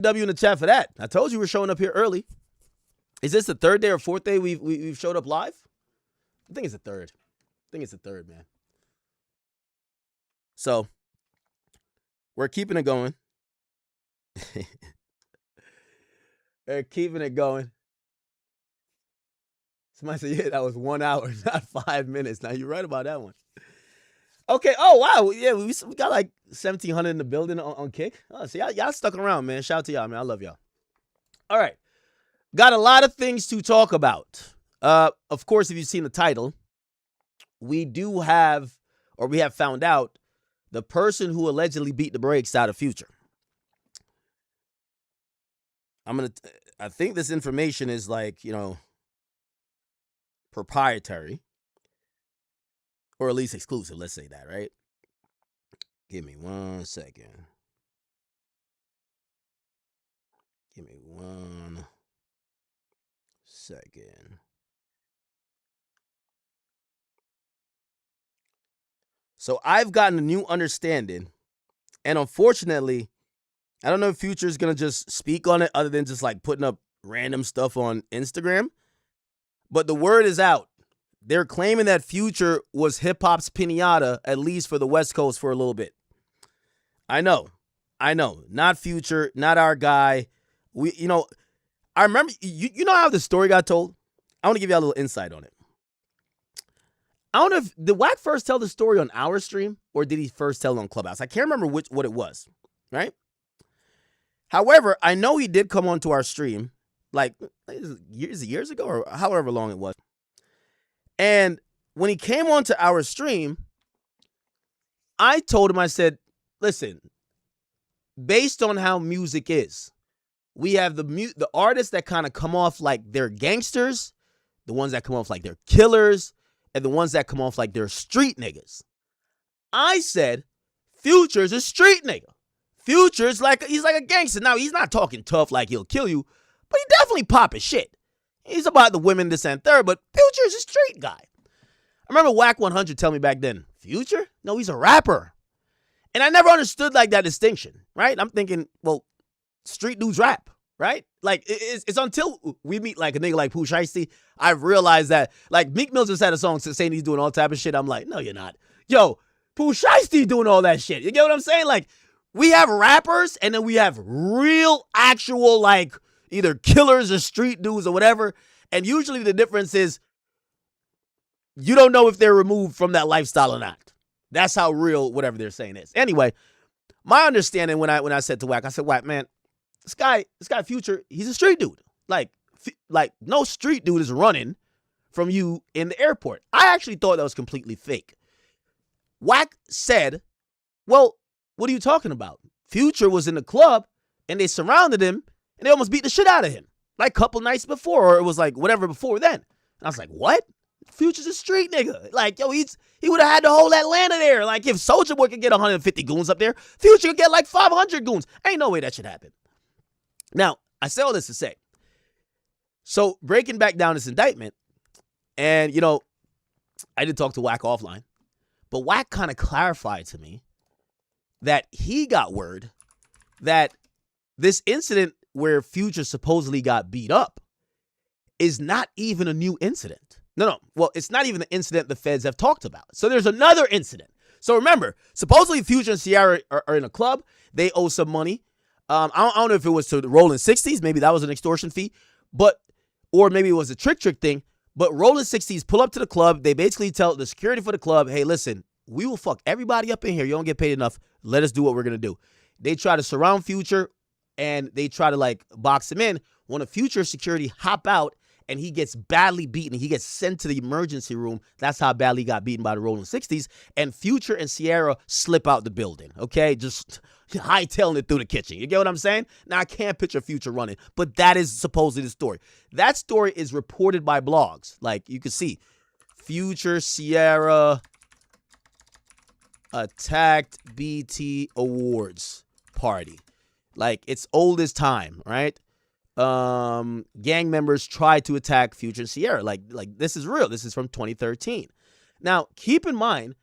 W in the chat for that. I told you we're showing up here early. Is this the third day or fourth day we've showed up live? I think it's the third. Man. So we're keeping it going. They're keeping it going. Somebody said, yeah, that was 1 hour, not 5 minutes. Now, you're right about that one. Okay. Oh, wow. Yeah, we got like 1,700 in the building on Kick. Oh, so y'all stuck around, man. Shout out to y'all, man. I love y'all. All right. Got a lot of things to talk about. Of course, if you've seen the title, we have found out the person who allegedly beat the brakes out of Future. I think this information is like, proprietary, or at least exclusive. Let's say that, right? Give me 1 second. Give me 1 second. So I've gotten a new understanding, and unfortunately, I don't know if Future is going to just speak on it other than just like putting up random stuff on Instagram. But the word is out. They're claiming that Future was hip-hop's pinata, at least for the West Coast, for a little bit. I know. Not Future, not our guy. I remember, you know how the story got told? I want to give you a little insight on it. I don't know if, did Wack first tell the story on our stream, or did he first tell it on Clubhouse? I can't remember what it was, right? However, I know he did come onto our stream, like years ago, or however long it was. And when he came onto our stream, I told him, I said, listen, based on how music is, we have the artists that kind of come off like they're gangsters, the ones that come off like they're killers, and the ones that come off like they're street niggas. I said, Future's a street nigga. Future's he's like a gangster. Now, he's not talking tough like he'll kill you, but he definitely popping shit. He's about the women, this and third, but Future's a street guy. I remember Wack 100 tell me back then, Future? No, he's a rapper. And I never understood like that distinction, right? I'm thinking, well, street dudes rap, right? Like, it's until we meet like a nigga like Pooh Shiesty, I've realized that, like, Meek Mill just had a song saying he's doing all type of shit. I'm like, no, you're not. Yo, Pooh Shiesty doing all that shit. You get what I'm saying? Like, we have rappers, and then we have real, actual, like, either killers or street dudes or whatever. And usually the difference is you don't know if they're removed from that lifestyle or not. That's how real whatever they're saying is. Anyway, my understanding when I said to Wack, I said, Wack, man, this guy Future, he's a street dude. Like no street dude is running from you in the airport. I actually thought that was completely fake. Wack said, well, what are you talking about? Future was in the club and they surrounded him and they almost beat the shit out of him. Like a couple nights before, or it was like whatever before then. And I was like, what? Future's a street nigga. Like, yo, he would have had the whole Atlanta there. Like, if Soulja Boy could get 150 goons up there, Future could get like 500 goons. Ain't no way that should happen. Now, I say all this to say, so breaking back down this indictment, and, I did talk to Wack offline, but Wack kind of clarified to me that he got word that this incident where Future supposedly got beat up is not even a new incident. No. Well, it's not even the incident the feds have talked about. So there's another incident. So remember, supposedly Future and Ciara are in a club. They owe some money. I don't know if it was to the Rolling 60s. Maybe that was an extortion fee. Or maybe it was a trick thing. But Rolling 60s pull up to the club. They basically tell the security for the club, hey, listen, we will fuck everybody up in here. You don't get paid enough. Let us do what we're going to do. They try to surround Future and they try to like box him in. When a Future security hop out and he gets badly beaten, he gets sent to the emergency room. That's how badly he got beaten by the Rolling 60s. And Future and Ciara slip out the building, okay? Just hightailing it through the kitchen. You get what I'm saying? Now, I can't picture Future running, but that is supposedly the story. That story is reported by blogs. Like, you can see, Future, Ciara attacked BT Awards party. Like, it's old as time, right? Gang members tried to attack Future and Ciara. Like this is real. This is from 2013. Now, keep in mind,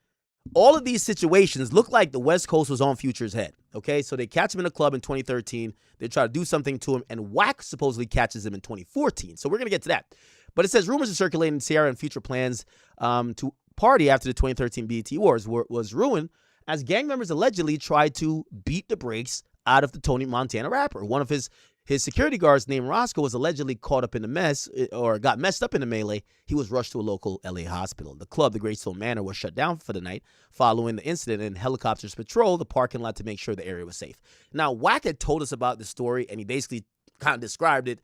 all of these situations look like the West Coast was on Future's head. Okay, so they catch him in a club in 2013. They try to do something to him, and Wack supposedly catches him in 2014. So we're going to get to that. But it says rumors are circulating Ciara and Future plans to party after the 2013 BET Awards was ruined as gang members allegedly tried to beat the brakes out of the Tony Montana rapper. One of his security guards named Roscoe was allegedly caught up in the mess or got messed up in the melee. He was rushed to a local LA hospital. The club, the Greystone Manor, was shut down for the night following the incident, and helicopters patrolled the parking lot to make sure the area was safe. Now, Wack had told us about the story, and he basically kind of described it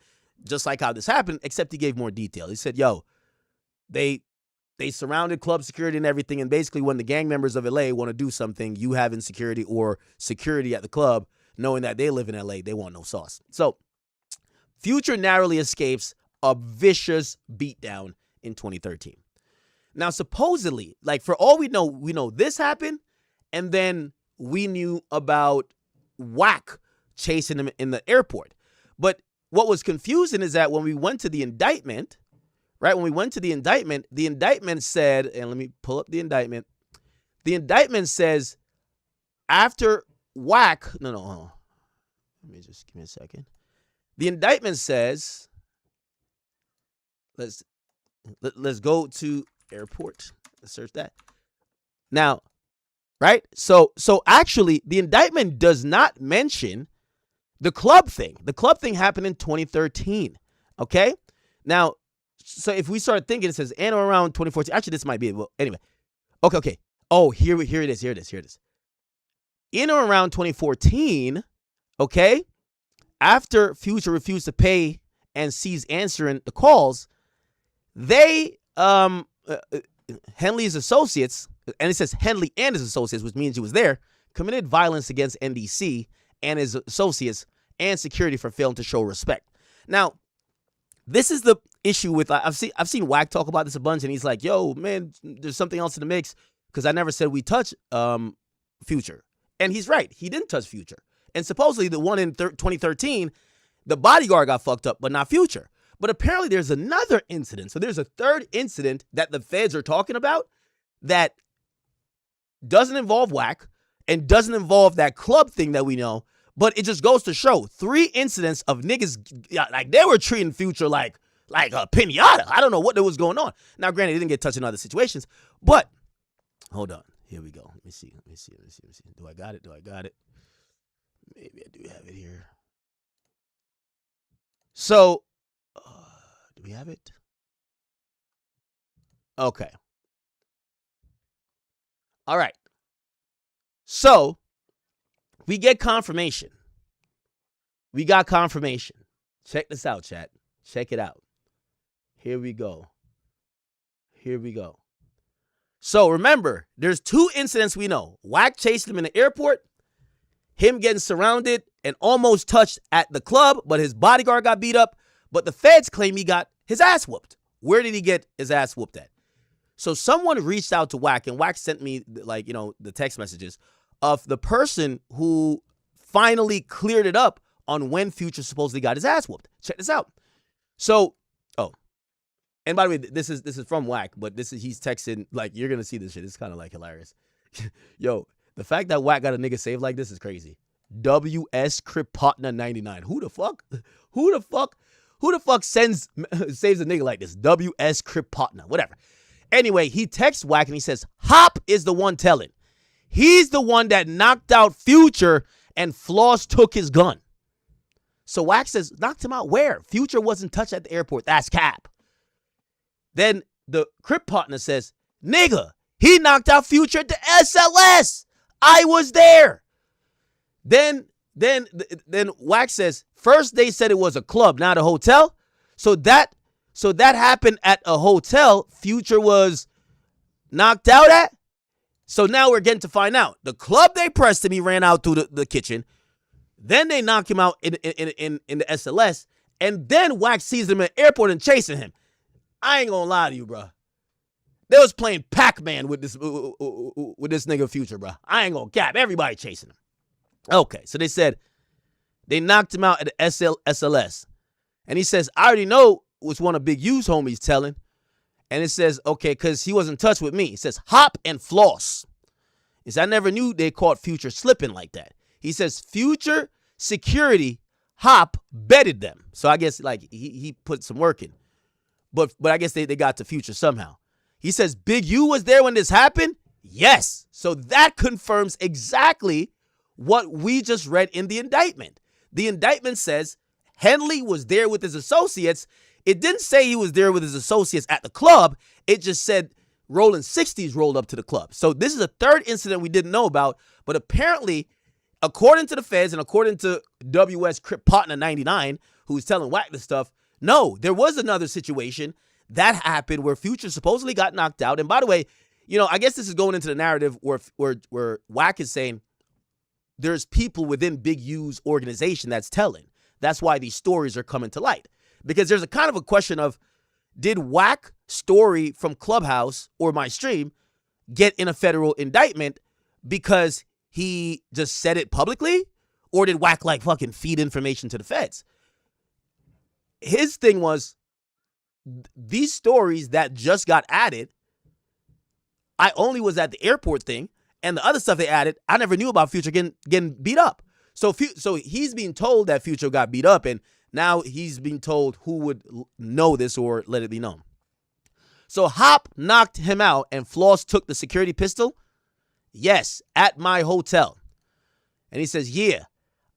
just like how this happened, except he gave more detail. He said, yo, they surrounded club security and everything, and basically when the gang members of LA want to do something, you have insecurity or security at the club, knowing that they live in LA, they want no sauce. So Future narrowly escapes a vicious beatdown in 2013. Now, supposedly, like for all we know this happened, and then we knew about Wack chasing him in the airport. But what was confusing is that when we went to the indictment, right? When we went to the indictment said, and let me pull up the indictment. The indictment says after Wack, hold on. Let me just give me a second. The indictment says, let's go to airport. Let's search that. Now, right? So actually, the indictment does not mention the club thing. The club thing happened in 2013. Okay? Now, so if we start thinking, it says, and around 2014. Actually, this might be it. Well, anyway. Okay. Oh, here it is. In or around 2014, okay, after Future refused to pay and ceased answering the calls, they, Henley's associates, and it says Henley and his associates, which means he was there, committed violence against NDC and his associates and security for failing to show respect. Now, this is the issue with, I've seen Wack talk about this a bunch, and he's like, yo, man, there's something else in the mix, because I never said we touch Future. And he's right. He didn't touch Future. And supposedly the one in 2013, the bodyguard got fucked up, but not Future. But apparently there's another incident. So there's a third incident that the feds are talking about that doesn't involve Wack and doesn't involve that club thing that we know. But it just goes to show 3 incidents of niggas, like they were treating Future like a pinata. I don't know what was going on. Now, granted, they didn't get touched in other situations, but hold on. Here we go. Let me see. Do I got it? Maybe I do have it here. So, do we have it? Okay. All right. So, we get confirmation. We got confirmation. Check this out, chat. Check it out. Here we go. So remember, there's 2 incidents we know. Wack chased him in the airport, him getting surrounded and almost touched at the club, but his bodyguard got beat up. But the feds claim he got his ass whooped. Where did he get his ass whooped at? So someone reached out to Wack, and Wack sent me, the text messages of the person who finally cleared it up on when Future supposedly got his ass whooped. Check this out. So, and by the way, this is from Wack, but he's texting, you're gonna see this shit. It's kind of hilarious. Yo, the fact that Wack got a nigga saved like this is crazy. WS Kripotna 99. Who the fuck saves a nigga like this? WS Kripotna, whatever. Anyway, he texts Wack and he says, Hop is the one telling. He's the one that knocked out Future and Floss took his gun. So Wack says, knocked him out where? Future wasn't touched at the airport. That's cap. Then the Crip partner says, nigga, he knocked out Future at the SLS. I was there. Then Wack says, first they said it was a club, not a hotel. So that happened at a hotel Future was knocked out at. So now we're getting to find out. The club they pressed him, he ran out through the kitchen. Then they knock him out in the SLS. And then Wack sees him at the airport and chasing him. I ain't gonna lie to you, bro. They was playing Pac-Man with this nigga Future, bro. I ain't gonna cap. Everybody chasing him. Okay, so they said they knocked him out at the SLS. And he says, I already know what's one of Big U's homies telling. And it says, okay, because he was in touch with me. It says, Hop and Floss. He says, I never knew they caught Future slipping like that. He says Future security Hop betted them. So I guess like he put some work in. But I guess they got to Future somehow. He says Big U was there when this happened? Yes. So that confirms exactly what we just read in the indictment. The indictment says Henley was there with his associates. It didn't say he was there with his associates at the club. It just said Rolling 60s rolled up to the club. So this is a third incident we didn't know about, but apparently, according to the feds and according to WS Crip Partner 99, who's telling Wack this stuff, no, there was another situation that happened where Future supposedly got knocked out. And by the way, you know, I guess this is going into the narrative where Wack is saying there's people within Big U's organization that's telling. That's why these stories are coming to light. Because there's a kind of a question of, did Wack story from Clubhouse or my stream get in a federal indictment because he just said it publicly? Or did Wack like fucking feed information to the feds? His thing was, these stories that just got added, I only was at the airport thing, and the other stuff they added, I never knew about Future getting beat up. So he's being told that Future got beat up, and now he's being told who would know this or let it be known. So Hop knocked him out, and Floss took the security pistol? Yes, at my hotel. And he says, yeah,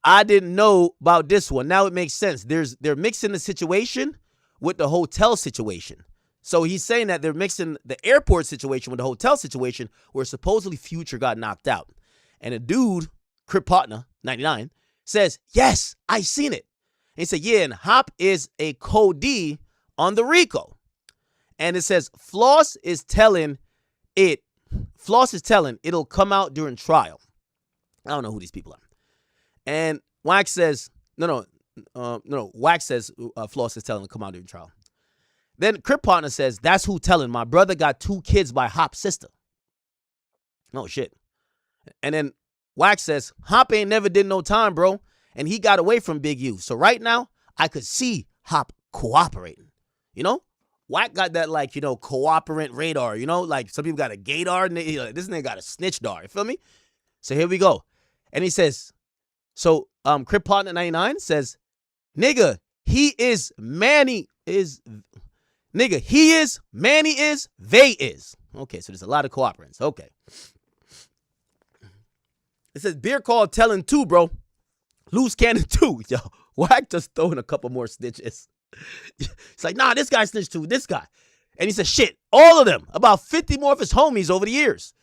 I didn't know about this one. Now it makes sense. They're mixing the situation with the hotel situation. So he's saying that they're mixing the airport situation with the hotel situation where supposedly Future got knocked out. And a dude, Crip Partner 99, says, yes, I seen it. And he said, yeah, and Hop is a co-D on the RICO. And it says, Floss is telling it'll come out during trial. I don't know who these people are. And Wax says, Wax says Floss is telling him to come out during trial. Then Crip Partner says, that's who telling. My brother got 2 kids by Hop's sister. Oh, shit. And then Wax says, Hop ain't never did no time, bro. And he got away from Big U. So right now, I could see Hop cooperating. You know? Wack got that, like, you know, cooperant radar. You know? Like, some people got a gaydar. And this nigga got a snitchdar. You feel me? So here we go. And he says, so Crip Partner 99 says, nigga, he is, Manny is... Nigga, he is, Manny is, they is. Okay, so there's a lot of cooperants. Okay. It says beer call telling too, bro. Loose cannon too. Yo, Wack just throwing a couple more snitches. It's like, nah, this guy snitched too, this guy. And he said, shit, all of them. About 50 more of his homies over the years.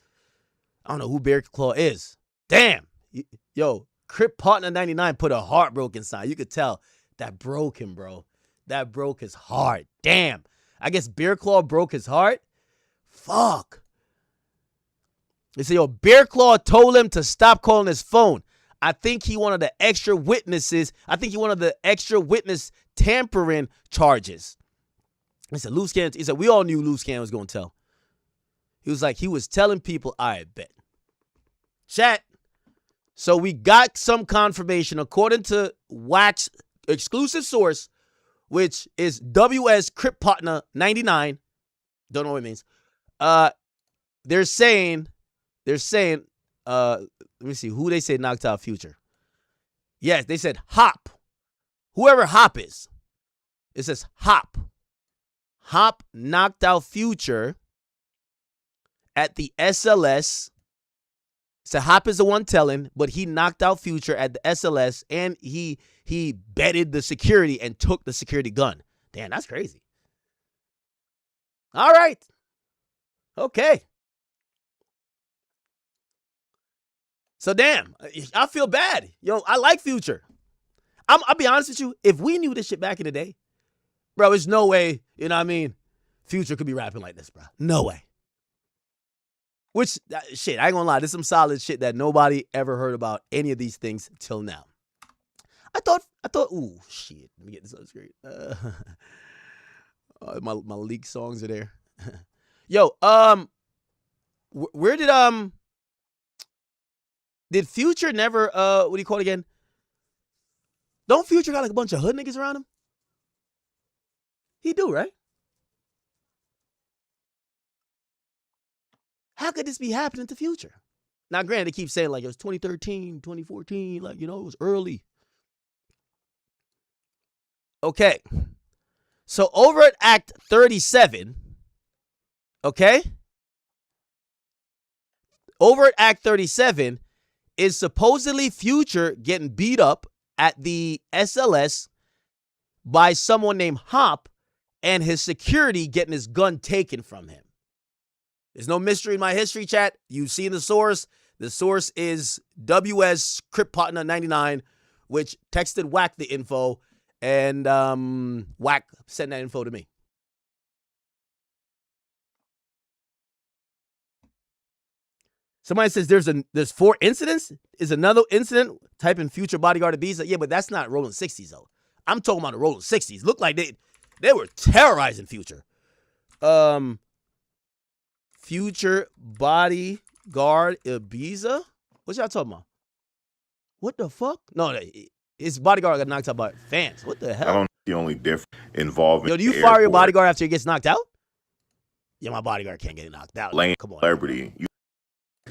I don't know who Bear Claw is. Damn. Yo, Crip Partner 99 put a heartbroken sign. You could tell that broke him, bro. That broke his heart. Damn. I guess Bear Claw broke his heart. Fuck. They say, yo, Bear Claw told him to stop calling his phone. I think he wanted the extra witnesses. I think he wanted the extra witness tampering charges. He said, Loose Cannon. He said, we all knew Loose Cannon was going to tell. He was like, he was telling people, I bet. Chat. So we got some confirmation according to Wack's exclusive source, which is WS Crip Partner 99. Don't know what it means. They're saying, let me see who they say knocked out Future. Yes, they said Hop. Whoever Hop is. It says Hop. Hop knocked out Future at the SLS. So Hop is the one telling, but he knocked out Future at the SLS, and he betted the security and took the security gun. Damn, that's crazy. All right. Okay. So damn, I feel bad. Yo, I like Future. I'll be honest with you. If we knew this shit back in the day, bro, there's no way, you know what I mean, Future could be rapping like this, bro. No way. Which, shit, I ain't gonna lie. There's some solid shit that nobody ever heard about any of these things till now. I thought, ooh, shit. Let me get this on the screen. My leaked songs are there. Yo, where did Future never, what do you call it again? Don't Future got like a bunch of hood niggas around him? He do, right? How could this be happening to Future? Now, granted, they keep saying like it was 2013, 2014, like, it was early. Okay. So over at Act 37, okay? Over at Act 37 is supposedly Future getting beat up at the SLS by someone named Hop and his security getting his gun taken from him. There's no mystery in my history, chat. You've seen the source. The source is WS Crip Partner 99, which texted Whack the info, and Whack sent that info to me. Somebody says there's 4 incidents. Is another incident? Type in Future bodyguard Ibiza. Yeah, but that's not rolling 60s though. I'm talking about the rolling 60s. Look like they were terrorizing Future. Future bodyguard Ibiza? What y'all talking about? What the fuck? No, his bodyguard got knocked out by fans. What the hell? I don't know the only difference involving. Yo, do you fire your bodyguard after he gets knocked out? Yeah, my bodyguard can't get knocked out. Lane Come on. Celebrity.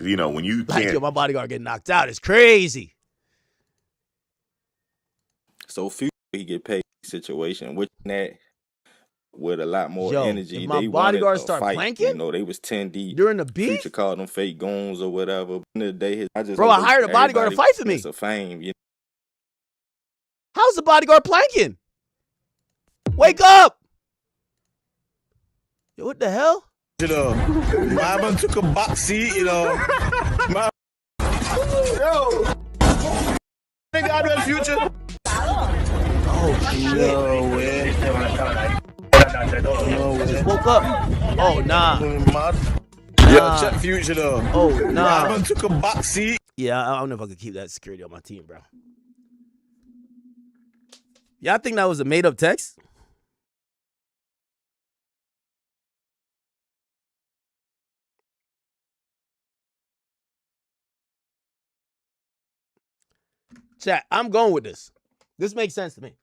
You know, when you can't. Yo, my bodyguard getting knocked out is crazy. So Future, he get paid situation, which that with a lot more energy. If my they bodyguard wanted a start fight. planking? You know, they was 10 deep. During the beef? Future called them fake goons or whatever. But in the day, I hired a bodyguard to fight for me. It's a fame. You know? How's the bodyguard planking? Wake up! Yo, what the hell? You know, my man took a back seat, you know. Yo! God will Future. Oh, shit. No way. No way. Just woke up. Oh, nah. Yeah, check Future though. Oh, nah. My man took a back seat. Yeah, I don't know if I could keep that security on my team, bro. Y'all think that was a made-up text? Chat, I'm going with this. This makes sense to me.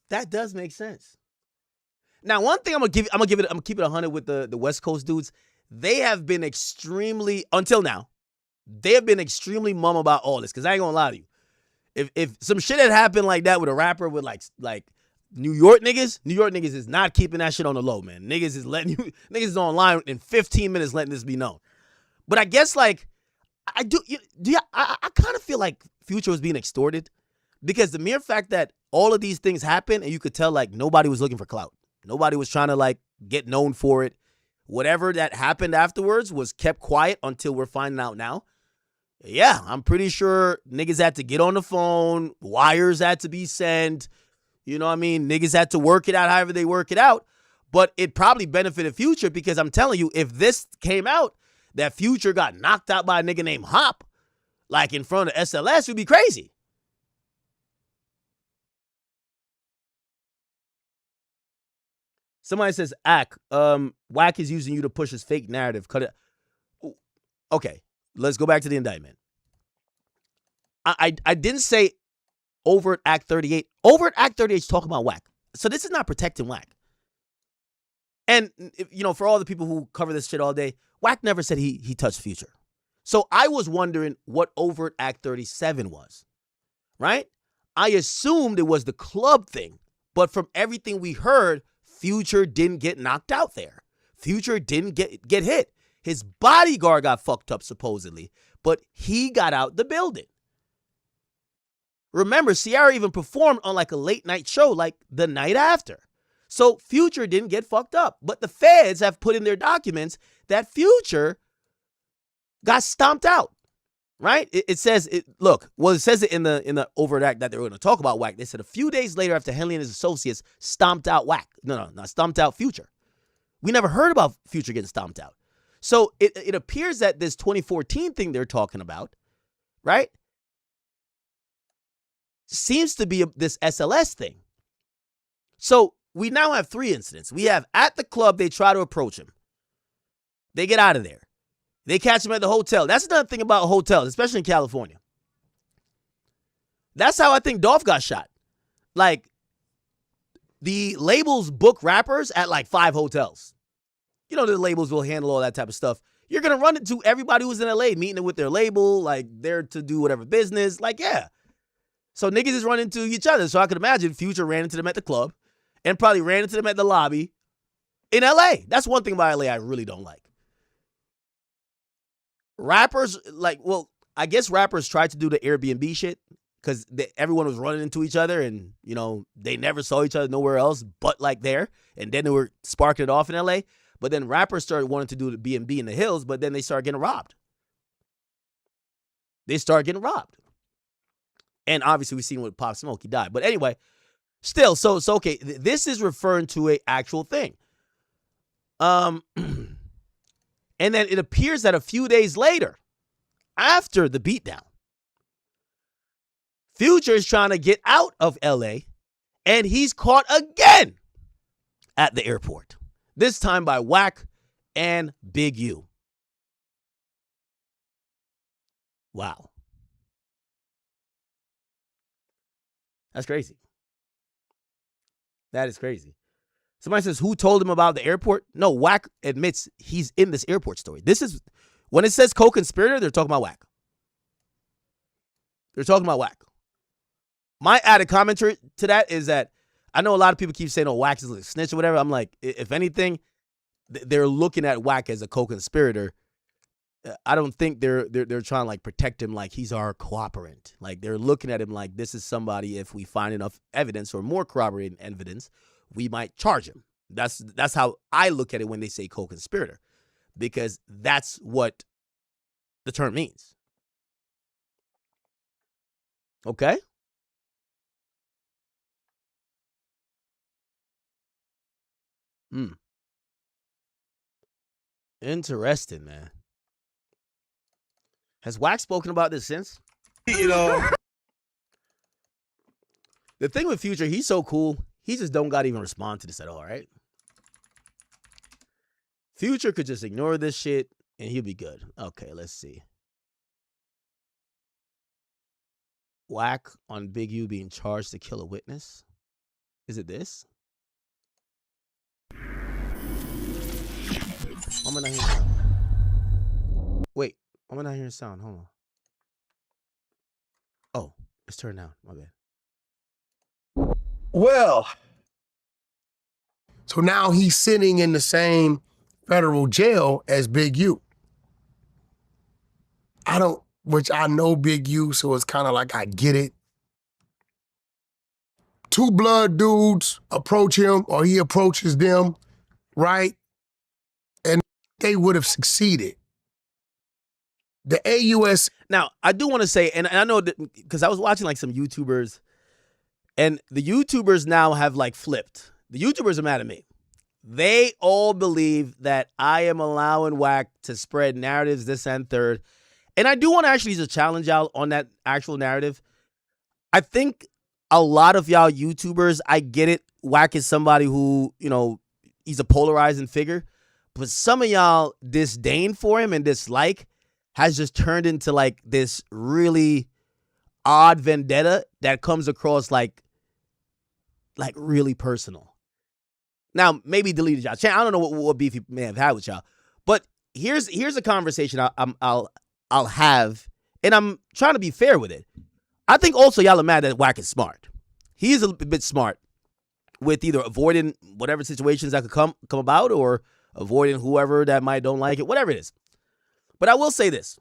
That does make sense. Now, one thing I'm gonna keep it 100 with the West Coast dudes. They have been extremely, until now, they have been extremely mum about all this. Cause I ain't gonna lie to you. If some shit had happened like that with a rapper with like New York niggas is not keeping that shit on the low, man. Niggas is letting you, niggas is online in 15 minutes letting this be known. But I guess like I kind of feel like Future was being extorted because the mere fact that all of these things happen and you could tell like nobody was looking for clout. Nobody was trying to like get known for it. Whatever that happened afterwards was kept quiet until we're finding out now. Yeah, I'm pretty sure niggas had to get on the phone. Wires had to be sent. You know what I mean? Niggas had to work it out however they work it out. But it probably benefited Future because I'm telling you, if this came out, that Future got knocked out by a nigga named Hop, like in front of SLS, would be crazy. Somebody says, Whack is using you to push his fake narrative. Cut it. Okay, let's go back to the indictment. I didn't say over at Act 38. Over at Act 38 is talking about Whack. So this is not protecting Whack. And, you know, for all the people who cover this shit all day, Whack never said he touched Future. So I was wondering what Overt Act 37 was, right? I assumed it was the club thing, but from everything we heard, Future didn't get knocked out there. Future didn't get hit. His bodyguard got fucked up, supposedly, but he got out the building. Remember, Ciara even performed on like a late night show like the night after. So Future didn't get fucked up, but the feds have put in their documents that Future got stomped out, right? It says it says it in the overt act that they were going to talk about Whack. They said a few days later after Henley and his associates stomped out Whack. No, not stomped out Future. We never heard about Future getting stomped out. So it appears that this 2014 thing they're talking about, right, seems to be this SLS thing. So we now have 3 incidents. We have at the club, they try to approach him. They get out of there. They catch him at the hotel. That's another thing about hotels, especially in California. That's how I think Dolph got shot. Like, the labels book rappers at like 5 hotels. you know, the labels will handle all that type of stuff. You're going to run into everybody who's in LA, meeting with their label, like they're to do whatever business. Like, yeah. So niggas is running into each other. So I could imagine Future ran into them at the club and probably ran into them at the lobby in LA. That's one thing about LA I really don't like. Rappers, like, well, I guess rappers tried to do the Airbnb shit because everyone was running into each other and, you know, they never saw each other nowhere else but like there. And then they were sparking it off in LA. But then rappers started wanting to do the B&B in the hills, but then they started getting robbed. They started getting robbed. And obviously, we've seen with Pop Smoke, he died. But anyway, still, so okay, this is referring to an actual thing. And then it appears that a few days later, after the beatdown, Future is trying to get out of LA, and he's caught again at the airport. This time by Wack and Big U. Wow. That's crazy. That is crazy. Somebody says, who told him about the airport? No, Wack admits he's in this airport story. This is, when it says co-conspirator, they're talking about Wack. They're talking about Wack. My added commentary to that is that I know a lot of people keep saying, oh, Wack is like a snitch or whatever. I'm like, if anything, they're looking at Wack as a co-conspirator. I don't think they're trying to like protect him like he's our cooperant. Like they're looking at him like this is somebody, if we find enough evidence or more corroborating evidence, we might charge him. That's how I look at it when they say co-conspirator, because that's what the term means. Okay? Interesting, man. Has Wack spoken about this since? You know. The thing with Future, he's so cool. He just don't got to even respond to this at all, right? Future could just ignore this shit and he'll be good. Okay, let's see. Wack on Big U being charged to kill a witness. Is it this? I'm not hearing sound. Wait, I'm not hearing sound. Hold on. Oh, it's turned down. My bad. Well, so now he's sitting in the same federal jail as Big U. Which I know Big U, so it's kind of like I get it. Two blood dudes approach him, or he approaches them, right? And they would have succeeded. The AUS. Now, I do want to say, and I know that because I was watching like some YouTubers, and the YouTubers now have like flipped. The YouTubers are mad at me. They all believe that I am allowing Wack to spread narratives, this and third. And I do want to actually just challenge y'all on that actual narrative. I think a lot of y'all YouTubers, I get it. Wack is somebody who, you know, he's a polarizing figure. But some of y'all disdain for him and dislike has just turned into like this really odd vendetta that comes across like really personal. Now, maybe deleted y'all channel. I don't know what beef he may have had with y'all. But here's a conversation I'll have, and I'm trying to be fair with it. I think also y'all are mad that Wack is smart. He is a bit smart with either avoiding whatever situations that could come about or avoiding whoever that might don't like it, whatever it is. But I will say this.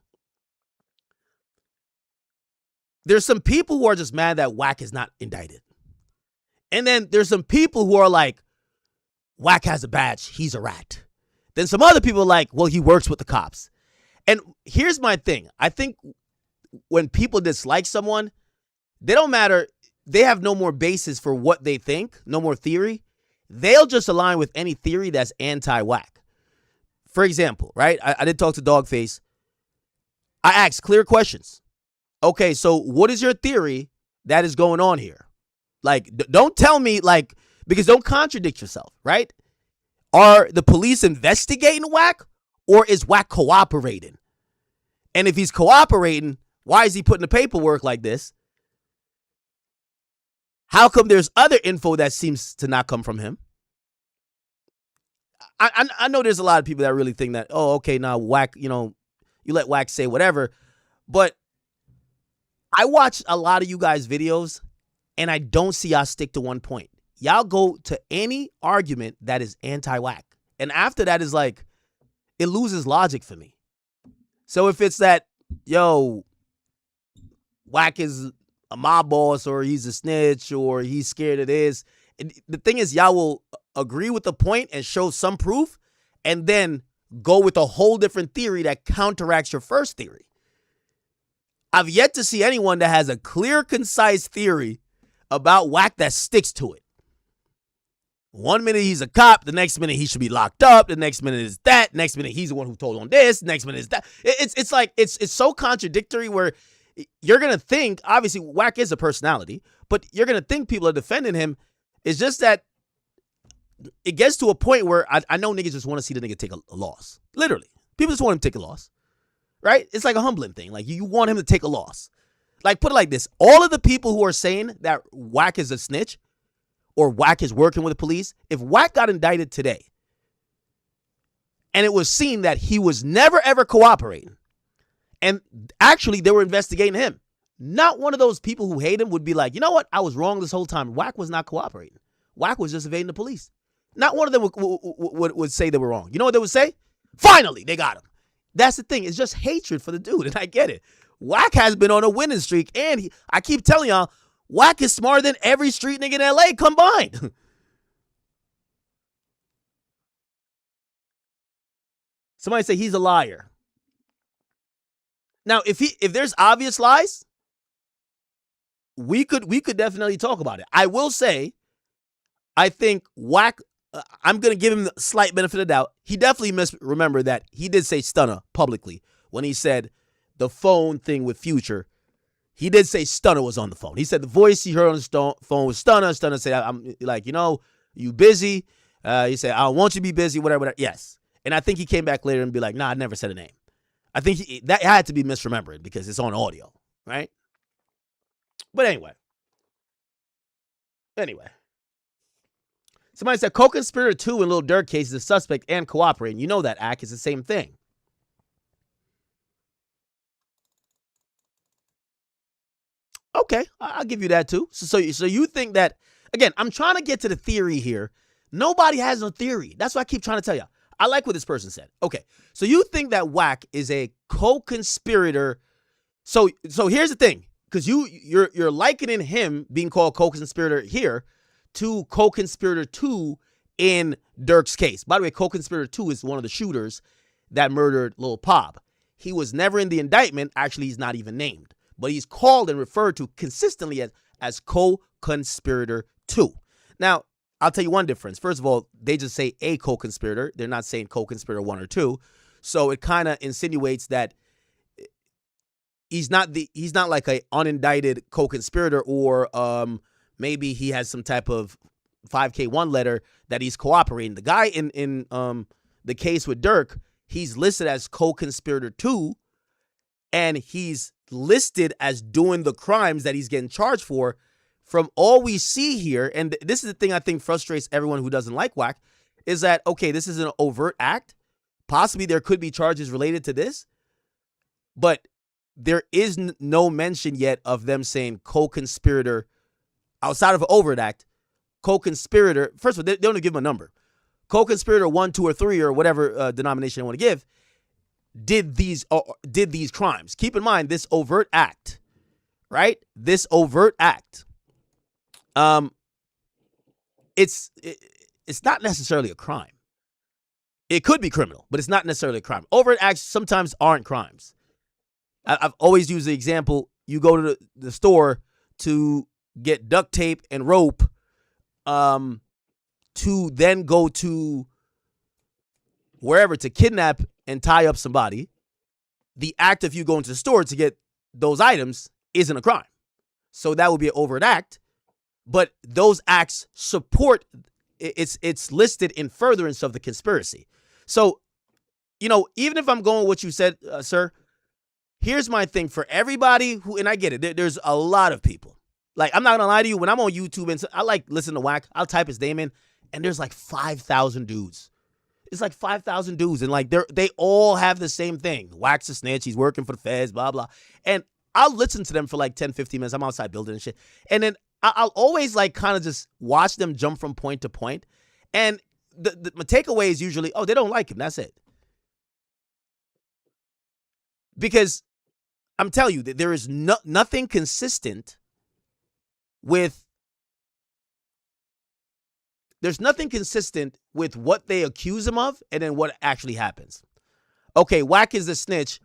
There's some people who are just mad that Wack is not indicted. And then there's some people who are like, Wack has a badge, he's a rat. Then some other people are like, well, he works with the cops. And here's my thing. I think when people dislike someone, they don't matter. They have no more basis for what they think, no more theory. They'll just align with any theory that's anti-Wack. For example, right? I did talk to Dogface. I asked clear questions. Okay, so what is your theory that is going on here? Like, don't tell me, like, because don't contradict yourself, right? Are the police investigating Wack, or is Wack cooperating? And if he's cooperating, why is he putting the paperwork like this? How come there's other info that seems to not come from him? I know there's a lot of people that really think that, oh, okay, now Wack, you let Wack say whatever. But I watch a lot of you guys' videos, and I don't see y'all stick to one point. Y'all go to any argument that is anti-Wack. And after that is like, it loses logic for me. So if it's that, yo, Wack is a mob boss, or he's a snitch, or he's scared of this. And the thing is, y'all will agree with the point and show some proof, and then go with a whole different theory that counteracts your first theory. I've yet to see anyone that has a clear, concise theory about Wack that sticks to it. One minute he's a cop, the next minute he should be locked up, the next minute is that, next minute he's the one who told on this, next minute is that. It's like, it's so contradictory where you're going to think, obviously, Wack is a personality, but you're going to think people are defending him. It's just that it gets to a point where I know niggas just want to see the nigga take a loss. Literally. People just want him to take a loss. Right? It's like a humbling thing. Like, you want him to take a loss. Like, put it like this. All of the people who are saying that Wack is a snitch or Wack is working with the police, if Wack got indicted today and it was seen that he was never, ever cooperating, and actually they were investigating him, not one of those people who hate him would be like, you know what? I was wrong this whole time. Wack was not cooperating. Wack was just evading the police. Not one of them would say they were wrong. You know what they would say? Finally, they got him. That's the thing. It's just hatred for the dude, and I get it. Wack has been on a winning streak, and I keep telling y'all, Wack is smarter than every street nigga in L.A. combined. Somebody say he's a liar. Now, if there's obvious lies, we could definitely talk about it. I will say, I think Wack, I'm going to give him the slight benefit of the doubt. He definitely misremembered that he did say stunner publicly when he said the phone thing with Future. He did say Stunner was on the phone. He said the voice he heard on the phone was Stunner. Stunner said, I'm like, you busy? He said, I don't want you to be busy, whatever. Yes. And I think he came back later and be like, nah, I never said a name. I think that had to be misremembered because it's on audio, right? But anyway. Somebody said co-conspirator 2 in Lil Durk Case is a suspect and cooperating. You know that act is the same thing. Okay, I'll give you that too. So you think that, again, I'm trying to get to the theory here. Nobody has no theory. That's what I keep trying to tell you. I like what this person said. Okay, so you think that Wack is a co-conspirator. So here's the thing, because you're likening him being called co-conspirator here to co-conspirator 2 in Durk's case. By the way, co-conspirator 2 is one of the shooters that murdered Lil Pop. He was never in the indictment. Actually, he's not even named. But he's called and referred to consistently as co-conspirator 2. Now, I'll tell you one difference. First of all, they just say a co-conspirator. They're not saying co-conspirator 1 or 2. So it kind of insinuates that he's not like a unindicted co-conspirator, or maybe he has some type of 5K1 letter that he's cooperating. The guy in the case with Durk, he's listed as co-conspirator 2, and he's listed as doing the crimes that he's getting charged for. From all we see here, and this is the thing I think frustrates everyone who doesn't like Wack, is that, okay, this is an overt act. Possibly there could be charges related to this, but there is no mention yet of them saying co-conspirator outside of an overt act. Co-conspirator, first of all, they don't give him a number. Co-conspirator 1, 2, or 3, or whatever denomination they want to give, did these crimes. Keep in mind this overt act, right? This overt act. It's not necessarily a crime. It could be criminal, but it's not necessarily a crime. Overt acts sometimes aren't crimes. I've always used the example: you go to the store to get duct tape and rope, to then go to wherever to kidnap and tie up somebody. The act of you going to the store to get those items isn't a crime. So that would be an overt act, but those acts support, it's listed in furtherance of the conspiracy. So, even if I'm going with what you said, sir, here's my thing for everybody who, and I get it, there's a lot of people. Like, I'm not going to lie to you, when I'm on YouTube and I like listen to Wack, I'll type his name in, and there's like 5,000 dudes. It's like 5,000 dudes, and like they all have the same thing. Wack's a snitch. He's working for the feds, blah, blah. And I'll listen to them for like 10, 15 minutes. I'm outside building and shit. And then I'll always like kind of just watch them jump from point to point. And my takeaway is usually, oh, they don't like him. That's it. Because I'm telling you that there is nothing consistent with what they accuse him of and then what actually happens. Okay, Wack is the snitch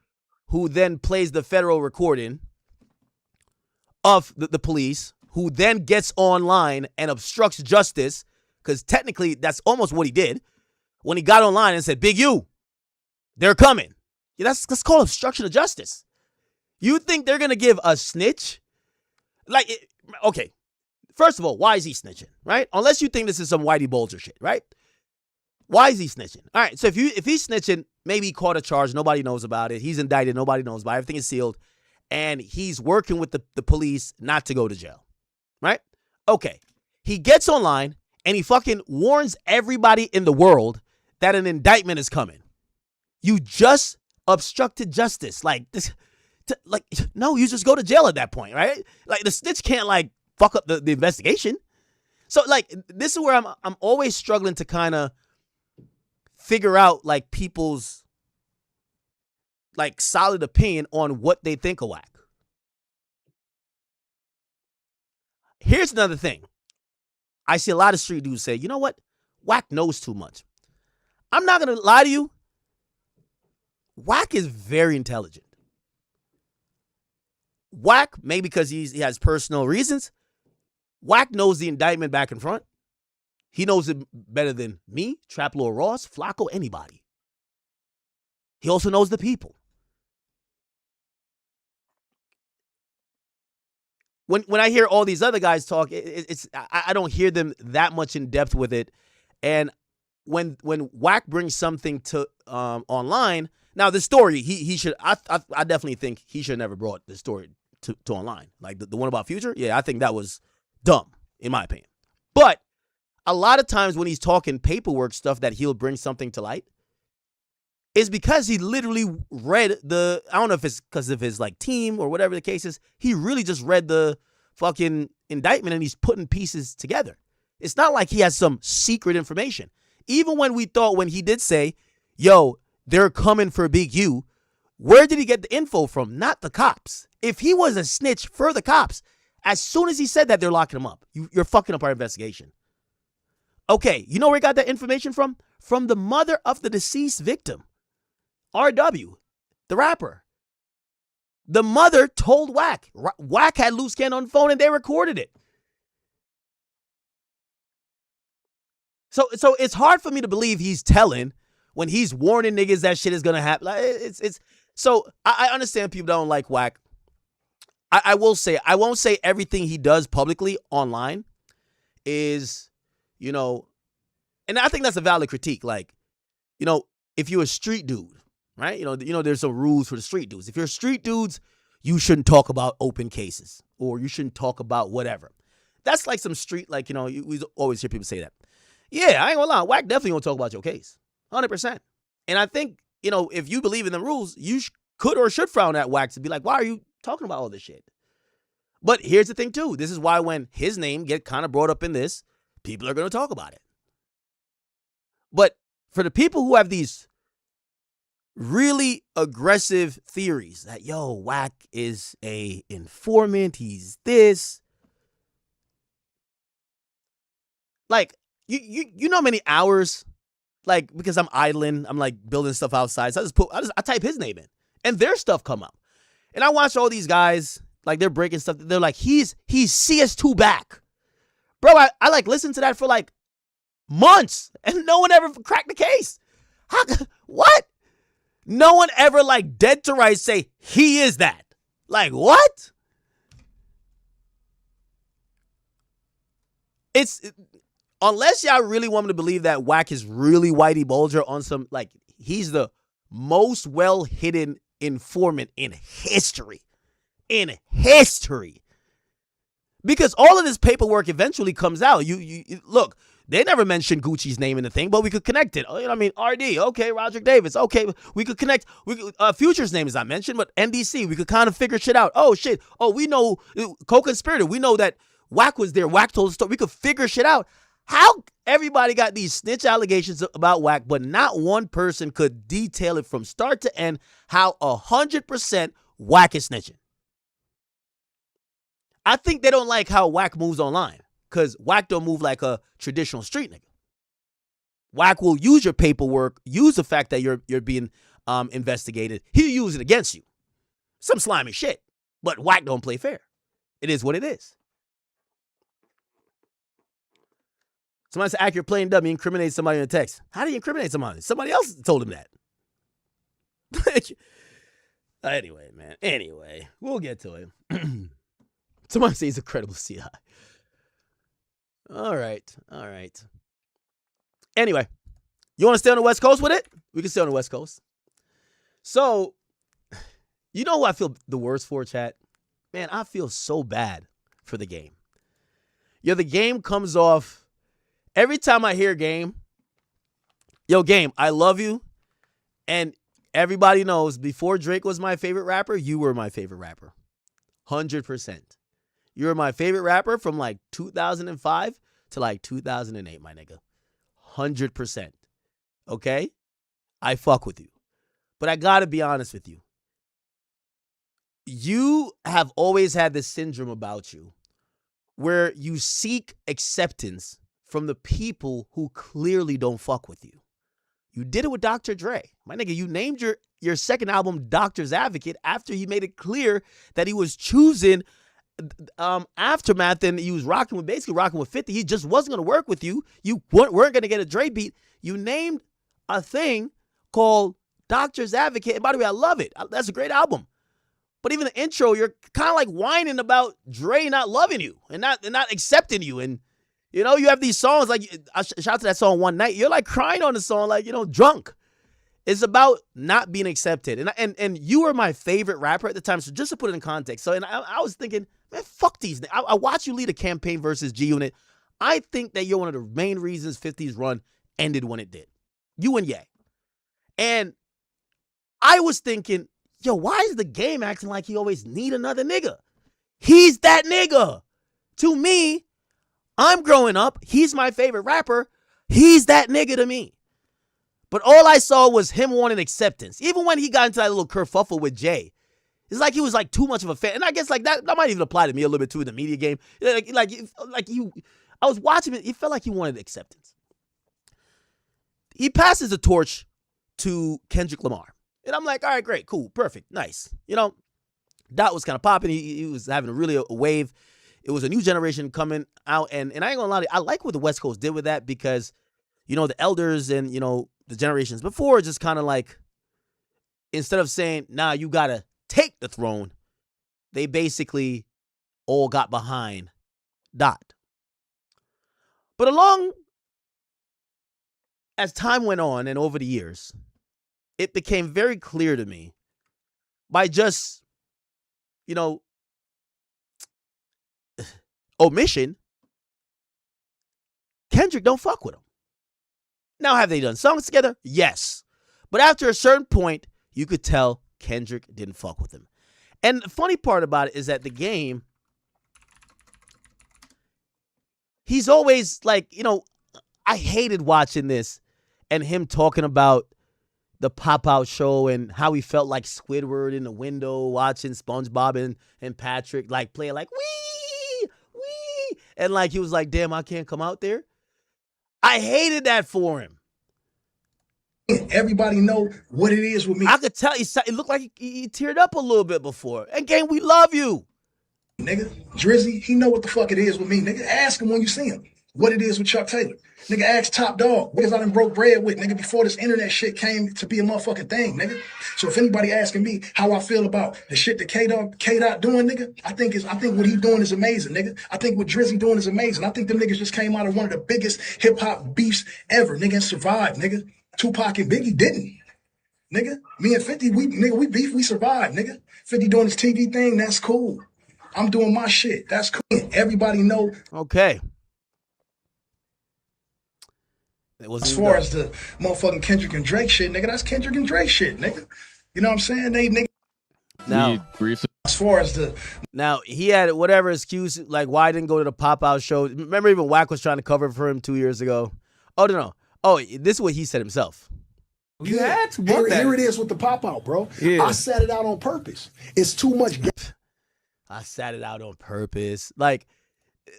who then plays the federal recording of the police, who then gets online and obstructs justice, because technically that's almost what he did when he got online and said, Big U, they're coming. Yeah, that's called obstruction of justice. You think they're going to give a snitch? Okay, first of all, why is he snitching, right? Unless you think this is some Whitey Bulger shit, right? Why is he snitching? All right, so if he's snitching, maybe he caught a charge, nobody knows about it. He's indicted, nobody knows about it. Everything is sealed. And he's working with the police not to go to jail, right? Okay, he gets online and he fucking warns everybody in the world that an indictment is coming. You just obstructed justice. No, you just go to jail at that point, right? Like, the snitch can't, like, fuck up the investigation. So, like, this is where I'm always struggling to kind of figure out, like, people's, like, solid opinion on what they think of Wack. Here's another thing. I see a lot of street dudes say, you know what? Wack knows too much. I'm not going to lie to you. Wack is very intelligent. Wack, maybe because he has personal reasons, Wack knows the indictment back and front. He knows it better than me, Trap Lord Ross, Flacco, anybody. He also knows the people. When I hear all these other guys talk, I don't hear them that much in depth with it. And when Wack brings something to online, now the story he should I definitely think he should have never brought the story to online. Like the one about Future, yeah, I think that was dumb in my opinion. But a lot of times when he's talking paperwork stuff that he'll bring something to light is because he literally read I don't know if it's because of his like team or whatever the case is. He really just read the fucking indictment and he's putting pieces together. It's not like he has some secret information. Even when he did say, yo, they're coming for Big U, where did he get the info from? Not the cops. If he was a snitch for the cops, as soon as he said that, they're locking him up. You're fucking up our investigation. Okay, you know where he got that information from? From the mother of the deceased victim. RW, the rapper. The mother told Wack. Wack had loose cannon on the phone and they recorded it. So it's hard for me to believe he's telling when he's warning niggas that shit is gonna happen. Like, so I understand people don't like Wack. I will say I won't say everything he does publicly online is, and I think that's a valid critique. Like, if you're a street dude, right? There's some rules for the street dudes. If you're street dudes, you shouldn't talk about open cases or you shouldn't talk about whatever. That's like some street, like, we always hear people say that. Yeah, I ain't gonna lie. Wack definitely gonna talk about your case. 100%. And I think, if you believe in the rules, you could or should frown at Wack to be like, why are you talking about all this shit? But here's the thing, too. This is why when his name get kind of brought up in this, people are going to talk about it. But for the people who have these really aggressive theories that, yo, Wack is a informant, he's this. Like, you know how many hours, like, because I'm idling, I'm like building stuff outside. So I type his name in and their stuff come up. And I watch all these guys, like they're breaking stuff. They're like, he's CS2 back. Bro, I like listened to that for like months and no one ever cracked the case. What? No one ever like dead to rights say he is that. Like, what? Unless y'all really want me to believe that Wack is really Whitey Bulger on some, like, he's the most well-hidden informant in history. In history. Because all of this paperwork eventually comes out. You look, They never mentioned Gucci's name in the thing, but we could connect it. Oh, you know what I mean? RD, okay, Roger Davis, okay. We could connect. Future's name is not mentioned, but NDC, we could kind of figure shit out. Oh, shit. Oh, we know co-conspirator. We know that Wack was there. Wack told the story. We could figure shit out. How everybody got these snitch allegations about Wack, but not one person could detail it from start to end how 100% Wack is snitching. I think they don't like how Wack moves online. Because Wack don't move like a traditional street nigga. Wack will use your paperwork, use the fact that you're being investigated. He'll use it against you. Some slimy shit. But Wack don't play fair. It is what it is. Somebody said, accurate plain dumb, you incriminate somebody in a text. How do you incriminate somebody? Somebody else told him that. Anyway, man. Anyway, we'll get to it. Somebody say he's a credible CI. All right. Anyway, you want to stay on the West Coast with it? We can stay on the West Coast. So, you know who I feel the worst for, chat? Man, I feel so bad for the game. The game comes off, every time I hear Game, Game, I love you. And everybody knows, before Drake was my favorite rapper, you were my favorite rapper. 100%. You were my favorite rapper from like 2005 to like 2008, my nigga. 100%. Okay? I fuck with you. But I gotta be honest with you. You have always had this syndrome about you where you seek acceptance from the people who clearly don't fuck with you. You did it with Dr. Dre. My nigga, you named your second album Doctor's Advocate after he made it clear that he was choosing Aftermath, and he was basically rocking with 50. He just wasn't going to work with you. You weren't going to get a Dre beat. You named a thing called Doctor's Advocate. And by the way, I love it. That's a great album. But even the intro, you're kind of like whining about Dre not loving you and not accepting you. And, you have these songs like, shout out to that song One Night. You're like crying on the song like, drunk. It's about not being accepted. And you were my favorite rapper at the time. So just to put it in context. So, and I was thinking, man, fuck these. I watched you lead a campaign versus G-Unit. I think that you're one of the main reasons 50's run ended when it did. You and Ye. And I was thinking, why is the Game acting like he always need another nigga? He's that nigga. To me, I'm growing up. He's my favorite rapper. He's that nigga to me. But all I saw was him wanting acceptance. Even when he got into that little kerfuffle with Jay. It's like he was like too much of a fan. And I guess like that might even apply to me a little bit too in the media game. I was watching it. He felt like he wanted acceptance. He passes the torch to Kendrick Lamar. And I'm like, all right, great, cool, perfect, nice. That was kind of popping. He was having a wave. It was a new generation coming out. And I ain't gonna lie to you, I like what the West Coast did with that because, the elders and, the generations before just kind of like, instead of saying, nah, you gotta take the throne, they basically all got behind Dot. But as time went on and over the years, it became very clear to me by just, omission, Kendrick don't fuck with him. Now, have they done songs together? Yes. But after a certain point, you could tell Kendrick didn't fuck with him. And the funny part about it is that the Game, he's always like, I hated watching this and him talking about the pop-out show and how he felt like Squidward in the window watching SpongeBob and Patrick like playing like, wee, wee. And like he was like, damn, I can't come out there. I hated that for him. Everybody know what it is with me. I could tell it looked like he teared up a little bit before. And Game, we love you. Nigga, Drizzy, he know what the fuck it is with me. Nigga, ask him when you see him what it is with Chuck Taylor. Nigga, ask Top Dog, because I done broke bread with, nigga, before this internet shit came to be a motherfucking thing, nigga. So if anybody asking me how I feel about the shit that K-Dot doing, nigga, I think what he doing is amazing, nigga. I think what Drizzy doing is amazing. I think them niggas just came out of one of the biggest hip-hop beefs ever, nigga, and survived, nigga. Tupac and Biggie didn't. Nigga, me and 50, we beef, we survived, nigga. 50 doing his TV thing, that's cool. I'm doing my shit, that's cool. Everybody know. Okay. It wasn't As even far done. as the motherfucking Kendrick and Drake shit, nigga, that's Kendrick and Drake shit, nigga. You know what I'm saying? They nigga. Now, As far as the now he had whatever excuse, like why he didn't go to the pop-out show. Remember even Wack was trying to cover for him 2 years ago? Oh, no. Oh, this is what he said himself. You had to Here it is with the pop out, bro. Yeah. I sat it out on purpose. It's too much. I sat it out on purpose. Like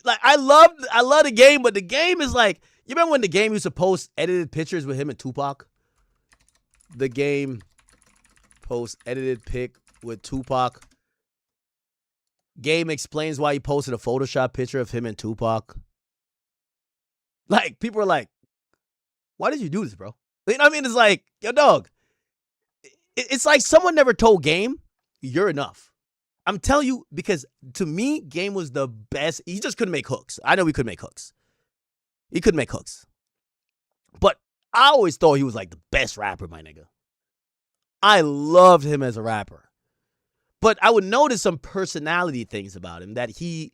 I love the game, but the game is like, you remember when the game used to post edited pictures with him and Tupac? The game post edited pic with Tupac. Game explains why he posted a Photoshop picture of him and Tupac. Like, people are like, why did you do this, bro? You know what I mean? It's like, yo, dog. It's like someone never told Game, you're enough. I'm telling you, because to me, Game was the best. He just couldn't make hooks. I know he could make hooks. He couldn't make hooks. But I always thought he was like the best rapper, my nigga. I loved him as a rapper. But I would notice some personality things about him, that he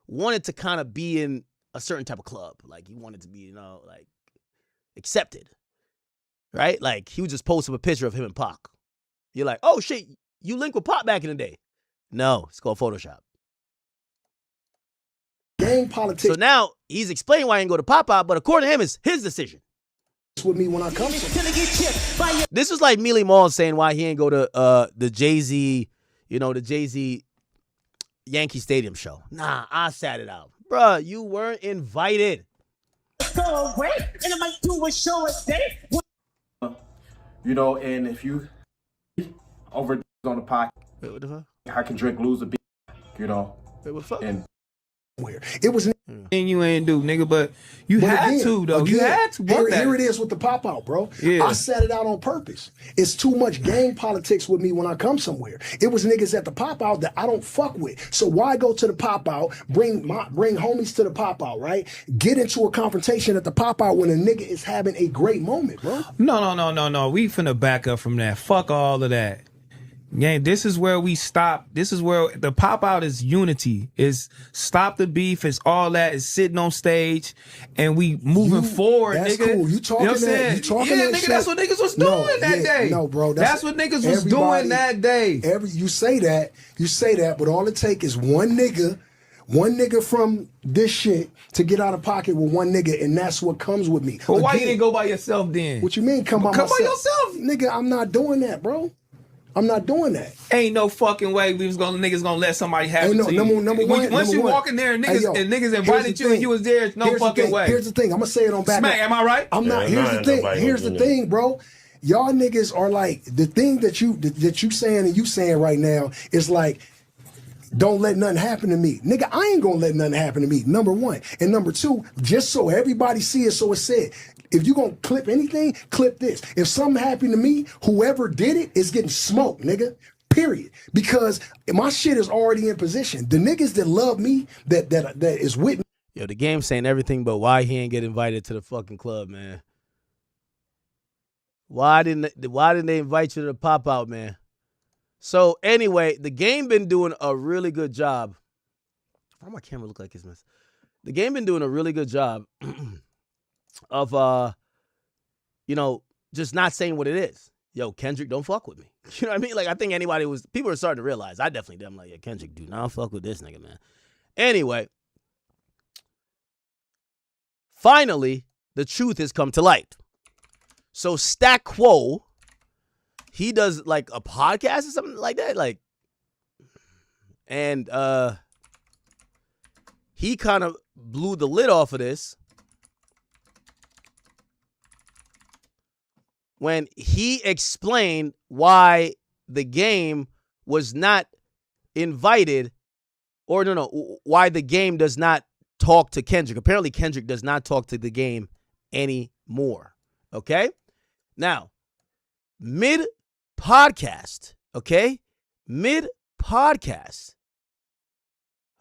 wanted to kind of be in a certain type of club. Like, he wanted to be, like, accepted. Right? Like, he would just post up a picture of him and Pac. You're like, oh, shit, you linked with Pac back in the day. No, it's called Photoshop. Gang politics. So now he's explaining why he didn't go to Pop-Out, but according to him, it's his decision. With me when I come. This is like Mealy Mall saying why he ain't go to the Jay-Z, the Jay-Z Yankee Stadium show. Nah, I sat it out. Bruh, you weren't invited. So great, and I might do a show a day. And if you overdose on the pot, Wait, what the fuck? I can drink, lose a beat, Wait, what the fuck? and It was. And you ain't do, nigga, but you had to, though. You had to work that. Here it is with the pop out, bro. Yeah. I sat it out on purpose. It's too much gang politics with me when I come somewhere. It was niggas at the pop out that I don't fuck with. So why go to the pop out, bring homies to the pop out, right? Get into a confrontation at the pop out when a nigga is having a great moment, bro. No. We finna back up from that. Fuck all of that. Gang, this is where we stop. This is where the pop out is unity. Is stop the beef. It's all that. Is sitting on stage and we moving forward, that's nigga. cool. You talking know what I'm that? saying? You talking yeah, that nigga. shit? That's what niggas was doing that day. No, bro. That's what niggas was doing that day. You say that, but all it take is one nigga from this shit to get out of pocket with one nigga, and that's what comes with me. But why you didn't go by yourself then? What you mean come by myself? Come by yourself. Nigga, I'm not doing that, bro. I'm not doing that. Ain't no fucking way niggas gonna let somebody have it to you. Number one. Once you walk in there and niggas invited you and you was there, no fucking way. Here's the thing. I'm gonna say it on back. Smack, am I right? I'm not. Here's the thing. Here's the thing, bro. Y'all niggas are like, the thing that you saying and you saying right now is like, don't let nothing happen to me. Nigga, I ain't gonna let nothing happen to me, number one. And number two, just so everybody see it, so it's said. If you gonna clip anything, clip this. If something happened to me, whoever did it is getting smoked, nigga. Period. Because my shit is already in position. The niggas that love me, that is with me. Yo, the game's saying everything but why he ain't get invited to the fucking club, man. Why didn't they invite you to the pop-out, man? So anyway, the game been doing a really good job. Why my camera look like this, man? The game been doing a really good job of just not saying what it is. Yo, Kendrick, don't fuck with me. You know what I mean? Like, I think people are starting to realize. I definitely did. I'm like, yeah, Kendrick, do not fuck with this nigga, man. Anyway, finally, the truth has come to light. So Stack Quo, he does like a podcast or something like that, and he kind of blew the lid off of this when he explained why the game was not invited, or why the game does not talk to Kendrick. Apparently, Kendrick does not talk to the game anymore. Okay? Now, mid-podcast, okay? Mid-podcast.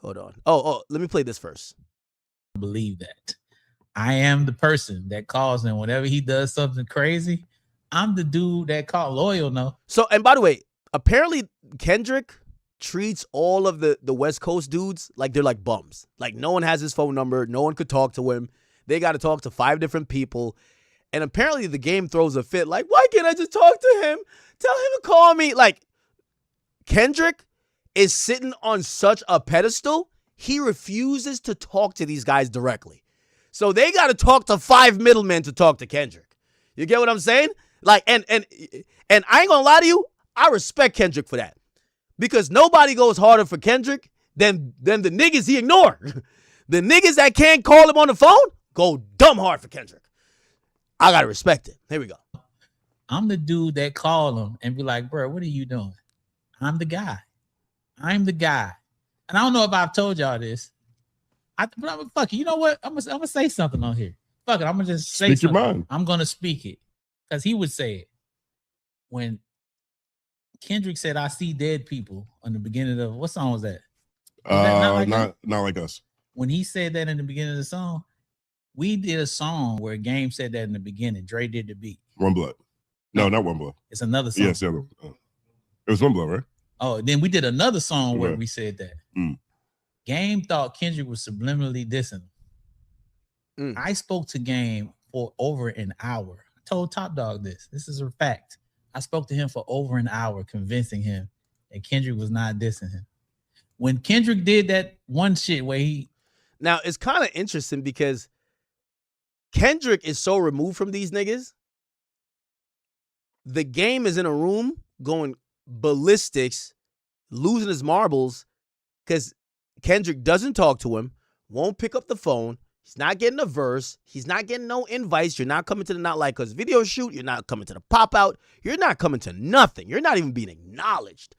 Hold on. Oh, let me play this first. Believe that. I am the person that calls him whenever he does something crazy. I'm the dude that call loyal, no. So, and by the way, apparently Kendrick treats all of the West Coast dudes like they're like bums. Like, no one has his phone number. No one could talk to him. They got to talk to 5 different people. And apparently the game throws a fit. Like, why can't I just talk to him? Tell him to call me. Like, Kendrick is sitting on such a pedestal. He refuses to talk to these guys directly. So they got to talk to 5 middlemen to talk to Kendrick. You get what I'm saying? Like, and I ain't gonna lie to you, I respect Kendrick for that. Because nobody goes harder for Kendrick than the niggas he ignore. The niggas that can't call him on the phone go dumb hard for Kendrick. I gotta respect it. Here we go. I'm the dude that call him and be like, bro, what are you doing? I'm the guy. I'm the guy. And I don't know if I've told y'all this. But fuck it. You know what? I'm gonna say something on here. Fuck it. I'm gonna just say Speak your something. mind. I'm gonna speak it. Because he would say it. When Kendrick said, I see dead people on the beginning of what song was that? Not like us. When he said that in the beginning of the song, we did a song where Game said that in the beginning. Dre did the beat. One Blood. No, not One Blood. It's another song. Yes, the other. It was One Blood, right? Oh, then we did another song where we said that. Game thought Kendrick was subliminally dissing him. I spoke to Game for over an hour. I told Top Dog this. This is a fact. I spoke to him for over an hour, convincing him that Kendrick was not dissing him. When Kendrick did that one shit where he... Now, it's kind of interesting because Kendrick is so removed from these niggas. The Game is in a room going ballistics, losing his marbles because Kendrick doesn't talk to him, won't pick up the phone. He's not getting a verse. He's not getting no invites. You're not coming to the Not Like Us video shoot. You're not coming to the pop out. You're not coming to nothing. You're not even being acknowledged.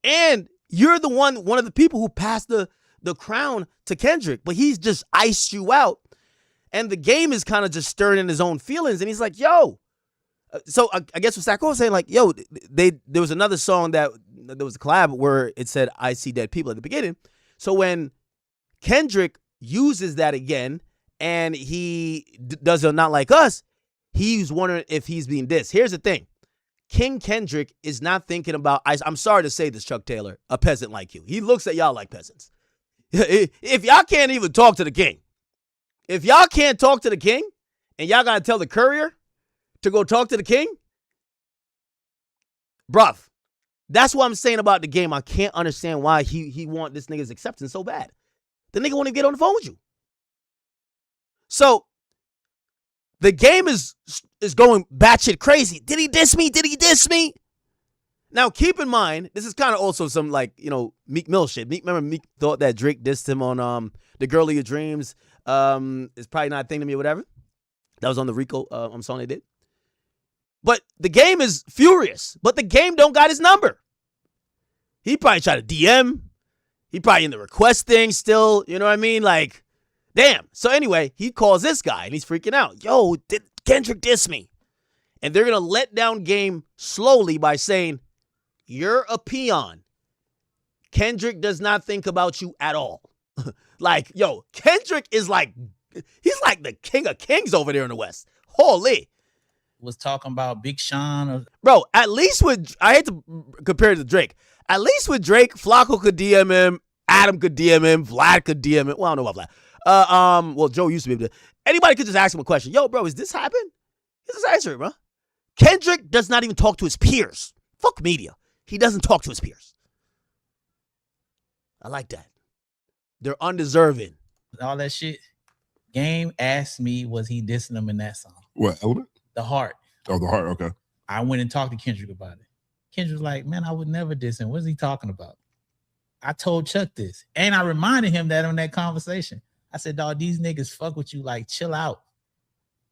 And you're the one of the people who passed the crown to Kendrick, but he's just iced you out. And the Game is kind of just stirring in his own feelings. And he's like, yo. So I guess what Sacco was saying, like, yo, there was another song that there was a collab where it said, I see dead people at the beginning. So when Kendrick uses that again and he does a Not Like Us, he's wondering if he's being dissed. Here's the thing. King Kendrick is not thinking about, I'm sorry to say this, Chuck Taylor, a peasant like you. He looks at y'all like peasants. If y'all can't even talk to the king, if y'all can't talk to the king and y'all got to tell the courier to go talk to the king, bruv, that's what I'm saying about the Game. I can't understand why he want this nigga's acceptance so bad. The nigga won't even get on the phone with you. So the Game is going batshit crazy. Did he diss me? Did he diss me? Now, keep in mind, this is kind of also some, like, you know, Meek Mill shit. Remember Meek thought that Drake dissed him on The Girl of Your Dreams. It's probably not a thing to me or whatever. That was on the Rico song they did. But the Game is furious. But the Game don't got his number. He probably tried to DM. He probably in the request thing still. You know what I mean? Like, damn. So anyway, he calls this guy and he's freaking out. Yo, did Kendrick diss me? And they're going to let down Game slowly by saying, you're a peon. Kendrick does not think about you at all. Like, yo, Kendrick is like, he's like the king of kings over there in the West. Holy. Was talking about Big Sean. Bro, at least with, I hate to compare it to Drake. At least with Drake, Flacco could DM him, Adam could DM him, Vlad could DM him. Well, I don't know about Vlad. Well, Joe used to be able to. Anybody could just ask him a question. Yo, bro, is this happen? Just answer it, bro. Kendrick does not even talk to his peers. Fuck media. He doesn't talk to his peers. I like that. They're undeserving. All that shit. Game asked me, was he dissing him in that song? What, Element? The Heart. Oh, The Heart, okay. I went and talked to Kendrick about it. Kendrick was like, man, I would never diss him. What is he talking about? I told Chuck this. And I reminded him that on that conversation. I said, dog, these niggas fuck with you. Like, chill out.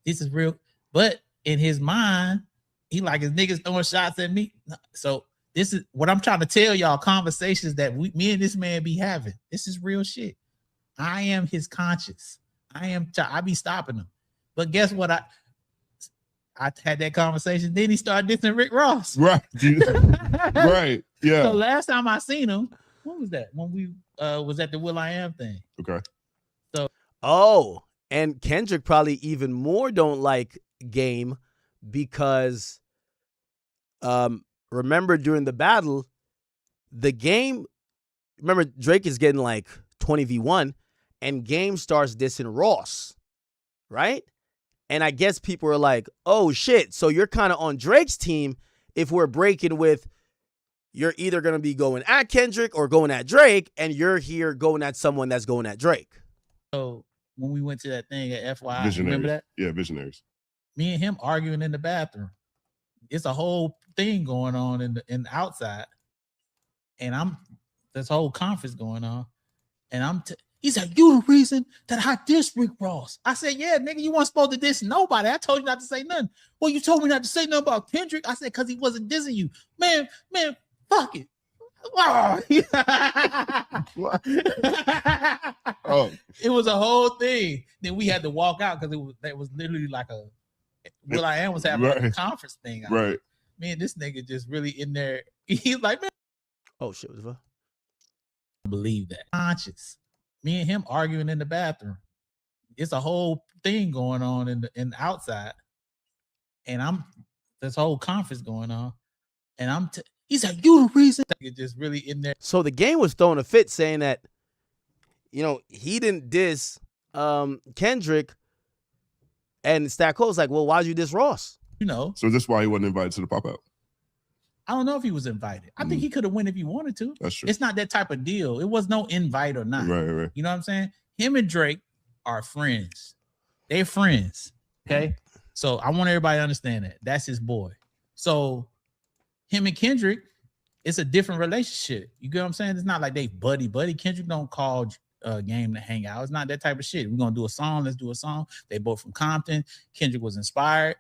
This is real. But in his mind, he like, his niggas throwing shots at me. So this is what I'm trying to tell y'all, conversations that me and this man be having. This is real shit. I am his conscience. I be stopping him. But guess what? I had that conversation. Then he started dissing Rick Ross. Right. Right. Yeah. So last time I seen him, what was that? When we was at the Will.i.am thing. Okay. So and Kendrick probably even more don't like Game because remember during the battle, the Game, remember Drake is getting like 20v1 and Game starts dissing Ross, right? And I guess people are like, oh, shit, so you're kind of on Drake's team if we're breaking with you're either going to be going at Kendrick or going at Drake, and you're here going at someone that's going at Drake. So when we went to that thing at FYI, Visionaries. remember that? Yeah, Visionaries. Me and him arguing in the bathroom. It's a whole thing going on in the outside. And this whole conference going on. And he said, you the reason that I diss Rick Ross. I said, yeah, nigga, you weren't supposed to diss nobody. I told you not to say nothing. Well, you told me not to say nothing about Kendrick. I said, because he wasn't dissing you. Man, fuck it. Oh. Oh. It was a whole thing. Then we had to walk out because it was literally like a Will.i.am was having like a conference thing. Right. Man, this nigga just really in there. He's like, man. Oh shit, what the fuck? Believe that. Conscious. Me and him arguing in the bathroom. It's a whole thing going on in the outside. And this whole conference going on. And he said, you the reason. Just really in there. So the game was throwing a fit saying that, he didn't diss Kendrick. And Stack was like, well, why'd you diss Ross? So that's why he wasn't invited to the pop-out. I don't know if he was invited. I think he could have went if he wanted to. That's true. It's not that type of deal. It was no invite or not. Right. You know what I'm saying? Him and Drake are friends. They're friends. Okay. So I want everybody to understand that. That's his boy. So him and Kendrick, it's a different relationship. You get what I'm saying? It's not like they buddy. Kendrick don't call Game to hang out. It's not that type of shit. We're gonna do a song. Let's do a song. They both from Compton. Kendrick was inspired.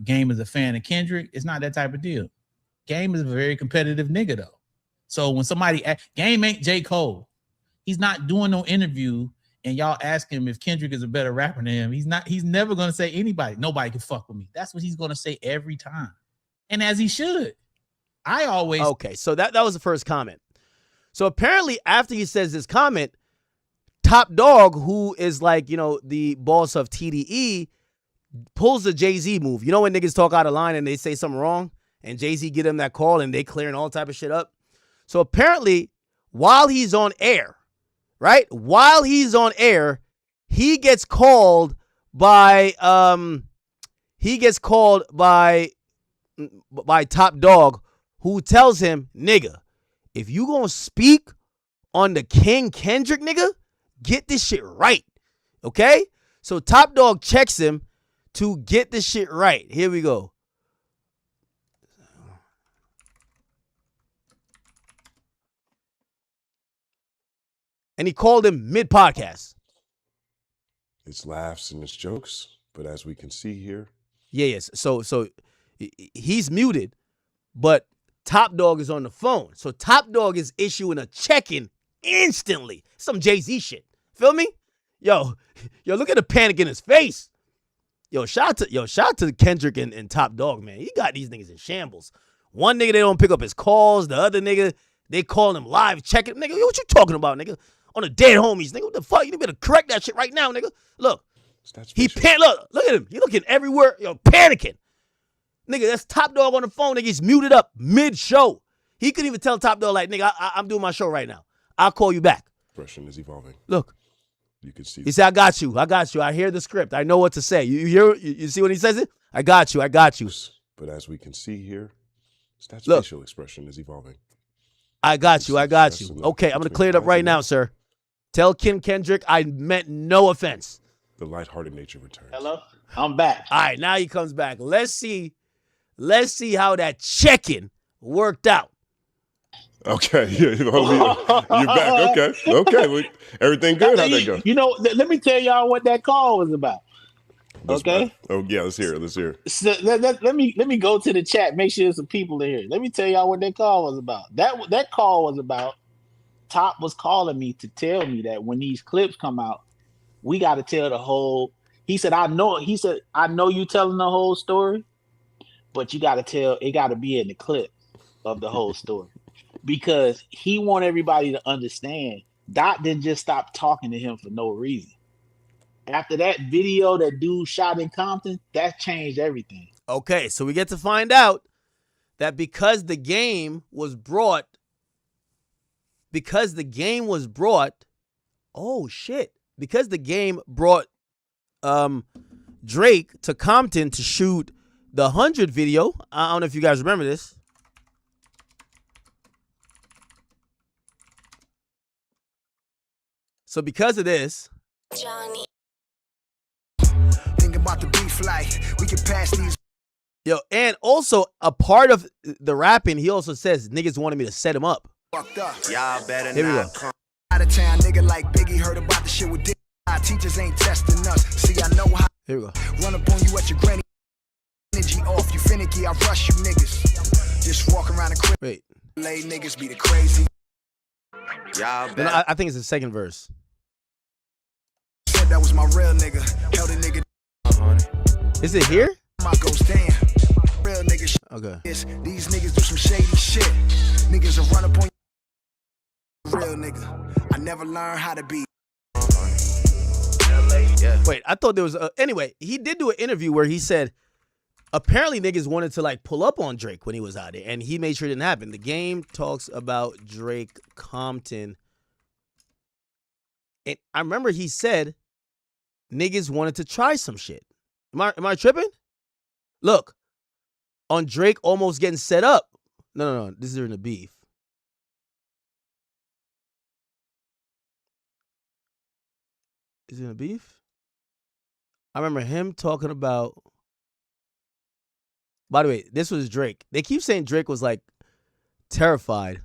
Game is a fan of Kendrick. It's not that type of deal. Game is a very competitive nigga though. So when somebody Game ain't J. Cole, he's not doing no interview and y'all ask him if Kendrick is a better rapper than him. He's never gonna say nobody can fuck with me. That's what he's gonna say every time. And as he should. Okay, so that was the first comment. So apparently after he says this comment, Top Dog, who is like, the boss of TDE, pulls the Jay-Z move. You know when niggas talk out of line and they say something wrong and Jay-Z get them that call and they clearing all type of shit up? So apparently while he's on air, right? While he's on air, he gets called by Top Dog, who tells him, nigga, if you gonna speak on the King Kendrick, nigga, get this shit right. Okay? So Top Dog checks him to get this shit right. Here we go. And he called him mid-podcast. It's laughs and it's jokes, but as we can see here. Yes. So he's muted, but Top Dog is on the phone. So Top Dog is issuing a check-in instantly. Some Jay-Z shit. Feel me? Yo, look at the panic in his face. Shout out to Kendrick and Top Dog, man. He got these niggas in shambles. One nigga, they don't pick up his calls. The other nigga, they call him live, check it. Nigga, what you talking about, nigga? On the dead homies, nigga. What the fuck? You better correct that shit right now, nigga. Look. Look at him. He looking everywhere, panicking. Nigga, that's Top Dog on the phone. Nigga, he's muted up mid-show. He could even tell Top Dog, like, nigga, I'm doing my show right now. I'll call you back. Expression is evolving. Look. You can see. He said, I got you. I hear the script. I know what to say. You see when he says it? I got you. But as we can see here, that facial expression is evolving. I got you. Okay, I'm going to clear it up right now, sir. Tell Kim Kendrick I meant no offense. The lighthearted nature returns. Hello? I'm back. All right, now he comes back. Let's see how that check-in worked out. Okay, you're back. Okay. Everything good? How'd that go? Let me tell y'all what that call was about. Okay. Oh yeah, let's hear it. So let me go to the chat. Make sure there's some people in here. Let me tell y'all what that call was about. That call was about Top was calling me to tell me that when these clips come out, we got to tell the whole. He said, I know you telling the whole story, but you got to tell. It got to be in the clip of the whole story because he want everybody to understand. Dot didn't just stop talking to him for no reason. After that video that dude shot in Compton, that changed everything. Okay, so we get to find out that because the game was brought, oh shit, because the game brought Drake to Compton to shoot the 100 video. I don't know if you guys remember this. So because of this, Johnny. Think about the beef like we can pass these. Yo, and also a part of the rapping, he also says niggas wanted me to set him up. Fucked up. Y'all better Here we not go. come out of town, nigga like Biggie heard about the shit with Dick. Our teachers ain't testing us. See, I know how. Here we go. Run up on you at your granny. Energy off, you finicky. I rush you niggas. Just walk around the crib. Wait. Lay niggas be the crazy. Y'all No, better. I think it's the second verse. Said that was my real nigga. Held a nigga. Is it here? My goes down. Real nigga shit. Okay. These niggas do some shady shit. Niggas will run up on you. Real nigga. I never learned how to be. Wait, I thought there was anyway, he did do an interview where he said apparently niggas wanted to like pull up on Drake when he was out there, and he made sure it didn't happen. The game talks about Drake Compton. And I remember he said niggas wanted to try some shit. Am I tripping? Look, on Drake almost getting set up. No. This is during the beef. Is it in a beef? I remember him talking about. By the way, this was Drake. They keep saying Drake was like terrified.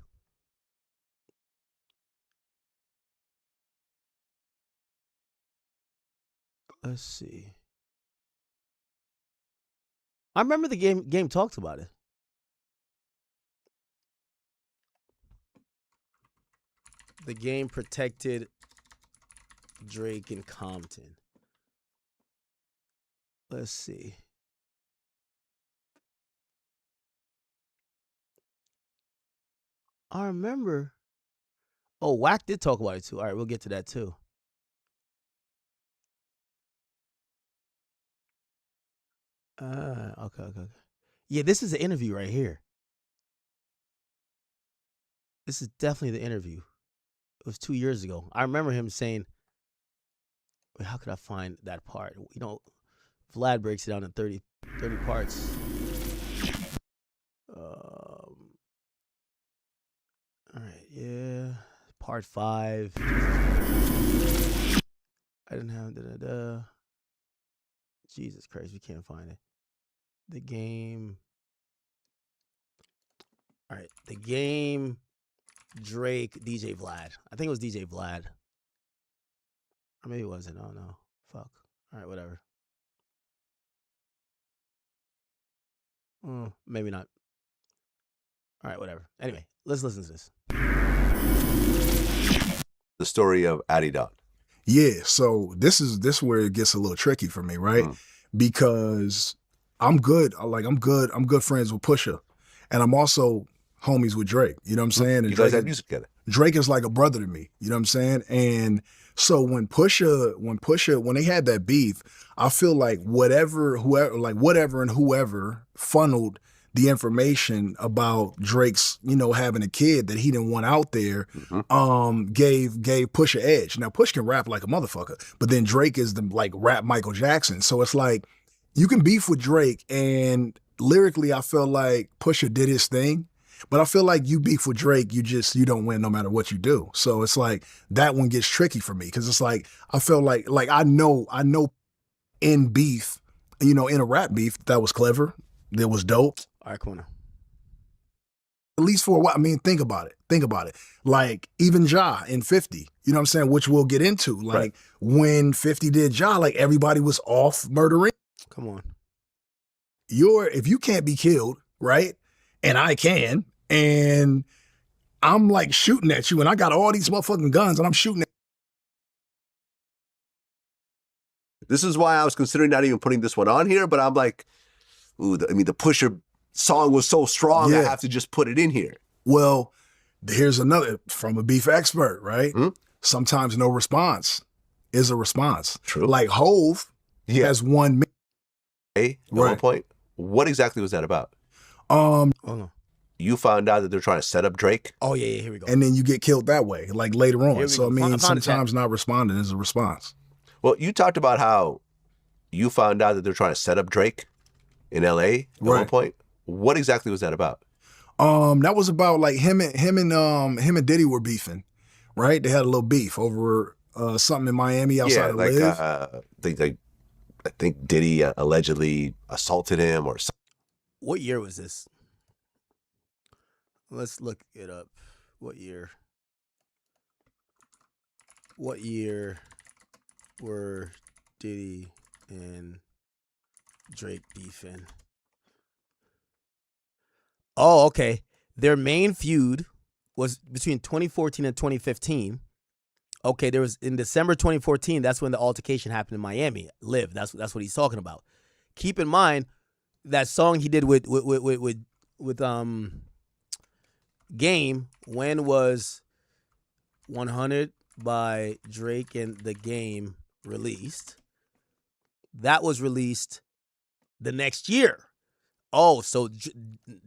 Let's see. I remember the game talked about it. The game protected Drake and Compton. Let's see. I remember. Oh, Wack did talk about it too. All right, we'll get to that too. Okay. Yeah, this is the interview right here. This is definitely the interview. It was 2 years ago. I remember him saying, wait, how could I find that part? You know, Vlad breaks it down in 30 parts. All right, yeah. Part 5. I didn't have Jesus Christ, we can't find it. The game. All right, the game. Drake, DJ Vlad. I think it was DJ Vlad. Or maybe it wasn't. Oh no. Fuck. All right, whatever. Maybe not. All right, whatever. Anyway, let's listen to this. The story of Adidot. Yeah, so this is where it gets a little tricky for me, right? Because I'm good friends with Pusha, and I'm also homies with Drake. You know what I'm saying? And You guys have music together. Drake is like a brother to me. You know what I'm saying? And so when they had that beef, I feel like whoever funneled the information about Drake's, having a kid that he didn't want out there, gave Pusha edge. Now Push can rap like a motherfucker, but then Drake is the like rap Michael Jackson. So it's like you can beef with Drake, and lyrically I feel like Pusha did his thing. But I feel like you beef with Drake, you don't win no matter what you do. So it's like that one gets tricky for me, because it's like I feel like I know in beef, in a rap beef, that was clever, that was dope. All right, cool now. At least for a while. I mean, think about it. Like even Ja in 50, you know what I'm saying, which we'll get into. Like when 50 did Ja, like everybody was off murdering. Come on. If you can't be killed, right? And I can. And I'm like shooting at you, and I got all these motherfucking guns, and I'm shooting at This is why I was considering not even putting this one on here, but I'm like, the Pusha song was so strong, I have to just put it in here. Well, here's another from a beef expert, right? Sometimes no response is a response. True. Like Hove has one. At one point, what exactly was that about? Oh no. You found out that they're trying to set up Drake? Oh, yeah, here we go. And then you get killed that way, like later on. So, go. I mean, sometimes not responding is a response. Well, you talked about how you found out that they're trying to set up Drake in L.A. at one point. What exactly was that about? That was about like him and Diddy were beefing, right? They had a little beef over something in Miami outside of Live. I think Diddy allegedly assaulted him or something. What year was this? Let's look it up. What year? What year were Diddy and Drake beefing? Oh, okay. Their main feud was between 2014 and 2015. Okay, there was in December 2014. That's when the altercation happened in Miami. Live. That's what he's talking about. Keep in mind that song he did with Game. When was 100 by Drake and The Game released? That was released the next year. Oh, so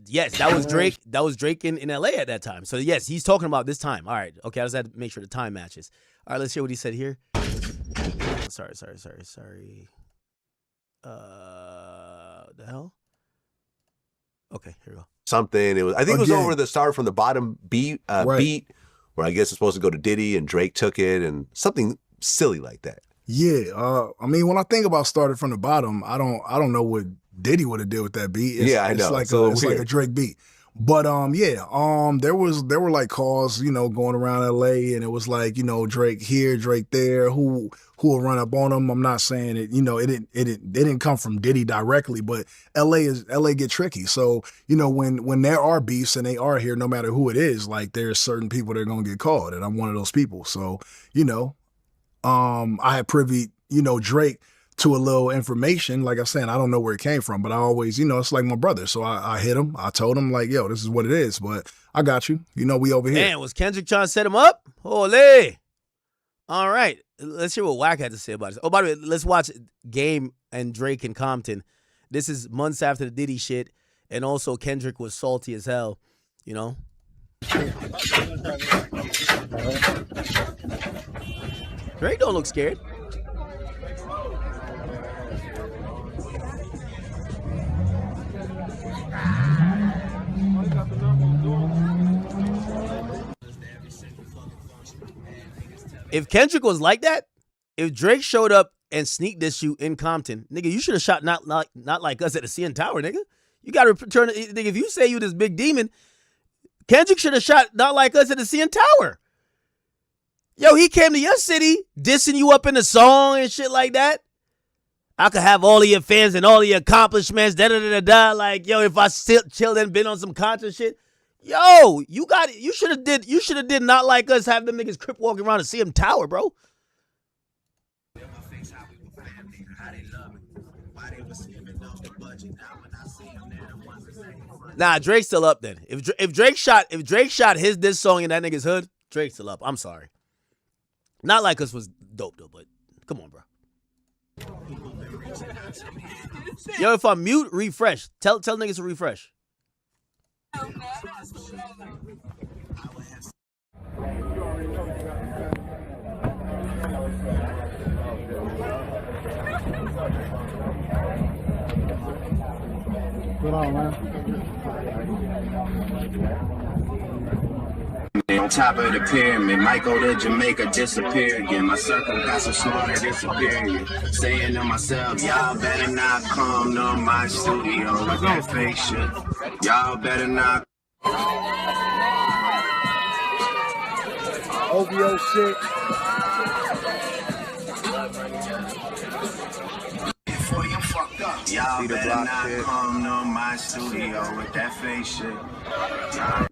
yes, that was Drake. That was Drake in LA at that time. So yes, he's talking about this time. All right, okay. I just had to make sure the time matches. All right, let's hear what he said here. Sorry. The hell? Okay, here we go. Something. It was. I think it was over the start from the bottom beat, where I guess it's supposed to go to Diddy and Drake took it and something silly like that. Yeah, I mean, when I think about started from the bottom, I don't know what Diddy would have did with that beat. I know. It's like a Drake beat. But there were like calls, going around LA, and it was like, Drake here, Drake there, who will run up on him. I'm not saying it, it didn't come from Diddy directly, but LA get tricky. So, when there are beefs and they are here, no matter who it is, like there's certain people that are gonna get called, and I'm one of those people. So, I had privy, Drake to a little information. Like I said, I don't know where it came from, but I always, it's like my brother. So I hit him. I told him like, yo, this is what it is, but I got you. We over here. Man, was Kendrick trying to set him up? Holy. All right. Let's hear what Wack had to say about it. Oh, by the way, let's watch Game and Drake in Compton. This is months after the Diddy shit. And also Kendrick was salty as hell, Drake don't look scared. If Kendrick was like that, if Drake showed up and sneak this you in Compton, nigga, you should have shot not like us at the CN Tower, nigga. You got to return, nigga. If you say you this big demon, Kendrick should have shot not like us at the CN Tower. Yo, he came to your city dissing you up in the song and shit like that. I could have all of your fans and all of your accomplishments, da-da-da-da-da. Like, yo, if I still chilled and been on some concert shit. Yo, you got it. You should have did not like us have them niggas crip walking around and see him tower, bro. Nah, Drake's still up then. If Drake shot his diss song in that nigga's hood, Drake's still up. I'm sorry. Not like us was dope though, but come on, bro. Yo, if I'm mute, refresh. Tell niggas to refresh. Good on, man. On top of the pyramid, might go to Jamaica, disappear again. My circle got so small that it's superior. Saying to myself, y'all better not come to my studio with that fake shit. Y'all better not. OVO shit. Y'all better not come to my studio with that fake shit.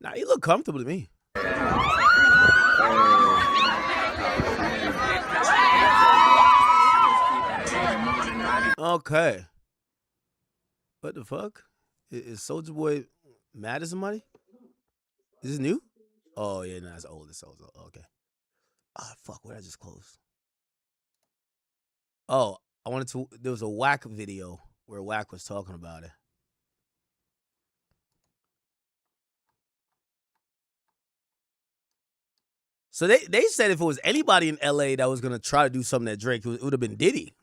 Nah, you look comfortable to me. Okay. What the fuck? Is Soulja Boy mad at somebody? Is this new? Oh yeah, no, it's old. It's old. Okay. Ah, fuck. What I just closed? Oh, I wanted to. There was a Wack video where Wack was talking about it. So they said if it was anybody in LA that was gonna try to do something at Drake, it would have been Diddy.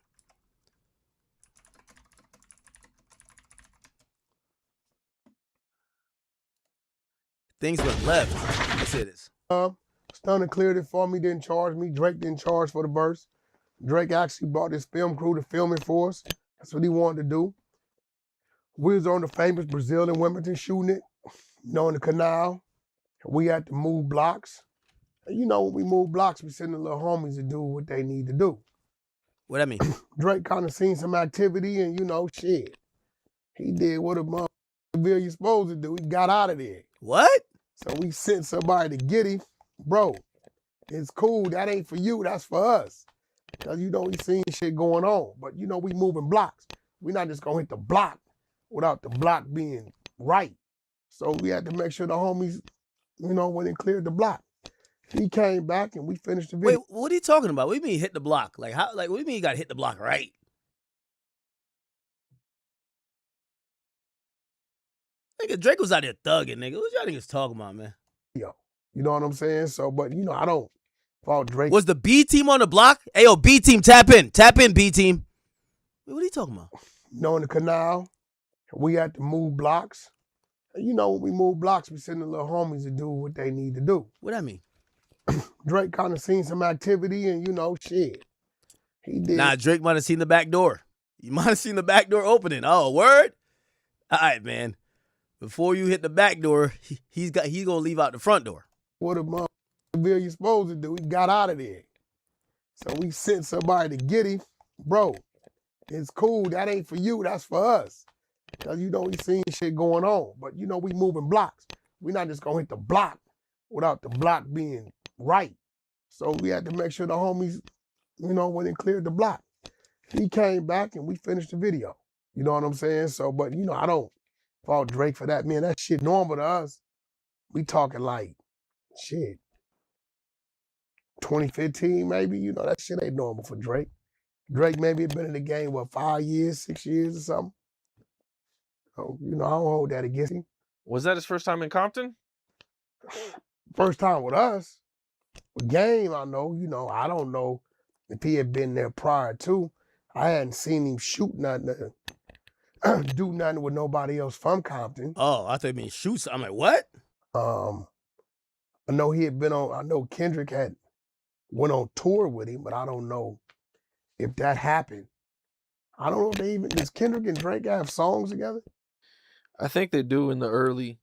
things went left. Let's hear this. Stunner cleared it for me, didn't charge me. Drake didn't charge for the verse. Drake actually brought this film crew to film it for us. That's what he wanted to do. We was on the famous Brazil and Wilmington shooting it, in the canal. We had to move blocks. And when we move blocks, we send the little homies to do what they need to do. What that mean? Drake kind of seen some activity and, shit. He did what a motherfucker you supposed to do. He got out of there. What? So we sent somebody to get him. Bro, it's cool. That ain't for you. That's for us. Because, we seen shit going on. But, we moving blocks. We not just going to hit the block without the block being right. So we had to make sure the homies, went and cleared the block. He came back and we finished the video. Wait, what are you talking about? What do you mean hit the block? Like how? Like what do you mean you got to hit the block right? Nigga, Drake was out there thugging, nigga. What y'all niggas talking about, man? Yo, you know what I'm saying? So, but I don't fault Drake. Was the B team on the block? Hey, yo, B team, tap in, B team. Wait, what are you talking about? In the canal, we had to move blocks. And when we move blocks, we send the little homies to do what they need to do. What that mean? Drake kind of seen some activity and, shit. He did. Nah, Drake might have seen the back door. You might have seen the back door opening. Oh, word? All right, man. Before you hit the back door, he's gonna leave out the front door. What a motherfucker you supposed to do. He got out of there. So we sent somebody to get him. Bro, it's cool. That ain't for you. That's for us. Because, we seen shit going on. But, we moving blocks. We not just going to hit the block without the block being right. So we had to make sure the homies, went and cleared the block. He came back and we finished the video. You know what I'm saying? So, but, I don't fault Drake for that. Man, that shit normal to us. We talking like, shit, 2015 maybe? That shit ain't normal for Drake. Drake maybe had been in the game, 5 years, 6 years or something. So, I don't hold that against him. Was that his first time in Compton? First time with us. With Game, I know, I don't know if he had been there prior to. I hadn't seen him shoot nothing, do nothing with nobody else from Compton. Oh, I thought you mean shoot. I'm like, what? I know he had been on, I know Kendrick had went on tour with him, but I don't know if that happened. I don't know if they even, does Kendrick and Drake have songs together? I think they do in the early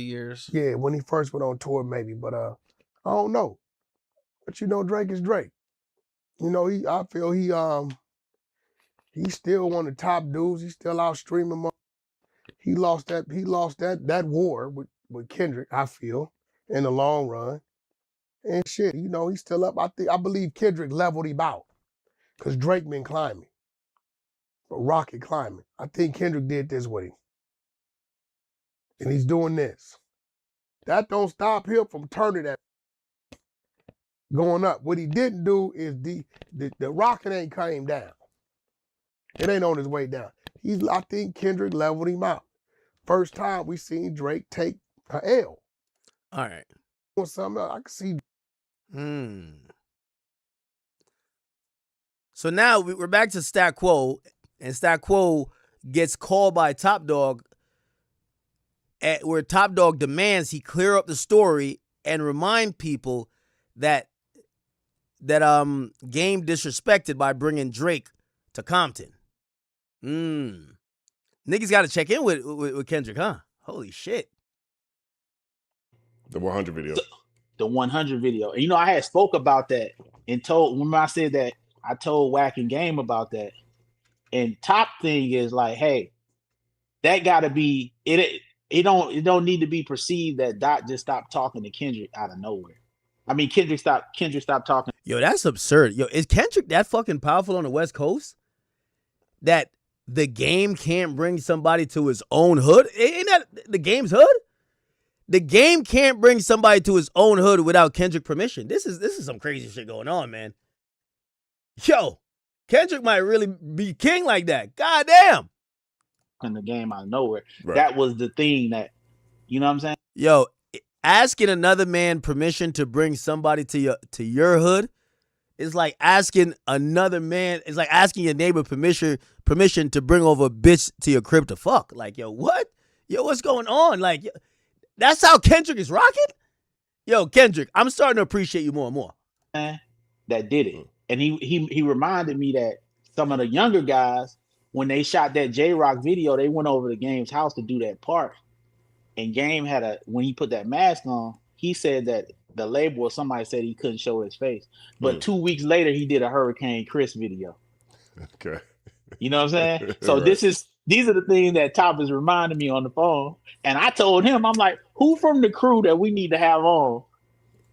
years. Yeah, when he first went on tour, maybe, but I don't know. But Drake is Drake. I feel he's still one of the top dudes. He's still out streaming. He lost that war with Kendrick, I feel, in the long run. And shit, he's still up. I believe Kendrick leveled him out. Cause Drake been climbing. But rocket climbing. I think Kendrick did this with him. And he's doing this. That don't stop him from turning that going up. What he didn't do is the rocket ain't came down. It ain't on his way down. I think Kendrick leveled him out. First time we seen Drake take an L. All right. Or something else. I can see. So now we're back to Stat Quo, and Stat Quo gets called by Top Dog where Top Dog demands he clear up the story and remind people that Game disrespected by bringing Drake to Compton. Niggas got to check in with Kendrick, huh? Holy shit. The 100 video. The 100 video. And I had spoke about that and remember I said that I told Wack and Game about that. And Top thing is like, hey, that gotta be it. It don't need to be perceived that Dot just stopped talking to Kendrick out of nowhere. I mean, Kendrick stopped talking. Yo, that's absurd. Yo, is Kendrick that fucking powerful on the West Coast that the Game can't bring somebody to his own hood? Ain't that the Game's hood? The Game can't bring somebody to his own hood without Kendrick permission. This is some crazy shit going on, man. Yo, Kendrick might really be king like that. God damn. In the Game out of nowhere. Right. That was the thing that, you know what I'm saying? Yo, asking another man permission to bring somebody to your hood is like asking another man. It's like asking your neighbor permission to bring over a bitch to your crib to fuck. Like, yo, what? Yo, what's going on? Like, That's how Kendrick is rocking? Yo, Kendrick, I'm starting to appreciate you more and more. That did it. And he reminded me that some of the younger guys, when they shot that J-Rock video, they went over to Game's house to do that part. And Game had when he put that mask on, he said that the label or somebody said he couldn't show his face. But 2 weeks later, he did a Hurricane Chris video. Okay. You know what I'm saying? So Right. these are the things that Top is reminding me on the phone. And I told him, I'm like, who from the crew that we need to have on,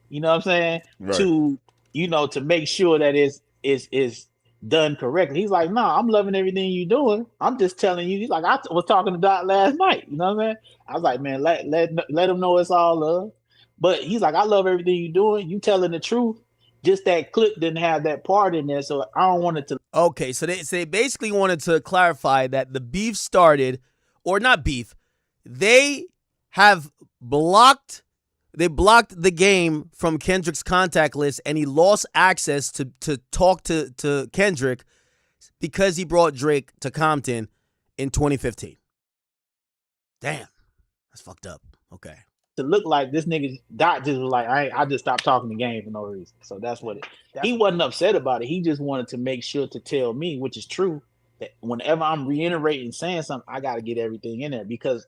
you know what I'm saying? Right. To make sure that it's done correctly. He's like, nah, I'm loving everything you're doing. I'm just telling you. He's like, I was talking to Doc last night. You know what I'm saying? I was like, man, let him know it's all love. But he's like, I love everything you're doing. You telling the truth. Just that clip didn't have that part in there, so I don't want it to. Okay, so they basically wanted to clarify that the beef started, or not beef, they blocked the Game from Kendrick's contact list, and he lost access to talk to Kendrick because he brought Drake to Compton in 2015. Damn, that's fucked up. Okay. To look like this nigga Doc just was like, I just stopped talking to Game for no reason. So that's what he wasn't upset about it. He just wanted to make sure to tell me, which is true, that whenever I'm reiterating saying something, I got to get everything in there, because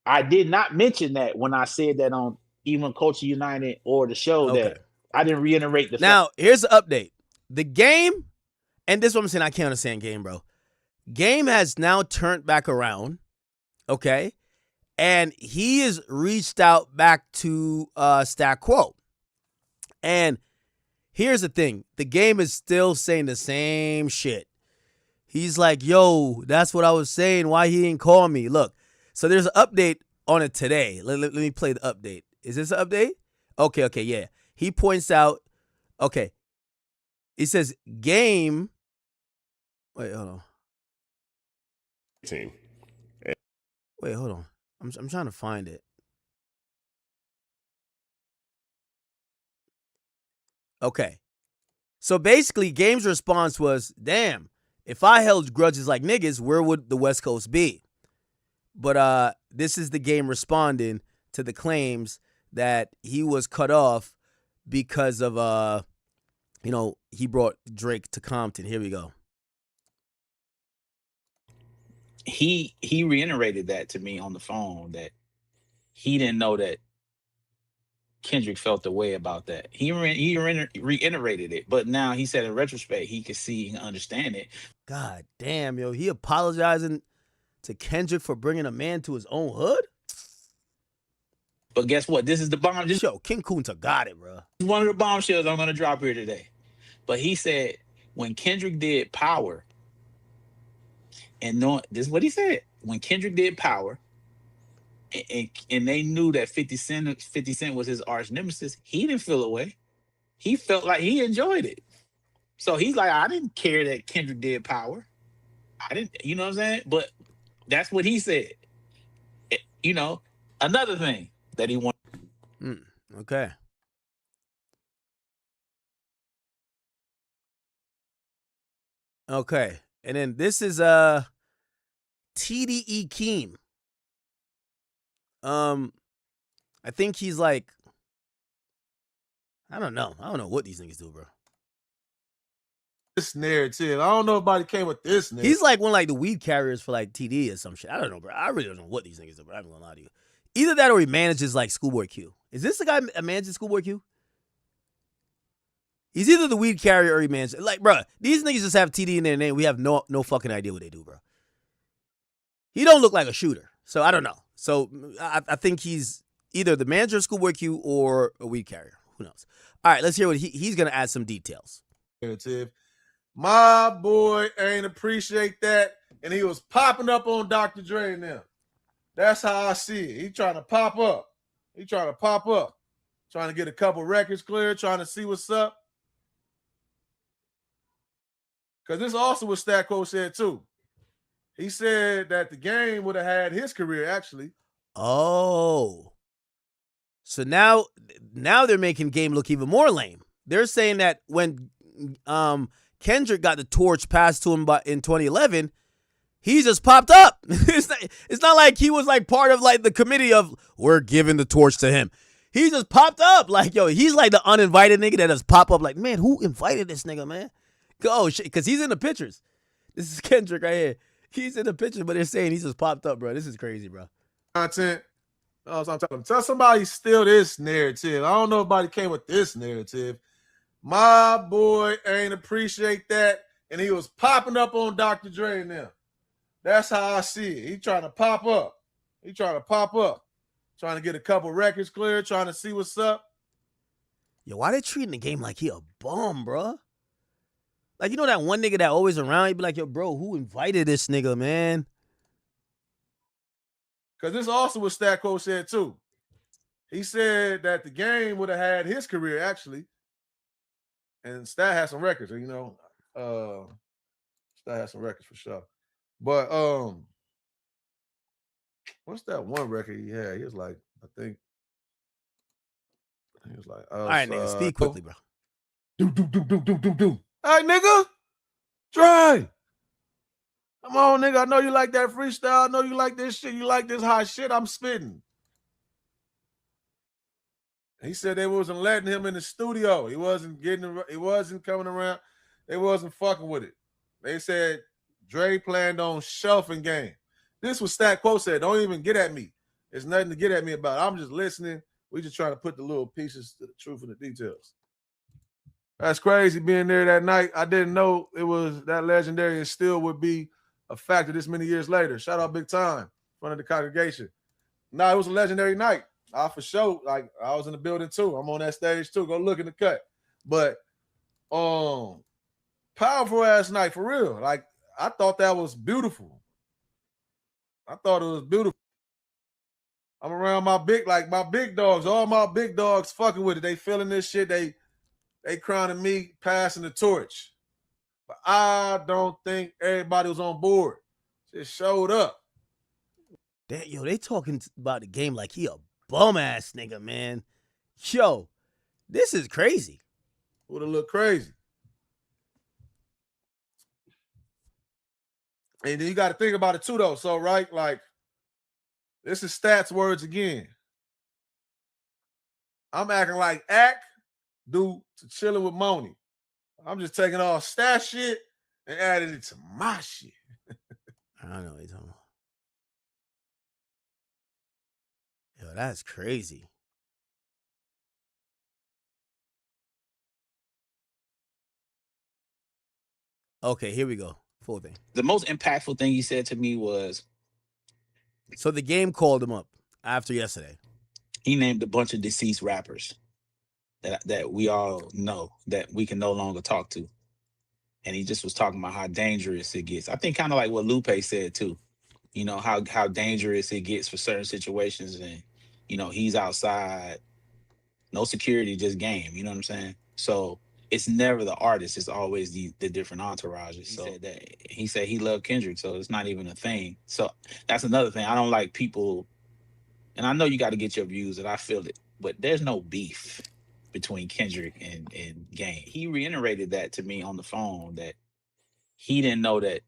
I did not mention that when I said that on even Culture United or the show, that I didn't reiterate the Now, here's the update. The Game, and this is what I'm saying, I can't understand Game, bro. Game has now turned back around, okay? And he has reached out back to Stat Quo. And here's the thing. The Game is still saying the same shit. He's like, yo, that's what I was saying. Why he didn't call me? Look, so there's an update on it today. Let me play the update. Is this an update? Okay, yeah. He points out, okay. He says, Game. Wait, hold on. Team. Wait, hold on. I'm trying to find it. Okay. So basically, Game's response was, damn, if I held grudges like niggas, where would the West Coast be? But this is the Game responding to the claims that he was cut off because of, he brought Drake to Compton. Here we go. He reiterated that to me on the phone, that he didn't know that Kendrick felt the way about that. He reiterated it, but now he said in retrospect he could see and understand it. God damn, yo, he apologizing to Kendrick for bringing a man to his own hood? But guess what? This is the bomb. Yo, King Kunta got it, bro. This is one of the bombshells I'm gonna drop here today. But he said when Kendrick did Power, and this is what he said. When Kendrick did Power, and they knew that 50 Cent was his arch nemesis, he didn't feel away. He felt like he enjoyed it. So he's like, I didn't care that Kendrick did Power. I didn't, you know what I'm saying? But that's what he said. Another thing that he wanted. Okay. Okay. And then this is TDE Keem. I think he's like, I don't know what these niggas do, bro. This narrative. I don't know if nobody came with this narrative. He's like one of like the weed carriers for like TD or some shit. I don't know, bro. I really don't know what these niggas do, bro. I'm gonna lie to you. Either that or he manages like Schoolboy Q. Is this the guy that manages Schoolboy Q? He's either the weed carrier or he manages. Like, bro, these niggas just have TD in their name. We have no fucking idea what they do, bro. He don't look like a shooter, so I don't know. So I think he's either the manager of Schoolboy Q or a weed carrier. Who knows? All right, let's hear what he's gonna add some details. Narrative. My boy ain't appreciate that, and he was popping up on Dr. Dre now. That's how I see it. He trying to pop up. Trying to get a couple records clear, trying to see what's up. Because this also what Stat Quo said too. He said that the Game would have had his career actually. Oh. So now they're making Game look even more lame. They're saying that when Kendrick got the torch passed to him in 2011, He just popped up. It's not like he was like part of like the committee of we're giving the torch to him. He just popped up. Like, yo, he's like the uninvited nigga that just pop up like, man, who invited this nigga, man? Oh, shit, because he's in the pictures. This is Kendrick right here. He's in the picture, but they're saying he just popped up, bro. This is crazy, bro. Content. Oh, so I'm telling them, tell somebody steal this narrative. I don't know if nobody came with this narrative. My boy ain't appreciate that, and he was popping up on Dr. Dre and them. That's how I see it. He trying to pop up. He trying to pop up. Trying to get a couple records cleared, trying to see what's up. Yo, why they treating the game like he a bum, bro? Like, you know that one nigga that always around, you be like, yo, bro, who invited this nigga, man? Because this also what Statco said, too. He said that the game would have had his career, actually. And Stat has some records, you know. Stat has some records for sure. But what's that one record he had? He was like, I think he was like, all right, nigga, speak quickly, bro. Do. All right, nigga. Dre. Come on, nigga. I know you like that freestyle. I know you like this shit. You like this hot shit I'm spitting. He said they wasn't letting him in the studio. He wasn't coming around. They wasn't fucking with it. They said Dre planned on shelving game. This was Stat Quo said, don't even get at me. There's nothing to get at me about. I'm just listening. We just trying to put the little pieces to the truth and the details. That's crazy being there that night. I didn't know it was that legendary and still would be a factor this many years later. Shout out big time in front of the congregation. No, it was a legendary night. I for sure, like I was in the building too. I'm on that stage too. Go look in the cut. But powerful ass night for real. Like I thought that was beautiful. I thought it was beautiful. I'm around my big dogs. All my big dogs fucking with it. They feeling this shit. They crowning me passing the torch. But I don't think everybody was on board. Just showed up. They talking about the game like he a bum ass nigga, man. Yo, this is crazy. Would have looked crazy. And then you got to think about it too, though. So, right, like, this is Stats words again. I'm acting like act due to chilling with Moni. I'm just taking all Stat shit and adding it to my shit. I don't know what you're talking about. Yo, that's crazy. Okay, here we go. Full thing. The most impactful thing he said to me was, so the game called him up after yesterday. He named a bunch of deceased rappers that we all know that we can no longer talk to. And he just was talking about how dangerous it gets. I think kind of like what Lupe said too. You know, how dangerous it gets for certain situations. And, you know, he's outside, no security, just game. You know what I'm saying? So it's never the artist. It's always the different entourages. So he said he loved Kendrick, so it's not even a thing. So that's another thing. I don't like people, and I know you got to get your views, and I feel it, but there's no beef between Kendrick and Game. He reiterated that to me on the phone, that he didn't know that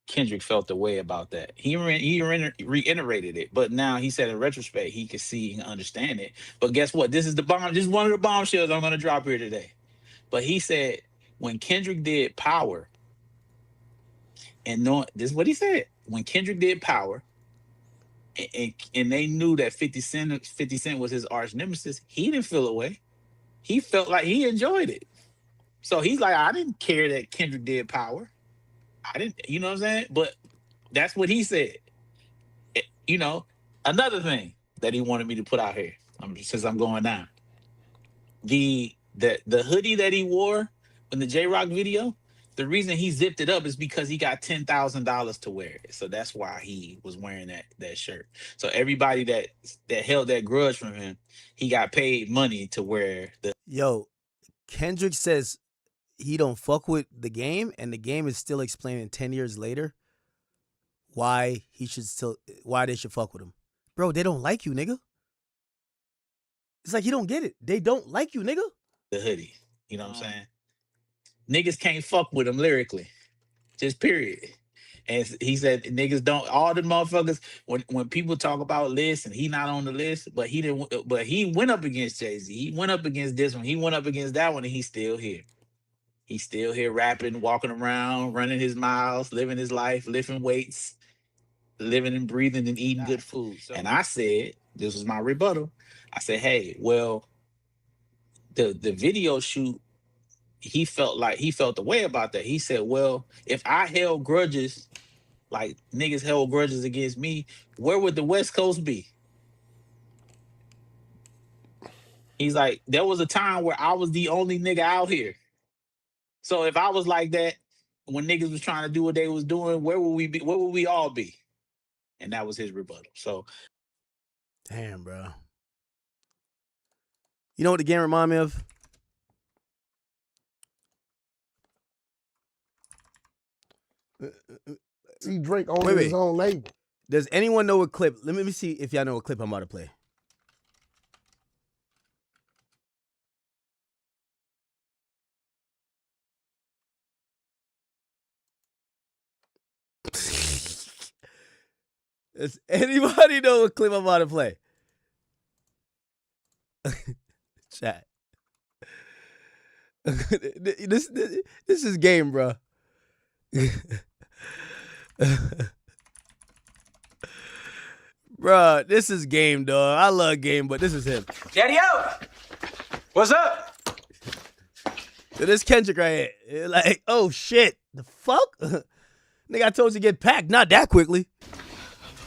Kendrick felt the way about that. He reiterated it, but now he said in retrospect he could see and understand it. But guess what? This is the bomb. This is one of the bombshells I'm going to drop here today. But he said when Kendrick did Power, and this is what he said. When Kendrick did Power, and they knew that 50 Cent was his arch nemesis, he didn't feel away. He felt like he enjoyed it. So he's like, I didn't care that Kendrick did Power. I didn't, you know what I'm saying? But that's what he said. You know, another thing that he wanted me to put out here, since I'm going down. The hoodie that he wore in the J-Rock video, the reason he zipped it up is because he got $10,000 to wear it. So that's why he was wearing that shirt. So everybody that held that grudge from him, he got paid money to wear the. Yo, Kendrick says he don't fuck with the game, and the game is still explaining 10 years later why they should fuck with him. Bro, they don't like you, nigga. It's like you don't get it. They don't like you, nigga. The hoodie. You know what I'm saying? Niggas can't fuck with him lyrically. Just period. And he said niggas don't, all the motherfuckers, when people talk about lists and he not on the list, but he didn't, but he went up against Jay-Z. He went up against this one. He went up against that one, and he's still here. He's still here rapping, walking around, running his miles, living his life, lifting weights, living and breathing and eating good food. And I said, this was my rebuttal. I said, hey, well, the video shoot, he felt the way about that. He said, well, if I held grudges, like niggas held grudges against me, where would the West Coast be? He's like, there was a time where I was the only nigga out here. So if I was like that, when niggas was trying to do what they was doing, where would we be? Where would we all be? And that was his rebuttal. So, damn, bro. You know what the game remind me of? See Drake owning his own label. Does anyone know what clip? Let me see if y'all know what clip I'm about to play. Does anybody know what clip I'm about to play? Chat. This is game, bro. Bruh, this is game, dog. I love game, but this is him. Daddy out. What's up? So this Kendrick right here. Like, oh shit. The fuck? Nigga, I told you to get packed. Not that quickly.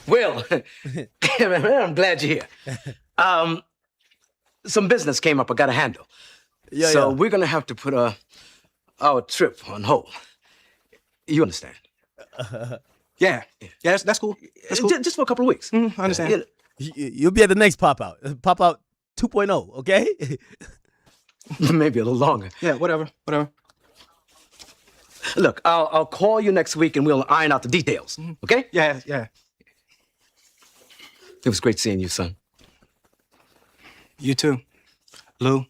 Will, I'm glad you're here. Some business came up I gotta handle. So we're gonna have to put our trip on hold. You understand? Yeah, that's cool. That's cool. Just for a couple of weeks. I understand. You'll be at the next pop out. Pop out 2.0, okay? Maybe a little longer. Yeah, whatever. Look, I'll call you next week and we'll iron out the details. Okay? Yeah. It was great seeing you, son. You too, Lou.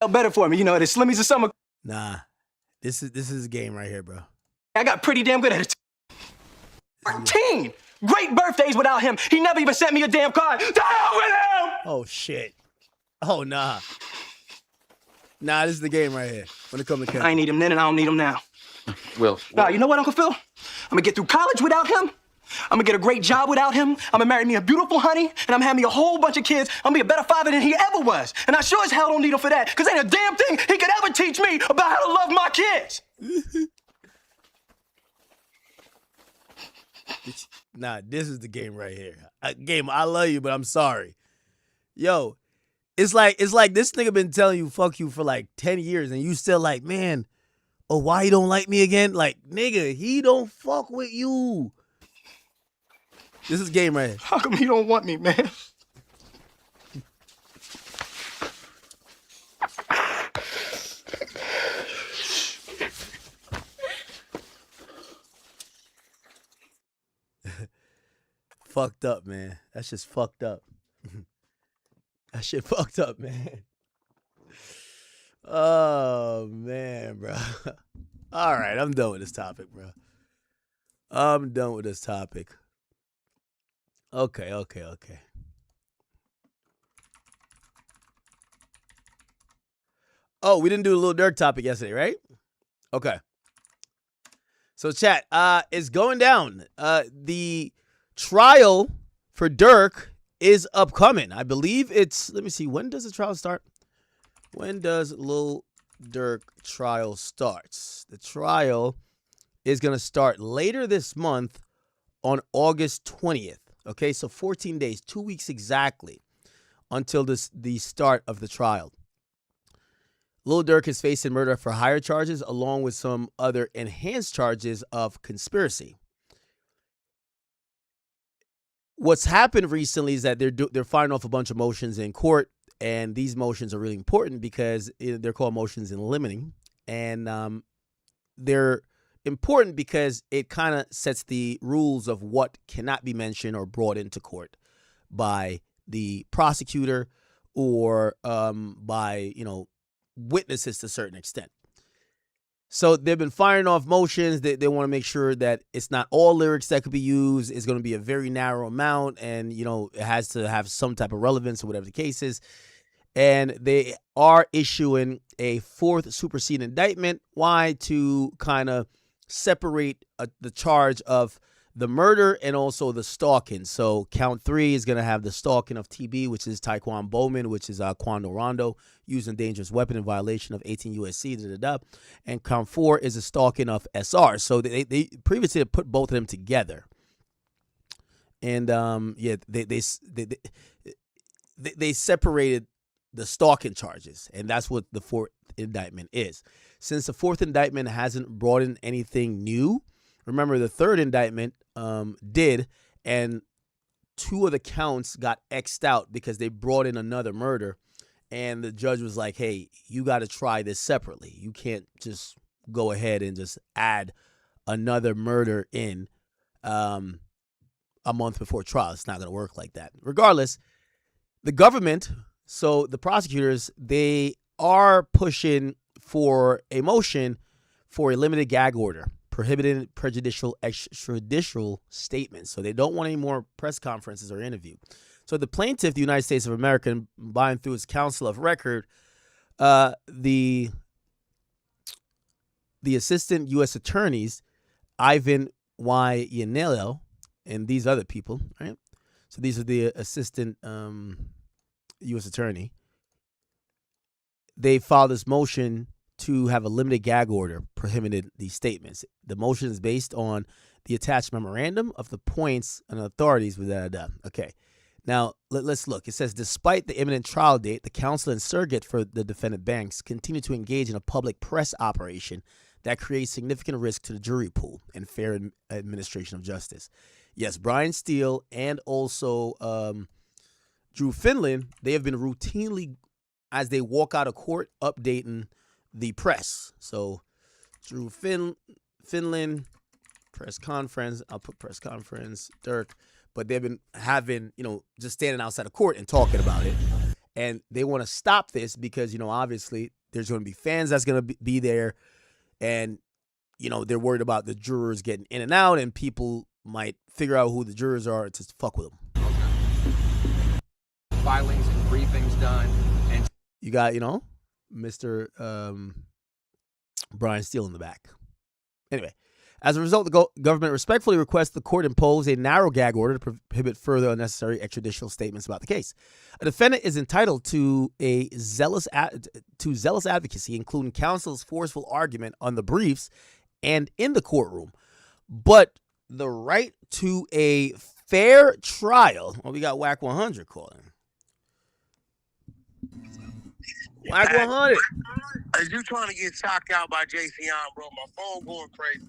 Better for me, the Slimmies of summer. Nah, this is a game right here, bro. I got pretty damn good at it. 13 great birthdays without him. He never even sent me a damn card. The hell with him! Oh shit. Oh nah. Nah, this is the game right here. When it comes to Kendrick. I ain't need him then and I don't need him now. Will. Nah, you know what, Uncle Phil? I'm gonna get through college without him. I'm gonna get a great job without him. I'm gonna marry me a beautiful honey, and I'm having me a whole bunch of kids. I'm gonna be a better father than he ever was. And I sure as hell don't need him for that, because ain't a damn thing he could ever teach me about how to love my kids. Nah, this is the game right here. Game, I love you, but I'm sorry. Yo, it's like this nigga been telling you fuck you for like 10 years, and you still like, man, oh, why you don't like me again? Like, nigga, he don't fuck with you. This is game right here. How come he don't want me, man? Fucked up, man. That's just fucked up. That shit fucked up, man. Oh, man, bro. All right, I'm done with this topic, bro. I'm done with this topic. Okay. Oh, we didn't do a Lil Durk topic yesterday, right? Okay. So, chat, it's going down. The trial for Durk is upcoming. I believe it's, let me see, when does the trial start? When does Lil Durk trial starts? The trial is going to start later this month on August 20th. Okay, so 14 days, 2 weeks exactly until the start of the trial. Lil Durk is facing murder for hire charges along with some other enhanced charges of conspiracy. What's happened recently is that they're firing off a bunch of motions in court, and these motions are really important because they're called motions in limine, and they're important because it kind of sets the rules of what cannot be mentioned or brought into court by the prosecutor or by, witnesses to a certain extent. So they've been firing off motions. They want to make sure that it's not all lyrics that could be used. It's going to be a very narrow amount, and, it has to have some type of relevance or whatever the case is. And they are issuing a fourth superseding indictment. Why? To kind of separate the charge of the murder and also the stalking. So count 3 is going to have the stalking of TB, which is Taekwon Bowman, which is Quando Rondo, using a dangerous weapon in violation of 18 U.S.C. And count 4 is the stalking of SR. So they previously had put both of them together. And they separated the stalking charges, and that's what the fourth indictment is. Since the fourth indictment hasn't brought in anything new, remember the third indictment did, and 2 of the counts got X'd out because they brought in another murder, and the judge was like, hey, you got to try this separately. You can't just go ahead and just add another murder in a month before trial. It's not going to work like that. Regardless, the government, so the prosecutors, they are pushing for a motion for a limited gag order prohibiting prejudicial extrajudicial statements. So they don't want any more press conferences or interview. So the plaintiff, the United States of America, by and through its counsel of record, the assistant U.S. attorneys, Ivan Y. Yanello, and these other people, right? So these are the assistant U.S. attorney. They filed this motion to have a limited gag order prohibiting these statements. The motion is based on the attached memorandum of the points and authorities with that. Okay. Now, let's look. It says, despite the imminent trial date, the counsel and surrogate for the defendant banks continue to engage in a public press operation that creates significant risk to the jury pool and fair administration of justice. Yes, Brian Steele and also Drew Finland, they have been routinely, as they walk out of court, updating the press. So Drew Finland, press conference, I'll put press conference, Durk, but they've been having, just standing outside of court and talking about it. And they want to stop this because, obviously there's going to be fans that's going to be there. And, they're worried about the jurors getting in and out, and people might figure out who the jurors are to fuck with them. Filings and briefings done. And you got, Mr. Brian Steele in the back. Anyway, as a result, the government respectfully requests the court impose a narrow gag order to prohibit further unnecessary extrajudicial statements about the case. A defendant is entitled to zealous advocacy, including counsel's forceful argument on the briefs and in the courtroom, but the right to a fair trial. Well, we got Whack 100 calling. Whack 100. As you trying to get shocked out by JC bro, my phone going crazy.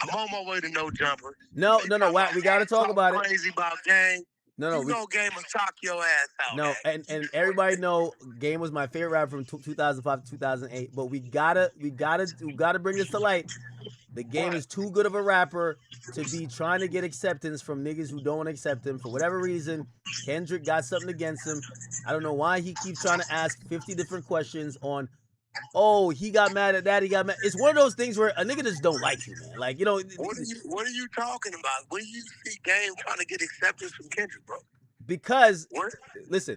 I'm on my way to No Jumper. No, Whack, we got to talk about it. Crazy about Game. No, Game will shock your ass out. No, and everybody know Game was my favorite rapper from 2005 to 2008. But we gotta bring this to light. The Game is too good of a rapper to be trying to get acceptance from niggas who don't accept him for whatever reason. Kendrick got something against him. I don't know why he keeps trying to ask 50 different questions on. Oh, he got mad at that. He got mad. It's one of those things where a nigga just don't like you, man. Like, What are you talking about? When you see Game trying to get acceptance from Kendrick, bro? Because listen,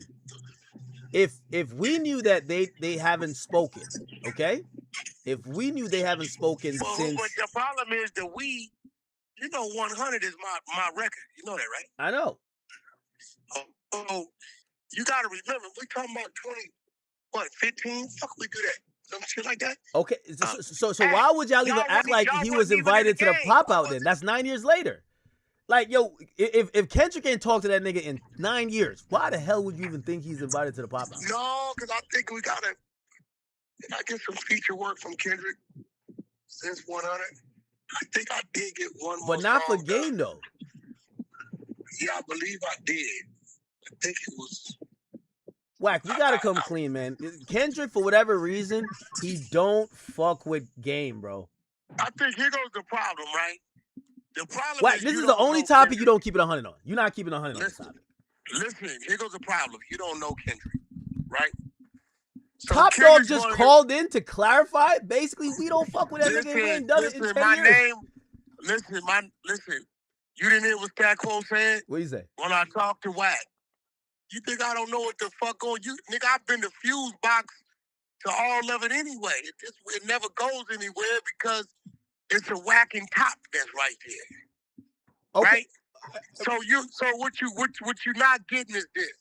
if we knew that they haven't spoken, okay? If we knew they haven't spoken since. But the problem is that 100 is my record. You know that, right? I know. Oh, you gotta remember, we talking about 15? Fuck, we do that. Some shit like that. Okay, so why would y'all even act like he was invited to the pop out then? That's 9 years later. Like, yo, if Kendrick ain't talked to that nigga in 9 years, why the hell would you even think he's invited to the pop out? No, because I think we gotta. Did I get some feature work from Kendrick since 100? I think I did get one more. But not for Game though. Yeah, I believe I did. I think it was. Whack, we gotta come clean, man. Kendrick, for whatever reason, he don't fuck with Game, bro. I think here goes the problem, right? The problem Whack, is this you is the don't only know topic Kendrick. you don't keep it 100 on. You're not keeping it 100 on this topic. Listen, here goes the problem. You don't know Kendrick. right? So Top Dog Kendrick's just one of called in to clarify. Basically, we don't fuck with that nigga. We ain't done it in 10 my years. name. Listen. You didn't hear what Stat Quo said? What you say? When I talked to Wack. You think I don't know what the fuck on you? Nigga, I've been the fuse box to all of it anyway. It never goes anywhere because it's a whacking top that's right there. Okay. Right? So what you're not getting is this.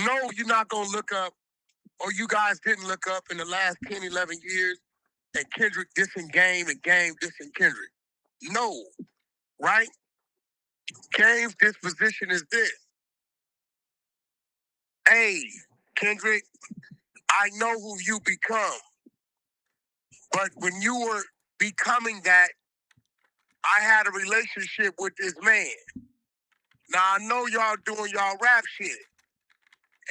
No, you're not gonna look up, or you guys didn't look up in the last 10, 11 years that Kendrick dissing Game and Game dissing Kendrick. No, right? Game's disposition is this. Hey, Kendrick, I know who you become. But when you were becoming that, I had a relationship with this man. Now, I know y'all doing y'all rap shit.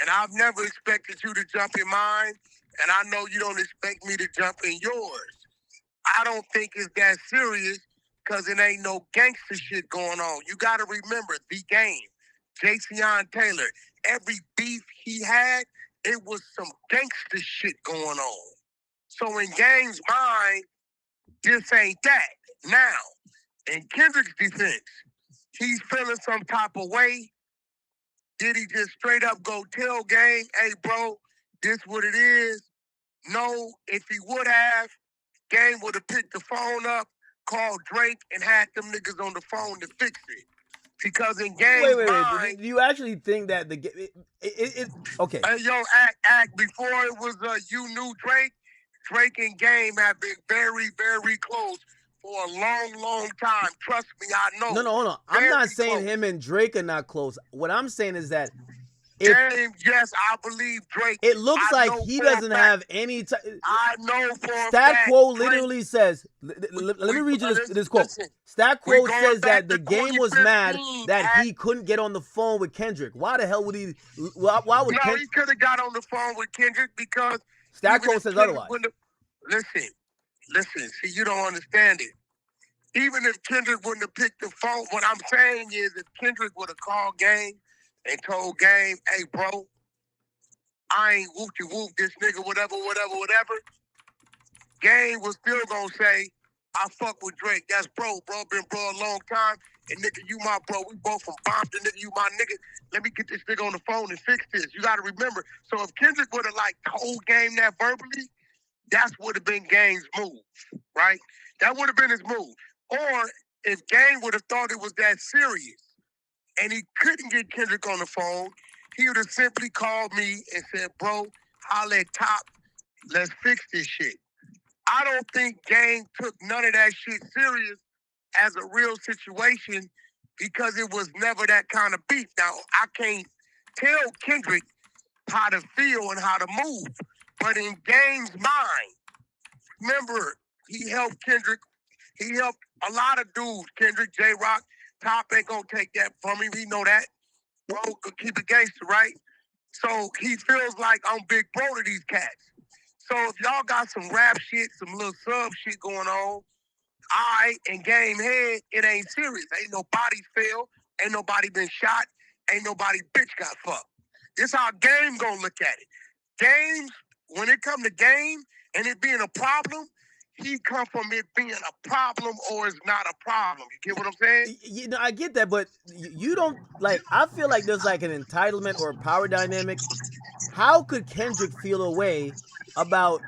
And I've never expected you to jump in mine. And I know you don't expect me to jump in yours. I don't think it's that serious because it ain't no gangster shit going on. You got to remember, The Game, Jason Taylor, every beef he had, it was some gangster shit going on. So in Game's mind, this ain't that. Now, in Kendrick's defense, he's feeling some type of way. Did he just straight up go tell Game, hey, bro, this what it is? No, if he would have, Game would have picked the phone up, called Drake, and had them niggas on the phone to fix it. Because in Game's mind... Do you actually think that okay. Hey, yo, act, before it was you knew Drake and Game have been very, very close for a long, long time. Trust me, I know. No, hold on. I'm not saying him and Drake are not close. What I'm saying is that Game, yes, I believe Drake. It looks like he doesn't have any. I know for a Stat fact. Quo literally says. Let me read you this quote. Stat Quo says that the Game was mad that he couldn't get on the phone with Kendrick. Why the hell would he? Why would? No, he could have got on the phone with Kendrick because Stat Quo says otherwise. Listen. See, you don't understand it. Even if Kendrick wouldn't have picked the phone, what I'm saying is, if Kendrick would have called Game and told Game, hey, bro, I ain't whoop-de-whoop this nigga, whatever, Game was still gonna say, I fuck with Drake. That's bro, been bro a long time. And nigga, you my bro. We both from Compton, nigga, you my nigga. Let me get this nigga on the phone and fix this. You gotta remember. So if Kendrick would have told Game that verbally, that would have been Game's move, right? That would have been his move. Or if Game would have thought it was that serious and he couldn't get Kendrick on the phone, he would have simply called me and said, bro, holla at Top, let's fix this shit. I don't think Game took none of that shit serious as a real situation because it was never that kind of beef. Now, I can't tell Kendrick how to feel and how to move, but in Game's mind, remember, he helped Kendrick. He helped a lot of dudes. Kendrick, J-Rock, Top ain't gonna take that from him. We know that. Bro could keep it gangster, right? So he feels like I'm big bro to these cats. So if y'all got some rap shit, some little sub shit going on, in Game head, it ain't serious. Ain't no bodies fell. Ain't nobody been shot. Ain't nobody bitch got fucked. This how Game gonna look at it. Game, when it come to Game and it being a problem, he come from it being a problem or it's not a problem. You get what I'm saying? You know, I get that, but you don't I feel like there's an entitlement or a power dynamic. How could Kendrick feel a way about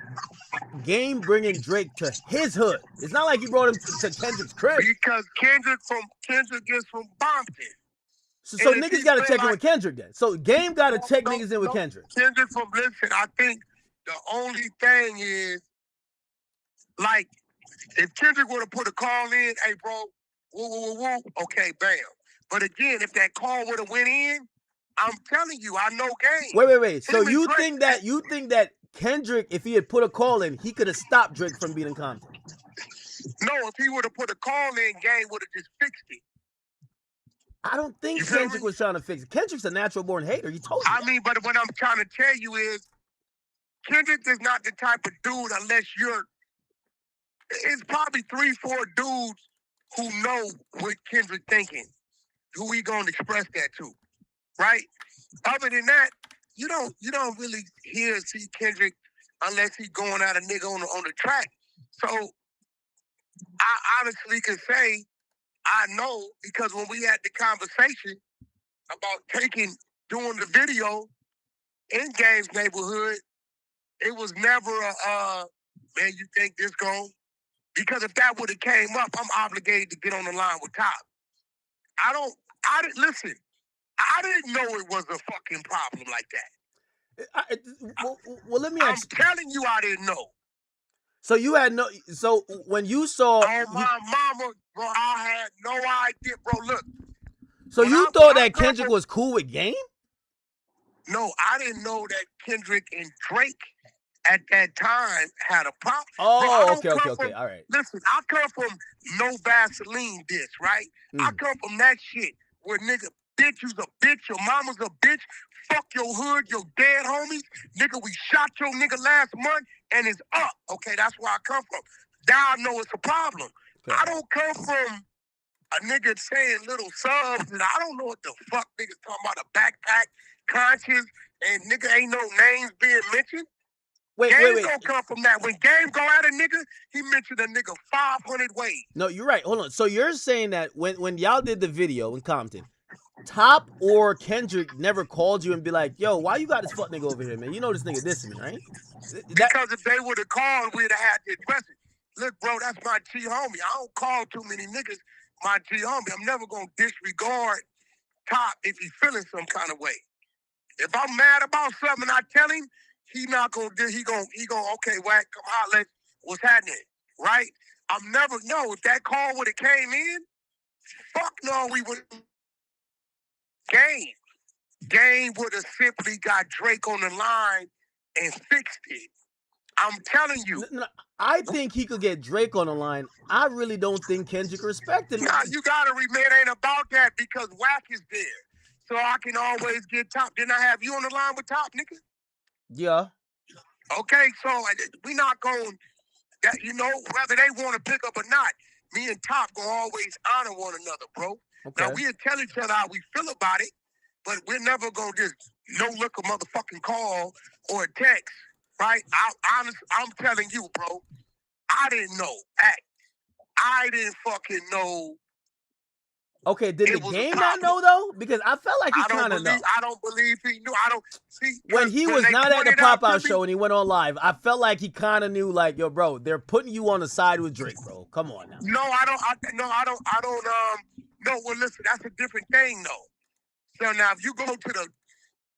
Game bringing Drake to his hood? It's not like he brought him to Kendrick's crib. Because Kendrick is from Compton. So niggas got to check in with Kendrick then. So Game got to check niggas in with Kendrick. Kendrick listen, I think the only thing is, if Kendrick would have put a call in, hey, bro, woo, okay, bam. But again, if that call would have went in, I'm telling you, I know Game. Wait. So you think that Kendrick, if he had put a call in, he could have stopped Drake from beating Compton? No, if he would have put a call in, Game would have just fixed it. I don't think Kendrick was trying to fix it. Kendrick's a natural born hater. He told you. I mean, but what I'm trying to tell you is, Kendrick is not the type of dude unless you're. It's probably 3-4 dudes who know what Kendrick thinking, who he gonna express that to, right? Other than that, you don't really hear or see Kendrick unless he's going at a nigga on the track. So I honestly can say I know because when we had the conversation about doing the video in Game's neighborhood, it was never a man, you think this going? Because if that would have came up, I'm obligated to get on the line with Top. I didn't listen. I didn't know it was a fucking problem like that. Well, let me ask. I'm telling you, I didn't know. So you had no. So when you saw, oh my mama, bro, I had no idea, bro. Look. So you thought that Kendrick was cool with Game? No, I didn't know that Kendrick and Drake at that time had a problem. Oh, okay, all right. Listen, I come from no Vaseline dish, right? I come from that shit where nigga, bitch, you's a bitch, your mama's a bitch, fuck your hood, your dead homies, nigga, we shot your nigga last month and it's up. Okay, that's where I come from. Now I know it's a problem. Okay. I don't come from a nigga saying little subs and I don't know what the fuck niggas talking about a backpack, conscious, and nigga ain't no names being mentioned. Game gonna come from that. When Game go at a nigga, he mentioned a nigga 500 ways. No, you're right. Hold on. So you're saying that when y'all did the video in Compton, Top or Kendrick never called you and be like, yo, why you got this fuck nigga over here, man? You know this nigga dissing me, right? Because if they would have called, we'd have had to address it. Look, bro, that's my G homie. I don't call too many niggas my G homie. I'm never gonna disregard Top if he's feeling some kind of way. If I'm mad about something, I tell him, he not gonna do. He gonna. Okay, Wack, come holler. What's happening? Right? I'm never. No, if that call would have came in, fuck no, we would. Game would have simply got Drake on the line and fixed it. I'm telling you. No, I think he could get Drake on the line. I really don't think Kendrick respected him. Nah, you gotta remember, it ain't about that because Wack is there, so I can always get Top. Didn't I have you on the line with Top, nigga? Yeah. Okay, so we not going that, whether they want to pick up or not, me and Top gonna always honor one another, bro. Okay. Now we'll tell each other how we feel about it, but we're never gonna just look a motherfucking call or a text, right? I'm telling you, bro, I didn't know. I didn't fucking know. Okay, did the Game not know though? Because I felt like he kind of know. I don't believe he knew. I don't see when he was not at the pop-out show and he went on live. I felt like he kind of knew, like, yo, bro, they're putting you on the side with Drake, bro. Come on now. No, I don't. No, well, listen, that's a different thing, though. So now, if you go to the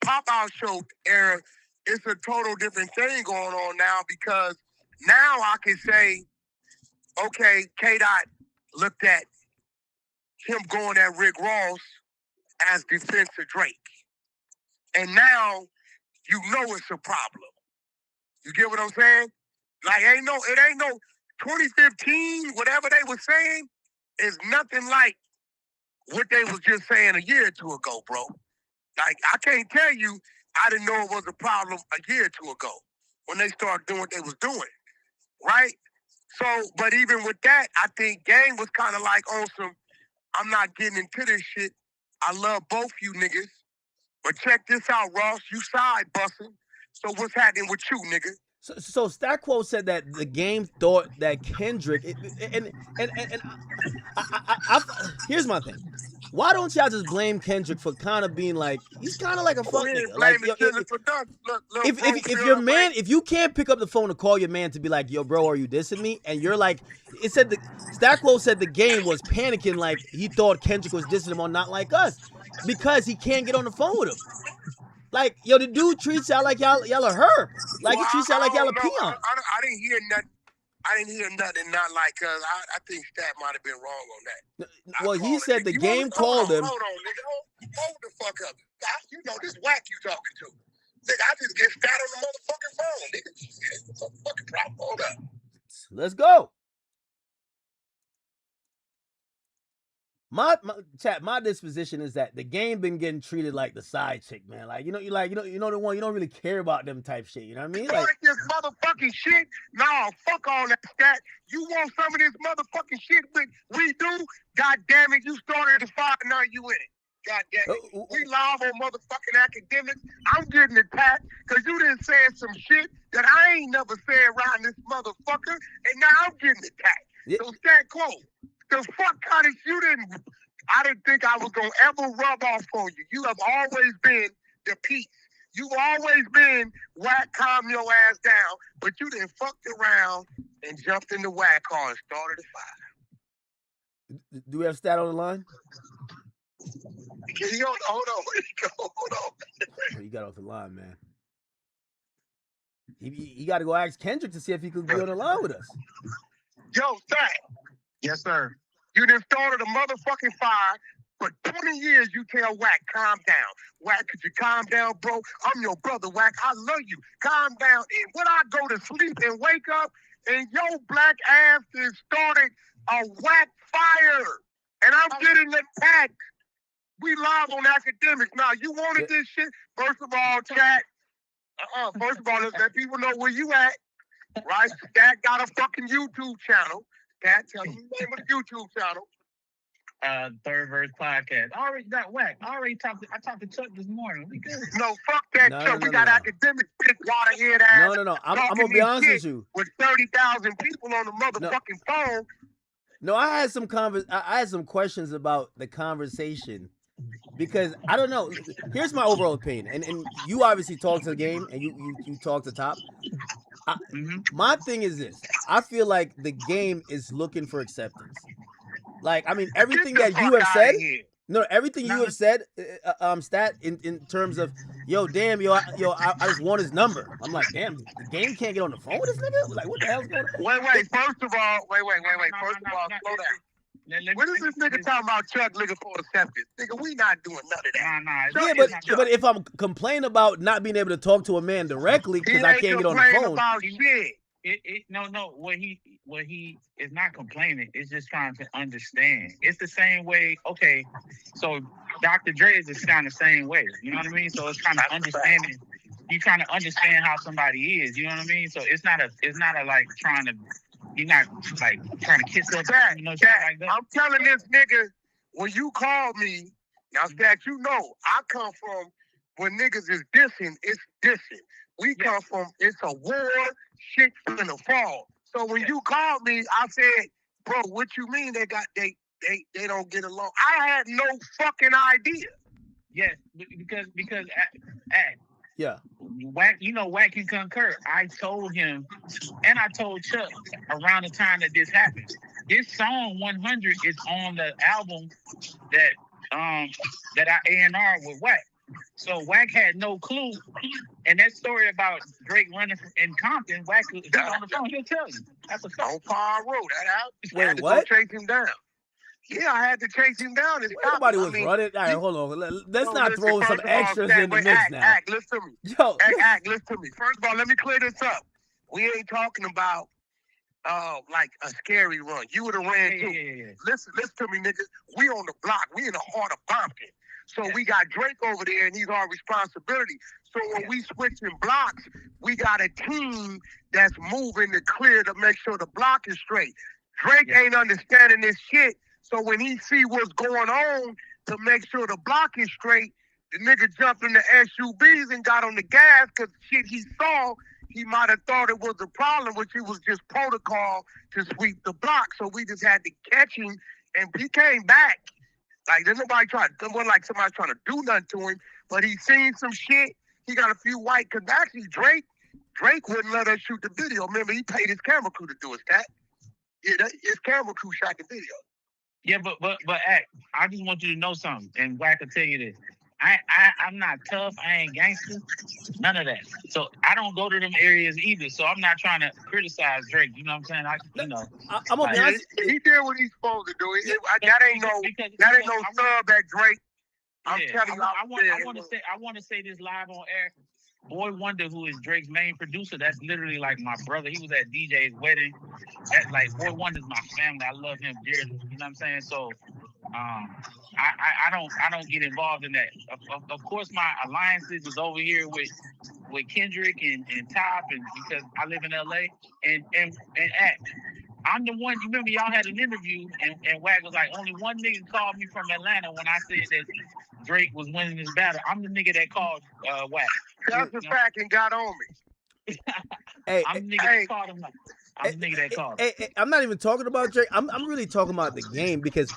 pop-out show era, it's a total different thing going on now because now I can say, okay, K-Dot looked at him going at Rick Ross as defense of Drake. And now you know it's a problem. You get what I'm saying? Like, it ain't no 2015, whatever they were saying, is nothing like what they was just saying a year or two ago, bro. Like, I can't tell you I didn't know it was a problem a year or two ago when they started doing what they was doing, right? So, but even with that, I think Game was kind of like on some, I'm not getting into this shit. I love both you niggas. But check this out, Ross. You side busting. So what's happening with you, nigga? So Stackquo said that the Game thought that Kendrick and here's my thing. Why don't y'all just blame Kendrick for kind of being like, he's kind of like a fuck nigga. Like, if your man, if you can't pick up the phone to call your man to be like, yo, bro, are you dissing me? And you're like, Stackquo said the Game was panicking, like he thought Kendrick was dissing him on Not Like Us because he can't get on the phone with him. Like, yo, the dude treats y'all like y'all are her. Like, he treats y'all like y'all a peon. I didn't hear nothing. I didn't hear nothing Not Like Us. I think Stat might have been wrong on that. Well, he said the Game called him. Hold on, nigga. Hold the fuck up. You know this Wack you talking to. Nigga, I just get Stat on the motherfucking phone, nigga. What's the fucking problem? Hold up. Let's go. My disposition is that the Game been getting treated like the side chick, man. Like, you know the one you don't really care about them type shit. You know what I mean? Like this motherfucking shit. No, fuck all that Stat. You want some of this motherfucking shit we do? God damn it, you started the fire, now you in it. God damn it. We live on motherfucking Academics. I'm getting attacked because you done said some shit that I ain't never said around this motherfucker, and now I'm getting attacked. So stand close. Because fuck kind of I didn't think I was going to ever rub off on you. You have always been the peace. You've always been whack, calm your ass down, but you done fucked around and jumped in the whack car and started a fire. Do we have Stat on the line? Hold on. Where you go? Hold on. Oh, you got off the line, man. He got to go ask Kendrick to see if he could be on the line with us. Yo, Stat. Yes, sir. You done started a motherfucking fire. For 20 years, you tell Wack, calm down. Wack, could you calm down, bro? I'm your brother, Wack. I love you. Calm down. And when I go to sleep and wake up, and your black ass has started a Wack fire, and I'm getting attacked. We live on Academics. Now, you wanted this shit? First of all, chat. First of all, let's let people know where you at. Right? Stat got a fucking YouTube channel. Stat, tell me the name of the YouTube channel. Third Verse Podcast. I already got whacked. I talked to Chuck this morning. We good. No, fuck that, Chuck. We got Academics, big waterhead ass. No. I'm gonna be honest with you. With 30,000 people on the motherfucking phone. No, I had some questions about the conversation because I don't know. Here's my overall opinion, and you obviously talk to the game, and you talk to Top. My thing is this: I feel like the game is looking for acceptance. Like, I mean, everything that you have said. No, everything you have said, Stat, in terms of, yo, damn, I just want his number. I'm like, damn, the game can't get on the phone with this nigga? Like, what the hell's going on? Wait, first of all, First of all, slow down. What is this nigga talking about Chuck looking for acceptance? Nigga, we not doing none of that. Yeah, but if I'm complaining about not being able to talk to a man directly because I can't get on the phone. About shit. No. What he is not complaining. It's just trying to understand. It's the same way. Okay, so Dr. Dre is just kind of the same way. You know what I mean? So it's kind of understanding. You trying to understand how somebody is. You know what I mean? So it's not a like trying to. You're not like trying to kiss up. You know, like that. I'm telling this nigga when you called me. Now, Stat, you know I come from when niggas is dissing. It's dissing. We come from it's a war. Shit finna fall. So when you called me, I said, bro, what you mean they don't get along? I had no fucking idea. Yes, because yeah. Wack, Wack can concur. I told him, and I told Chuck around the time that this happened. This song 100 is on the album that I A&R with Wack. So Wack had no clue, and that story about Drake running in Compton, Wack was on the phone. He'll tell you. That's a fact. On Par Road, that out. Wait, I had to what? go chase him down. Yeah, I had to chase him down. Nobody was running. All right, hold on. Let's not throw some extras in the mix now. Listen to me. Yo, listen to me. First of all, let me clear this up. We ain't talking about like a scary run. You would have ran too. Yeah. Listen to me, niggas. We on the block. We in the heart of Compton. So we got Drake over there, and he's our responsibility. So when we switching blocks, we got a team that's moving to clear to make sure the block is straight. Drake ain't understanding this shit. So when he see what's going on to make sure the block is straight, the nigga jumped in the SUVs and got on the gas because shit he saw, he might have thought it was a problem, which it was just protocol to sweep the block. So we just had to catch him, and he came back. Like, there's nobody it wasn't like somebody trying to do nothing to him, but he seen some shit. He got a few white, because actually Drake wouldn't let us shoot the video. Remember, he paid his camera crew to do his that. Yeah, his camera crew shot the video. Yeah, but I just want you to know something, and Wack will tell you this. I'm not tough. I ain't gangster. None of that. So I don't go to them areas either. So I'm not trying to criticize Drake. You know what I'm saying? I'm gonna be honest. He did what he's supposed to do. That ain't no sub at Drake. I'm telling you. I want to say this live on air. Boy Wonder, who is Drake's main producer, that's literally like my brother. He was at DJ's wedding. That's like Boy Wonder's my family. I love him dearly. You know what I'm saying? So I don't get involved in that. Of course, my alliances is over here with Kendrick and Top, and because I live in LA and Act. I'm the one. You remember y'all had an interview, and Wag was like, only one nigga called me from Atlanta when I said that Drake was winning this battle. I'm the nigga that called Wag. That's a fact and got on me. I'm the nigga that called him. I'm the nigga that called him. I'm not even talking about Drake. I'm really talking about the game, because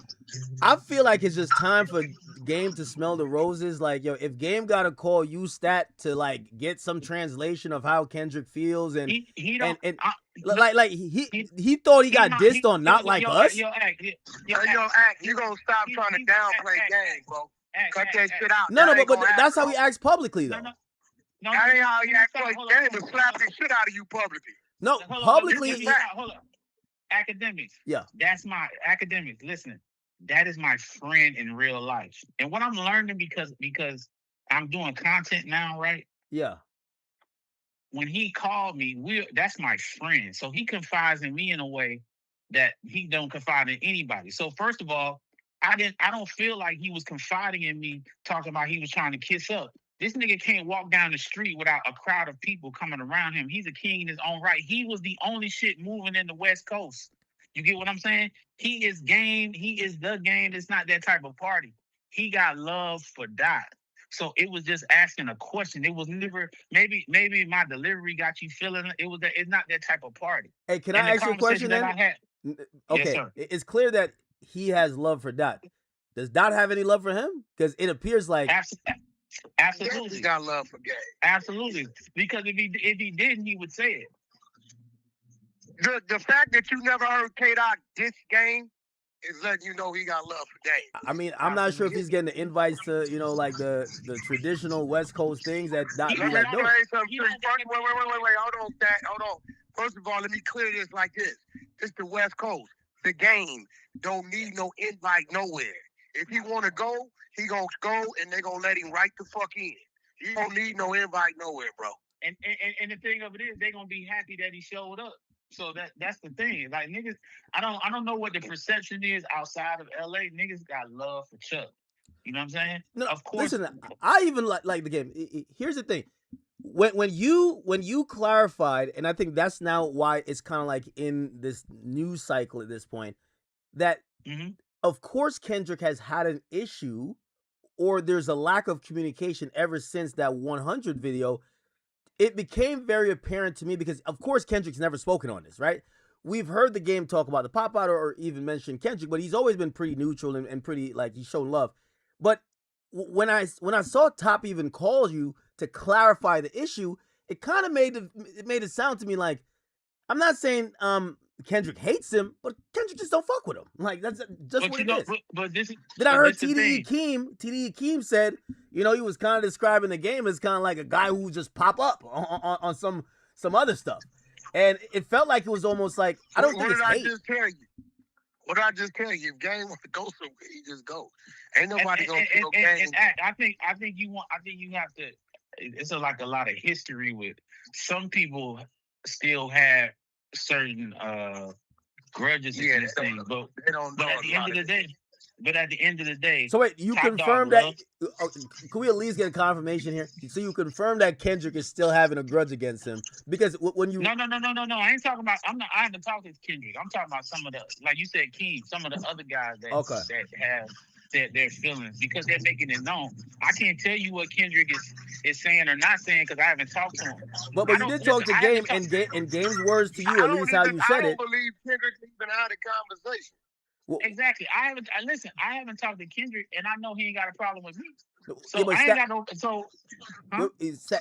I feel like it's just time for Game to smell the roses. Like, yo, if Game gotta call you stat to like get some translation of how Kendrick feels, and he thought he got dissed on Not Like Us. Yo, Act, you gonna stop trying to downplay Game, bro. Cut that shit out. No, but that's how he acts publicly, though. No, that ain't how he acts like Game and slap the shit out of you publicly. No, publicly. Hold up. Academics. Yeah. That's my academics. Listen, that is my friend in real life. And what I'm learning because I'm doing content now, right? Yeah. When he called me, that's my friend. So he confides in me in a way that he don't confide in anybody. So first of all, I don't feel like he was confiding in me, talking about he was trying to kiss up. This nigga can't walk down the street without a crowd of people coming around him. He's a king in his own right. He was the only shit moving in the West Coast. You get what I'm saying? He is Game. He is the Game. It's not that type of party. He got love for Dot. So it was just asking a question. It was never, maybe my delivery got you feeling. It's not that type of party. Hey, can I ask you a question then? Okay, Yes, sir. It's clear that he has love for Dot. Does Dot have any love for him? Because it appears like absolutely he got love for Game. Absolutely, because if he didn't, he would say it. The fact that you never heard K-Dot diss Game is letting you know he got love for Game. I mean, I'm not sure if he's getting the invites to, like the traditional West Coast things that Dot be like doing. Wait, hold on. First of all, let me clear this like this. This the West Coast. The Game don't need no invite nowhere. If he want to go, he gonna go, and they gonna let him right the fuck in. He don't need no invite nowhere, bro. And the thing of it is, they gonna be happy that he showed up. So that's the thing. Like, niggas, I don't know what the perception is outside of LA. Niggas got love for Chuck. You know what I'm saying? No, of course. Listen, I even like the Game. Here's the thing. When you clarified, and I think that's now why it's kind of like in this news cycle at this point, that of course Kendrick has had an issue, or there's a lack of communication ever since that 100 video. It became very apparent to me because, of course, Kendrick's never spoken on this, right? We've heard the Game talk about the pop out or even mention Kendrick, but he's always been pretty neutral and pretty, like, he's shown love. But when I saw Top even call you to clarify the issue, it kind of made it sound to me like, I'm not saying Kendrick hates him, but Kendrick just don't fuck with him. Like, that's just what it is. But this is. Then I heard TDE Keem said, he was kind of describing the Game as kind of like a guy who just pop up on some other stuff, and it felt like it was almost like I don't think it's hate. What did I just tell you? If Game wants to go somewhere, he just go. Ain't nobody gonna kill Game. I think you have to. It's like a lot of history with some people still have certain grudges against things, but at the end of the day, so wait, you confirm that? Can we at least get a confirmation here? So you confirm that Kendrick is still having a grudge against him? Because when you no, I ain't talking about. I haven't talked to Kendrick. I'm talking about some of the, like you said, Keem, some of the other guys that have their feelings because they're making it known. I can't tell you what Kendrick is saying or not saying because I haven't talked to him. But you did talk to Game, and Game's words to you, at least how you said it. I don't believe Kendrick even had a conversation. Well, exactly. I haven't talked to Kendrick, and I know he ain't got a problem with me. So yeah, I ain't got no. So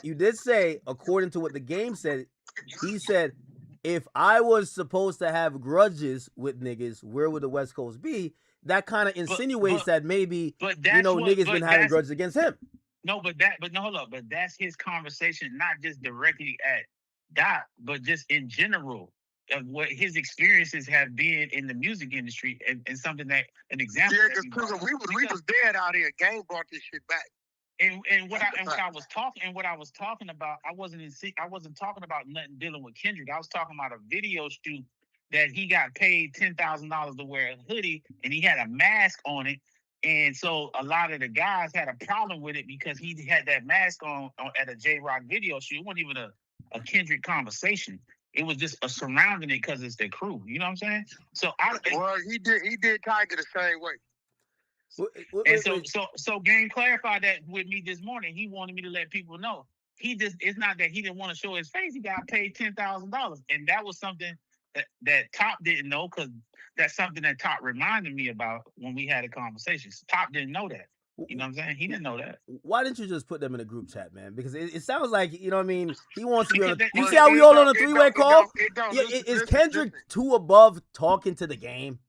you did say, according to what the Game said, he said, if I was supposed to have grudges with niggas, where would the West Coast be? That kind of insinuates that maybe niggas been having grudges against him. No, hold up. But that's his conversation, not just directly at Dot, but just in general of what his experiences have been in the music industry and something that an example. Yeah, because we was dead out here. Game brought this shit back. And what I was talking about, I wasn't talking about nothing dealing with Kendrick. I was talking about a video shoot that he got paid $10,000 to wear a hoodie and he had a mask on it. And so a lot of the guys had a problem with it because he had that mask on at a J-Rock video shoot. It wasn't even a Kendrick conversation. It was just a surrounding it because it's the crew. You know what I'm saying? So well, he did Tiger the same way. So Game clarified that with me this morning. He wanted me to let people know. It's not that he didn't want to show his face. He got paid $10,000, and that was something that Top didn't know, because that's something that Top reminded me about when we had a conversation. Top didn't know that. You know what I'm saying? He didn't know that. Why didn't you just put them in a group chat, man? Because it sounds like, you know what I mean, he wants to be on you see how we all on a three-way call? Is Kendrick too above talking to the game?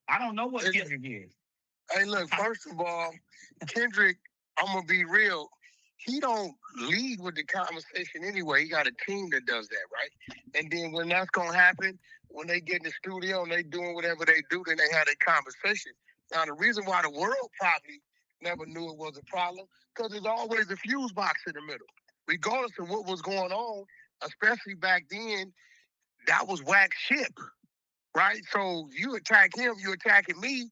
I don't know what Kendrick is. Hey, look, first of all, Kendrick, I'm going to be real. He don't lead with the conversation anyway. He got a team that does that, right? And then when that's going to happen, when they get in the studio and they doing whatever they do, then they have a conversation. Now, the reason why the world probably never knew it was a problem, because there's always a fuse box in the middle. Regardless of what was going on, especially back then, that was whack shit, right? So you attack him, you attacking me.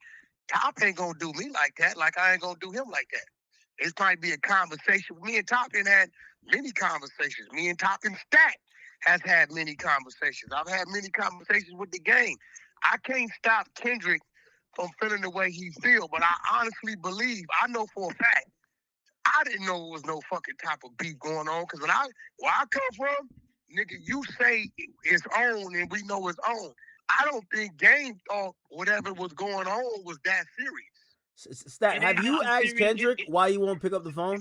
Top ain't gonna do me like that, like I ain't gonna do him like that. It might be a conversation. Me and Top had many conversations. Me and Top and Stat has had many conversations. I've had many conversations with the game. I can't stop Kendrick from feeling the way he feel, but I honestly believe, I know for a fact, I didn't know it was no fucking type of beef going on, because where I come from, nigga, you say it's on and we know it's on. I don't think Game thought whatever was going on was that serious. Stat, have you asked Kendrick why he won't pick up the phone?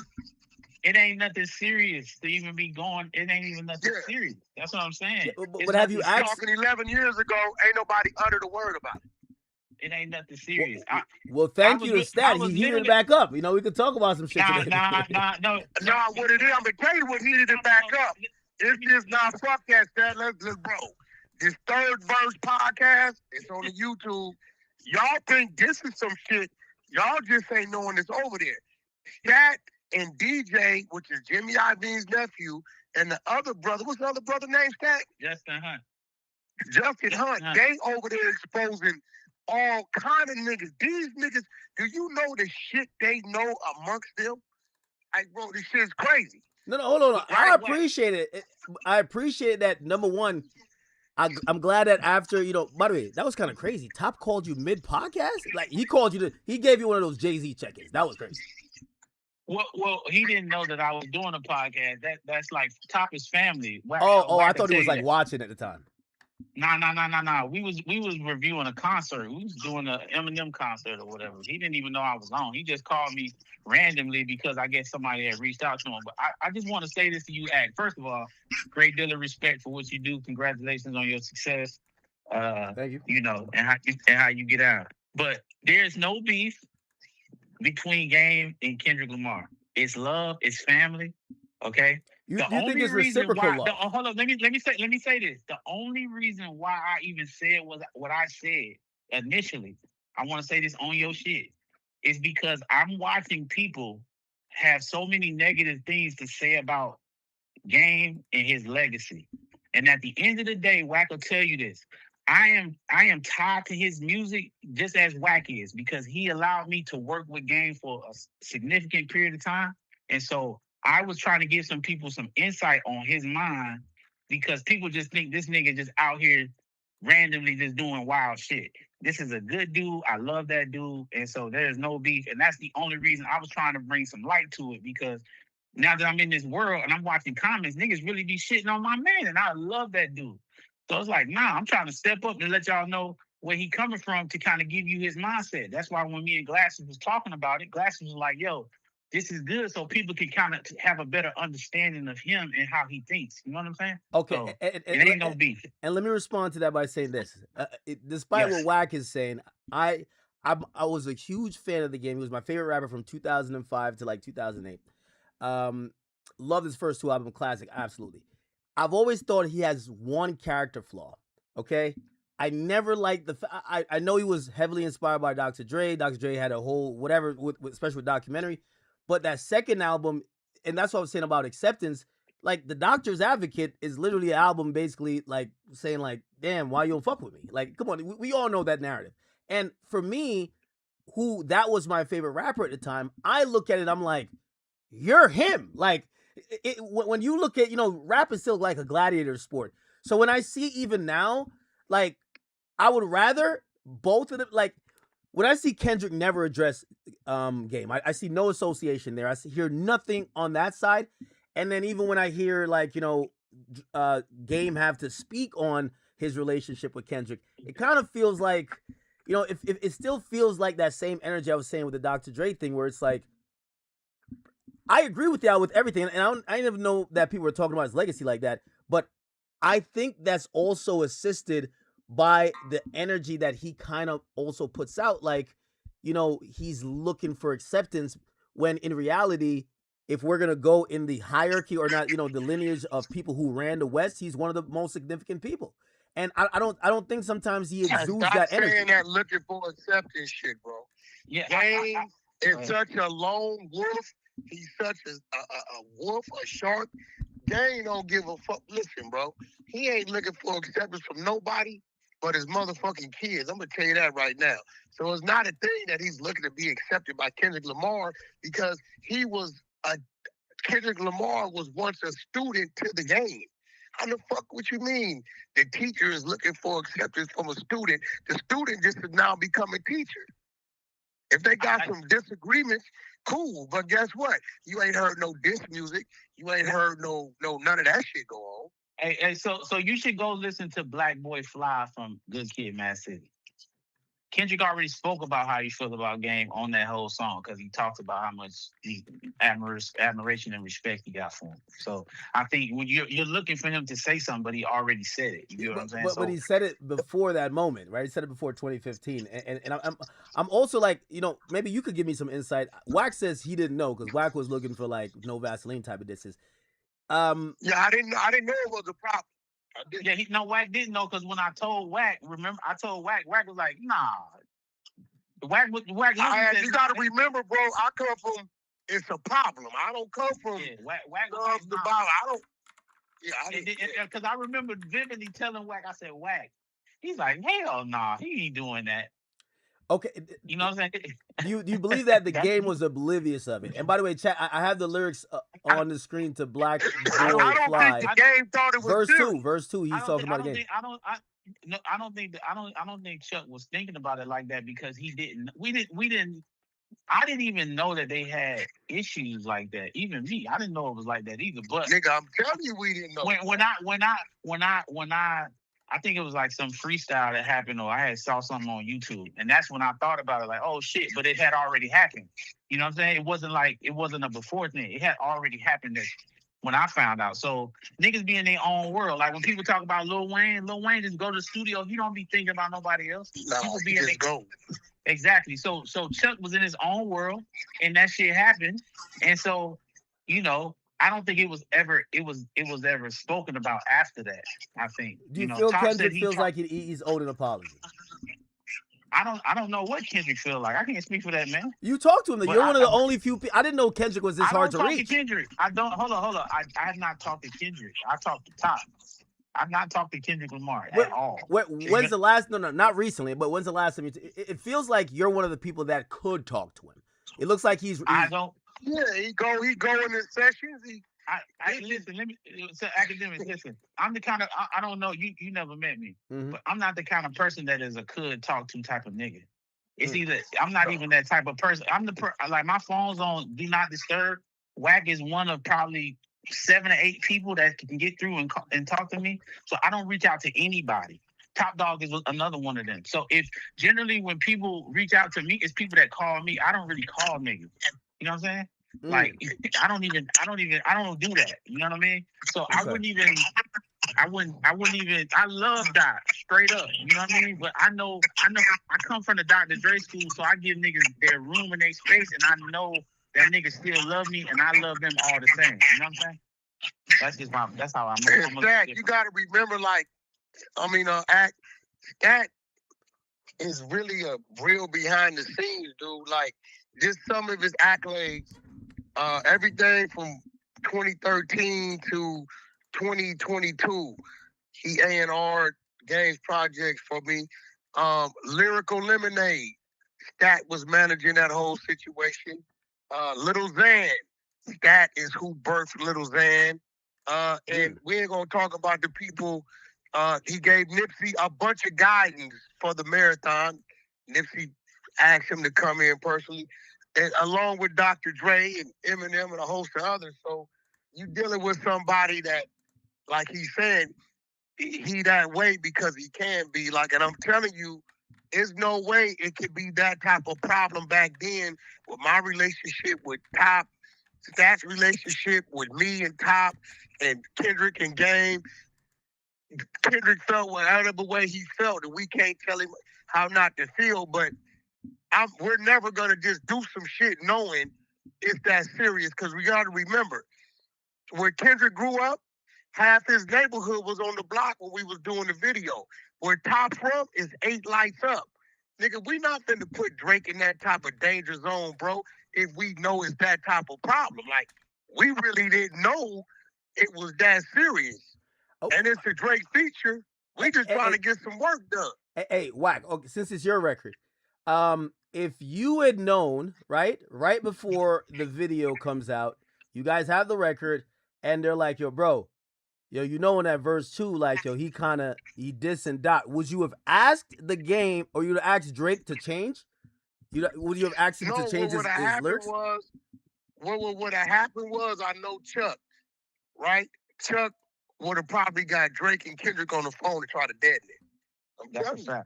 It ain't nothing serious to even be going. It ain't even nothing serious. That's what I'm saying. But have you asked? Talking 11 years ago, ain't nobody uttered a word about it. It ain't nothing serious. Well, thank you to Stat. He heated it back up. You know, we could talk about some shit today. No, what it is, I'm gonna tell you what heated it back up. It's just not fuck that, Stat. Let's just bro. This Third Verse podcast, it's on the YouTube. Y'all think this is some shit. Y'all just ain't knowing it's over there. Stat and DJ, which is Jimmy Iovine's nephew, and the other brother, what's the other brother named, Stat? Justin Hunt. Justin Hunt. They over there exposing all kind of niggas. These niggas, do you know the shit they know amongst them? Like, bro, this shit's crazy. No, hold on. I appreciate it. I appreciate that. Number one, I'm glad that after, you know, by the way, that was kind of crazy. Top called you mid-podcast? Like, he gave you one of those Jay-Z check-ins. That was crazy. Well, he didn't know that I was doing a podcast. That's like Top is family. I thought he was like watching at the time. Nah. We was reviewing a concert. We was doing an Eminem concert or whatever. He didn't even know I was on. He just called me randomly because I guess somebody had reached out to him. But I just want to say this to you, Act. First of all, great deal of respect for what you do. Congratulations on your success. Thank you. You know, and how you get out. But there's no beef between Game and Kendrick Lamar. It's love. It's family. Okay. You think it's reciprocal love? Hold on. Let me say this. The only reason why I even said what I said initially, I want to say this on your shit, is because I'm watching people have so many negative things to say about Game and his legacy. And at the end of the day, Wack will tell you this. I am tied to his music just as Wack is, because he allowed me to work with Game for a significant period of time. And so I was trying to give some people some insight on his mind, because people just think this nigga just out here randomly just doing wild shit. This is a good dude. I love that dude. And so there's no beef. And that's the only reason I was trying to bring some light to it, because now that I'm in this world and I'm watching comments, niggas really be shitting on my man. And I love that dude. So it's like, nah, I'm trying to step up and let y'all know where he coming from to kind of give you his mindset. That's why when me and Glasses was talking about it, Glasses was like, yo, this is good, so people can kind of have a better understanding of him and how he thinks. You know what I'm saying? Okay. So, it ain't no beef. And let me respond to that by saying this. Despite what Wack is saying, I was a huge fan of the Game. He was my favorite rapper from 2005 to like 2008. Loved his first two albums, classic, absolutely. I've always thought he has one character flaw, okay? I never liked I know he was heavily inspired by Dr. Dre. Dr. Dre had a whole whatever, especially with documentary. But that second album, and that's what I was saying about Acceptance, like The Doctor's Advocate is literally an album basically like saying like, damn, why you don't fuck with me? Like, come on, we all know that narrative. And for me, that was my favorite rapper at the time, I look at it, I'm like, you're him. Like, when you look at, you know, rap is still like a gladiator sport. So when I see even now, like, I would rather both of them, like, when I see Kendrick never address Game, I see no association there. Hear nothing on that side. And then even when I hear, like, Game have to speak on his relationship with Kendrick, it kind of feels like, if it still feels like that same energy I was saying with the Dr. Dre thing, where it's like, I agree with y'all with everything, and I didn't even know that people were talking about his legacy like that, but I think that's also assisted by the energy that he kind of also puts out. Like, he's looking for acceptance, when in reality, if we're going to go in the hierarchy or not, the lineage of people who ran the West, he's one of the most significant people. And I don't think sometimes he exudes that energy. Saying that looking for acceptance shit, bro. Yeah, Game is such a lone wolf. He's such a wolf, a shark. Game don't give a fuck. Listen, bro. He ain't looking for acceptance from nobody but his motherfucking kids. I'm going to tell you that right now. So it's not a thing that he's looking to be accepted by Kendrick Lamar, because Kendrick Lamar was once a student to the Game. How the fuck what you mean? The teacher is looking for acceptance from a student. The student just has now become a teacher. If they got some disagreements, cool. But guess what? You ain't heard no diss music. You ain't heard no none of that shit go on. Hey, so you should go listen to Black Boy Fly from Good Kid, Mad City. Kendrick already spoke about how he feels about Game on that whole song, because he talked about how much admiration and respect he got for him. So I think when you're looking for him to say something, but he already said it. You know what I'm saying? But he said it before that moment, right? He said it before 2015, and I'm also like, maybe you could give me some insight. Wack says he didn't know, because Wack was looking for like no Vaseline type of disses. Yeah, I didn't know it was a problem. Yeah, Wack didn't know, because when I told Wack, I told Wack was like, nah. Wack. You got to remember, bro. I come from it's a problem. I don't come from Wack was like, nah. I don't. Because I remember vividly telling Wack, I said, Wack. He's like, hell nah, he ain't doing that. Okay, you know what I'm saying? Do you believe that the Game was oblivious of it? And by the way, chat, I have the lyrics on the screen to Black Boy Fly. I don't think the Game thought it was verse 2. He's talking about the Game. I don't think Chuck was thinking about it like that, because he didn't. I didn't even know that they had issues like that. Even me, I didn't know it was like that either. But nigga, I'm telling you, we didn't know. When I think it was like some freestyle that happened, or I had saw something on YouTube, and that's when I thought about it, like, oh shit, but it had already happened. You know what I'm saying? It wasn't a before thing. It had already happened when I found out. So niggas be in their own world. Like when people talk about Lil Wayne just go to the studio. He don't be thinking about nobody else. No, he just go. Exactly. So Chuck was in his own world, and that shit happened. And so, I don't think it was ever spoken about after that. I think. Do you feel Kendrick feels like he's owed an apology? I don't know what Kendrick feel like. I can't speak for that, man. You talk to him. You're one of the only few people. I didn't know Kendrick was this hard to reach. I don't talk to Kendrick. I don't. Hold on. I have not talked to Kendrick. I talked to Top. I've not talked to Kendrick Lamar at all. When's the last? No, not recently. But when's the last time? It feels like you're one of the people that could talk to him. It looks like he's. I don't. Yeah, he go in his sessions. Listen. Let me. So academics, listen. I'm the kind of. I don't know. You never met me, but I'm not the kind of person that is a could talk to type of nigga. It's either I'm not even that type of person. I'm like my phone's on do not disturb. Wack is one of probably 7 or 8 people that can get through and talk to me. So I don't reach out to anybody. Top Dog is another one of them. So if generally when people reach out to me, it's people that call me. I don't really call niggas. You know what I'm saying? Like I don't do that. You know what I mean? So okay. I wouldn't even. I love Doc straight up. You know what I mean? But I know. I come from the Dr. Dre school, so I give niggas their room and their space, and I know that niggas still love me, and I love them all the same. You know what I'm saying? That's just that's how I'm. You got to remember, Stat is really a real behind the scenes dude. Like, just some of his accolades, everything from 2013 to 2022, he A&R Games projects for me. Lyrical Lemonade, Stat was managing that whole situation. Little Xan, Stat is who birthed Little Xan. And we ain't gonna talk about the people He gave Nipsey a bunch of guidance for the marathon. Nipsey asked him to come in personally, and along with Dr. Dre and Eminem and a host of others. So you dealing with somebody that, like he said, he that way because he can be. Like, and I'm telling you, there's no way it could be that type of problem back then with my relationship with Top, Stat's relationship with me and Top, and Kendrick and Game. Kendrick felt whatever way he felt, and we can't tell him how not to feel, but we're never going to just do some shit knowing it's that serious, because we got to remember, where Kendrick grew up, half his neighborhood was on the block when we was doing the video. Where Top from is 8 lights up. Nigga, we not finna put Drake in that type of danger zone, bro, if we know it's that type of problem. Like, we really didn't know it was that serious. And it's a Drake feature. We just trying to get some work done. Hey, Wack, okay, since it's your record, if you had known, right before the video comes out, you guys have the record, and they're like, yo, bro, yo, you know in that verse 2, like, yo, he diss and dot. Would you have asked the Game, or you'd have asked Drake to change? Would you have asked him to change his lyrics? What would have happened was, I know Chuck, right? Chuck would have probably got Drake and Kendrick on the phone to try to deaden it. I'm telling you.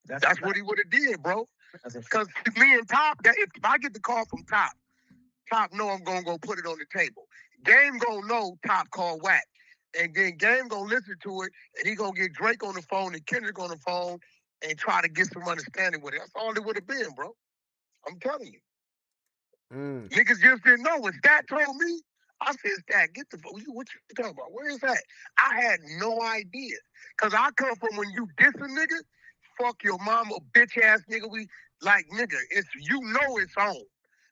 That's what he would have did, bro. Because me and Top, if I get the call from Top know I'm gonna go put it on the table. Game gonna know Top called Wack. And then Game gonna listen to it, and he gonna get Drake on the phone and Kendrick on the phone and try to get some understanding with it. That's all it would have been, bro. I'm telling you. Niggas just didn't know. When Stat told me, I said, Stat, get the fuck. What you talking about? Where is that? I had no idea. Because I come from when you diss a nigga, fuck your mama, bitch ass nigga. We like, nigga, it's, you know it's on.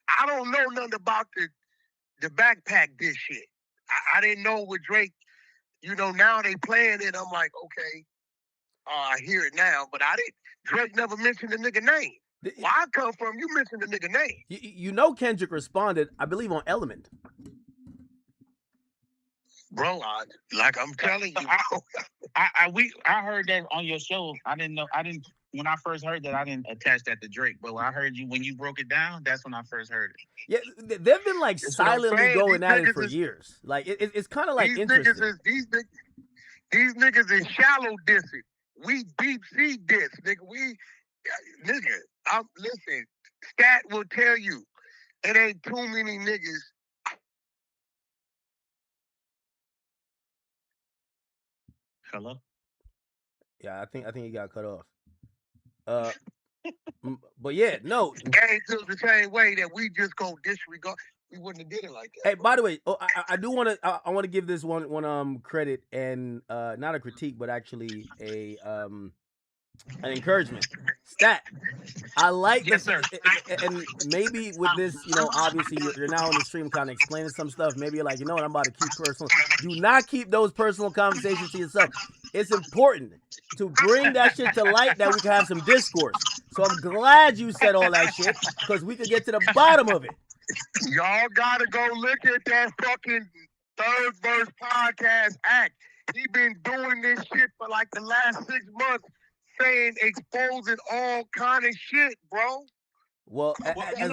I don't know nothing about the backpack diss shit. I didn't know with Drake, you know, now they playing it. I'm like, okay, I hear it now. But Drake never mentioned the nigga name. Where I come from, you mentioned the nigga name. You know Kendrick responded, I believe, on Element. Bro, like I'm telling you, I heard that on your show. When I first heard that, I didn't attach that to Drake. But when I heard you, when you broke it down, that's when I first heard it. Yeah, they've been like silently going at it for years. Like it's kind of like interesting. These niggas is shallow dissing. We deep sea diss, nigga. Listen, Stat will tell you, it ain't too many niggas. Hello? Yeah, I think he got cut off. But yeah, no. Game feels the same way that we just go disregard. We wouldn't have did it like that. Hey, by the way, I do want to. I want to give this one credit and not a critique, but actually an encouragement. Stat, I like this, and maybe with this, you know, obviously you're now on the stream kind of explaining some stuff. Maybe you're like, you know what, I'm about to keep personal. Do not keep those personal conversations to yourself. It's important to bring that shit to light that we can have some discourse. So I'm glad you said all that shit because we could get to the bottom of it. Y'all gotta go look at that fucking Third Verse podcast act. He been doing this shit for like the last 6 months, exposing all kind of shit, bro. Well, you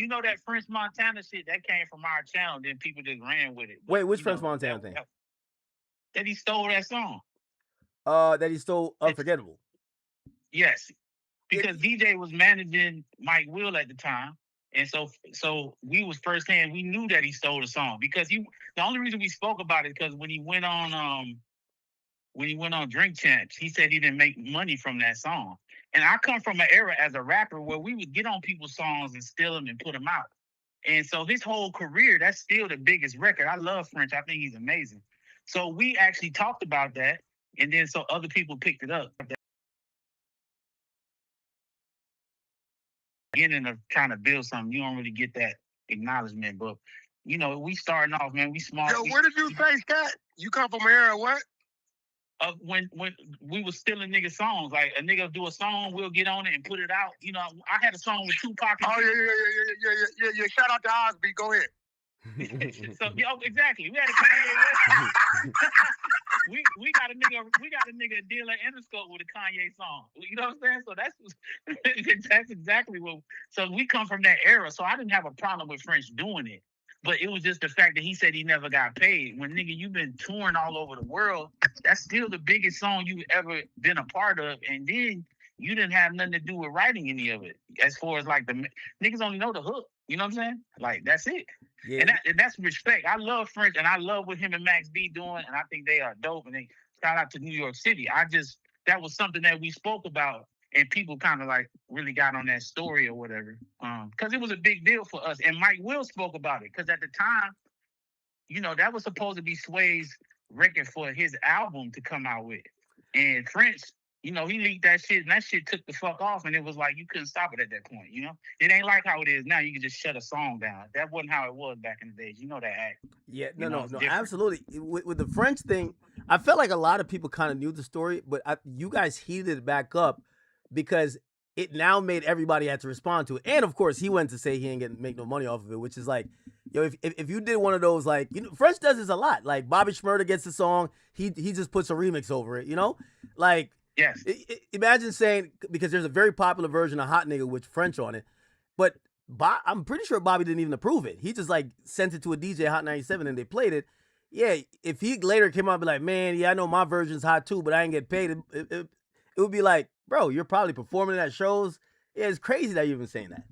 know that French Montana shit that came from our channel, then people just ran with it. Wait, which French Montana thing? That he stole that song. That he stole Unforgettable. Yes, because DJ was managing Mike Will at the time, and so we was firsthand. We knew that he stole the song because the only reason we spoke about it because when he went on Drink Champs, he said he didn't make money from that song. And I come from an era as a rapper where we would get on people's songs and steal them and put them out. And so his whole career, that's still the biggest record. I love French. I think he's amazing. So we actually talked about that, and then so other people picked it up. Beginning of trying to build something, you don't really get that acknowledgement. But, you know, we starting off, man, we smart. Yo, where did you say, Scott? You come from an era what? When we was stealing niggas' songs, like a nigga do a song, we'll get on it and put it out. You know, I had a song with Tupac. Yeah. Shout out to Osby. Go ahead. So exactly, we had a we got a nigga deal at Interscope with a Kanye song. You know what I'm saying? So that's exactly what. So we come from that era. So I didn't have a problem with French doing it, but it was just the fact that he said he never got paid. When nigga, you've been touring all over the world. That's still the biggest song you've ever been a part of, and then you didn't have nothing to do with writing any of it. As far as like the niggas only know the hook. You know what I'm saying? Like that's it. Yeah. And that's respect. I love French, and I love what him and Max B doing, and I think they are dope. And they shout out to New York City. That was something that we spoke about, and people kind of like really got on that story or whatever, because it was a big deal for us. And Mike Will spoke about it because at the time, you know, that was supposed to be Sway's record for his album to come out with, and French. You know, he leaked that shit, and that shit took the fuck off, and it was like you couldn't stop it at that point, you know? It ain't like how it is now. You can just shut a song down. That wasn't how it was back in the days. You know that act. Yeah, You know, it's different. absolutely. With the French thing, I felt like a lot of people kind of knew the story, but you guys heated it back up because it now made everybody had to respond to it. And, of course, he went to say he ain't gonna make no money off of it, which is like, yo, if you did one of those, like, you know, French does this a lot. Like, Bobby Shmurda gets the song, he just puts a remix over it, you know? Like, yes. Imagine saying, because there's a very popular version of Hot Nigga with French on it, but I'm pretty sure Bobby didn't even approve it. He just like sent it to a DJ Hot 97 and they played it. Yeah, if he later came out and be like, man, yeah, I know my version's hot too, but I ain't get paid, it would be like, bro, you're probably performing at shows. Yeah, it's crazy that you're even saying that.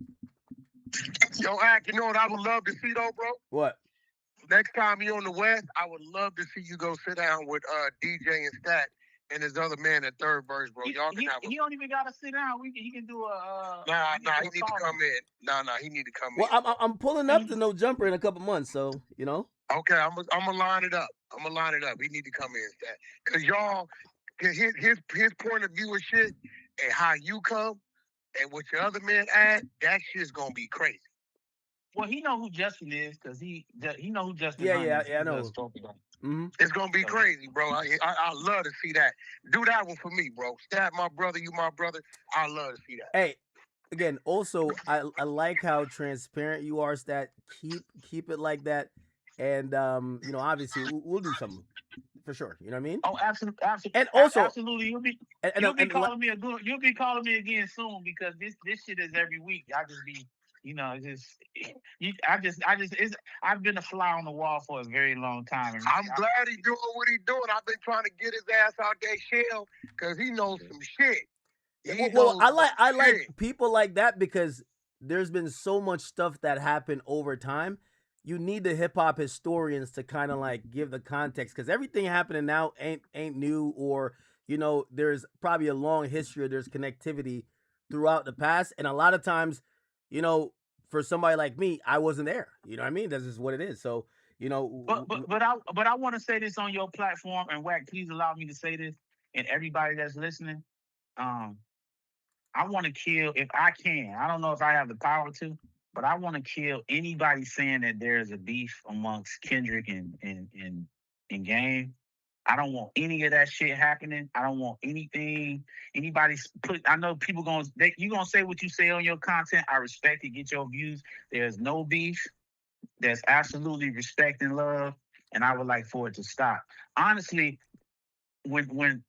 Yo, Ack, you know what I would love to see though, bro? What? Next time you're on the West, I would love to see you go sit down with DJ and Stat and his other man at third verse, bro. Y'all can have a... He don't even gotta sit down. He can do a. Nah, he need to come in. Nah, he need to come in. Well, I'm pulling up to No Jumper in a couple months, so you know. Okay, I'm gonna line it up. He need to come in, Stat, cause y'all, his point of view of shit and how you come and what your other man add, that shit's gonna be crazy. Well, he know who Justin is, cause he know who Justin. Yeah, I know. Mm-hmm. It's gonna be crazy, bro. I love to see that. Do that one for me, bro. Stat my brother, you my brother. I love to see that. Hey, again, also I like how transparent you are, Stat. Keep it like that, and you know, obviously we'll do something for sure. You know what I mean? Oh, absolutely. And also, absolutely, you'll be calling me You'll be calling me again soon because this shit is every week. I just be. You know, I've been a fly on the wall for a very long time. I'm glad he's doing what he's doing. I've been trying to get his ass out that shell because he knows some shit. Well, I like people like that because there's been so much stuff that happened over time. You need the hip hop historians to kind of like give the context because everything happening now ain't new, or you know, there's probably a long history or there's connectivity throughout the past, and a lot of times, you know, for somebody like me, I wasn't there. You know what I mean? That's just what it is. So, you know. But I want to say this on your platform, and Wack, please allow me to say this, and everybody that's listening. I want to kill if I can. I don't know if I have the power to, but I want to kill anybody saying that there's a beef amongst Kendrick and Game. I don't want any of that shit happening. I don't want anybody put. I know people you gonna say what you say on your content. I respect it. Get your views. There's no beef. There's absolutely respect and love, and I would like for it to stop. Honestly, when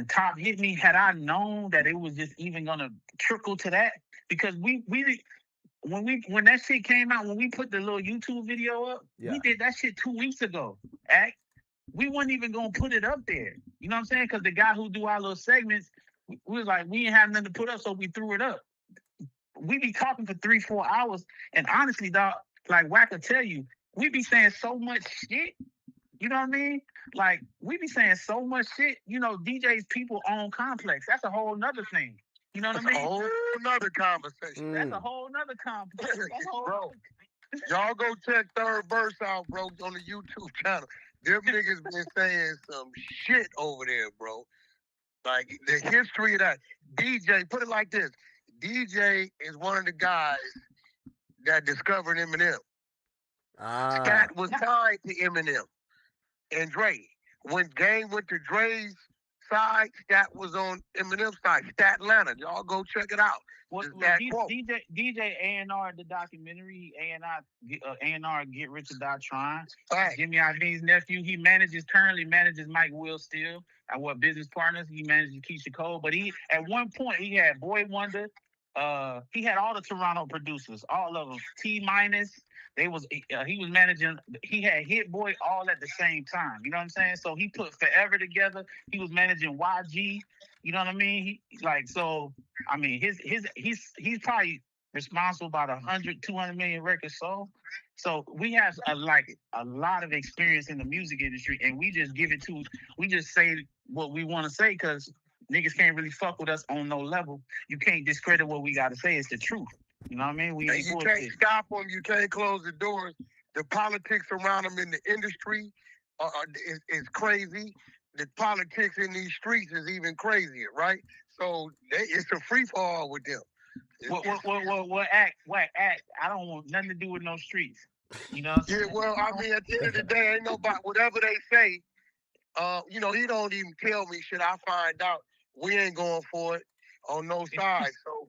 Top hit me, had I known that it was just even gonna trickle to that, because when that shit came out, when we put the little YouTube video up, we did that shit 2 weeks ago. We weren't even gonna put it up there. You know what I'm saying? Because the guy who do our little segments, we was like, we ain't have nothing to put up, so we threw it up. We be talking for 3-4 hours, and honestly, dog, like Wack will tell you, we be saying so much shit. You know what I mean? Like, we be saying so much shit. You know, DJs people own Complex. That's a whole nother thing. You know what I mean? A whole nother conversation. That's a whole nother complex. Bro, y'all go check Third Verse out, bro, on the YouTube channel. Them niggas been saying some shit over there, bro. Like, the history of that. DJ, put it like this. DJ is one of the guys that discovered Eminem. Scat was tied to Eminem and Dre. When Game went to Dre's side, Stat was on Eminem's side. Stat Atlanta. Y'all go check it out. What, It's that quote. DJ A&R the documentary, A&R Get Rich or Die Trying. Right. Jimmy Iovine's nephew. He currently manages Mike Will still. And what business partners? He manages Keisha Cole. But he at one point he had Boy Wonder. He had all the Toronto producers, all of them. T-Minus. He was managing. He had Hit Boy all at the same time. You know what I'm saying? So he put Forever together. He was managing YG. You know what I mean? He's probably responsible about 100, 200 million records sold. So we have a lot of experience in the music industry, and we just we just say what we want to say because niggas can't really fuck with us on no level. You can't discredit what we got to say. It's the truth. You know what I mean? You can't stop them. You can't close the doors. The politics around them in the industry is crazy. The politics in these streets is even crazier, right? So it's a free fall with them. What act? I don't want nothing to do with no streets. You know what I'm saying? Yeah, well, I mean, at the end of the day, ain't nobody, whatever they say, he don't even tell me shit. I find out. We ain't going for it on no side. So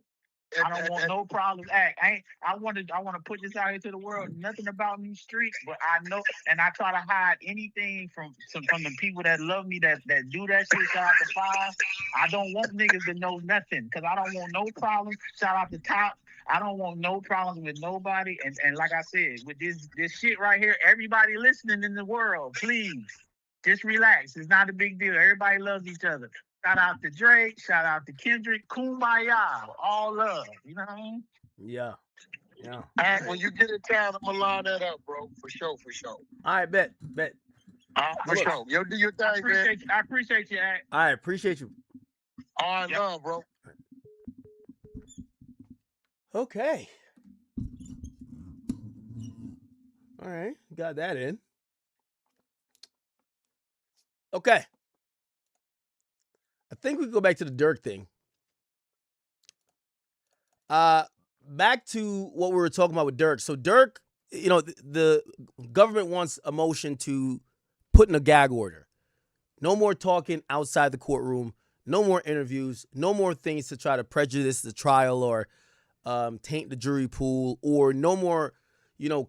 I don't want no problems. I want to put this out here to the world. Nothing about me streets, but I know, and I try to hide anything from the people that love me that do that shit. Shout out to Five. I don't want niggas to know nothing because I don't want no problems. Shout out to Top. I don't want no problems with nobody. And like I said, with this shit right here, everybody listening in the world, please just relax. It's not a big deal. Everybody loves each other. Shout out to Drake. Shout out to Kendrick. Kumbaya. All love. You know what I mean? Yeah. All right, when you get in town, I'm going to line that up, bro. For sure. All right, bet. For sure. Yo, do your thing, man. I appreciate you, Act. I appreciate you. All right, love, bro. Okay. All right. Got that in. Okay. I think we go back to the Durk thing. Back to what we were talking about with Durk. So Durk, the government wants a motion to put in a gag order. No more talking outside the courtroom. No more interviews. No more things to try to prejudice the trial or taint the jury pool, or no more,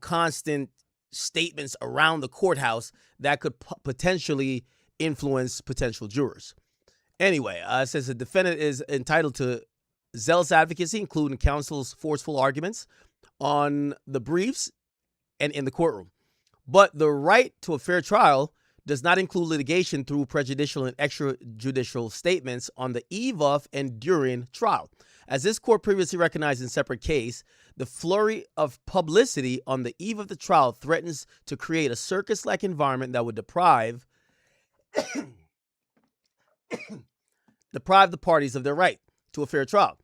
constant statements around the courthouse that could potentially influence potential jurors. Anyway, it says the defendant is entitled to zealous advocacy, including counsel's forceful arguments on the briefs and in the courtroom. But the right to a fair trial does not include litigation through prejudicial and extrajudicial statements on the eve of and during trial. As this court previously recognized in separate case, the flurry of publicity on the eve of the trial threatens to create a circus-like environment that would deprive the parties of their right to a fair trial.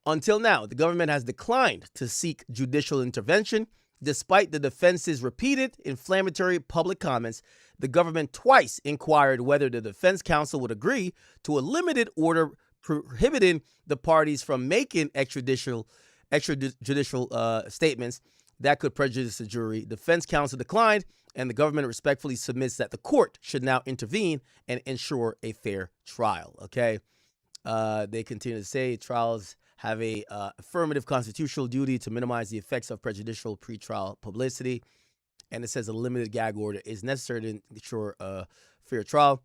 Until now, the government has declined to seek judicial intervention. Despite the defense's repeated inflammatory public comments, the government twice inquired whether the defense counsel would agree to a limited order prohibiting the parties from making extrajudicial statements that could prejudice the jury. Defense counsel declined, and the government respectfully submits that the court should now intervene and ensure a fair trial. Okay, they continue to say trials have a affirmative constitutional duty to minimize the effects of prejudicial pretrial publicity, and it says a limited gag order is necessary to ensure a fair trial.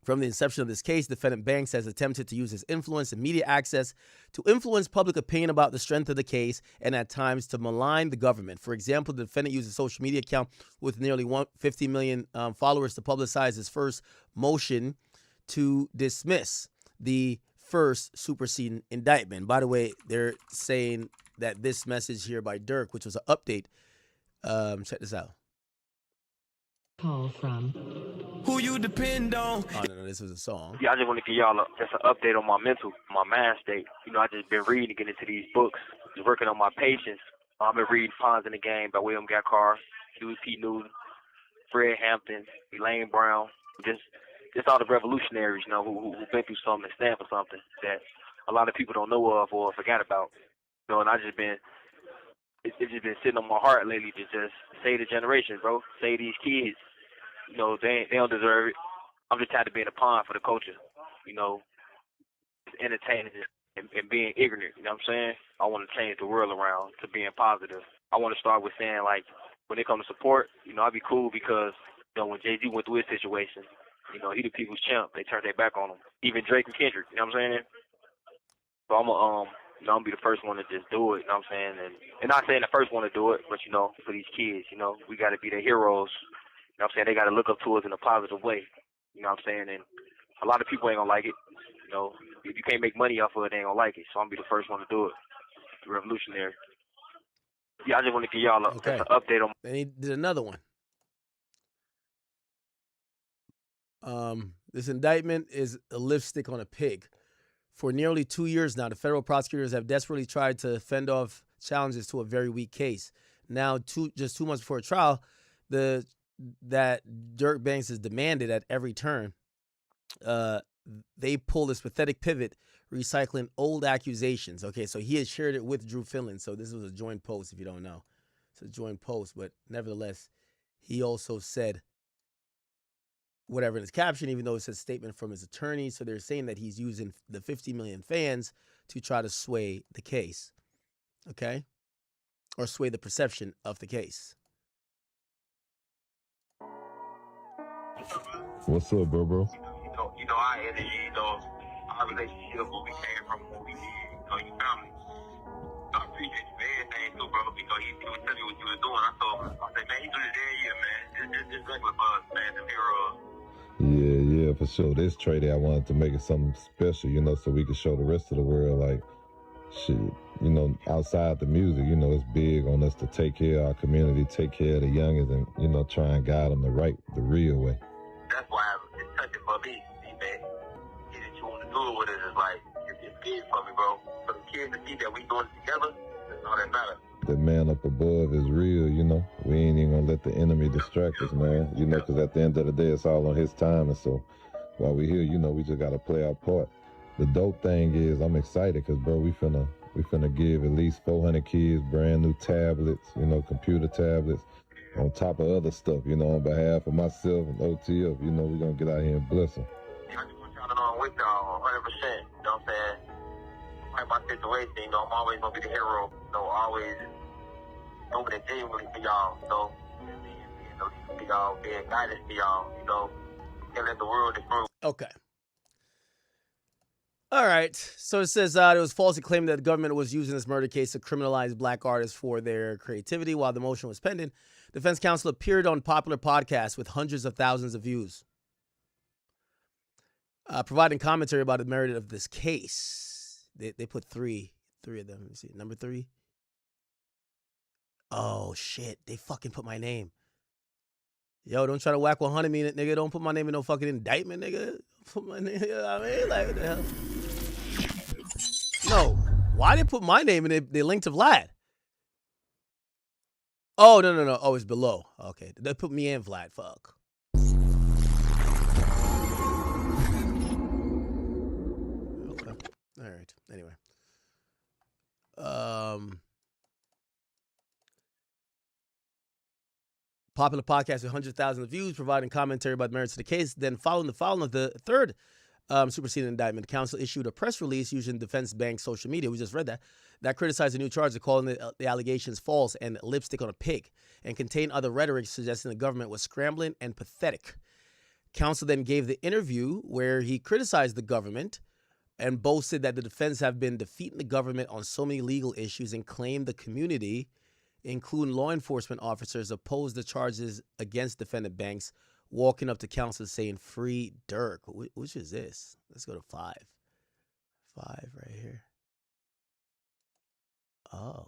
From the inception of this case, defendant Banks has attempted to use his influence and media access to influence public opinion about the strength of the case and at times to malign the government. For example, the defendant used a social media account with nearly 50 million followers to publicize his first motion to dismiss the first superseding indictment. By the way, they're saying that this message here by Durk, which was an update, check this out. Call from Who You Depend On. Oh, no, this was a song. Yeah, I just want to give y'all just an update on my mind state. I just been reading to get into these books, just working on my patience. I've been reading Pawns in the Game by William Gackar, Huey P. Newton, Fred Hampton, Elaine Brown, just all the revolutionaries, who've been through something and stand for something that a lot of people don't know of or forgot about. And I just been, it's just been sitting on my heart lately to just save the generation, bro. Save these kids. They don't deserve it. I'm just tired of being a pawn for the culture. entertaining and being ignorant. You know what I'm saying? I want to change the world around to being positive. I want to start with saying, like, when it comes to support, I'd be cool because, when Jay-Z went through his situation, he the people's champ. They turned their back on him. Even Drake and Kendrick, you know what I'm saying? So I'm gonna be the first one to just do it, you know what I'm saying? And not saying the first one to do it, but, for these kids, we got to be their heroes. You know what I'm saying? They got to look up to us in a positive way. You know what I'm saying? And a lot of people ain't gonna like it. If you can't make money off of it, they ain't gonna like it. So I'm gonna be the first one to do it. The revolutionary. Yeah, I just want to give y'all an update on. Then he did another one. This indictment is a lipstick on a pig. For nearly 2 years now, the federal prosecutors have desperately tried to fend off challenges to a very weak case. Now, just 2 months before trial, that Durk Banks is demanded at every turn. They pull this pathetic pivot, recycling old accusations. Okay, so he had shared it with Drew Finland. So this was a joint post, if you don't know. It's a joint post, but nevertheless, he also said whatever in his caption, even though it's a statement from his attorney. So they're saying that he's using the 50 million fans to try to sway the case, okay? Or sway the perception of the case. What's up, bro? Our energy, our relationship, what we came from, what we did, you family. I appreciate you for everything too, bro, because he was telling you what you was doing. I told him, I said, man, you do this every year, man. It's regular for us, man, the hero. Yeah, for sure. This trade, I wanted to make it something special, so we could show the rest of the world, like, shit, outside the music, it's big on us to take care of our community, take care of the youngest, and, try and guide them the real way. That's why it's touching for me, man. That you want to do it with us is like, it's big for me, bro. For the kids to see that we doing it together, that's all that matters. The man up above is real, We ain't even gonna let the enemy distract us, man. Because at the end of the day, it's all on his time. And so while we here, we just gotta play our part. The dope thing is, I'm excited because, bro, we finna give at least 400 kids brand new tablets, computer tablets, on top of other stuff, on behalf of myself and OTF, we gonna get out here and bless them. I just want y'all to know I'm with y'all 100%, you know what I'm saying? Like my situation, I'm always gonna be the hero, always open and genuinely for y'all, for y'all, being guidance for y'all, and let the world improve. Okay. All right. So it says it was falsely claimed that the government was using this murder case to criminalize black artists for their creativity while the motion was pending. Defense counsel appeared on popular podcasts with hundreds of thousands of views, providing commentary about the merit of this case. They put three of them. Let me see. Number 3. Oh, shit. They fucking put my name. Yo, don't try to whack 100 me, nigga. Don't put my name in no fucking indictment, nigga. Put my name, like, what the hell? No. Why they put my name in they linked to Vlad? Oh, no. Oh, it's below. Okay. They put me and Vlad. Fuck. Okay. All right. Anyway. Popular podcast with hundreds of thousands of views, providing commentary about the merits of the case. Then following the filing of the third superseding indictment, the council issued a press release using Defense Bank's social media. We just read that criticized the new charges, calling the allegations false and lipstick on a pig, and contained other rhetoric suggesting the government was scrambling and pathetic. Counsel then gave the interview where he criticized the government and boasted that the defense have been defeating the government on so many legal issues and claimed the community, including law enforcement officers, opposed the charges against defendant Banks, walking up to counsel saying, "Free Durk." Which is this? Let's go to 5. 5 right here. Oh.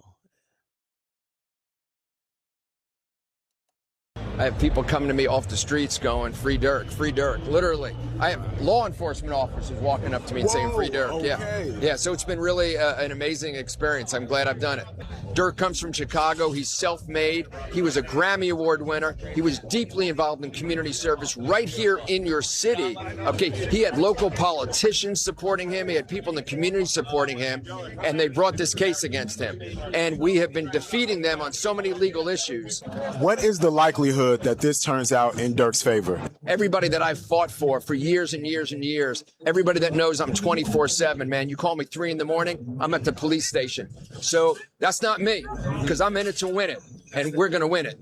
I have people coming to me off the streets going, "Free Durk, free Durk," literally. I have law enforcement officers walking up to me and saying, "Free Durk." Okay. Yeah, so it's been really an amazing experience. I'm glad I've done it. Durk comes from Chicago. He's self-made. He was a Grammy Award winner. He was deeply involved in community service right here in your city. Okay, he had local politicians supporting him. He had people in the community supporting him, and they brought this case against him. And we have been defeating them on so many legal issues. What is the likelihood good that this turns out in Durk's favor. Everybody that I've fought for years and years and years, everybody that knows I'm 24/7, man. You call me 3 a.m, I'm at the police station. So that's not me, because I'm in it to win it, and we're going to win it.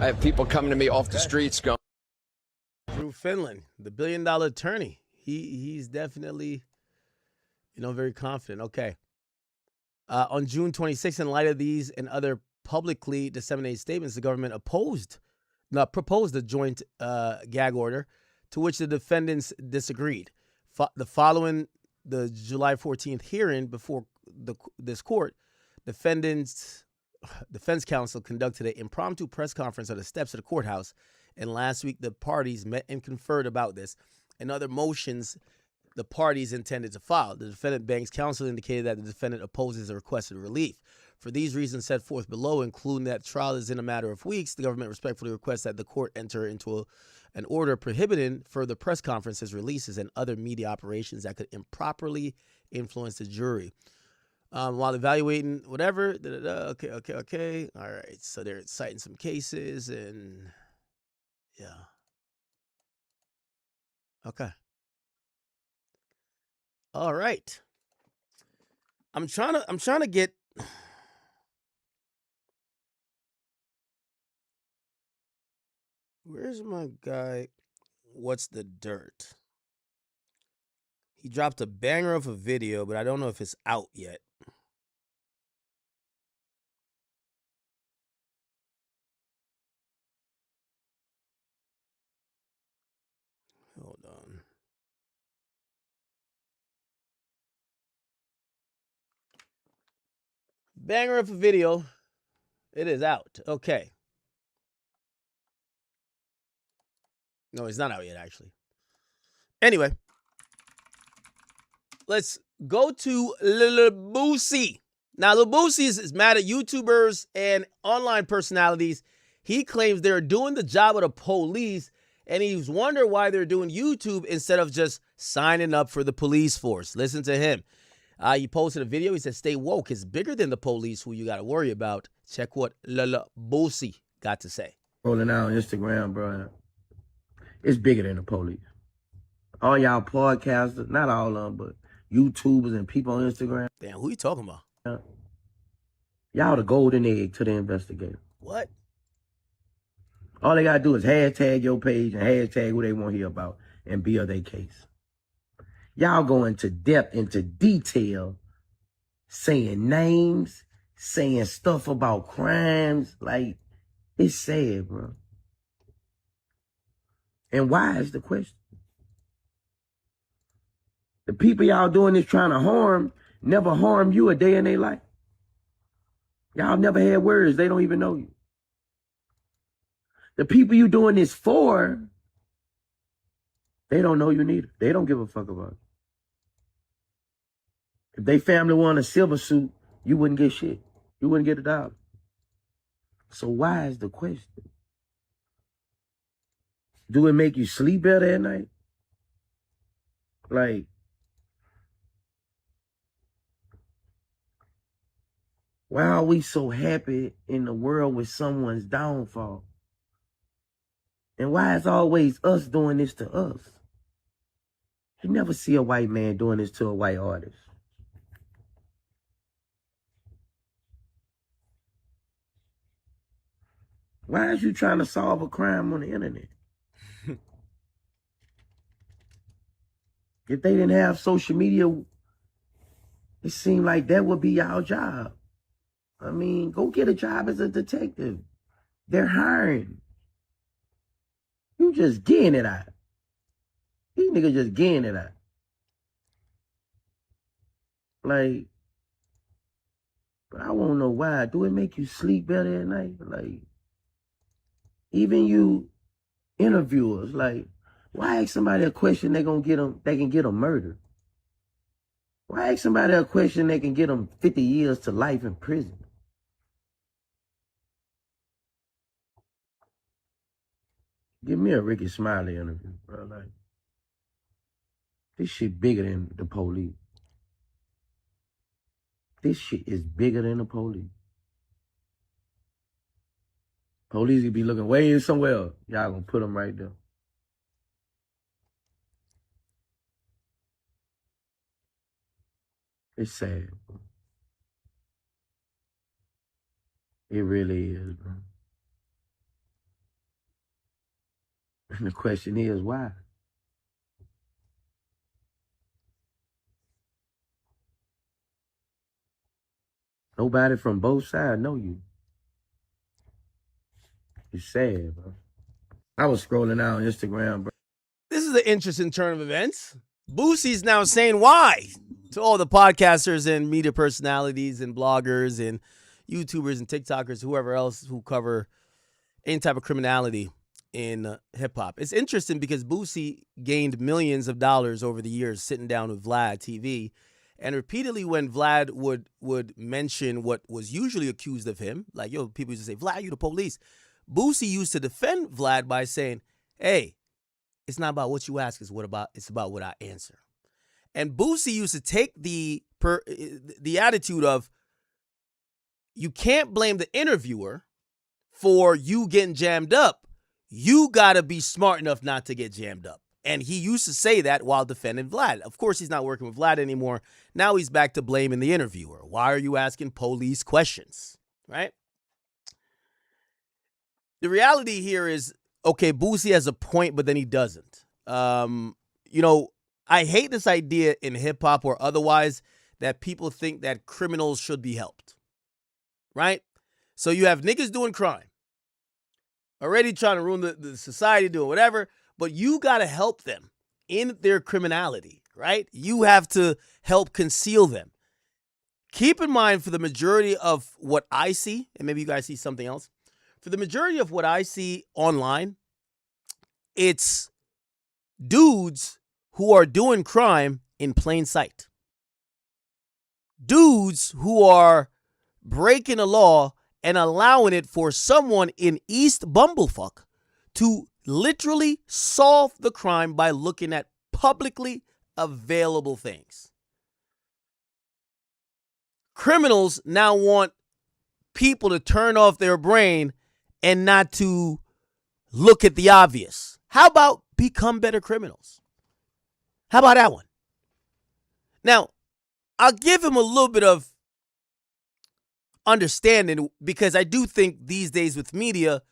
I have people coming to me off the streets going. Drew Finland, the $1 billion attorney. He's definitely, very confident. Okay. On June 26th, in light of these and other publicly disseminated statements, the government proposed a joint gag order, to which the defendants disagreed. Following the July 14th hearing before this court, defense counsel conducted an impromptu press conference on the steps of the courthouse, and last week the parties met and conferred about this and other motions the parties intended to file. The defendant bank's counsel indicated that the defendant opposes the requested relief. For these reasons set forth below, including that trial is in a matter of weeks, the government respectfully requests that the court enter into an order prohibiting further press conferences, releases, and other media operations that could improperly influence the jury. While evaluating whatever, okay. All right, so they're citing some cases and yeah. Okay. All right. I'm trying to get where's my guy? What's the dirt? He dropped a banger of a video, but I don't know if it's out yet. Hold on. Banger of a video. It is out. Okay. No, it's not out yet, actually. Anyway, let's go to Lil Boosie. Now, Lil Boosie is mad at YouTubers and online personalities. He claims they're doing the job of the police, and he's wondering why they're doing YouTube instead of just signing up for the police force. Listen to him. He posted a video. He said, "Stay woke. It's bigger than the police who you got to worry about." Check what Lil Boosie got to say. Rolling out on Instagram, bro. It's bigger than the police. All y'all podcasters, not all of them, but YouTubers and people on Instagram. Damn, who you talking about? Y'all the golden egg to the investigator. What? All they got to do is hashtag your page and hashtag who they want to hear about and build their case. Y'all go into depth, into detail, saying names, saying stuff about crimes. Like, it's sad, bro. And why is the question? The people y'all doing this trying to harm never harm you a day in their life. Y'all never had words. They don't even know you. The people you doing this for, they don't know you neither. They don't give a fuck about it. If they family won a silver suit, you wouldn't get shit. You wouldn't get $1. So why is the question? Do it make you sleep better at night? Like, why are we so happy in the world with someone's downfall? And why is always us doing this to us? You never see a white man doing this to a white artist. Why is you trying to solve a crime on the internet? If they didn't have social media, it seemed like that would be y'all job. I mean, go get a job as a detective. They're hiring. You just getting it out. These niggas just getting it out. Like, but I won't know why. Do it make you sleep better at night? Like, even you interviewers, like, why ask somebody a question they can get them murdered? Why ask somebody a question they can get them 50 years to life in prison? Give me a Ricky Smiley interview, bro. Like, this shit bigger than the police. This shit is bigger than the police. Police could be looking way in somewhere else. Y'all gonna put them right there. It's sad. It really is, bro. And the question is, why? Nobody from both sides know you. It's sad, bro. I was scrolling out on Instagram, bro. This is an interesting turn of events. Boosie's now saying why to all the podcasters and media personalities and bloggers and YouTubers and TikTokers, whoever else who cover any type of criminality in hip hop. It's interesting because Boosie gained millions of dollars over the years sitting down with Vlad TV, and repeatedly when Vlad would mention what was usually accused of him, like, yo, people used to say, Vlad, you the police. Boosie used to defend Vlad by saying, hey, it's not about what you ask, it's about what I answer. And Boosie used to take the attitude of, you can't blame the interviewer for you getting jammed up. You got to be smart enough not to get jammed up. And he used to say that while defending Vlad. Of course, he's not working with Vlad anymore. Now he's back to blaming the interviewer. Why are you asking police questions? Right? The reality here is, okay, Boosie has a point, but then he doesn't. I hate this idea in hip hop or otherwise that people think that criminals should be helped. Right? So you have niggas doing crime, already trying to ruin the society, doing whatever, but you got to help them in their criminality, right? You have to help conceal them. Keep in mind, for the majority of what I see, and maybe you guys see something else, for the majority of what I see online, it's dudes who are doing crime in plain sight. Dudes who are breaking a law and allowing it for someone in East Bumblefuck to literally solve the crime by looking at publicly available things. Criminals now want people to turn off their brain and not to look at the obvious. How about become better criminals? How about that one? Now, I'll give him a little bit of understanding, because I do think these days with media,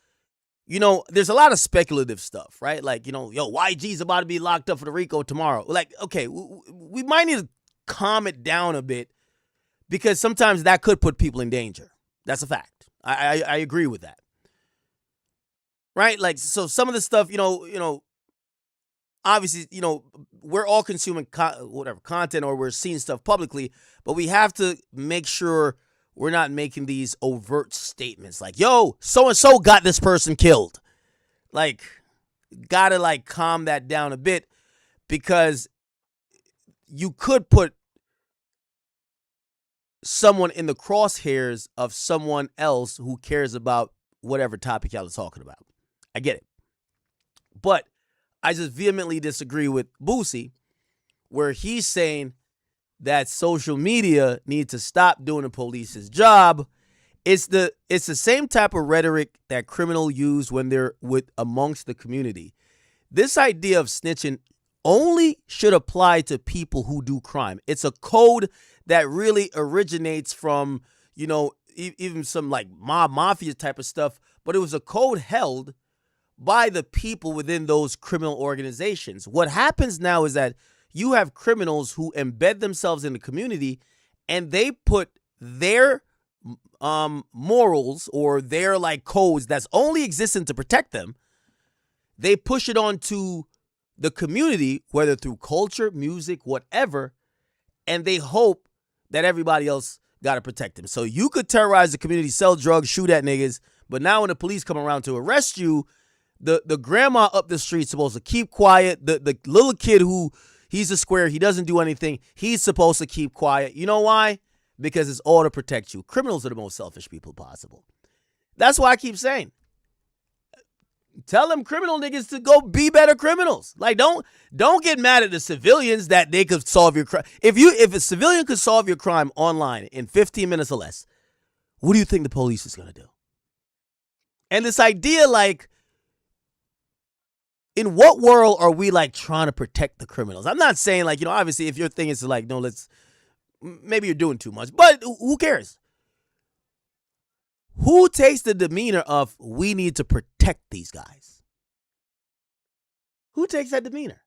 there's a lot of speculative stuff, right? Like, yo, YG's about to be locked up for the RICO tomorrow. Like, okay, we might need to calm it down a bit, because sometimes that could put people in danger. That's a fact. I agree with that. Right? Like, so some of the stuff, obviously, we're all consuming content, or we're seeing stuff publicly, but we have to make sure we're not making these overt statements like, yo, so-and-so got this person killed. Like, gotta calm that down a bit, because you could put someone in the crosshairs of someone else who cares about whatever topic y'all are talking about. I get it. But I just vehemently disagree with Boosie, where he's saying that social media needs to stop doing the police's job. It's the same type of rhetoric that criminals use when they're amongst the community. This idea of snitching only should apply to people who do crime. It's a code that really originates from, even some mob mafia type of stuff, but it was a code held by the people within those criminal organizations. What happens now is that you have criminals who embed themselves in the community, and they put their morals or their codes that's only existing to protect them. They push it onto the community, whether through culture, music, whatever, and they hope that everybody else got to protect them. So you could terrorize the community, sell drugs, shoot at niggas, but now when the police come around to arrest you, the grandma up the street's supposed to keep quiet. The little kid who, he's a square, he doesn't do anything, he's supposed to keep quiet. You know why? Because it's all to protect you. Criminals are the most selfish people possible. That's why I keep saying, tell them criminal niggas to go be better criminals. Don't get mad at the civilians that they could solve your crime. If a civilian could solve your crime online in 15 minutes or less, what do you think the police is going to do? And this idea, like, in what world are we, like, trying to protect the criminals? I'm not saying, like, obviously if your thing is like, no, maybe you're doing too much, but who cares? Who takes the demeanor of, we need to protect these guys? Who takes that demeanor?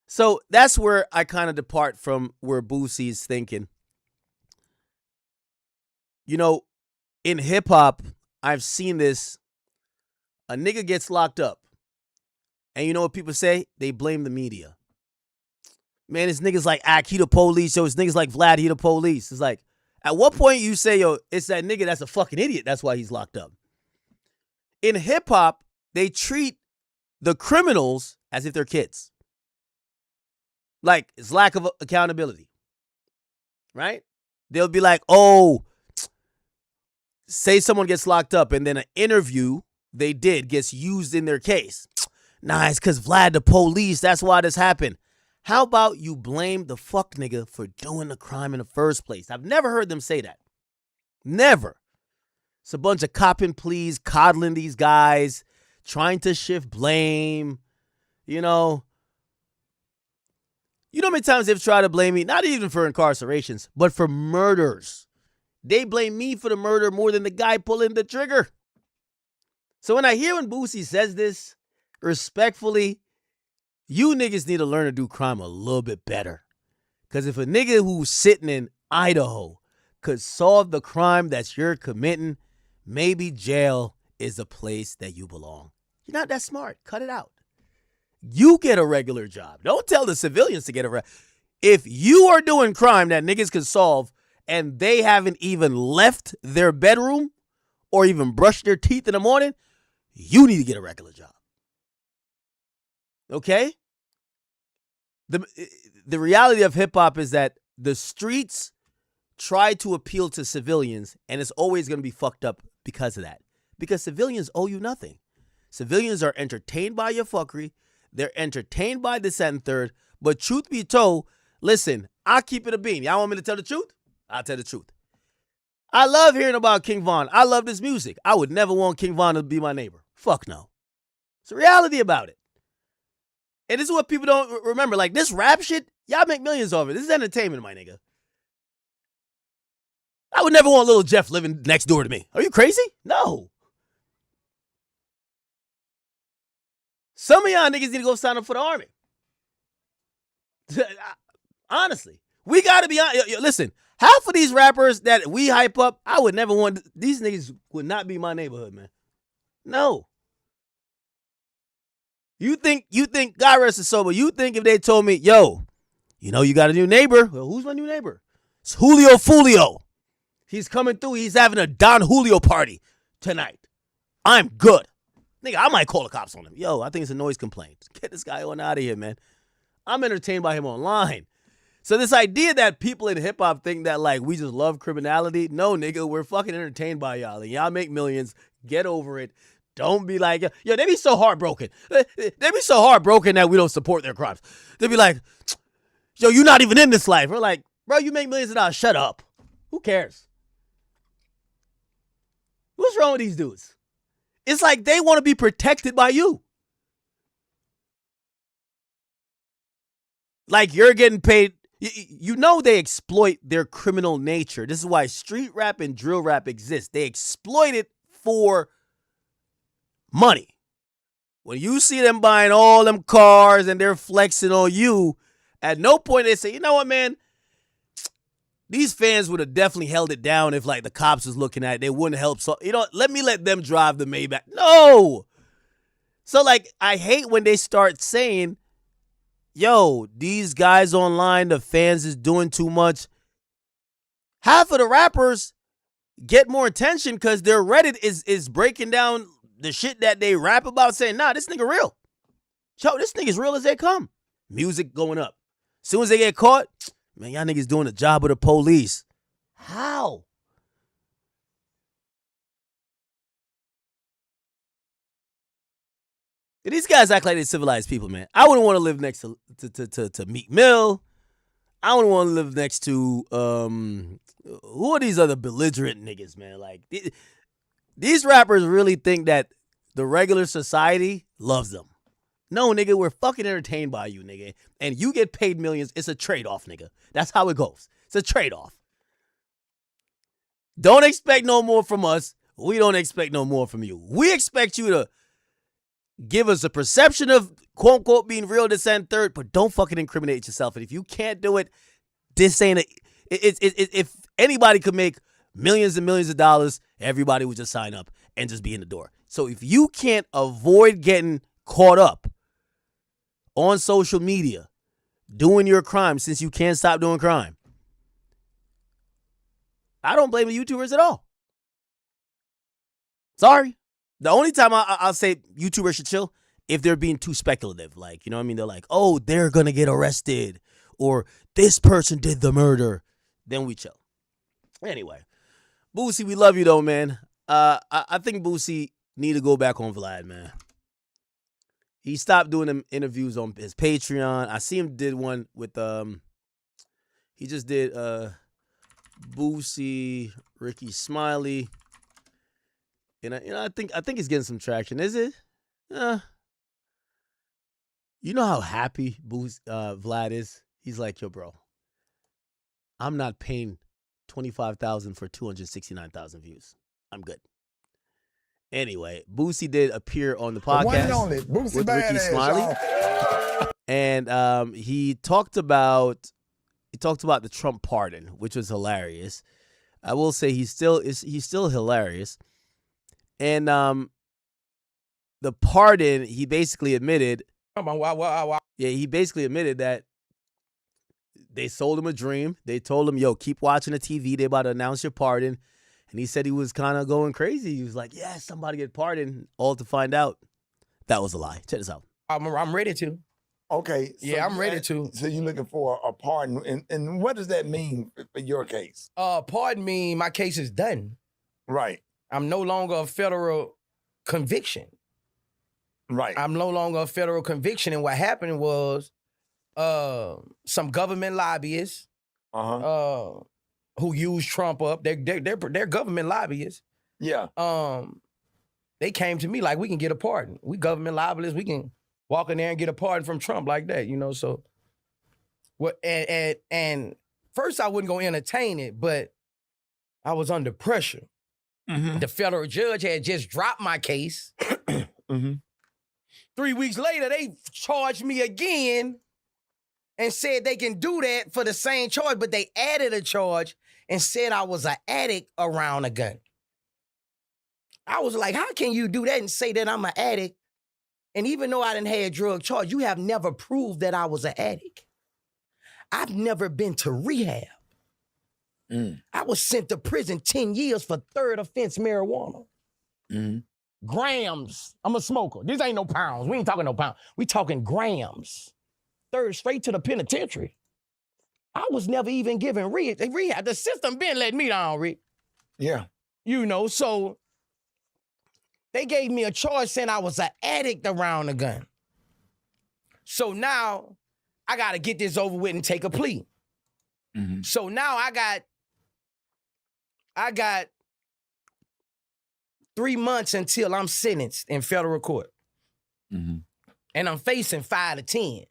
So that's where I kind of depart from where Boosie's thinking. In hip hop, I've seen this. A nigga gets locked up. And you know what people say? They blame the media. Man, it's niggas like Ak, he the police. Yo, it's niggas like Vlad, he the police. It's like, at what point you say, yo, it's that nigga that's a fucking idiot. That's why he's locked up. In hip hop, they treat the criminals as if they're kids. Like, it's lack of accountability. Right? They'll be like, oh, say someone gets locked up and then an interview they did gets used in their case. Nah, it's because Vlad the police. That's why this happened. How about you blame the fuck nigga for doing the crime in the first place? I've never heard them say that. Never. It's a bunch of cop and pleas, coddling these guys, trying to shift blame. You know how many times they've tried to blame me, not even for incarcerations, but for murders. They blame me for the murder more than the guy pulling the trigger. So when Boosie says this, respectfully, you niggas need to learn to do crime a little bit better. Because if a nigga who's sitting in Idaho could solve the crime that you're committing, maybe jail is the place that you belong. You're not that smart. Cut it out. You get a regular job. Don't tell the civilians to get a If you are doing crime that niggas can solve and they haven't even left their bedroom or even brushed their teeth in the morning, you need to get a regular job. Okay? The reality of hip-hop is that the streets try to appeal to civilians, and it's always going to be fucked up because of that. Because civilians owe you nothing. Civilians are entertained by your fuckery. They're entertained by this and third. But truth be told, listen, I'll keep it a bean. Y'all want me to tell the truth? I'll tell the truth. I love hearing about King Von. I love this music. I would never want King Von to be my neighbor. Fuck no. It's the reality about it. And this is what people don't remember. Like, this rap shit, y'all make millions off it. This is entertainment, my nigga. I would never want Lil Jeff living next door to me. Are you crazy? No. Some of y'all niggas need to go sign up for the army. Honestly. We got to be honest. Listen, half of these rappers that we hype up, I would never want. These niggas would not be my neighborhood, man. No. You think, God rest his soul, but you think if they told me, yo, you got a new neighbor. Well, who's my new neighbor? It's Julio Fulio. He's coming through. He's having a Don Julio party tonight. I'm good. Nigga, I might call the cops on him. Yo, I think it's a noise complaint. Get this guy on out of here, man. I'm entertained by him online. So this idea that people in hip-hop think that, like, we just love criminality. No, nigga, we're fucking entertained by y'all. And y'all make millions. Get over it. Don't be like, yo, they be so heartbroken. They be so heartbroken that we don't support their crimes. They be like, yo, you're not even in this life. We're like, bro, you make millions of dollars. Shut up. Who cares? What's wrong with these dudes? It's like they want to be protected by you. Like you're getting paid. You know they exploit their criminal nature. This is why street rap and drill rap exist. They exploit it for money. When you see them buying all them cars and they're flexing on you, at no point they say, you know what, man? These fans would have definitely held it down if, like, the cops was looking at it. They wouldn't help. So, let them drive the Maybach. No. So, like, I hate when they start saying, yo, these guys online, the fans is doing too much. Half of the rappers get more attention because their Reddit is breaking down the shit that they rap about, saying, nah, this nigga real. Yo, this nigga's real as they come. Music going up. As soon as they get caught, man, y'all niggas doing the job of the police. How? These guys act like they're civilized people, man. I wouldn't want to live next to Meek Mill. I don't want to live next to who are these other belligerent niggas, man? Like these rappers really think that the regular society loves them. No, nigga, we're fucking entertained by you, nigga. And you get paid millions. It's a trade-off, nigga. That's how it goes. It's a trade-off. Don't expect no more from us. We don't expect no more from you. We expect you to give us a perception of quote-unquote being real, this and third, but don't fucking incriminate yourself. And if you can't do it, this ain't it. If anybody could make millions and millions of dollars, everybody would just sign up and just be in the door. So if you can't avoid getting caught up on social media doing your crime since you can't stop doing crime, I don't blame the YouTubers at all. Sorry. The only time I'll say YouTubers should chill if they're being too speculative. Like, you know what I mean? They're like, oh, they're going to get arrested or this person did the murder. Then we chill. Anyway, Boosie, we love you though, man. I think Boosie need to go back on Vlad, man. He stopped doing them interviews on his Patreon. I see him did one with he just did Boosie, Ricky Smiley. And I think he's getting some traction. Is it? You know how happy Vlad is? He's like, yo, bro, I'm not paying $25,000 for 269,000 views. I'm good. Anyway, Boosie did appear on the podcast with Ricky Smiley, and he talked about the Trump pardon, which was hilarious. I will say he's still hilarious, and the pardon, he basically admitted. Yeah, he basically admitted that they sold him a dream. They told him, yo, keep watching the TV. They about to announce your pardon. And he said he was kind of going crazy. He was like, yeah, somebody get pardoned. All to find out that was a lie. Check this out. I'm ready to. Okay. Yeah, I'm ready to. So you're looking for a pardon. And what does that mean for your case? Pardon me, my case is done. Right. I'm no longer a federal conviction. Right. I'm no longer a federal conviction. And what happened was some government lobbyists who used Trump up. They're government lobbyists. Yeah. They came to me like, we can get a pardon. We government lobbyists. We can walk in there and get a pardon from Trump like that, you know. So, what? And first I wasn't gonna entertain it, but I was under pressure. Mm-hmm. The federal judge had just dropped my case. Mm-hmm. 3 weeks later, they charged me again and said they can do that for the same charge, but they added a charge and said I was an addict around a gun. I was like, how can you do that and say that I'm an addict? And even though I didn't have a drug charge, you have never proved that I was an addict. I've never been to rehab. I was sent to prison 10 years for third offense marijuana. Grams. I'm a smoker. This ain't no pounds. We ain't talking no pounds. We talking grams. Third straight to the penitentiary. I was never even given rehab. The system been letting me down, Rick. Yeah. You know, so they gave me a charge saying I was an addict around the gun. So now I got to get this over with and take a plea. So now I got 3 months until I'm sentenced in federal court. And I'm facing 5 to 10.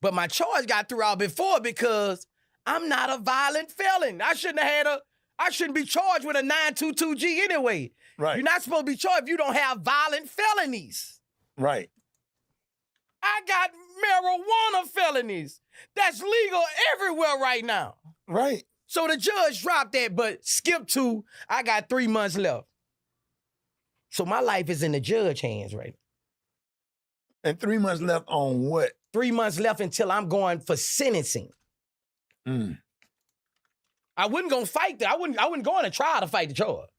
But my charge got through out before because I'm not a violent felon. I shouldn't be charged with a 922G anyway. Right. You're not supposed to be charged if you don't have violent felonies. Right. I got marijuana felonies. That's legal everywhere right now. Right. So the judge dropped that, but skip 2, I got 3 months left. So my life is in the judge hands right now. And 3 months left on what? 3 months left until I'm going for sentencing. I wasn't gonna fight that. I wasn't going to try to fight the charge.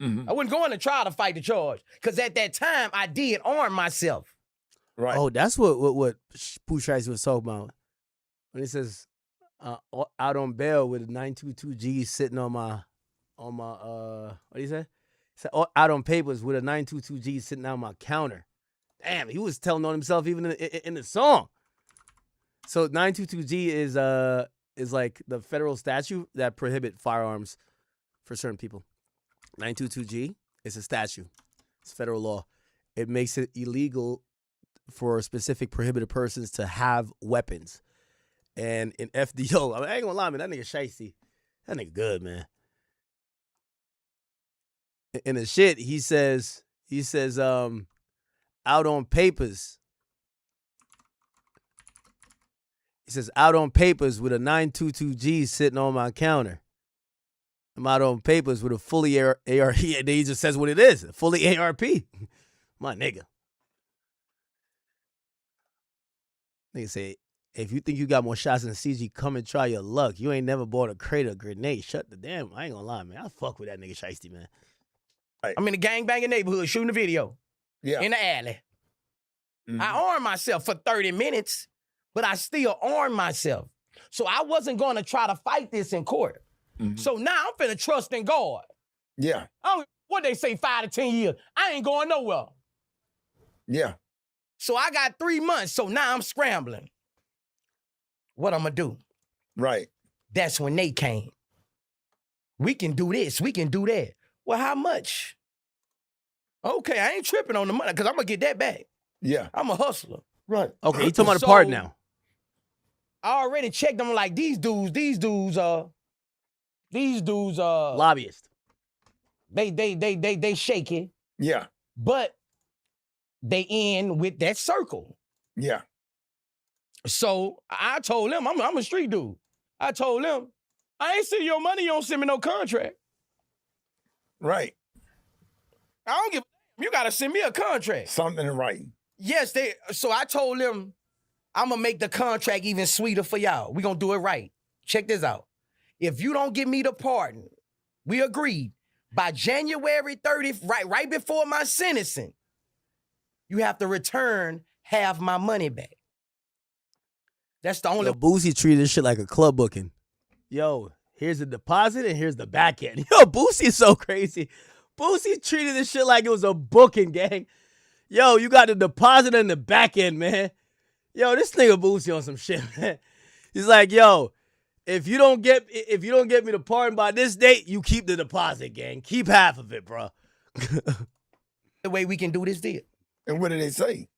I wasn't going to try to fight the charge. Because at that time, I did arm myself. Right. Oh, that's what Pooh Shiesty was talking about. When he says out on bail with a 922G sitting on my what do you say? He said out on papers with a 922G sitting on my counter. Damn, he was telling on himself even in the song. So 922G is like the federal statute that prohibit firearms for certain people. 922G is a statute. It's federal law. It makes it illegal for specific prohibited persons to have weapons. And in FDO, I ain't gonna lie, man, that nigga shiesty. That nigga good, man. In the shit, he says, out on papers. He says, out on papers with a 922G sitting on my counter. I'm out on papers with a fully ARP. And he just says what it is, a fully ARP. My nigga. Nigga say, if you think you got more shots than CG, come and try your luck. You ain't never bought a crate of grenade. Shut the damn. I ain't gonna lie, man. I fuck with that nigga shiesty, man. I'm in the gangbanging neighborhood shooting a video. Yeah. In the alley. I armed myself for 30 minutes, but I still armed myself. So I wasn't going to try to fight this in court. So now I'm finna trust in God. Yeah. What they say, 5 to 10 years. I ain't going nowhere. Yeah. So I got 3 months, so now I'm scrambling. What I'm going to do? Right. That's when they came. We can do this. We can do that. Well, how much? Okay, I ain't tripping on the money because I'm going to get that back. Yeah. I'm a hustler. Right. Okay, you talking about a part now. I already checked them like these dudes, lobbyists. They shaky. Yeah. But they end with that circle. Yeah. So I told them, I'm a street dude. I told them, I ain't sending your money, you don't send me no contract. Right. I don't give a damn. You gotta send me a contract. Something in writing. Yes, so I told them, I'm gonna make the contract even sweeter for y'all. We gonna do it right. Check this out. If you don't give me the pardon, we agreed, by January 30th, right before my sentencing, you have to return half my money back. That's the only. Yo, Boosie treated this shit like a club booking. Yo, here's the deposit and here's the back end. Yo, Boosie is so crazy. Boosie treated this shit like it was a booking, gang. Yo, you got the deposit and the back end, man. Yo, this nigga Boosie on some shit, man. He's like, yo, if you don't get me the pardon by this date, you keep the deposit, gang. Keep half of it, bro. The way we can do this deal. And what did they say?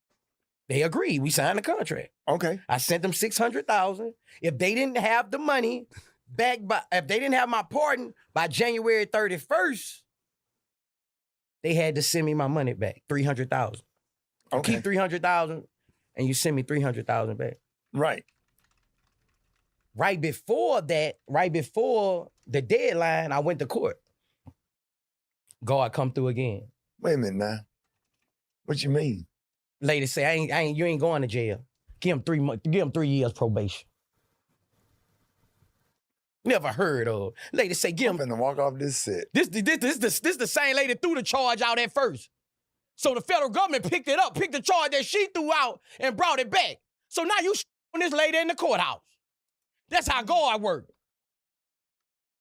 They agreed. We signed the contract. Okay. I sent them $600,000. If they didn't have the money back if they didn't have my pardon by January 31st, they had to send me my money back, $300,000. Okay. Keep $300,000 and you send me $300,000 back. Right. Right before the deadline, I went to court. God come through again. Wait a minute now. What you mean? Lady say, you ain't going to jail. Give him 3 months, give him 3 years probation. Never heard of. Lady say, give him. I'm finna walk off this set. This the same lady threw the charge out at first. So the federal government picked it up, picked the charge that she threw out and brought it back. So now you on this lady in the courthouse. That's how God worked.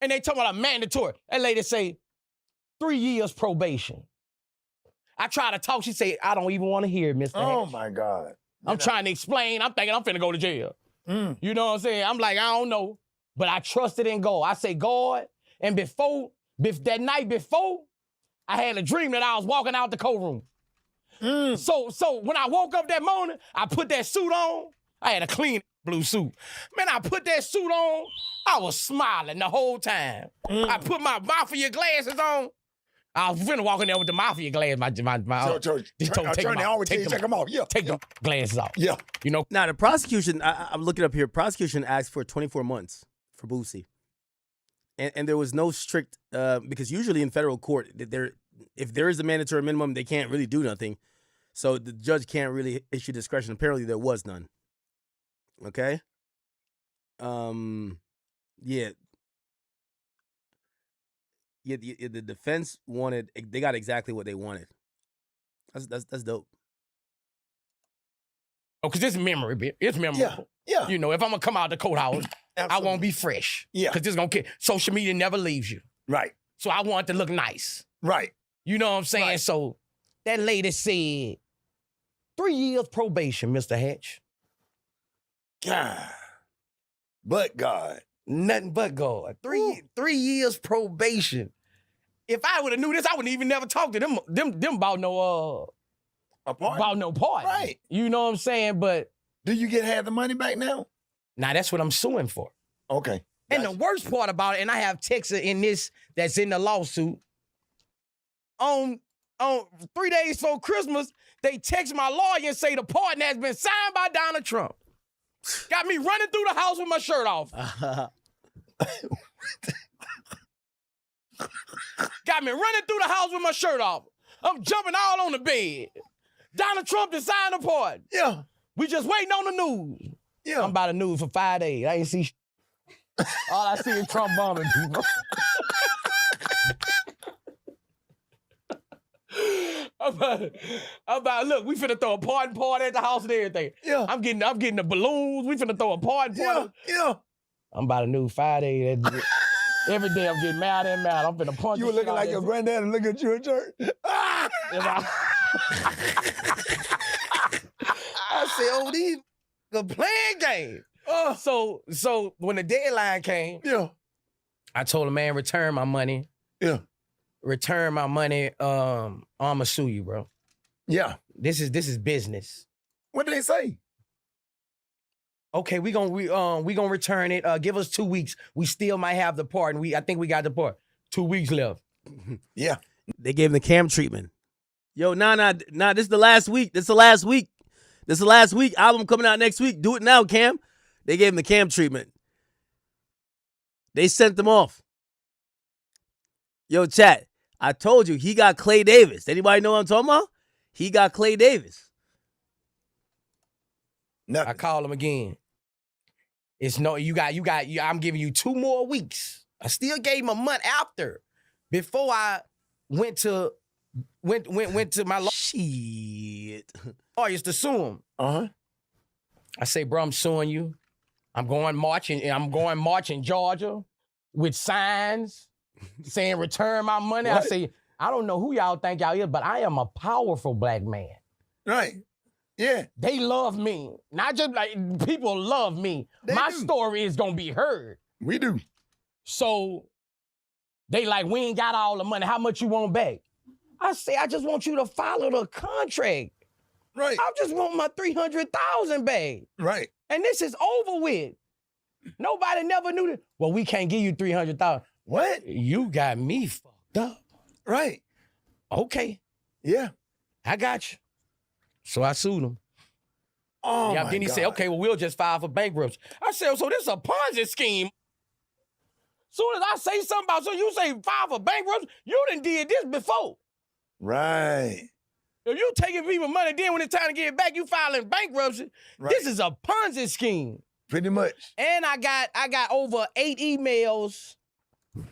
And they talking about a mandatory. That lady say, 3 years probation. I try to talk. She say, I don't even want to hear it, Mr. Oh, Hatch. my God. I'm trying to explain. I'm thinking I'm finna go to jail. You know what I'm saying? I'm like, I don't know. But I trusted in God. I say, God. And that night before, I had a dream that I was walking out the courtroom. So when I woke up that morning, I put that suit on. I had a clean blue suit. Man, I put that suit on. I was smiling the whole time. I put my mafia glasses on. I was finna walk in there with the mafia glasses. Attorney always tell you check them off. Yeah. Take the glasses off. Yeah. You know. Now the prosecution, I'm looking up here. Prosecution asked for 24 months for Boosie, and there was no strict because usually in federal court, if there is a mandatory minimum, they can't really do nothing. So the judge can't really issue discretion. Apparently, there was none. Okay. Yeah. Yeah, the defense wanted. They got exactly what they wanted. That's dope. Oh, because it's memory, bit. It's memorable. Yeah. You know, if I'm gonna come out the courthouse, I won't be fresh. Yeah. Because social media never leaves you. Right. So I want it to look nice. Right. You know what I'm saying? Right. So that lady said, 3 years probation, Mr. Hatch. God. But God. Nothing but God. 3 years probation. If I would have knew this, I wouldn't even never talk to them about no part. Right. You know what I'm saying? But do you get half the money back now? Nah, that's what I'm suing for. Okay. And the worst part about it, and I have texts in this that's in the lawsuit. On 3 days before Christmas, they text my lawyer and say the pardon has been signed by Donald Trump. Got me running through the house with my shirt off. Got me running through the house with my shirt off. I'm jumping all on the bed. Donald Trump to sign the pardon. Yeah. We just waiting on the news. Yeah. I'm by the news for 5 days. I ain't see all I see is Trump bombing people. Look, we finna throw a pardon party at the house and everything. Yeah. I'm getting the balloons. We finna throw a pardon party. Yeah. I'm by the news 5 days. Every day I'm getting mad and mad. I'm finna punch. You were looking like your granddad and looking at you in church. I said, oh, these the playing game. So when the deadline came, I told the man, return my money. Yeah. Return my money. I'ma sue you, bro. Yeah. This is business. What did they say? Okay, we gonna return it. Give us 2 weeks. We still might have the pardon. I think we got the pardon. 2 weeks left. Yeah. They gave him the cam treatment. Yo, nah. This is the last week. This is the last week. Album coming out next week. Do it now, Cam. They gave him the cam treatment. They sent them off. Yo, chat. I told you he got Clay Davis. Anybody know what I'm talking about? He got Clay Davis. Nothing. I call him again. It's no, I'm giving you 2 more weeks. I still gave him a month after, before I went to my lawyers to sue him. I say, bro, I'm suing you. I'm going march in Georgia with signs saying return my money. What? I say, I don't know who y'all think y'all is, but I am a powerful black man. Right. Yeah. They love me. Not just like people love me. My story is gonna be heard. We do. So they like, we ain't got all the money. How much you want back? I say, I just want you to follow the contract. Right. I just want my $300,000 back. Right. And this is over with. Nobody never knew that. Well, we can't give you $300,000. What? You got me fucked up. Right. Okay. Yeah. I got you. So I sued him. Oh, yeah, my then he God. said, okay, well, we'll just file for bankruptcy. I said, so this is a Ponzi scheme. Soon as I say something about, so you say file for bankruptcy, you done did this before. Right. If you taking people money, then when it's time to get it back, you filing bankruptcy. Right. This is a Ponzi scheme. Pretty much. And I got over 8 emails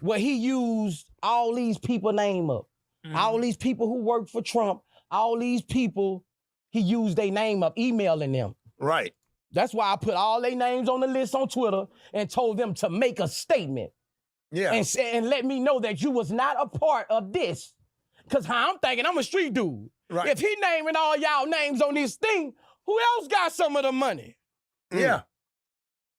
where he used all these people name up. All these people who worked for Trump, all these people, he used their name up, emailing them. Right. That's why I put all their names on the list on Twitter and told them to make a statement. Yeah. And let me know that you was not a part of this. Because how I'm thinking, I'm a street dude. Right. If he naming all y'all names on this thing, who else got some of the money? Yeah.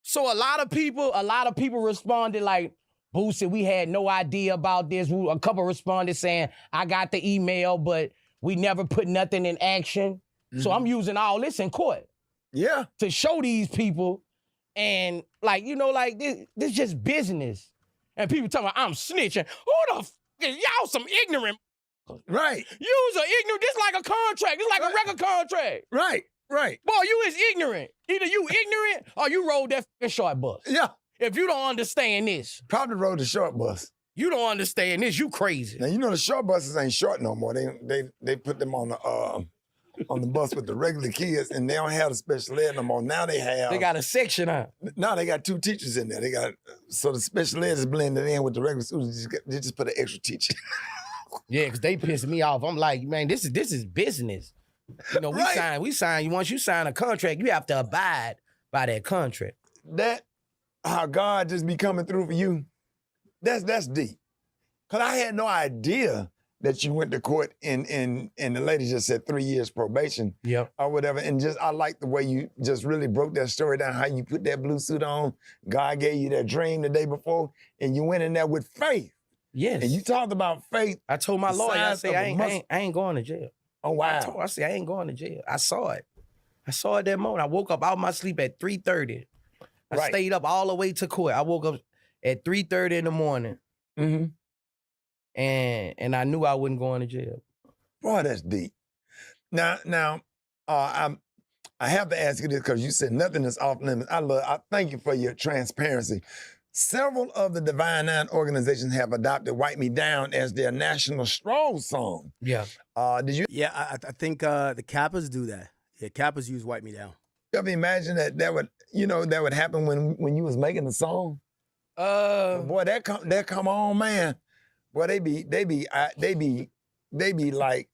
So a lot of people responded like, Boosie, we had no idea about this. A couple responded saying, I got the email, but we never put nothing in action. So I'm using all this in court. Yeah. To show these people, and like, like this just business. And people talking about I'm snitching. Who the f is y'all some ignorant? Right. You's a ignorant. This like a contract. This like a record contract. Right. Right. Boy, you is ignorant. Either you ignorant or you rode that f***ing short bus. Yeah. If you don't understand this. Probably rode the short bus. You don't understand this. You crazy. Now, the short buses ain't short no more. They put them on the bus with the regular kids, and they don't have the special ed no more. Now they have. They got a section, huh? Now they got 2 teachers in there. So the special ed is blended in with the regular students. They just put an extra teacher. Yeah, because they pissed me off. I'm like, man, this is business. We sign. Once you sign a contract, you have to abide by that contract. That how God just be coming through for you. That's deep. Cause I had no idea that you went to court and the lady just said 3 years probation or whatever. And just I like the way you just really broke that story down, how you put that blue suit on. God gave you that dream the day before, and you went in there with faith. Yes. And you talked about faith. I told my the lawyer, I size say, of a I ain't going to jail. Oh, wow. I said, I ain't going to jail. I saw it. I saw it that moment. I woke up out of my sleep at 3:30. I stayed up all the way to court. I woke up at 3:30 in the morning. Mm-hmm. And I knew I wasn't going to jail. Boy, that's deep. Now, I have to ask you this because you said nothing is off limits. I thank you for your transparency. Several of the Divine Nine organizations have adopted "Wipe Me Down" as their national stroll song. Yeah. Did you? Yeah, I think the Kappas do that. Yeah, Kappas use "Wipe Me Down." You ever imagine that would happen when you was making the song? Boy, that come on, man. Boy, they be like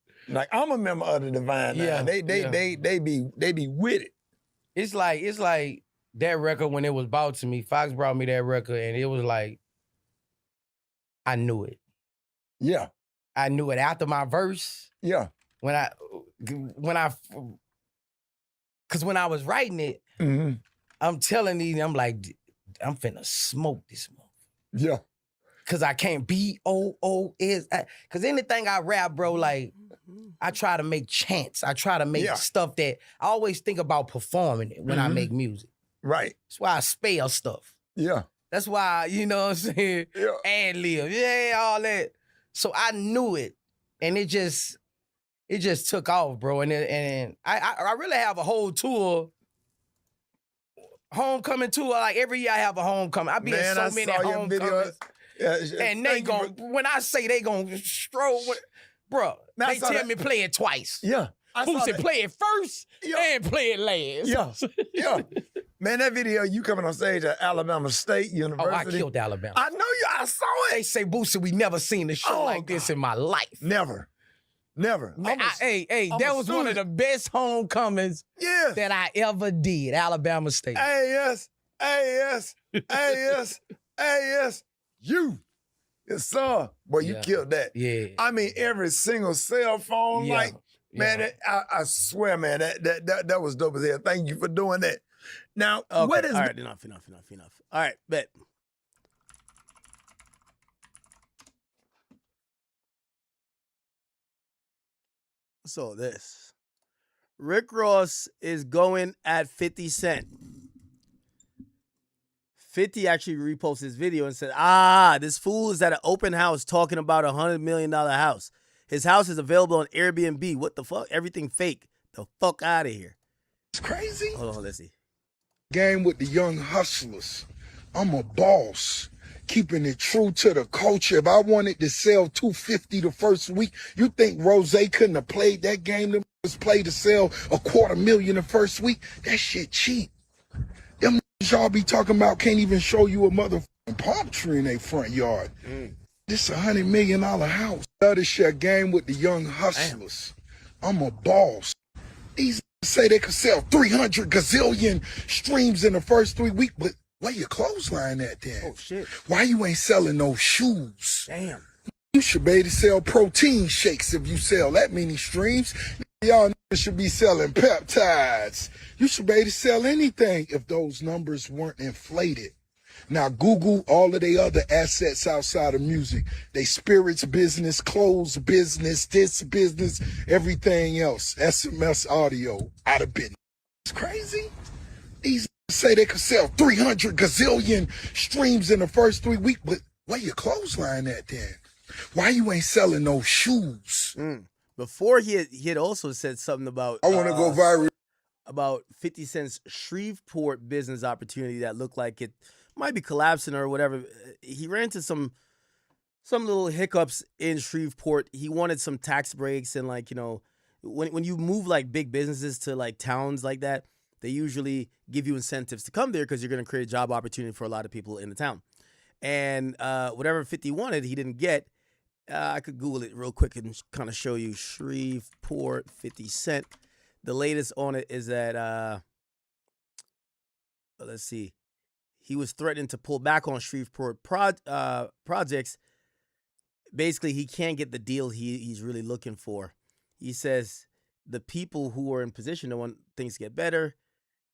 I'm a member of the Divine Nine. Yeah, They be with it. It's like that record when it was brought to me. Fox brought me that record, and it was like I knew it. Yeah, I knew it after my verse. Yeah, when I was writing it, I'm telling these, I'm like, I'm finna smoke this month. Yeah. Cause I can't B-O-O-S. Cause anything I rap, bro, like I try to make chants. I try to make stuff that I always think about performing it when I make music. Right. That's why I spell stuff. Yeah. That's why, you know what I'm saying? Yeah. Ad-lib, all that. So I knew it, and it just took off, bro. And I really have a whole tour. Homecoming tour, like every year I have a homecoming. I be in so many homecomings. And they when I say they gonna stroll, bro, they tell me play it twice. Yeah. Boosie play it first and play it last. Yeah. Man, that video, you coming on stage at Alabama State University. Oh, I killed Alabama. I know you, I saw it. They say, Boosie, we never seen a show like this in my life. Never. Man, that was one of the best homecomings that I ever did, Alabama State. Yes. You. Yes, sir. Boy, you killed that. Yeah. I mean, every single cell phone, man, I swear, man, that was dope as hell. Thank you for doing that. Now, what is... All right, enough. All right, bet. So this. Rick Ross is going at 50 Cent. 50 actually reposted his video and said, this fool is at an open house talking about a $100 million house. His house is available on Airbnb. What the fuck? Everything fake. The fuck out of here. It's crazy. Hold on, let's see. Game with the young hustlers. I'm a boss. Keeping it true to the culture. If I wanted to sell 250 the first week, you think Rose couldn't have played that game that was played to sell $250,000 the first week? That shit cheap. Them y'all be talking about can't even show you a motherfucking palm tree in their front yard. This $100 million house. Love to share game with the young hustlers. I'm a boss. These say they could sell 300 gazillion streams in the first 3 weeks, but where your clothesline at then? Oh, shit. Why you ain't selling no shoes? Damn. You should be able to sell protein shakes if you sell that many streams. Y'all should be selling peptides. You should be able to sell anything if those numbers weren't inflated. Now, Google all of their other assets outside of music. They spirits business, clothes business, this business, everything else. SMS audio, out of business. It's crazy. These say they could sell 300 gazillion streams in the first 3 weeks, but where your clothesline at then? Why you ain't selling no shoes? Before he had also said something about I want to go viral. About 50 Cent's Shreveport business opportunity that looked like it might be collapsing or whatever. He ran into some little hiccups in Shreveport. He wanted some tax breaks and when you move like big businesses to like towns like that, they usually give you incentives to come there because you're going to create a job opportunity for a lot of people in the town. And whatever 50 wanted, he didn't get. I could Google it real quick and kind of show you Shreveport 50 Cent. The latest on it is that, let's see, he was threatening to pull back on Shreveport projects basically he can't get the deal he's really looking for. He says the people who are in position don't want things to get better.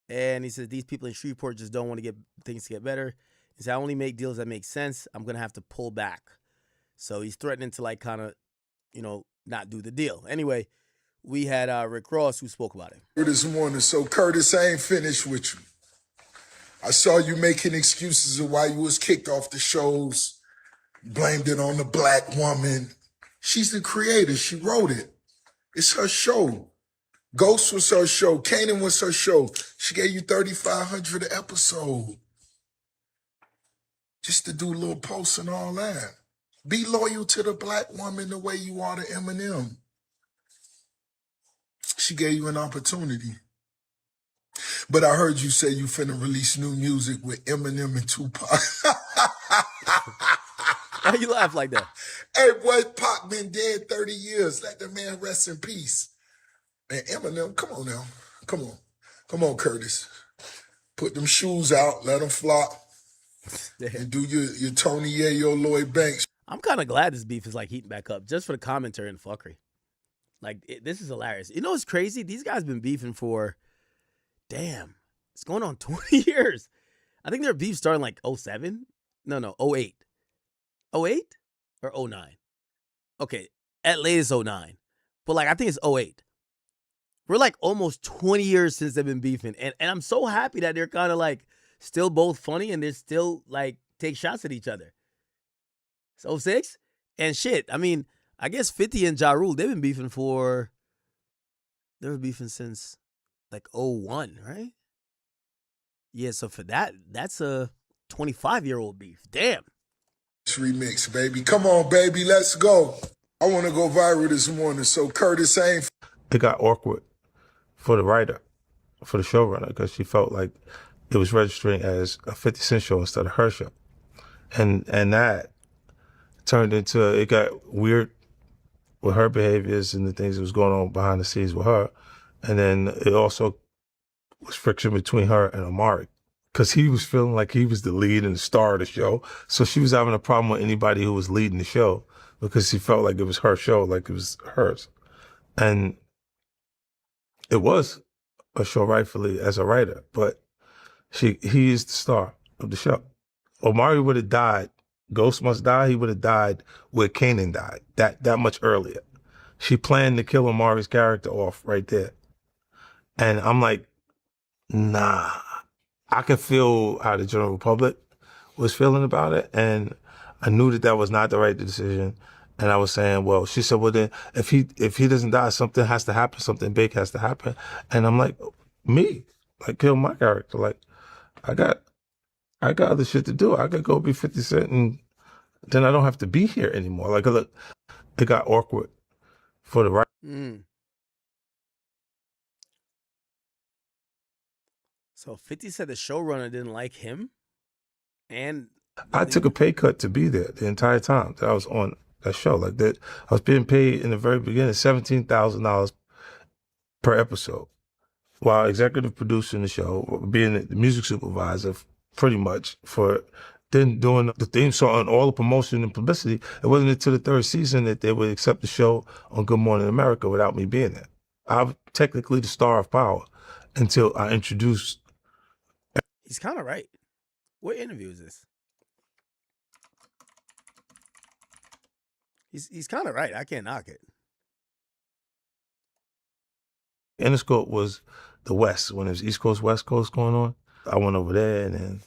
And he says these people in Shreveport just don't want to get things to get better. He said, I only make deals that make sense. I'm going to have to pull back. So he's threatening to like kind of, not do the deal. Anyway, we had Rick Ross who spoke about it. This morning, so Curtis, I ain't finished with you. I saw you making excuses of why you was kicked off the shows, blamed it on the black woman. She's the creator. She wrote it. It's her show. Ghost was her show. Kanan was her show. She gave you $3,500 an episode. Just to do little posts and all that. Be loyal to the black woman the way you are to Eminem. She gave you an opportunity. But I heard you say you finna release new music with Eminem and Tupac. Why you laugh like that? Hey, boy, Pac been dead 30 years. Let the man rest in peace. Man, Eminem, come on now. Come on. Come on, Curtis. Put them shoes out, let them flop, and do your Tony Yayo, Lloyd Banks. I'm kind of glad this beef is like heating back up just for the commentary and fuckery. Like, this is hilarious. You know what's crazy? These guys been beefing for, it's going on 20 years. I think their beef started like 07. No, 08. 08 or 09? Okay, at latest 09. But like, I think it's 08. We're like almost 20 years since they've been beefing. And I'm so happy that they're kind of like still both funny and they're still like take shots at each other. It's 06? And shit, I mean, I guess 50 and Ja Rule, they've been beefing since like 01, right? Yeah, so for that's a 25-year-old beef. Damn. Remix, baby. Come on, baby, let's go. I want to go viral this morning, so Curtis ain't. It got awkward for the writer, for the showrunner, because she felt like it was registering as a 50 Cent show instead of her show. And that turned into, it got weird with her behaviors and the things that was going on behind the scenes with her. And then it also was friction between her and Omari, because he was feeling like he was the lead and the star of the show. So she was having a problem with anybody who was leading the show because she felt like it was her show, like it was hers. And it was a show rightfully as a writer, but he is the star of the show. Omari would have died. Ghost Must Die. He would have died where Kanan died, that much earlier. She planned to kill Omari's character off right there. And I'm like, nah. I could feel how the general public was feeling about it. And I knew that was not the right decision. And I was saying, well, she said, well, then if he doesn't die, something has to happen. Something big has to happen. And I'm like, me, like kill my character. Like I got other shit to do. I could go be 50 Cent and then I don't have to be here anymore. Like, look, it got awkward for the right. So 50 said the showrunner didn't like him? And I took a pay cut to be there the entire time that I was on that show. Like that, I was being paid in the very beginning $17,000 per episode, while executive producing the show, being the music supervisor, pretty much for then doing the theme song and all the promotion and publicity. It wasn't until the third season that they would accept the show on Good Morning America without me being there. I'm technically the star of power until I introduced. He's kind of right. What interview is this? He's kind of right. I can't knock it. Interscope was the West when it was East Coast, West Coast going on. I went over there and then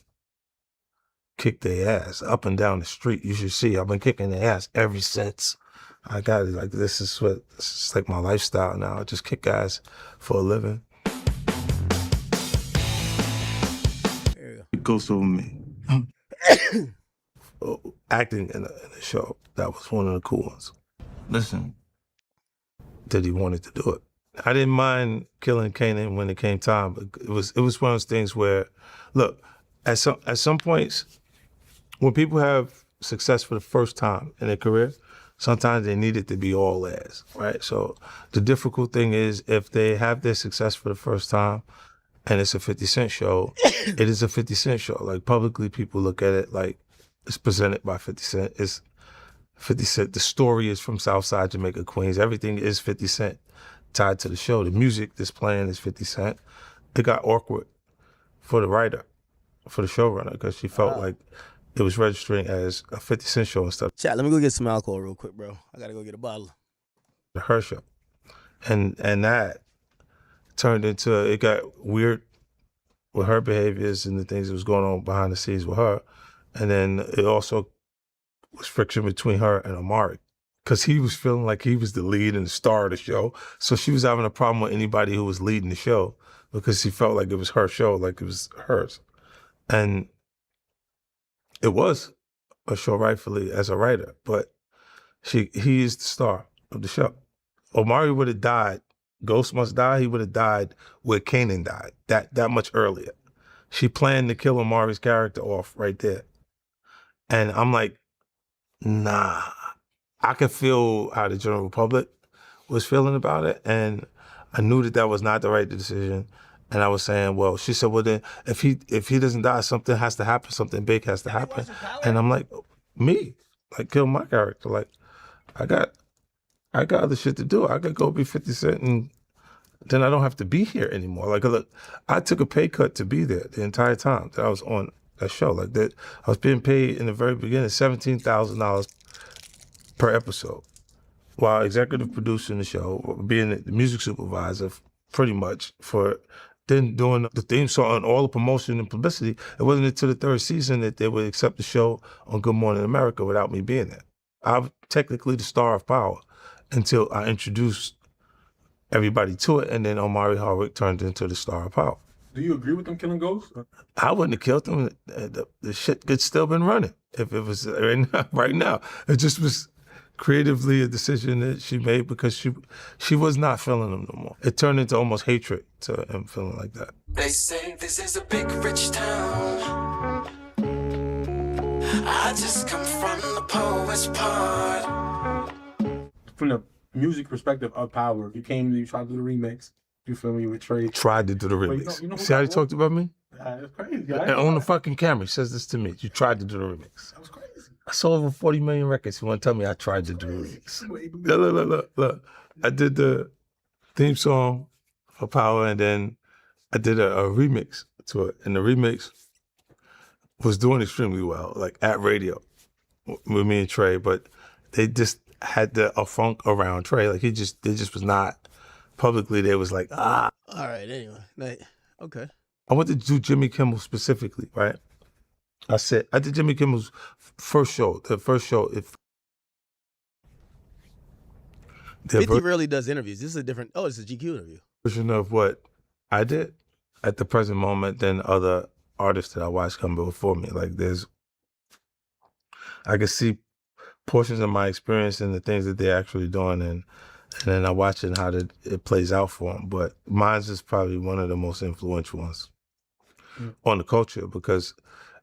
kicked their ass up and down the street. You should see, I've been kicking their ass ever since. I got it. Like this is like my lifestyle now. I just kick guys for a living. It goes over me. Acting in a show, that was one of the cool ones. Listen, that he wanted to do it. I didn't mind killing Kanan when it came time, but it was one of those things where, look, at some points, when people have success for the first time in their career, sometimes they need it to be all ass, right? So the difficult thing is if they have their success for the first time and it's a 50 Cent show, it is a 50 Cent show. Like publicly, people look at it like it's presented by 50 Cent. 50 Cent, the story is from Southside Jamaica, Queens. Everything is 50 Cent tied to the show. The music that's playing is 50 Cent. It got awkward for the writer, for the showrunner, because she felt like it was registering as a 50 Cent show instead of Chat, let me go get some alcohol real quick, bro. I gotta go get a bottle. her show. And that turned into, it got weird with her behaviors and the things that was going on behind the scenes with her. And then it also was friction between her and Omari, because he was feeling like he was the lead and the star of the show. So she was having a problem with anybody who was leading the show because he felt like it was her show, like it was hers. And it was a show rightfully as a writer, but he is the star of the show. Omari would have died, Ghost Must Die, he would have died where Kanan died, that much earlier. She planned to kill Omari's character off right there. And I'm like, nah. I could feel how the general public was feeling about it, and I knew that was not the right decision. And I was saying, well, she said, well, then if he doesn't die, something has to happen, something big has to happen. And I'm like, me, like kill my character. Like I got other shit to do. I could go be 50 Cent and then I don't have to be here anymore. Like, look, I took a pay cut to be there the entire time that I was on that show. Like that, I was being paid in the very beginning $17,000 per episode, while executive producing the show, being the music supervisor, pretty much for then doing the theme song and all the promotion and publicity. It wasn't until the third season that they would accept the show on Good Morning America without me being there. I'm technically the star of Power until I introduced everybody to it, and then Omari Hardwick turned into the star of Power. Do you agree with them killing Ghost? I wouldn't have killed them. The shit could still been running if it was right now. It just was creatively a decision that she made because she was not feeling them no more. It turned into almost hatred to him feeling like that. They say this is a big rich town. I just come from the poet's part. From the music perspective of Power, you tried to do the remix. You feel me with Trey? Tried to do the remix. You know see how he talked about me? That's crazy. And on the fucking camera, he says this to me. You tried to do the remix. That was crazy. I sold over 40 million records. You want to tell me I tried to do the remix? Look. I did the theme song for Power, and then I did a remix to it. And the remix was doing extremely well, like at radio with me and Trey, but they just had a funk around Trey. Like they just was not publicly. They was like, ah. All right, anyway. Okay. I went to do Jimmy Kimmel specifically, right? I did Jimmy Kimmel's first show. The first show, 50 rarely does interviews. This is a different, it's a GQ interview. Version of what I did at the present moment than other artists that I watched come before me. Like I could see portions of my experience and the things that they're actually doing, and then I watch it how it plays out for them. But mine's is probably one of the most influential ones on the culture because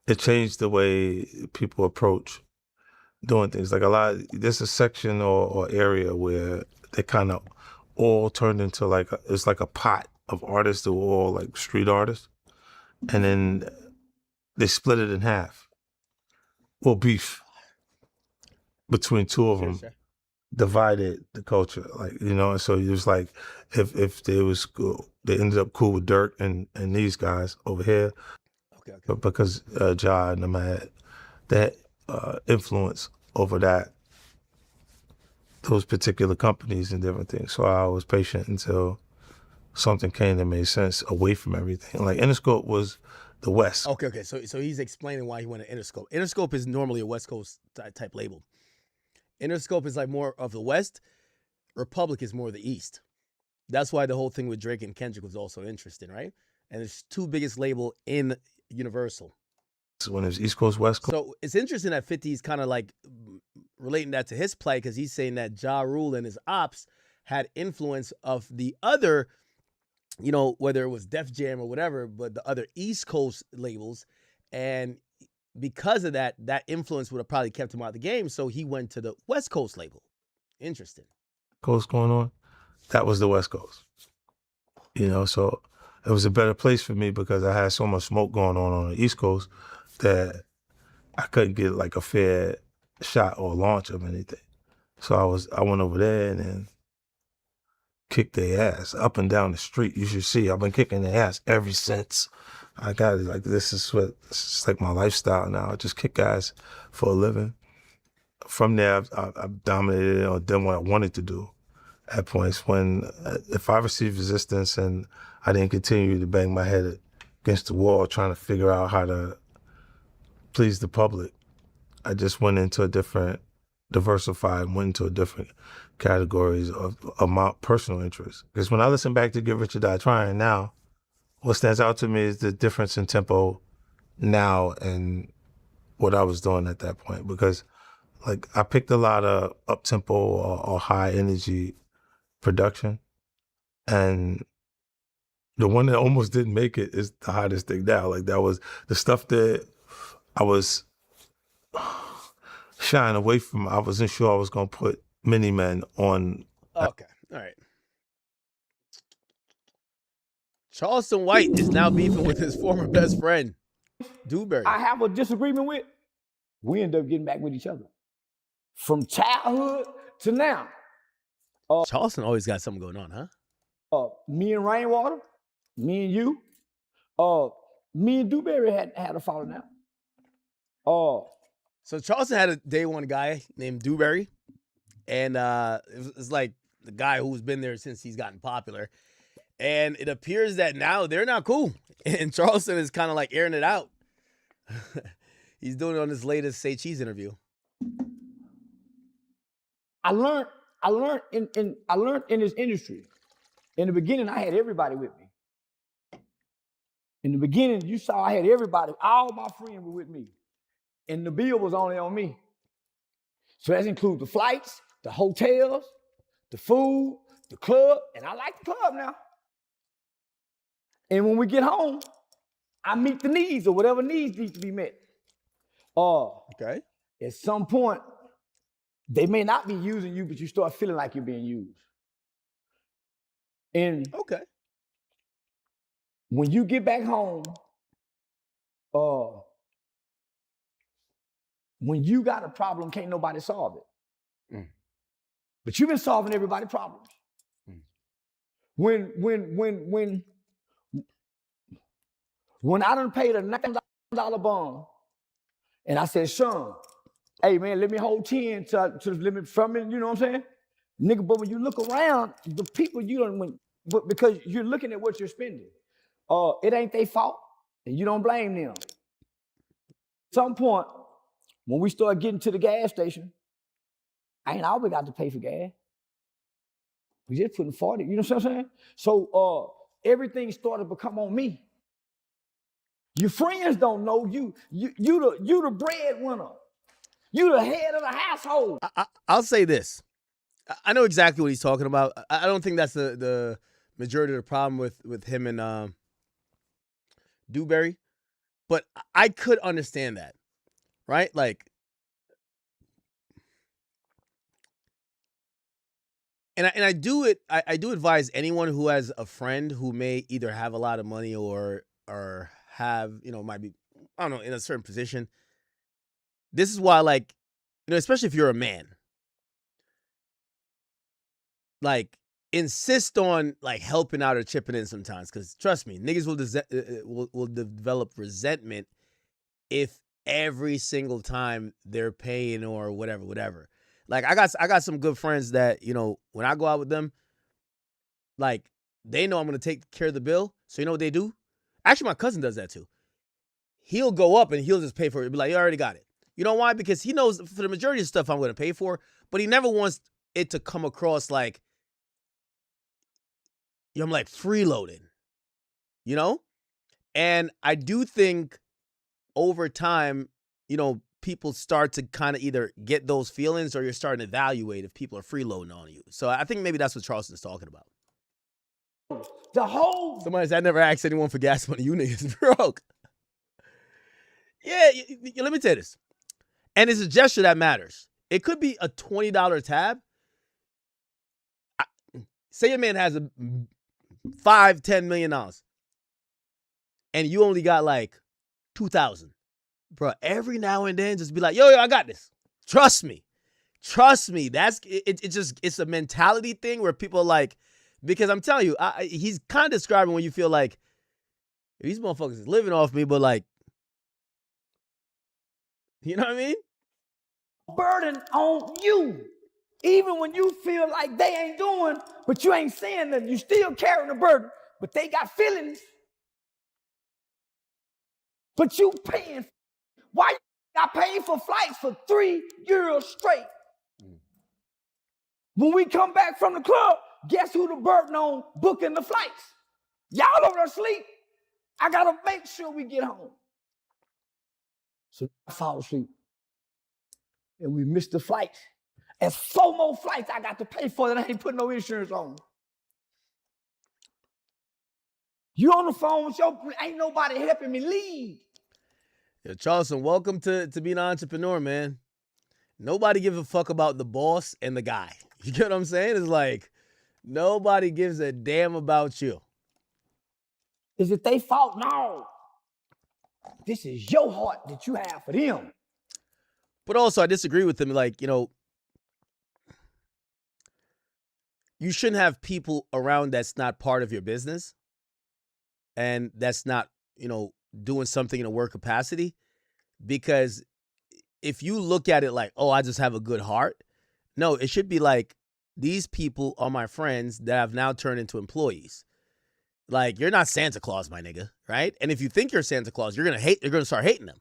it changed the way people approach doing things. Like there's a section or area where they kind of all turned into it's like a pot of artists that were all like street artists. And then they split it in half. Well, beef between two of them divided the culture. And so it was like if they was cool, they ended up cool with Durk and these guys over here. Okay. But because Ja and them had that influence over those particular companies and different things. So I was patient until something came that made sense away from everything. Like Interscope was the West. Okay. So he's explaining why he went to Interscope. Interscope is normally a West Coast type label. Interscope is like more of the West. Republic is more of the East. That's why the whole thing with Drake and Kendrick was also interesting, right? And it's two biggest label in Universal. When it was East Coast, West Coast. So it's interesting that 50 is kind of like relating that to his play because he's saying that Ja Rule and his ops had influence of the other, whether it was Def Jam or whatever, but the other East Coast labels. And because of that influence would have probably kept him out of the game. So he went to the West Coast label. Interesting. Coast going on. That was the West Coast. So it was a better place for me because I had so much smoke going on the East Coast that I couldn't get like a fair shot or launch of anything. So I went over there and then kicked their ass up and down the street. You should see, I've been kicking their ass ever since I got it. Like, this is like my lifestyle now. I just kick guys for a living. From there, I've dominated or done what I wanted to do at points when, if I received resistance and I didn't continue to bang my head against the wall trying to figure out how to please the public, I just went into diversified, went into different categories of my personal interests. Because when I listen back to Get Rich or Die Trying now, what stands out to me is the difference in tempo now and what I was doing at that point. Because like I picked a lot of up-tempo or high energy production, and the one that almost didn't make it is the hottest thing now. Like that was the stuff that I was shying away from. I wasn't sure I was gonna put Many Men on. Okay, all right. Charleston White is now beefing with his former best friend, Dewberry. I have a disagreement with, we end up getting back with each other. From childhood to now. Charleston always got something going on, huh? Me and Rainwater, me and you, me and Dewberry had a falling out. So Charleston had a day one guy named Dewberry, and it's like the guy who's been there since he's gotten popular. And it appears that now they're not cool. And Charleston is kind of like airing it out. He's doing it on his latest Say Cheese interview. I learned in this industry. In the beginning, I had everybody with me. In the beginning, you saw I had everybody, all my friends were with me. And the bill was only on me. So that includes the flights, the hotels, the food, the club, and I like the club now. And when we get home, I meet the needs or whatever needs need to be met. Okay. At some point, they may not be using you, but you start feeling like you're being used. And okay, when you get back home, when you got a problem, can't nobody solve it. Mm. But you've been solving everybody's problems. Mm. When I done paid a $9,000 bond, and I said, Sean, hey man, let me hold 10 to the limit from it, you know what I'm saying? Nigga, but when you look around, the people you don't, but because you're looking at what you're spending, it ain't their fault, and you don't blame them. At some point, when we start getting to the gas station, I ain't always got to pay for gas. We just putting 40, you know what I'm saying? So everything started to become on me. Your friends don't know you. You the breadwinner. You the head of the household. I'll say this. I know exactly what he's talking about. I don't think that's the majority of the problem with him and Dewberry, but I could understand that, right? Like, and I do advise anyone who has a friend who may either have a lot of money or have, might be, I don't know, in a certain position. This is why, like, especially if you're a man, like, insist on like helping out or chipping in sometimes, because trust me, niggas will develop resentment if every single time they're paying or whatever. Like, I got some good friends that, when I go out with them, like, they know I'm gonna take care of the bill. So you know what they do? Actually, my cousin does that too. He'll go up and he'll just pay for it. Be like, you already got it. You know why? Because he knows for the majority of stuff I'm gonna pay for, but he never wants it to come across like, I'm like freeloading, And I do think over time, people start to kind of either get those feelings or you're starting to evaluate if people are freeloading on you. So I think maybe that's what Charleston's talking about. Somebody said, I never asked anyone for gas money. You niggas broke. Yeah, let me tell you this. And it's a gesture that matters. It could be a $20 tab. Say your man has a $5-10 million and you only got like $2,000. Bro, every now and then just be like, yo, I got this. Trust me. It's a mentality thing where people are like, because I'm telling you, he's kind of describing when you feel like these motherfuckers is living off me, but like, you know what I mean? Burden on you. Even when you feel like they ain't doing, but you ain't saying that, you still carrying the burden, but they got feelings. But you paying. Why I paid for flights for 3 years straight? When we come back from the club, guess who the burden on booking the flights? Y'all over there asleep. I gotta make sure we get home. So I fall asleep. And we missed the flight. And 4 more flights I got to pay for that I ain't put no insurance on. You on the phone with your, ain't nobody helping me leave. Yo, Charleston, welcome to being an entrepreneur, man. Nobody gives a fuck about the boss and the guy. You get what I'm saying? It's like, nobody gives a damn about you. Is it their fault? No. This is your heart that you have for them. But also, I disagree with him. Like, you know, you shouldn't have people around that's not part of your business and that's not, you know, doing something in a work capacity. Because if you look at it like, oh, I just have a good heart. No, it should be like, these people are my friends that have now turned into employees. Like, you're not Santa Claus, my nigga, right? And if you think you're Santa Claus, you're gonna start hating them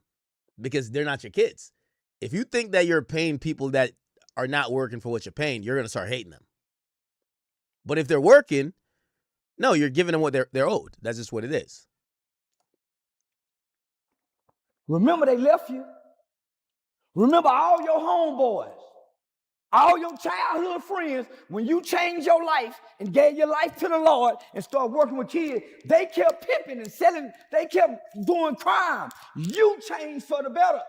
because they're not your kids. If you think that you're paying people that are not working for what you're paying, you're gonna start hating them. But if they're working, no, you're giving them what they're owed. That's just what it is. Remember they left you. Remember all your homeboys, all your childhood friends, when you changed your life and gave your life to the Lord and started working with kids, they kept pimping and selling, they kept doing crime. You changed for the better.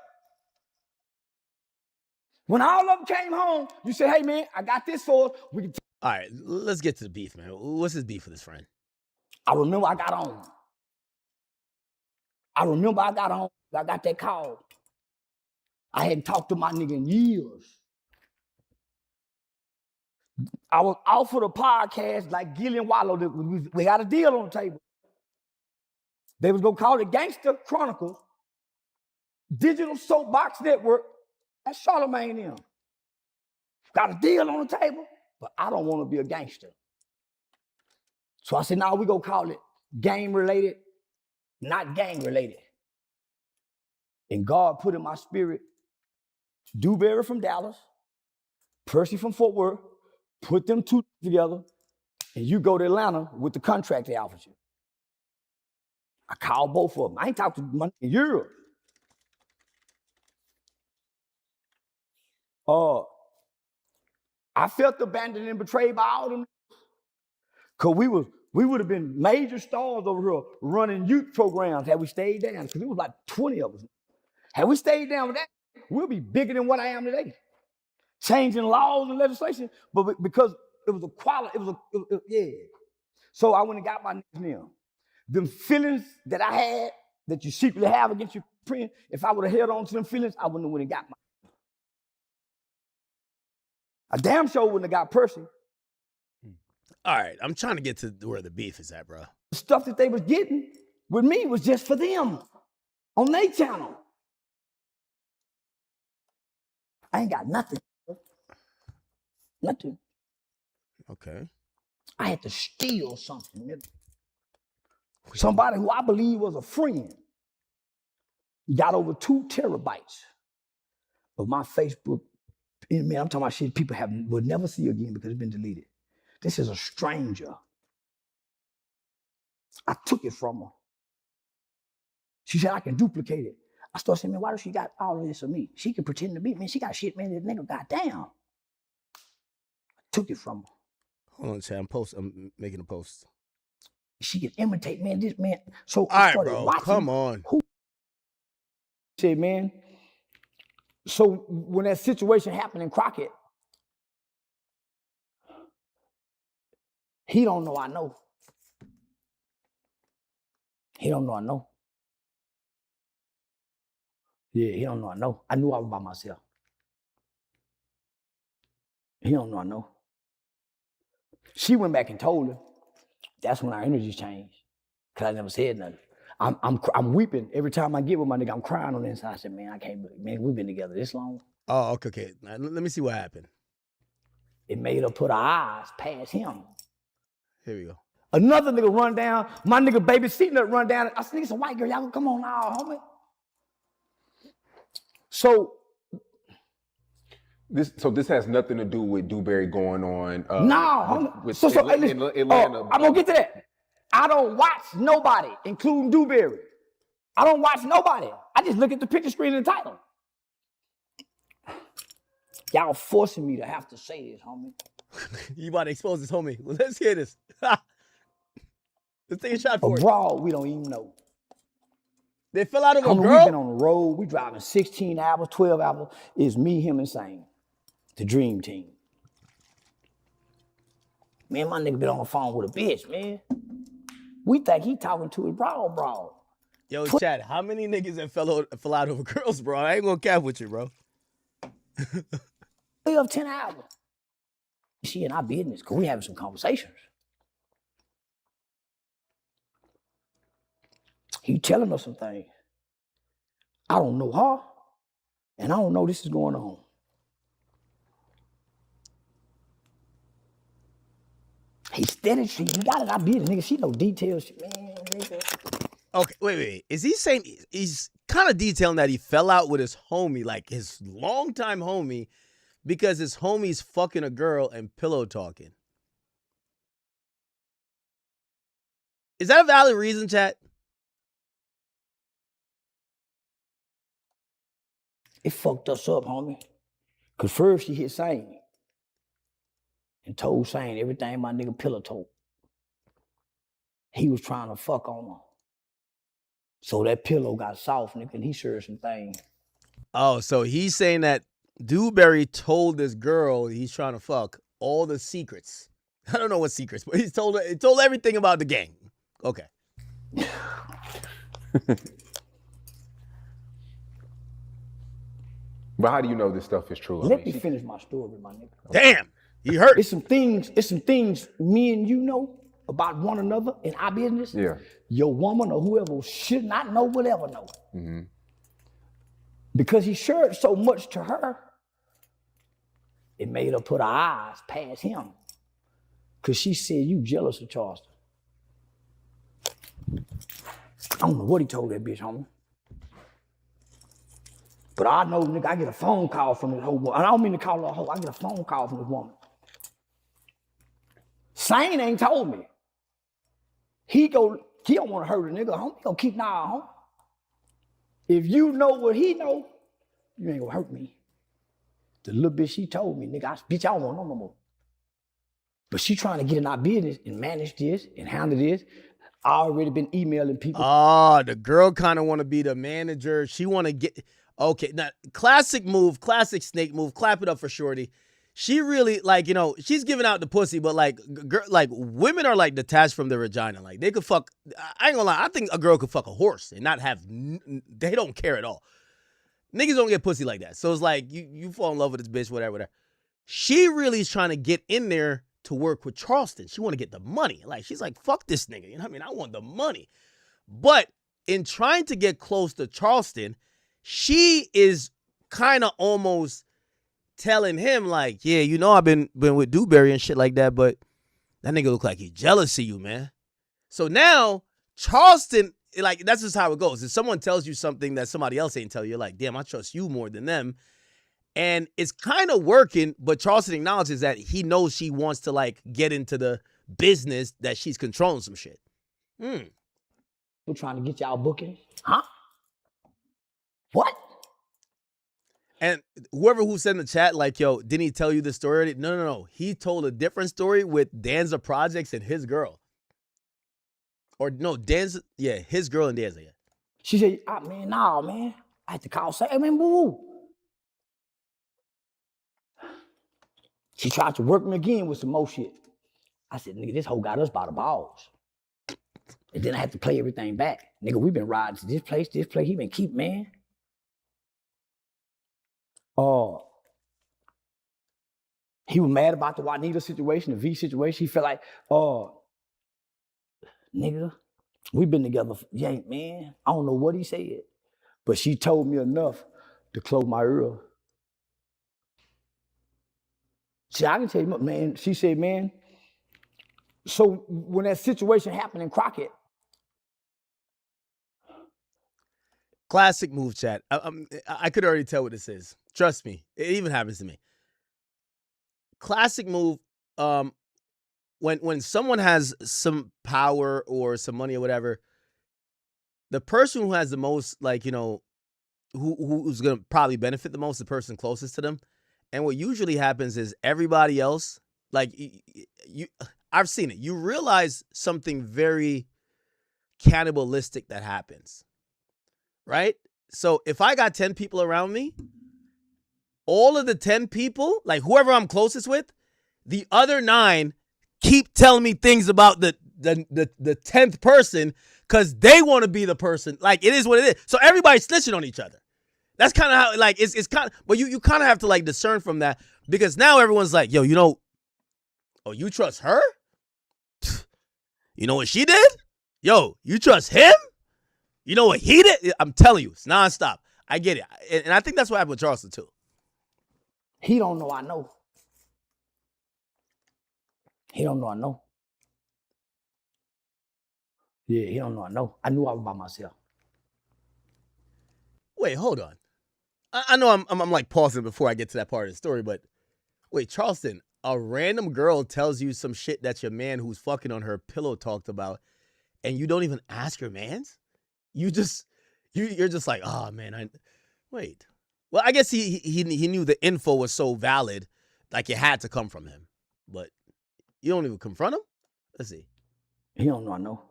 When all of them came home, you said, hey man, I got this for us. All right, let's get to the beef, man. What's his beef with his friend? I remember I got on. I got that call. I hadn't talked to my nigga in years. I was offered a podcast like Gillian Wallow. We got a deal on the table. They was gonna call it Gangster Chronicles, Digital Soapbox Network. That's Charlamagne them. Got a deal on the table, but I don't want to be a gangster. So I said, no, we gonna call it game related, not gang related. And God put in my spirit, Dewberry from Dallas, Percy from Fort Worth, put them two together, and you go to Atlanta with the contract they offered you. I called both of them. I ain't talked to money in Europe. I felt abandoned and betrayed by all of them. Cause we would have been major stars over here running youth programs had we stayed down. Cause it was like 20 of us. Had we stayed down with that, we'll be bigger than what I am today. Changing laws and legislation, but because it was a quality, yeah. So I went and got my name. Them feelings that I had, that you secretly have against your friend, if I would have held on to them feelings, I wouldn't have went and got my. I damn sure wouldn't have got Percy. All right, I'm trying to get to where the beef is at, bro. The stuff that they was getting with me was just for them on their channel. I ain't got nothing. Nothing. Okay. I had to steal something. Somebody who I believe was a friend got over 2 terabytes of my Facebook. Man, I'm talking about shit people will never see again because it's been deleted. This is a stranger. I took it from her. She said, I can duplicate it. I started saying, man, why does she got all of this of me? She can pretend to be, man, she got shit, man, this nigga got down. I took it from her. Hold on, Chad, I'm making a post. She can imitate, man, this man. So all I right, started bro, watching. come on. Who said, man, so when that situation happened in Crockett, he don't know I know. He don't know I know. Yeah, he don't know I know. I knew I was by myself. He don't know I know. She went back and told him. That's when our energies changed. Cause I never said nothing. I'm weeping every time I get with my nigga. I'm crying on the inside. I said, man, I can't believe, man, we've been together this long. Oh, okay. Now, let me see what happened. It made her put her eyes past him. Here we go. Another nigga run down. My nigga baby sitting there run down. I said, nigga, it's a white girl. Y'all come on now, homie. So this has nothing to do with Dewberry going on. With Atlanta. I'm gonna get to that. I don't watch nobody, including Dewberry. I don't watch nobody. I just look at the picture screen and the title. Y'all forcing me to have to say this, homie. You about to expose this, homie. Well, let's hear this. Let's take a shot for it. Abroad, we don't even know. They fell out of a girl? We've been on the road. We driving 16 hours, 12 hours. It's me, him, and Sane. The dream team. Man, my nigga been on the phone with a bitch, man. We think he talking to his broad. Yo, Chad, how many niggas that fell out over girls, bro? I ain't gonna cap with you, bro. 10 hours. She in our business, because we having some conversations. He telling us some things. I don't know her, and I don't know this is going on. He steady, he got it, our business, nigga. She know details, man, nigga. Okay, wait. Is he saying, he's kind of detailing that he fell out with his homie, like his longtime homie, because his homie's fucking a girl and pillow talking. Is that a valid reason, chat? It fucked us up, homie. Because first she hit Sane and told Sane everything my nigga pillow told. He was trying to fuck on her. So that pillow got soft, nigga, and he shared some things. Oh, so he's saying that Dewberry told this girl he's trying to fuck all the secrets. I don't know what secrets, but he told everything about the gang. Okay. But how do you know this stuff is true? Let me finish my story, my nigga. Damn, he hurt. It's some things me and you know about one another in our business. Yeah. Your woman or whoever should not know will ever know. Mm-hmm. Because he shared so much to her, it made her put her eyes past him. Because she said, you jealous of Charleston. I don't know what he told that bitch, homie. But I know, nigga, I get a phone call from this whole woman. I don't mean to call her a hoe. I get a phone call from this woman. Sane ain't told me. He don't want to hurt a nigga, homie. He gonna keep an eye on home. If you know what he know, you ain't gonna hurt me. The little bit she told me, nigga, bitch, I don't want no more. But she trying to get in our business and manage this and handle this. I already been emailing people. Oh, the girl kind of want to be the manager. She want to get... Okay, now, classic move, classic snake move. Clap it up for Shorty. She really, like, you know, she's giving out the pussy, but, like, women are, like, detached from their vagina. Like, they could fuck... I ain't gonna lie. I think a girl could fuck a horse and not have... They don't care at all. Niggas don't get pussy like that. So it's like, you fall in love with this bitch, whatever. She really is trying to get in there to work with Charleston. She want to get the money. Like, she's like, fuck this nigga. You know what I mean? I want the money. But in trying to get close to Charleston, she is kind of almost telling him, like, yeah, you know I've been with Dewberry and shit like that, but that nigga look like he jealous of you, man. So now, Charleston, like, that's just how it goes. If someone tells you something that somebody else ain't tell you, you're like, damn, I trust you more than them. And it's kind of working, but Charleston acknowledges that he knows she wants to, like, get into the business that she's controlling some shit. We're trying to get y'all booking. Huh? What? And whoever who said in the chat, like, yo, didn't he tell you the story? No. He told a different story with Danza Projects and his girl. Or no, Danza, yeah, his girl and Danza, yeah. She said, man, nah, man. I had to call, say, hey, man, boo. She tried to work me again with some more shit. I said, nigga, this hoe got us by the balls. And then I had to play everything back. Nigga, we been riding to this place, he been keep, man. He was mad about the Juanita situation, the V situation. He felt like, oh, nigga, we've been together. Yeah, man, I don't know what he said, but she told me enough to close my ear. See, I can tell you, man, she said, man, so when that situation happened in Crockett. Classic move, chat. I could already tell what this is. Trust me, it even happens to me. Classic move. When someone has some power or some money or whatever, the person who has the most, like, you know, who's gonna probably benefit the most, the person closest to them. And what usually happens is everybody else, like I've seen it. You realize something very cannibalistic that happens, right? So if I got 10 people around me, all of the 10 people, like whoever I'm closest with, the other 9 keep telling me things about the 10th person because they want to be the person. Like, it is what it is. So everybody's snitching on each other. That's kind of how, like, it's kind of, but you kind of have to, like, discern from that, because now everyone's like, yo, you know, oh, you trust her? You know what she did? Yo, you trust him? You know what he did? I'm telling you, it's nonstop. I get it. And I think that's what happened with Charleston, too. He don't know I know. He don't know I know. Yeah, he don't know I know. I knew I was by myself. Wait, hold on. I know I'm like pausing before I get to that part of the story, but wait, Charleston, a random girl tells you some shit that your man who's fucking on her pillow talked about, and you don't even ask your mans? You're just like, oh man, wait. Well, I guess he knew the info was so valid, like it had to come from him. But you don't even confront him? Let's see. He don't know I know.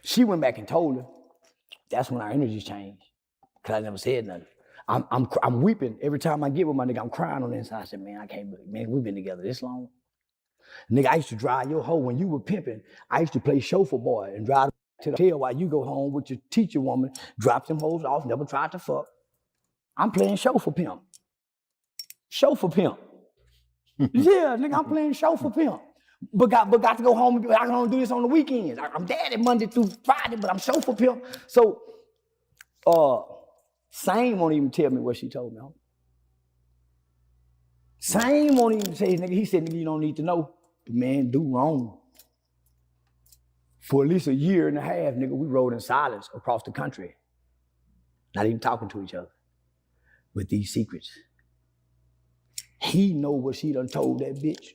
She went back and told her. That's when our energies changed. Cause I never said nothing. I'm weeping every time I get with my nigga. I'm crying on the inside. I said, man, I can't believe, man, we've been together this long. Nigga, I used to drive your hoe when you were pimping. I used to play chauffeur boy and drive to the hotel while you go home with your teacher woman, drop them hoes off, never tried to fuck. I'm playing chauffeur pimp. Chauffeur pimp. Yeah, nigga, I'm playing chauffeur pimp. But got to go home. I can only do this on the weekends. I'm daddy Monday through Friday, but I'm chauffeur pimp. So, Same won't even tell me what she told me. Same won't even say, nigga, he said, nigga, you don't need to know. The man do wrong. For at least a year and a half, nigga, we rode in silence across the country. Not even talking to each other with these secrets. He know what she done told that bitch.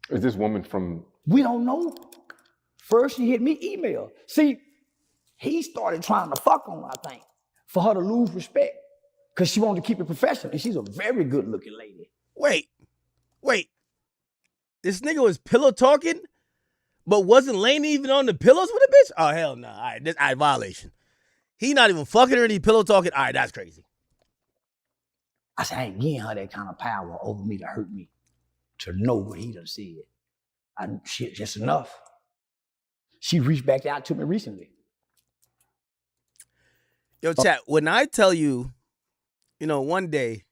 Is this woman from? We don't know. First she hit me email. See, he started trying to fuck on her, I think, for her to lose respect, because she wanted to keep it professional, and she's a very good looking lady. Wait. This nigga was pillow talking, but wasn't laying even on the pillows with a bitch? Oh, hell no. All right, violation. He not even fucking her and he pillow talking? All right, that's crazy. I said, I ain't getting her that kind of power over me to hurt me, to know what he done said. Shit, just enough. She reached back out to me recently. Yo, chat, when I tell you, one day,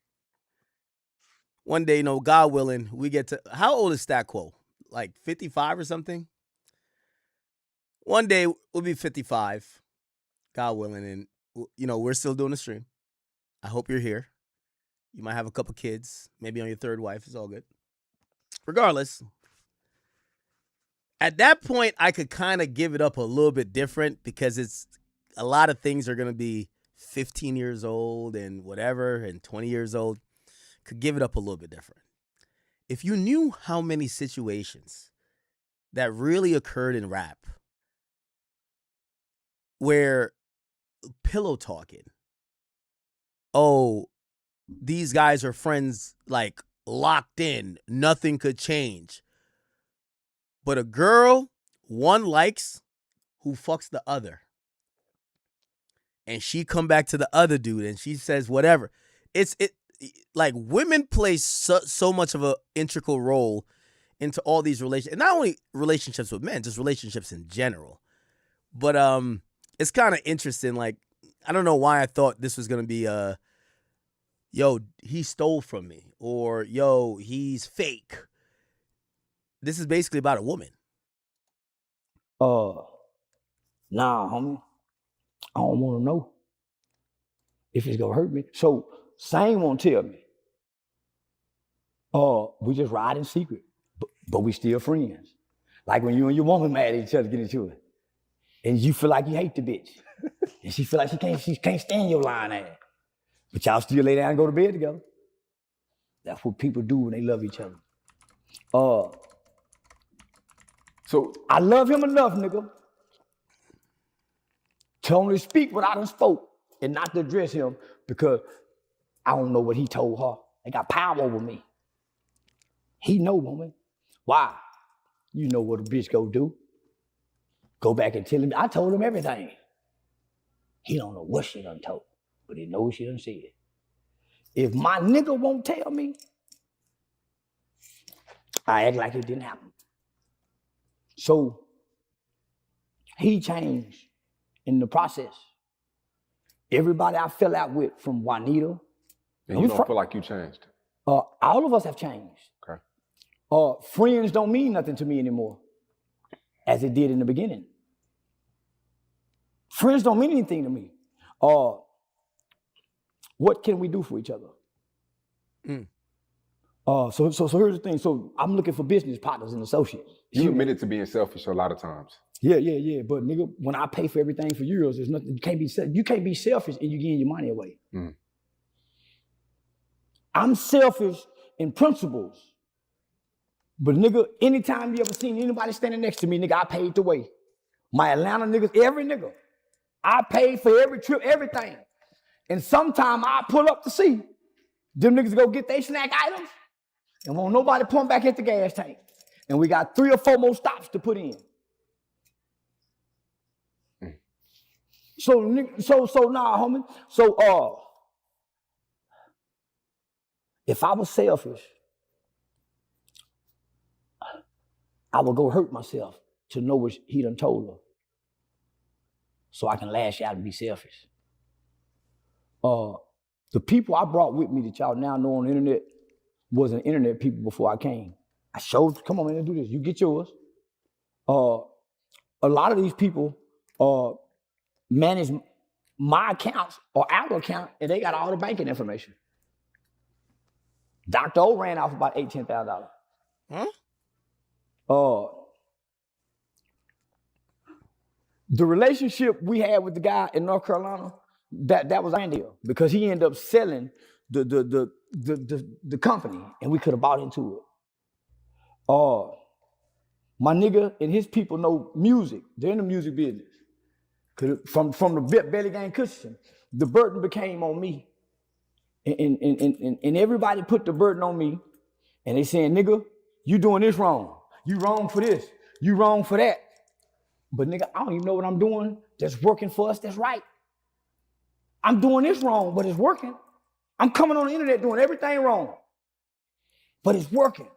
God willing, we get to, how old is Stat Quo? Like 55 or something? One day we'll be 55, God willing, and, we're still doing the stream. I hope you're here. You might have a couple kids, maybe on your third wife. It's all good. Regardless, at that point, I could kind of give it up a little bit different, because it's a lot of things are going to be 15 years old and whatever, and 20 years old. Could give it up a little bit different. If you knew how many situations that really occurred in rap where pillow talking, oh, these guys are friends, like locked in, nothing could change. But a girl, one likes who fucks the other. And she come back to the other dude and she says whatever. Like, women play so much of an integral role into all these relationships. And not only relationships with men, just relationships in general. But it's kind of interesting. Like, I don't know why I thought this was going to be yo, he stole from me, or yo, he's fake. This is basically about a woman. Nah, homie. I don't want to know if it's gonna hurt me. So Same won't tell me. We just ride in secret, but we still friends. Like when you and your woman mad at each other, get into it, and you feel like you hate the bitch, and she feel like she can't stand your lying ass, but y'all still lay down and go to bed together. That's what people do when they love each other. So I love him enough, nigga, to only speak what I done spoke and not to address him because I don't know what he told her. They got power over me. He know, woman. Why? You know what a bitch go do. Go back and tell him, I told him everything. He don't know what she done told, but he knows she done said. If my nigga won't tell me, I act like it didn't happen. So he changed in the process. Everybody I fell out with, from Juanita. And you don't feel like you changed? All of us have changed. Okay. Friends don't mean nothing to me anymore, as it did in the beginning. Friends don't mean anything to me. What can we do for each other? So here's the thing. So I'm looking for business partners and associates. You admitted to being selfish a lot of times. Yeah. But nigga, when I pay for everything for yours, there's nothing. You can't be selfish and you giving your money away. I'm selfish in principles. But nigga, anytime you ever seen anybody standing next to me, nigga, I paid the way. My Atlanta niggas, every nigga, I paid for every trip, everything. And sometime I pull up to see them niggas go get their snack items and won't nobody pump back at the gas tank. And we got 3 or 4 more stops to put in. So nah, homie. So if I was selfish, I would go hurt myself to know what he done told her, so I can lash out and be selfish. The people I brought with me that y'all now know on the internet wasn't internet people before I came. I showed, come on, man, do this. You get yours. A lot of these people manage my accounts or our account, and they got all the banking information. Dr. O ran off about $8,000, $10,000. The relationship we had with the guy in North Carolina, that was our deal, because he ended up selling the company, and we could have bought into it. My nigga and his people know music. They're in the music business. From the Belly Gang Cushion, the burden became on me. And everybody put the burden on me, and they saying, nigga, you doing this wrong. You wrong for this. You wrong for that. But nigga, I don't even know what I'm doing that's working for us that's right. I'm doing this wrong, but it's working. I'm coming on the internet doing everything wrong, but it's working.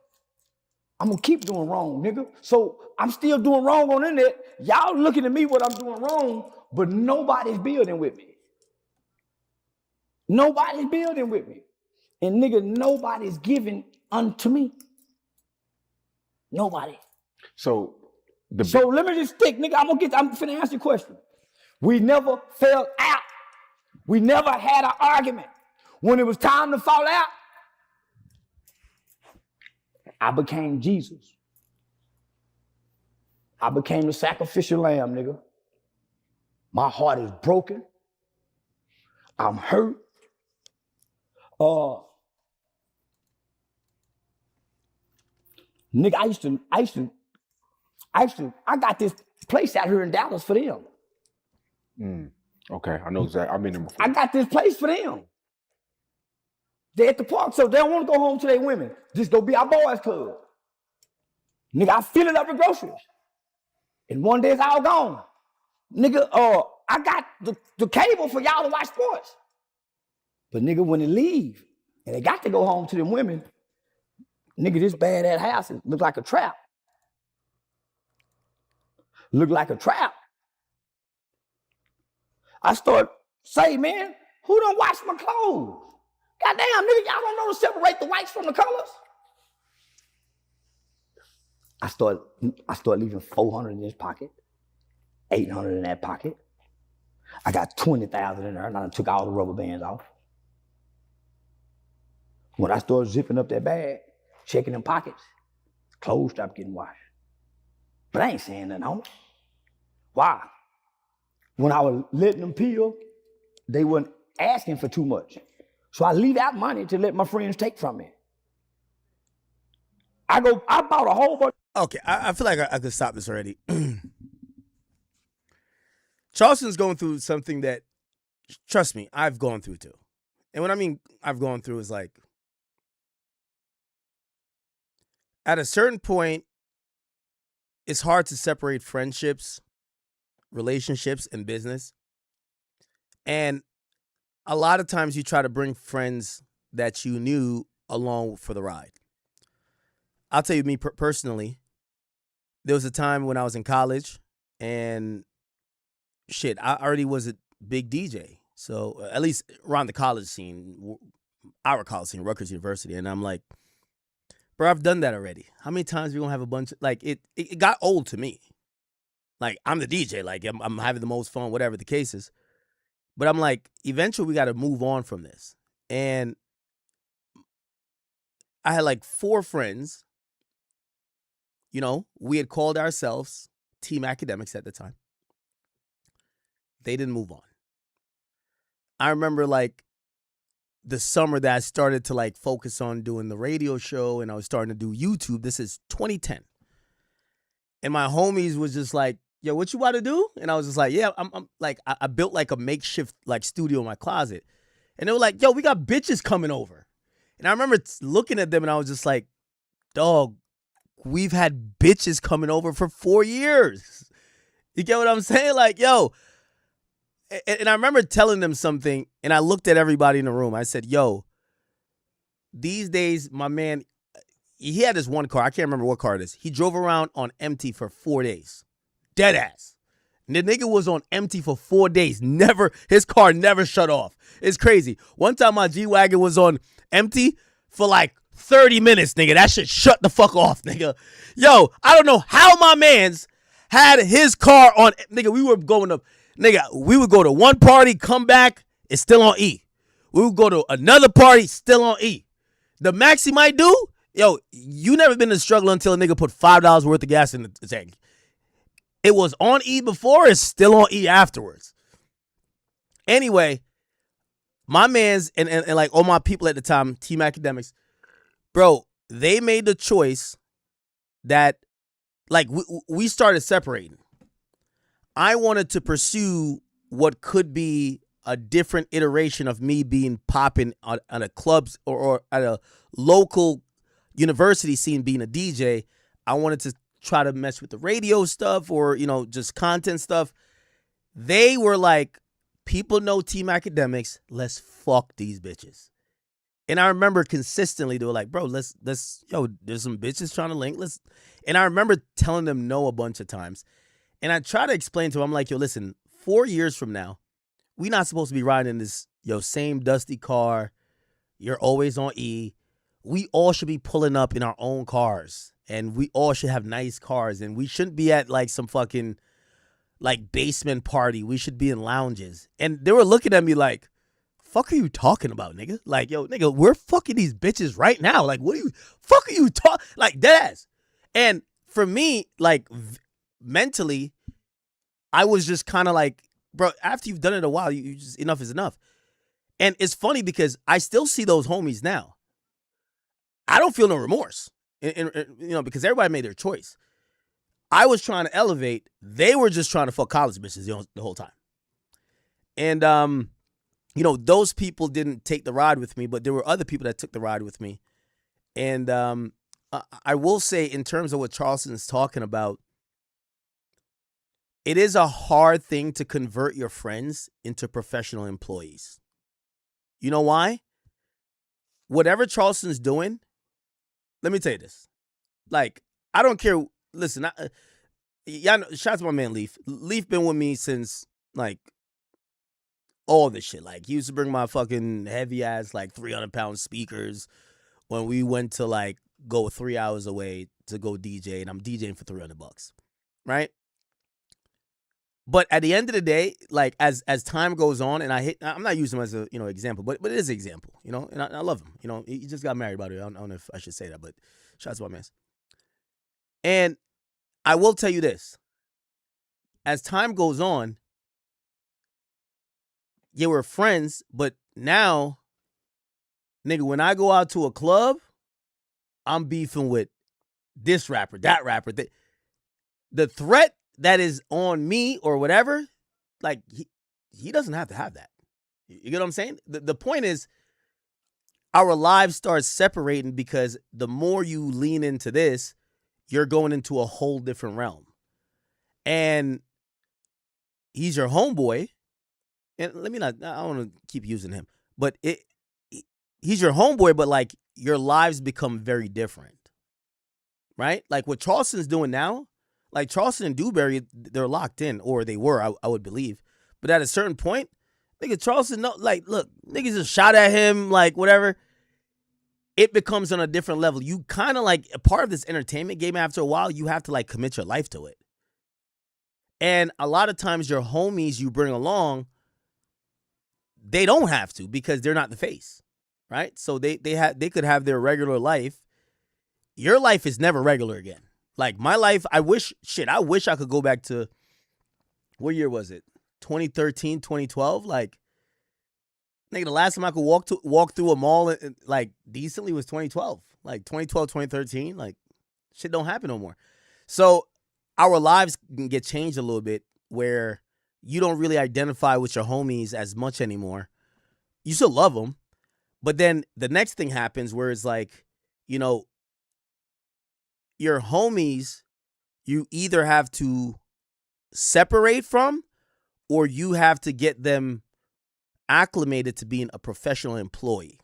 I'm gonna keep doing wrong, nigga. So I'm still doing wrong on the internet. Y'all looking at me what I'm doing wrong, but nobody's building with me. Nobody's building with me. And nigga, nobody's giving unto me. Nobody. So let me just stick, nigga. I'm finna answer your question. We never fell out. We never had an argument. When it was time to fall out, I became Jesus. I became the sacrificial lamb, nigga. My heart is broken. I'm hurt. Nigga, I got this place out here in Dallas for them. Okay, I know exactly. I've been there before. I got this place for them. They're at the park, so they don't want to go home to their women. Just go be our boys club. Nigga, I fill it up with groceries. And one day it's all gone. Nigga, I got the cable for y'all to watch sports. But nigga, when they leave, and they got to go home to them women, nigga, this badass house look like a trap. Look like a trap. I start saying, man, who done wash my clothes? Goddamn, nigga, y'all don't know to separate the whites from the colors. I start leaving 400 in this pocket, 800 in that pocket. I got 20,000 in there, and I took all the rubber bands off. When I started zipping up that bag, checking them pockets, clothes stopped getting washed. But I ain't saying nothing, homie. Why? When I was letting them peel, they weren't asking for too much. So I leave out money to let my friends take from me. I bought a whole bunch. Okay, I feel like I could stop this already. Charleston's going through something that, trust me, I've gone through too. And what I mean I've gone through is like, at a certain point, it's hard to separate friendships, relationships, and business. And a lot of times you try to bring friends that you knew along for the ride. I'll tell you me personally, there was a time when I was in college and shit, I already was a big DJ. So at least around the college scene, our college scene, Rutgers University. And I'm like, bro, I've done that already. How many times are we going to have a bunch of, like, it got old to me. Like, I'm the DJ. Like, I'm having the most fun, whatever the case is. But I'm like, eventually we got to move on from this. And I had like 4 friends. You know, we had called ourselves Team Academics at the time. They didn't move on. I remember like the summer that I started to like focus on doing the radio show and I was starting to do YouTube. This is 2010. And my homies was just like, yo, what you about to do? And I was just like, yeah, I'm like, I built like a makeshift like studio in my closet. And they were like, yo, we got bitches coming over. And I remember looking at them and I was just like, dog, we've had bitches coming over for 4 years. You get what I'm saying? Like, yo. And I remember telling them something, and I looked at everybody in the room. I said, yo, these days, my man, he had this one car. I can't remember what car it is. He drove around on empty for 4 days. Dead ass. And the nigga was on empty for 4 days. His car never shut off. It's crazy. One time my G-Wagon was on empty for like 30 minutes, nigga. That shit shut the fuck off, nigga. Yo, I don't know how my mans had his car on. Nigga, we would go to one party, come back, it's still on E. We would go to another party, still on E. The max he might do, yo, you never been in a struggle until a nigga put $5 worth of gas in the tank. It was on E before, it's still on E afterwards. Anyway, my mans and like all my people at the time, Team Academics, bro, they made the choice that like we started separating. I wanted to pursue what could be a different iteration of me being popping on a club or at a local university scene being a DJ. I wanted to try to mess with the radio stuff or, you know, just content stuff. They were like, people know Team Academics. Let's fuck these bitches. And I remember consistently they were like, bro, let's yo, there's some bitches trying to link. And I remember telling them no a bunch of times. And I try to explain to him, I'm like, yo, listen, 4 years from now, we not supposed to be riding in this, same dusty car. You're always on E. We all should be pulling up in our own cars. And we all should have nice cars. And we shouldn't be at like some fucking like basement party. We should be in lounges. And they were looking at me like, fuck are you talking about, nigga? Like, yo, nigga, we're fucking these bitches right now. Like, what are you, fuck are you talking? Like, deadass. And for me, like, mentally, I was just kind of like, bro, after you've done it a while, you just, enough is enough. And it's funny because I still see those homies now. I don't feel no remorse, because everybody made their choice. I was trying to elevate. They were just trying to fuck college bitches the whole time. And, those people didn't take the ride with me, but there were other people that took the ride with me. And I will say, in terms of what Charleston is talking about, it is a hard thing to convert your friends into professional employees. You know why? Whatever Charleston's doing, let me tell you this. Like, I don't care. Listen, y'all know, shout out to my man Leaf. Leaf been with me since, like, all this shit. Like, he used to bring my fucking heavy ass, like, 300-pound speakers when we went to, like, go 3 hours away to go DJ, and I'm DJing for $300, right? But at the end of the day, like, as time goes on, and I'm not using him as a, example, but it is an example, and I love him. He just got married, by the way. I don't know if I should say that, but shout out to my man. And I will tell you this. As time goes on, yeah, we're friends, but now, nigga, when I go out to a club, I'm beefing with this rapper, that rapper. The threat that is on me or whatever, like, he doesn't have to have that. You get what I'm saying? The point is, our lives start separating because the more you lean into this, you're going into a whole different realm. And he's your homeboy. And I don't want to keep using him, but he's your homeboy, but, like, your lives become very different, right? Like, what Charleston's doing now, like, Charleston and Dewberry, they're locked in, or they were, I would believe. But at a certain point, nigga, Charleston, look, niggas just shot at him, like, whatever. It becomes on a different level. You kind of, like, a part of this entertainment game, after a while, you have to, like, commit your life to it. And a lot of times your homies you bring along, they don't have to because they're not the face, right? So they could have their regular life. Your life is never regular again. Like, my life, I wish I could go back to, what year was it? 2013, 2012? Like, nigga, the last time I could walk through a mall, like, decently was 2012. Like, 2012, 2013, like, shit don't happen no more. So our lives can get changed a little bit where you don't really identify with your homies as much anymore. You still love them. But then the next thing happens where it's like, your homies, you either have to separate from, or you have to get them acclimated to being a professional employee.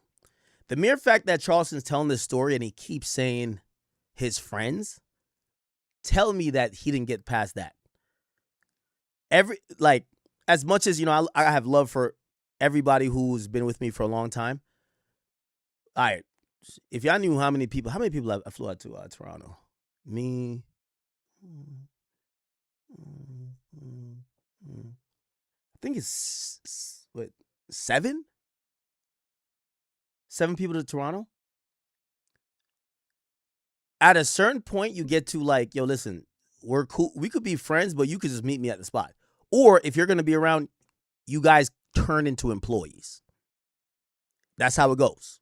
The mere fact that Charleston's telling this story and he keeps saying his friends, tell me that he didn't get past that. As much as, I have love for everybody who's been with me for a long time. All right. If y'all knew how many people I flew out to Toronto. Me. I think it's, 7? 7 people to Toronto? At a certain point, you get to, like, yo, listen, we're cool. We could be friends, but you could just meet me at the spot. Or if you're going to be around, you guys turn into employees. That's how it goes.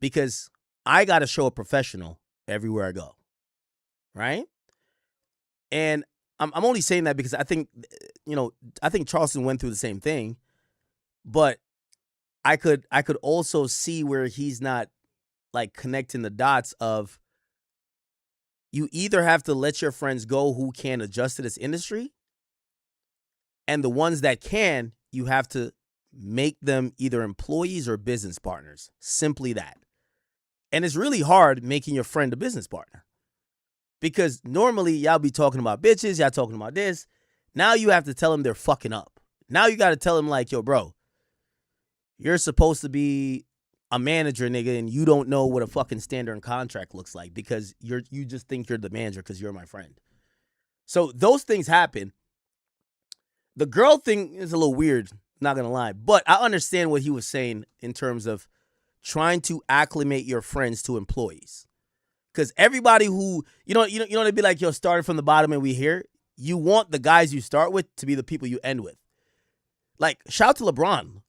Because I got to show a professional everywhere I go. Right? And I'm only saying that because I think, I think Charleston went through the same thing. But I could also see where he's not, like, connecting the dots of, you either have to let your friends go who can adjust to this industry, and the ones that can, you have to make them either employees or business partners. Simply that. And it's really hard making your friend a business partner. Because normally y'all be talking about bitches, y'all talking about this. Now you have to tell them they're fucking up. Now you got to tell them, like, yo, bro, you're supposed to be a manager, nigga, and you don't know what a fucking standard contract looks like because you just think you're the manager because you're my friend. So those things happen. The girl thing is a little weird, not gonna lie, but I understand what he was saying in terms of trying to acclimate your friends to employees. Because everybody who, they'd be like, yo, started from the bottom and we here. You want the guys you start with to be the people you end with. Like, shout out to LeBron,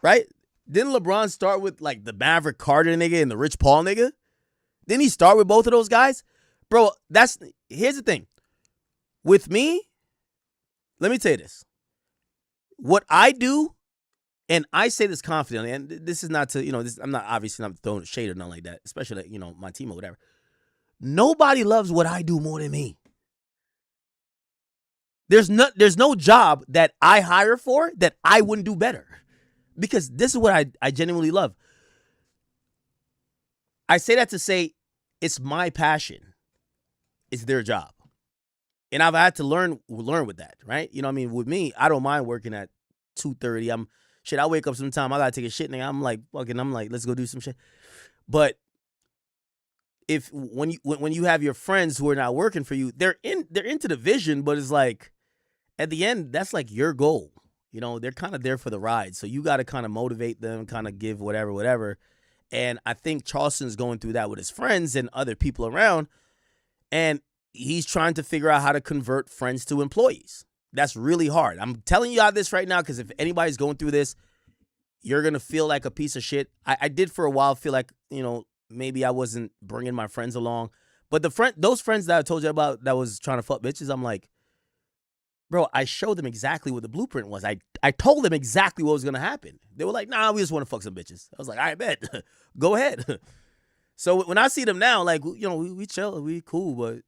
right? Didn't LeBron start with, like, the Maverick Carter nigga and the Rich Paul nigga? Didn't he start with both of those guys? Bro, here's the thing. With me, let me tell you this. What I do, and I say this confidently, and this is not to, I'm not obviously not throwing shade or nothing like that, especially, my team or whatever. Nobody loves what I do more than me. There's no job that I hire for that I wouldn't do better. Because this is what I genuinely love. I say that to say it's my passion. It's their job. And I've had to learn with that, right? With me, I don't mind working at 2:30. I wake up sometime. I gotta take a shit, nigga. I'm like, let's go do some shit. But when you have your friends who are not working for you, they're into the vision, but it's like at the end, that's like your goal. You know, they're kind of there for the ride. So you got to kind of motivate them, kind of give whatever. And I think Charleston's going through that with his friends and other people around. And he's trying to figure out how to convert friends to employees. That's really hard. I'm telling you all this right now because if anybody's going through this, you're going to feel like a piece of shit. I did for a while feel like, you know, maybe I wasn't bringing my friends along. But those friends that I told you about that was trying to fuck bitches, I'm like, bro, I showed them exactly what the blueprint was. I told them exactly what was going to happen. They were like, nah, we just want to fuck some bitches. I was like, I bet. Go ahead. So when I see them now, like, you know, we chill, we cool, but,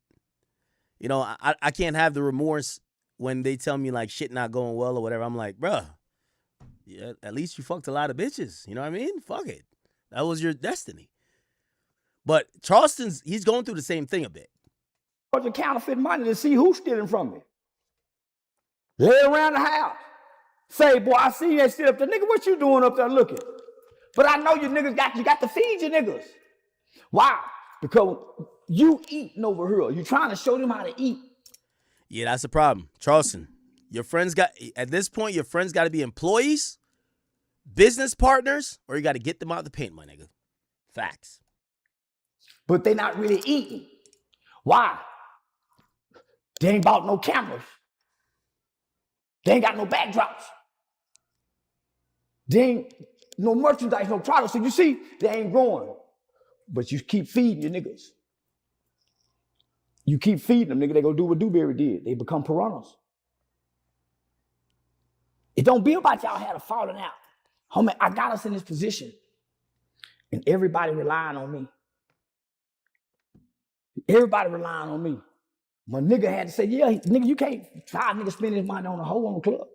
you know, I can't have the remorse when they tell me, like, shit not going well or whatever. I'm like, bruh, yeah, at least you fucked a lot of bitches. You know what I mean? Fuck it. That was your destiny. But he's going through the same thing a bit. Bunch of counterfeit money to see who's stealing from me. Lay around the house. Say, boy, I see that shit up there. Nigga, what you doing up there looking? But I know you niggas got to feed your niggas. Why? Because you eating over here. You trying to show them how to eat. Yeah, that's the problem. Charleston, at this point, your friends got to be employees, business partners, or you got to get them out the paint, my nigga. Facts. But they not really eating. Why? They ain't bought no cameras. They ain't got no backdrops. They ain't no merchandise, no products. So you see, they ain't growing. But you keep feeding your niggas. You keep feeding them, nigga, they go do what Dewberry did. They become piranhas. It don't be about y'all had a falling out. Homie, I got us in this position. And everybody relying on me. Everybody relying on me. My nigga had to say, yeah, nigga, you can't try nigga spend his money on a hoe on the club.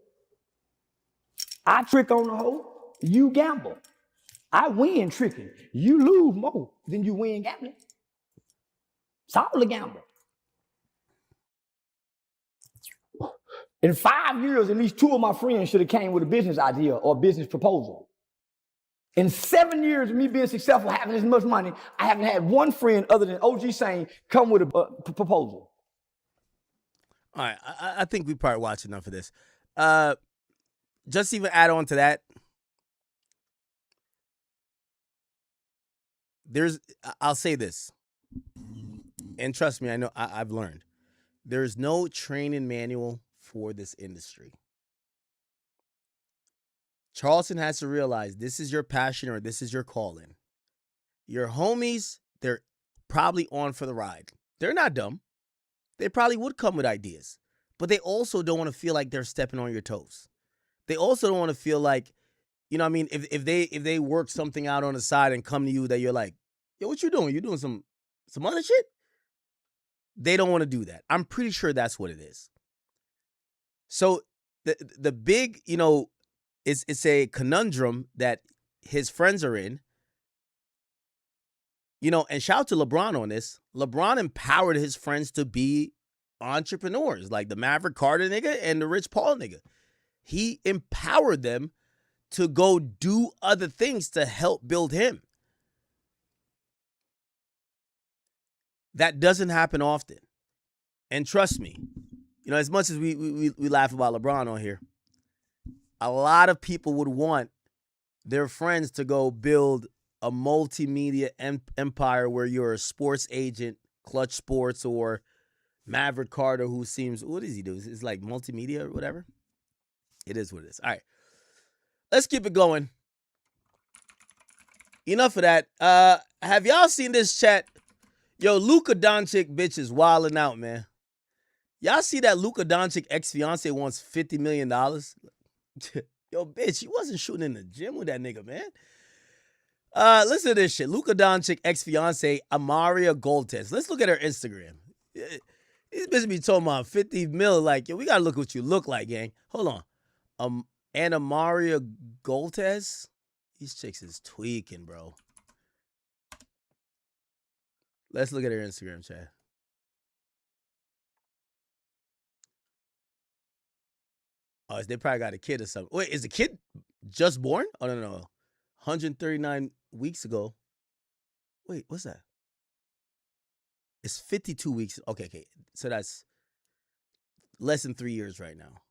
I trick on the hoe, you gamble. I win tricking. You lose more than you win gambling. It's all a gamble. In 5 years, at least 2 of my friends should have came with a business idea or a business proposal. In 7 years of me being successful, having this much money, I haven't had one friend other than OG saying, come with a proposal. All right, I think we probably watched enough of this. Just even add on to that, I'll say this, and trust me, I know I've learned. There's no training manual for this industry. Charleston has to realize this is your passion or this is your calling. Your homies, they're probably on for the ride. They're not dumb. They probably would come with ideas, but they also don't want to feel like they're stepping on your toes. They also don't want to feel like, you know what I mean, if they work something out on the side and come to you that you're like, yo, what you doing? You doing some other shit? They don't want to do that. I'm pretty sure that's what it is. So the big, you know, it's a conundrum that his friends are in. You know, and shout out to LeBron on this. LeBron empowered his friends to be entrepreneurs, like the Maverick Carter nigga and the Rich Paul nigga. He empowered them to go do other things to help build him. That doesn't happen often. And trust me, you know, as much as we laugh about LeBron on here, a lot of people would want their friends to go build a multimedia empire where you're a sports agent, Clutch Sports, or Maverick Carter, who seems, what does he do? It's like multimedia or whatever. It is what it is. All right. Let's keep it going. Enough of that. Have y'all seen this chat? Yo, Luka Doncic bitch is wilding out, man. Y'all see that Luka Doncic ex-fiance wants $50 million? Yo, bitch, you wasn't shooting in the gym with that nigga, man. Listen to this shit. Luka Doncic ex-fiance Amaria Goltes. Let's look at her Instagram. These bitches be talking about 50 mil. Like, yo, we gotta look what you look like, gang. Hold on. Anna Maria Goltes. These chicks is tweaking, bro. Let's look at her Instagram chat. Oh, they probably got a kid or something. Wait, is the kid just born? Oh, no. 139 weeks ago. Wait, what's that? It's 52 weeks. Okay. So that's less than 3 years right now.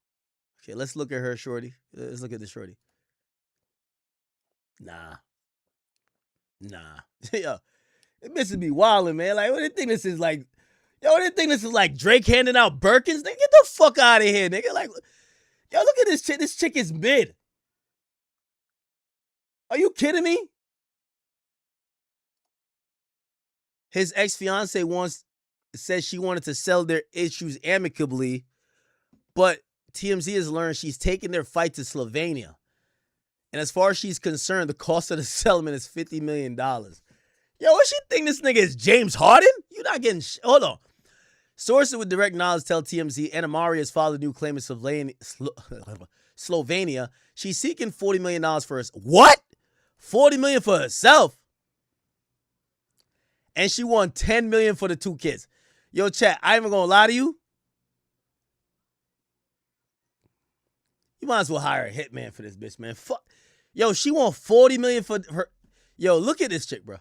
Okay, let's look at her, shorty. Let's look at the shorty. Nah. Yo, it bitches be wildin', man. Like, what do you think this is like? Yo, what do you think this is like? Drake handing out Birkins? Nigga, get the fuck out of here, nigga. Like, yo, look at this chick. This chick is mid. Are you kidding me? His ex-fiance once said she wanted to settle their issues amicably, but TMZ has learned she's taking their fight to Slovenia. And as far as she's concerned, the cost of the settlement is $50 million. Yo, what she think this nigga is, James Harden? You not getting hold on. Sources with direct knowledge tell TMZ Anna Maria has filed a new claim in Slovenia. She's seeking $40 million for us. What? $40 million for herself? And she won $10 million for the 2 kids. Yo, chat, I ain't even gonna lie to you. You might as well hire a hitman for this bitch, man. Fuck. Yo, she won $40 million for her. Yo, look at this chick, bro.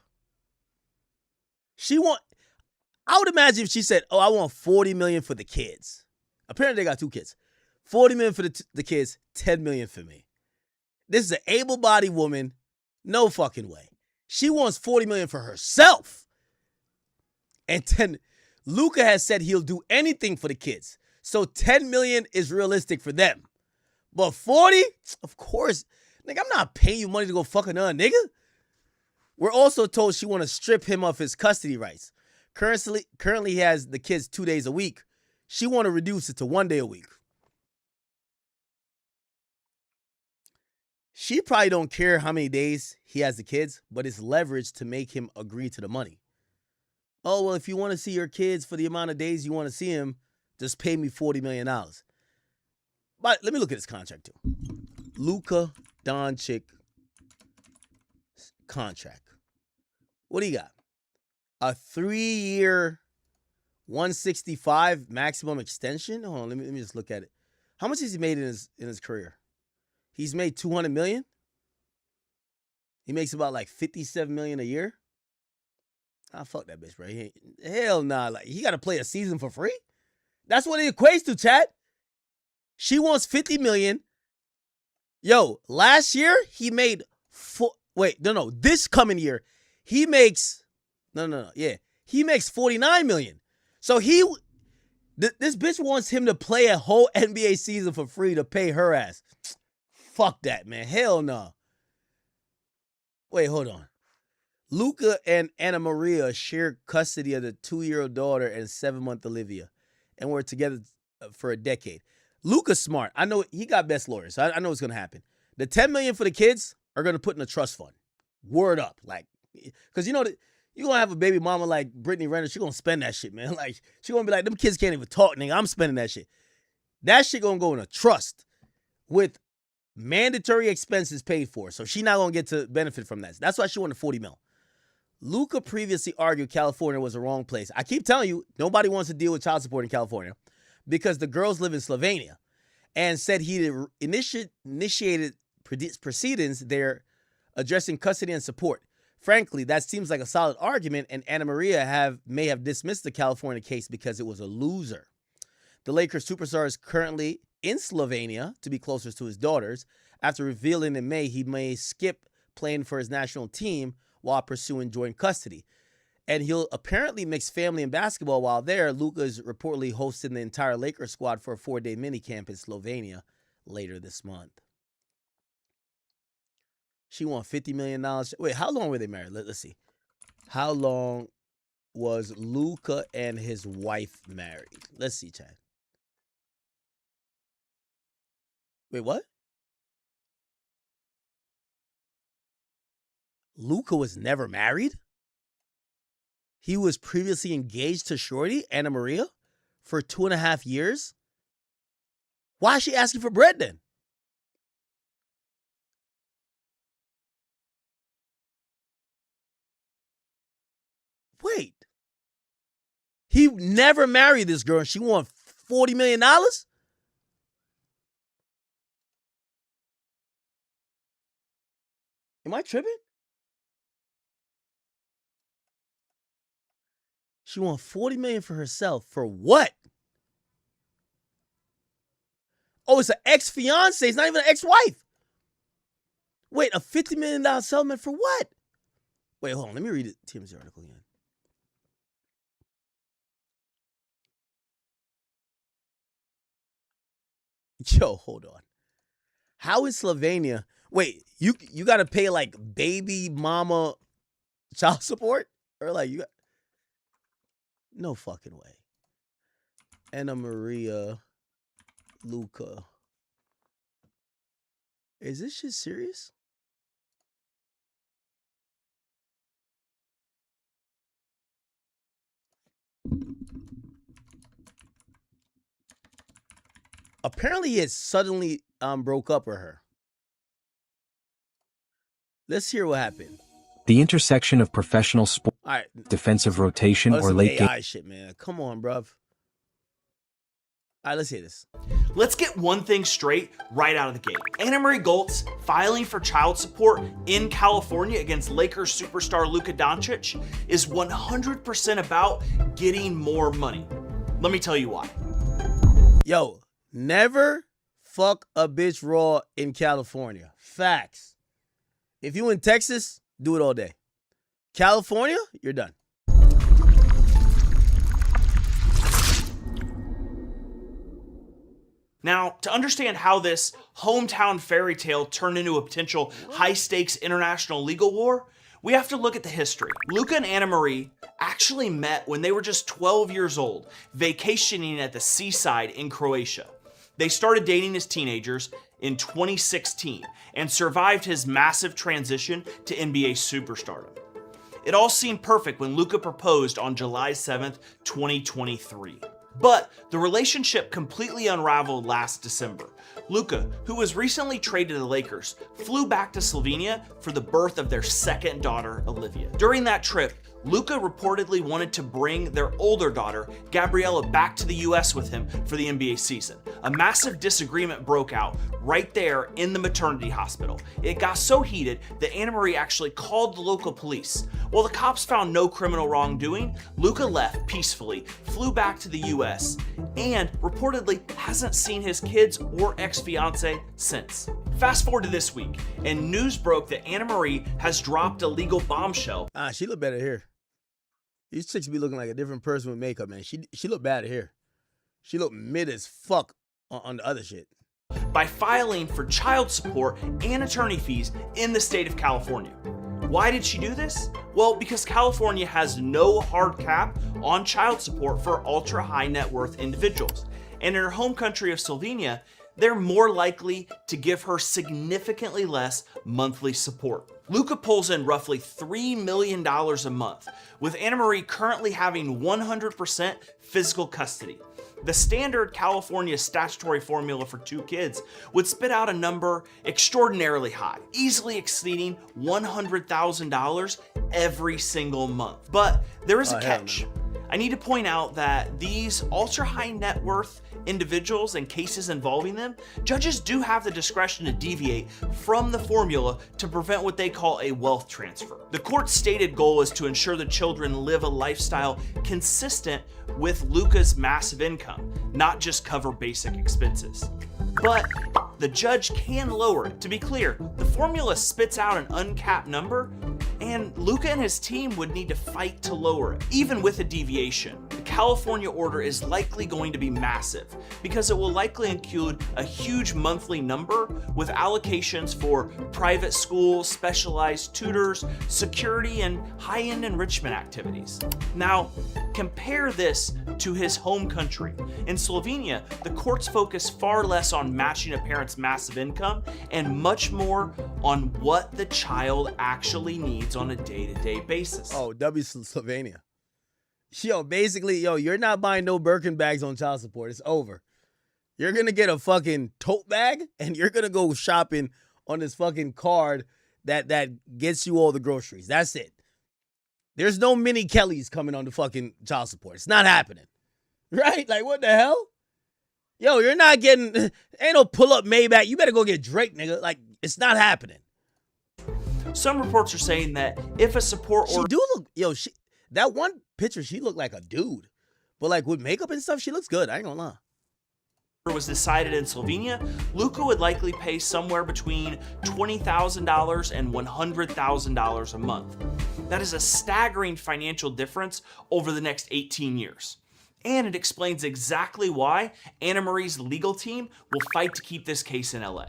I would imagine if she said, oh, I want $40 million for the kids. Apparently they got 2 kids. $40 million for the kids, $10 million for me. This is an able-bodied woman. No fucking way. She wants $40 million for herself. And Luka has said he'll do anything for the kids. So $10 million is realistic for them. But 40? Of course. Nigga, I'm not paying you money to go fuck another nigga. We're also told she want to strip him of his custody rights. Currently he has the kids 2 days a week. She want to reduce it to 1 day a week. She probably don't care how many days he has the kids, but it's leverage to make him agree to the money. Oh, well, if you want to see your kids for the amount of days you want to see him, just pay me $40 million. But let me look at his contract too. Luka Doncic contract. What do you got? A 3-year, 165 maximum extension. Hold on, let me just look at it. How much has he made in his career? He's made $200 million. He makes about like $57 million a year. Ah, fuck that bitch, bro. Hell nah. Like, he got to play a season for free. That's what it equates to, chat. She wants $50 million. Yo, last year he made this coming year he makes he makes $49 million. So this bitch wants him to play a whole NBA season for free to pay her ass. Fuck that, man. Hell no. Wait, hold on. Luka and Anna Maria share custody of the 2-year-old daughter and 7-month Olivia, and were together for a decade. Luka's smart. I know he got best lawyers. So I know what's gonna happen. The $10 million for the kids are gonna put in a trust fund. Word up, like, because you know that you gonna have a baby mama like Brittany Renner. She gonna spend that shit, man. Like, she gonna be like, them kids can't even talk, nigga. I'm spending that shit. That shit gonna go in a trust with mandatory expenses paid for. So she not gonna get to benefit from that. That's why she wanted $40 million. Luka previously argued California was the wrong place. I keep telling you, nobody wants to deal with child support in California because the girls live in Slovenia, and said he initiated proceedings there addressing custody and support. Frankly, that seems like a solid argument, and Anna Maria may have dismissed the California case because it was a loser. The Lakers superstar is currently in Slovenia to be closer to his daughters after revealing in May he may skip playing for his national team while pursuing joint custody. And he'll apparently mix family and basketball while there. Luka is reportedly hosting the entire Lakers squad for a 4-day minicamp in Slovenia later this month. She won $50 million. Wait, how long were they married? Let's see. How long was Luka and his wife married? Let's see, Chad. Wait, what? Luka was never married? He was previously engaged to Shorty, Anna Maria, for 2.5 years? Why is she asking for bread then? Wait. He never married this girl and she won $40 million? Am I tripping? She won $40 million for herself. For what? Oh, it's an ex-fiance. It's not even an ex-wife. Wait, a $50 million settlement for what? Wait, hold on. Let me read it. TMZ article again. Yo, hold on. How is Slovenia? Wait, you got to pay like baby mama child support? Or like you got... No fucking way. Anna Maria Luca. Is this shit serious? Apparently it suddenly broke up with her. Let's hear what happened. The intersection of professional sport, All right. defensive rotation, or Some late AI game. shit, man. Come on, bruv. All right, let's hear this. Let's get one thing straight right out of the gate. Anna Marie Goltz filing for child support in California against Lakers superstar Luka Doncic is 100% about getting more money. Let me tell you why. Yo, never fuck a bitch raw in California. Facts. If you in Texas, do it all day. California, you're done. Now, to understand how this hometown fairy tale turned into a potential high-stakes international legal war, we have to look at the history. Luka and Anna Marie actually met when they were just 12 years old, vacationing at the seaside in Croatia. They started dating as teenagers in 2016 and survived his massive transition to NBA superstardom. It all seemed perfect when Luka proposed on July 7th, 2023. But the relationship completely unraveled last December. Luka, who was recently traded to the Lakers, flew back to Slovenia for the birth of their second daughter, Olivia. During that trip, Luka reportedly wanted to bring their older daughter, Gabriella, back to the US with him for the NBA season. A massive disagreement broke out right there in the maternity hospital. It got so heated that Anna Marie actually called the local police. While the cops found no criminal wrongdoing, Luka left peacefully, flew back to the US, and reportedly hasn't seen his kids or ex-fiance since. Fast forward to this week, and news broke that Anna Marie has dropped a legal bombshell. She look better here. These chicks be looking like a different person with makeup, man. She look bad here. She look mid as fuck on the other shit. By filing for child support and attorney fees in the state of California. Why did she do this? Well, because California has no hard cap on child support for ultra high net worth individuals. And in her home country of Slovenia, they're more likely to give her significantly less monthly support. Luka pulls in roughly $3 million a month, with Anna Marie currently having 100% physical custody. The standard California statutory formula for 2 kids would spit out a number extraordinarily high, easily exceeding $100,000 every single month. But there is a catch. I need to point out that these ultra high net worth individuals and cases involving them, judges do have the discretion to deviate from the formula to prevent what they call a wealth transfer. The court's stated goal is to ensure the children live a lifestyle consistent with Luka's massive income, not just cover basic expenses. But the judge can lower it. To be clear, the formula spits out an uncapped number, and Luka and his team would need to fight to lower it. Even with a deviation, the California order is likely going to be massive because it will likely include a huge monthly number with allocations for private schools, specialized tutors, security, and high-end enrichment activities. Now, compare this to his home country. In Slovenia, the courts focus far less on matching a parent's massive income and much more on what the child actually needs on a day-to-day basis. Oh, Slovenia. Yo, basically, you're not buying no Birkin bags on child support. It's over. You're going to get a fucking tote bag and you're going to go shopping on this fucking card that gets you all the groceries. That's it. There's no mini Kellys coming on the fucking child support. It's not happening. Right? Like, what the hell? Yo, you're not getting, ain't no pull-up Maybach. You better go get Drake, nigga. Like, it's not happening. Some reports are saying that if a support order... She do look, that one picture, she looked like a dude. But like with makeup and stuff, she looks good. I ain't gonna lie. was decided in Slovenia, Luka would likely pay somewhere between $20,000 and $100,000 a month. That is a staggering financial difference over the next 18 years. And it explains exactly why Anna Marie's legal team will fight to keep this case in LA.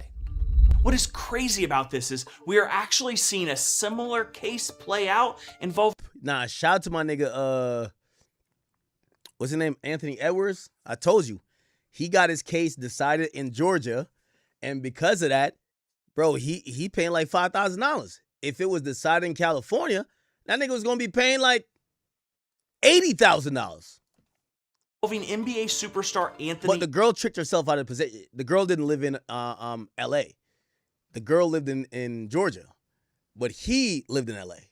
What is crazy about this is we are actually seeing a similar case play out involving... Nah, shout out to my nigga, what's his name? Anthony Edwards. I told you. He got his case decided in Georgia, and because of that, bro, he paying like $5,000. If it was decided in California, that nigga was gonna be paying like $80,000. Involving NBA superstar Anthony. But the girl tricked herself out of possession. The girl didn't live in L.A. The girl lived in Georgia, but he lived in L.A.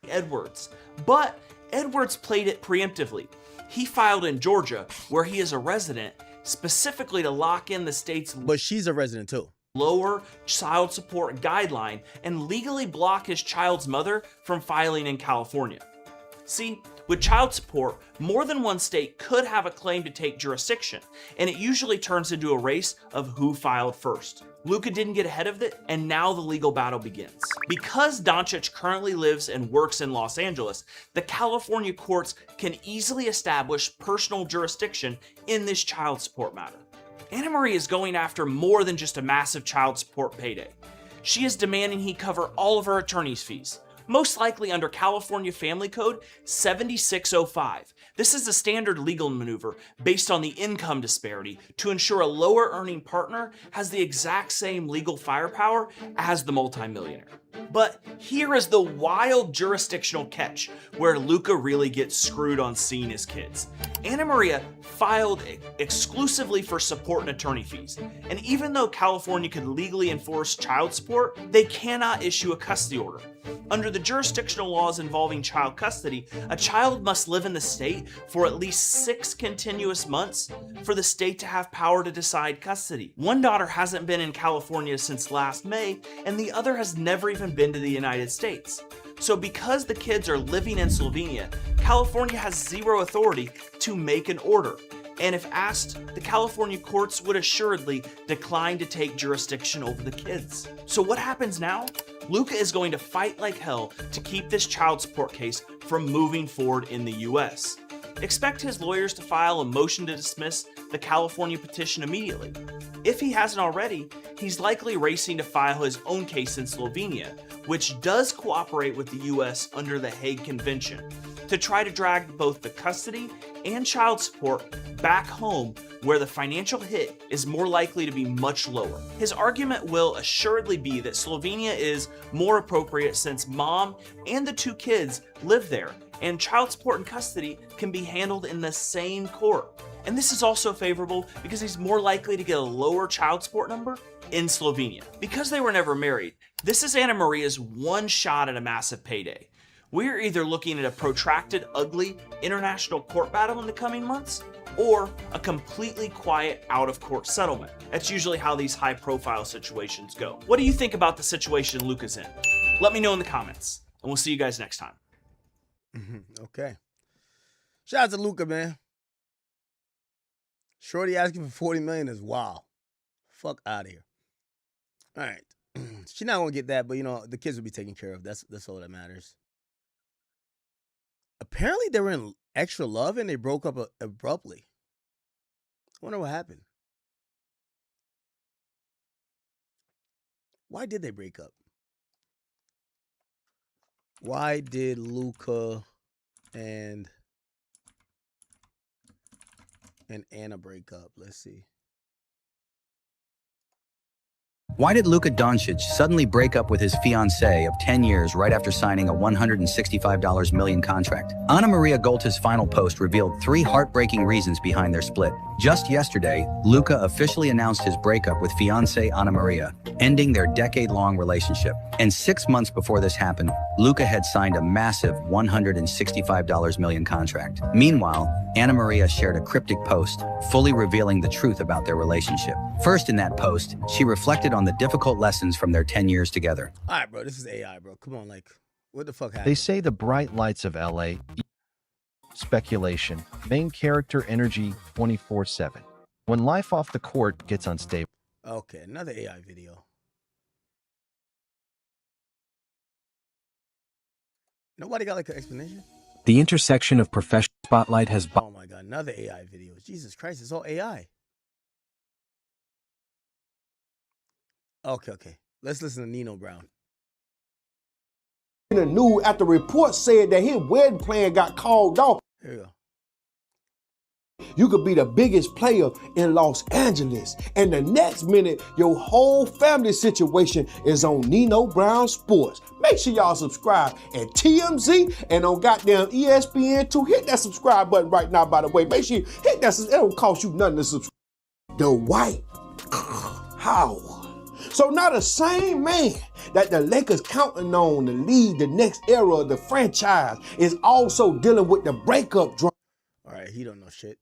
Edwards, but Edwards played it preemptively. He filed in Georgia, where he is a resident, specifically to lock in the state's... But she's a resident too. ...lower child support guideline and legally block his child's mother from filing in California. See, with child support, more than one state could have a claim to take jurisdiction, and it usually turns into a race of who filed first. Luka didn't get ahead of it, and now the legal battle begins. Because Doncic currently lives and works in Los Angeles, the California courts can easily establish personal jurisdiction in this child support matter. Anna Marie is going after more than just a massive child support payday. She is demanding he cover all of her attorney's fees, most likely under California Family Code 7605. This is a standard legal maneuver based on the income disparity to ensure a lower earning partner has the exact same legal firepower as the multimillionaire. But here is the wild jurisdictional catch where Luka really gets screwed on seeing his kids. Anna Maria filed exclusively for support and attorney fees. And even though California could legally enforce child support, they cannot issue a custody order. Under the jurisdictional laws involving child custody, a child must live in the state for at least 6 continuous months for the state to have power to decide custody. One daughter hasn't been in California since last May, and the other has never even been to the United States. So because the kids are living in Slovenia, California has zero authority to make an order. And if asked, the California courts would assuredly decline to take jurisdiction over the kids. So what happens now? Luka is going to fight like hell to keep this child support case from moving forward in the US. Expect his lawyers to file a motion to dismiss the California petition immediately. If he hasn't already, he's likely racing to file his own case in Slovenia, which does cooperate with the US under the Hague Convention, to try to drag both the custody and child support back home where the financial hit is more likely to be much lower. His argument will assuredly be that Slovenia is more appropriate since mom and the 2 kids live there, and child support and custody can be handled in the same court. And this is also favorable because he's more likely to get a lower child support number in Slovenia. Because they were never married, this is Anna Maria's one shot at a massive payday. We're either looking at a protracted, ugly international court battle in the coming months, or a completely quiet, out-of-court settlement. That's usually how these high-profile situations go. What do you think about the situation Luka's in? Let me know in the comments, and we'll see you guys next time. Okay. Shout out to Luka, man. Shorty asking for $40 million is wild. Fuck out of here. All right. She's not gonna get that, but the kids will be taken care of. That's all that matters. Apparently they were in extra love and they broke up abruptly. I wonder what happened. Why did they break up? Why did Luka and Anna break up? Let's see. Why did Luka Doncic suddenly break up with his fiancée of 10 years right after signing a $165 million contract? Anna Maria Golta's final post revealed 3 heartbreaking reasons behind their split. Just yesterday, Luka officially announced his breakup with fiancée Anna Maria, ending their decade-long relationship. And 6 months before this happened, Luka had signed a massive $165 million contract. Meanwhile, Anna Maria shared a cryptic post, fully revealing the truth about their relationship. First in that post, she reflected on the difficult lessons from their 10 years together. All right, bro. This is AI, bro. Come on, like, what the fuck happened? They say the bright lights of LA. Speculation. Main character energy 24/7. When life off the court gets unstable. Okay, another AI video. Nobody got like an explanation? The intersection of professional spotlight has. Oh my God, another AI video. Jesus Christ, it's all AI. Okay. Let's listen to Nino Brown. In the news after report said that his wedding plan got called off. Here you go. You could be the biggest player in Los Angeles, and the next minute, your whole family situation is on Nino Brown Sports. Make sure y'all subscribe at TMZ and on goddamn ESPN2. Hit that subscribe button right now, by the way. Make sure you hit that. It don't cost you nothing to subscribe. The White House. So now the same man that the Lakers counting on to lead the next era of the franchise is also dealing with the breakup drama. All right, he don't know shit.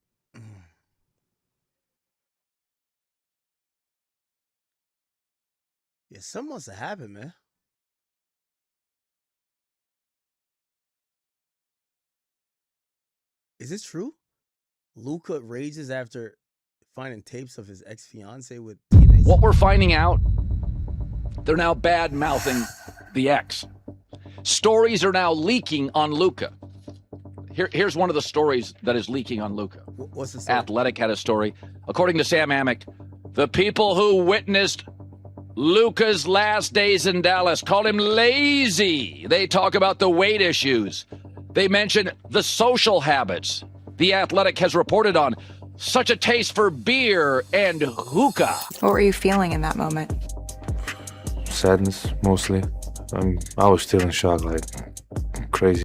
Yeah, something must have happened, man. Is this true? Luka rages after finding tapes of his ex-fiance with teammates? What we're finding out, they're now bad-mouthing the ex. Stories are now leaking on Luka. Here's one of the stories that is leaking on Luka. What's the story? Athletic had a story. According to Sam Amick, the people who witnessed Luka's last days in Dallas called him lazy. They talk about the weight issues. They mention the social habits. The Athletic has reported on such a taste for beer and hookah. What were you feeling in that moment? Sadness, mostly. I was still in shock, like crazy.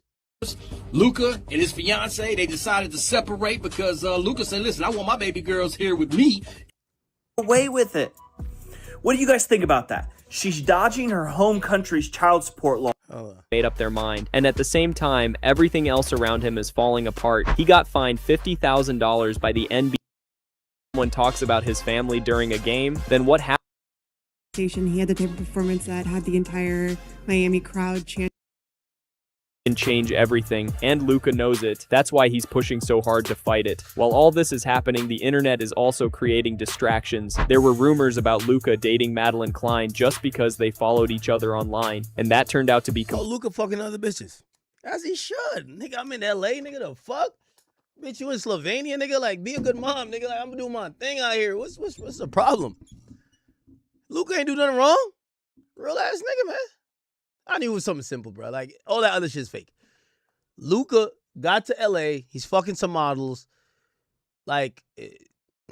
Luka and his fiance, they decided to separate because Luka said, listen, I want my baby girls here with me. Away with it. What do you guys think about that? She's dodging her home country's child support law. Made up their mind, and at the same time, everything else around him is falling apart. He got fined $50,000 by the NBA. Someone talks about his family during a game, then what happened? He had the type of performance that had the entire Miami crowd chanting. Can change everything, and Luka knows it. That's why he's pushing so hard to fight it. While all this is happening, the internet is also creating distractions. There were rumors about Luka dating Madeline Klein just because they followed each other online, and that turned out to be Luka fucking other bitches. As he should. Nigga, I'm in LA, nigga, the fuck? Bitch, you in Slovenia, nigga? Like, be a good mom, nigga. Like, I'm gonna do my thing out here. What's the problem? Luka ain't do nothing wrong. Real ass nigga, man. I knew it was something simple, bro. Like, all that other shit's fake. Luka got to LA. He's fucking some models. Like,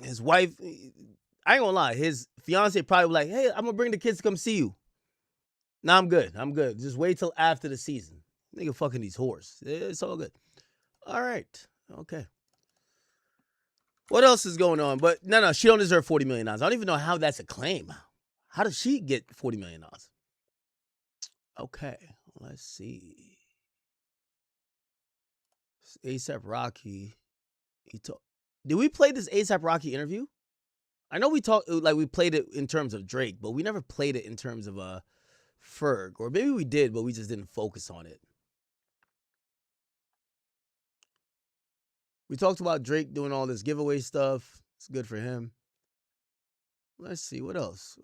his wife, I ain't gonna lie. His fiance probably was like, hey, I'm gonna bring the kids to come see you. Nah, I'm good. Just wait till after the season. Nigga fucking these whores. It's all good. All right. Okay. What else is going on? But no, she don't deserve $40 million. I don't even know how that's a claim. How does she get $40 million? Okay, let's see. A$AP Rocky. Did we play this A$AP Rocky interview? I know we played it in terms of Drake, but we never played it in terms of Ferg. Or maybe we did, but we just didn't focus on it. We talked about Drake doing all this giveaway stuff. It's good for him. Let's see, what else?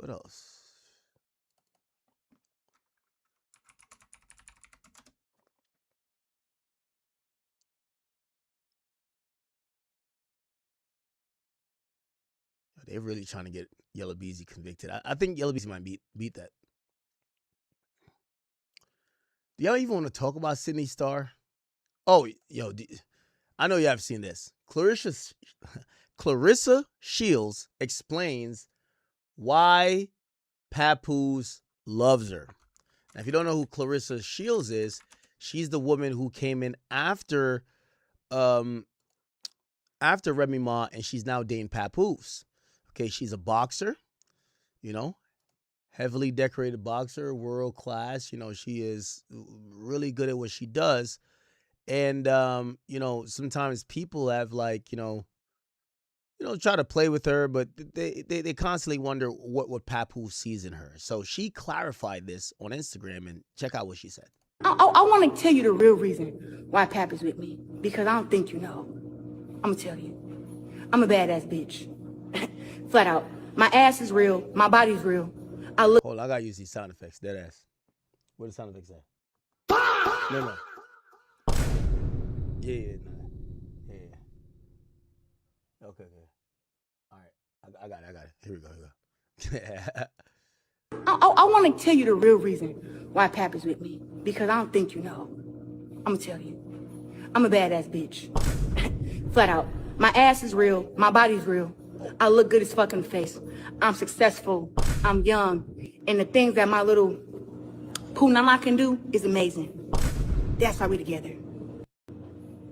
They're really trying to get Yellow Beezy convicted. I think Yellow Beezy might beat that. Do y'all even want to talk about Sydney Star? Oh, yo, I know you have seen this. Clarissa Shields explains why Papoose loves her. Now, if you don't know who Clarissa Shields is, she's the woman who came in after Remy Ma, and she's now dating Papoose. Okay, she's a boxer, heavily decorated boxer, world class. She is really good at what she does. And, sometimes people have try to play with her, but they constantly wonder what Papoose sees in her. So she clarified this on Instagram, and check out what she said. I want to tell you the real reason why Pap is with me, because I don't think you know. I'm going to tell you. I'm a badass bitch. Flat out. My ass is real. My body's real. Hold on, I got to use these sound effects. Dead ass. What does sound effects say? No. Yeah. Okay. All right. I got it. Here we go. I want to tell you the real reason why Pap is with me, because I don't think you know. I'm going to tell you. I'm a badass bitch. Flat out. My ass is real. My body's real. I look good as fuck in the face. I'm successful. I'm young. And the things that my little poo nana can do is amazing. That's why we together.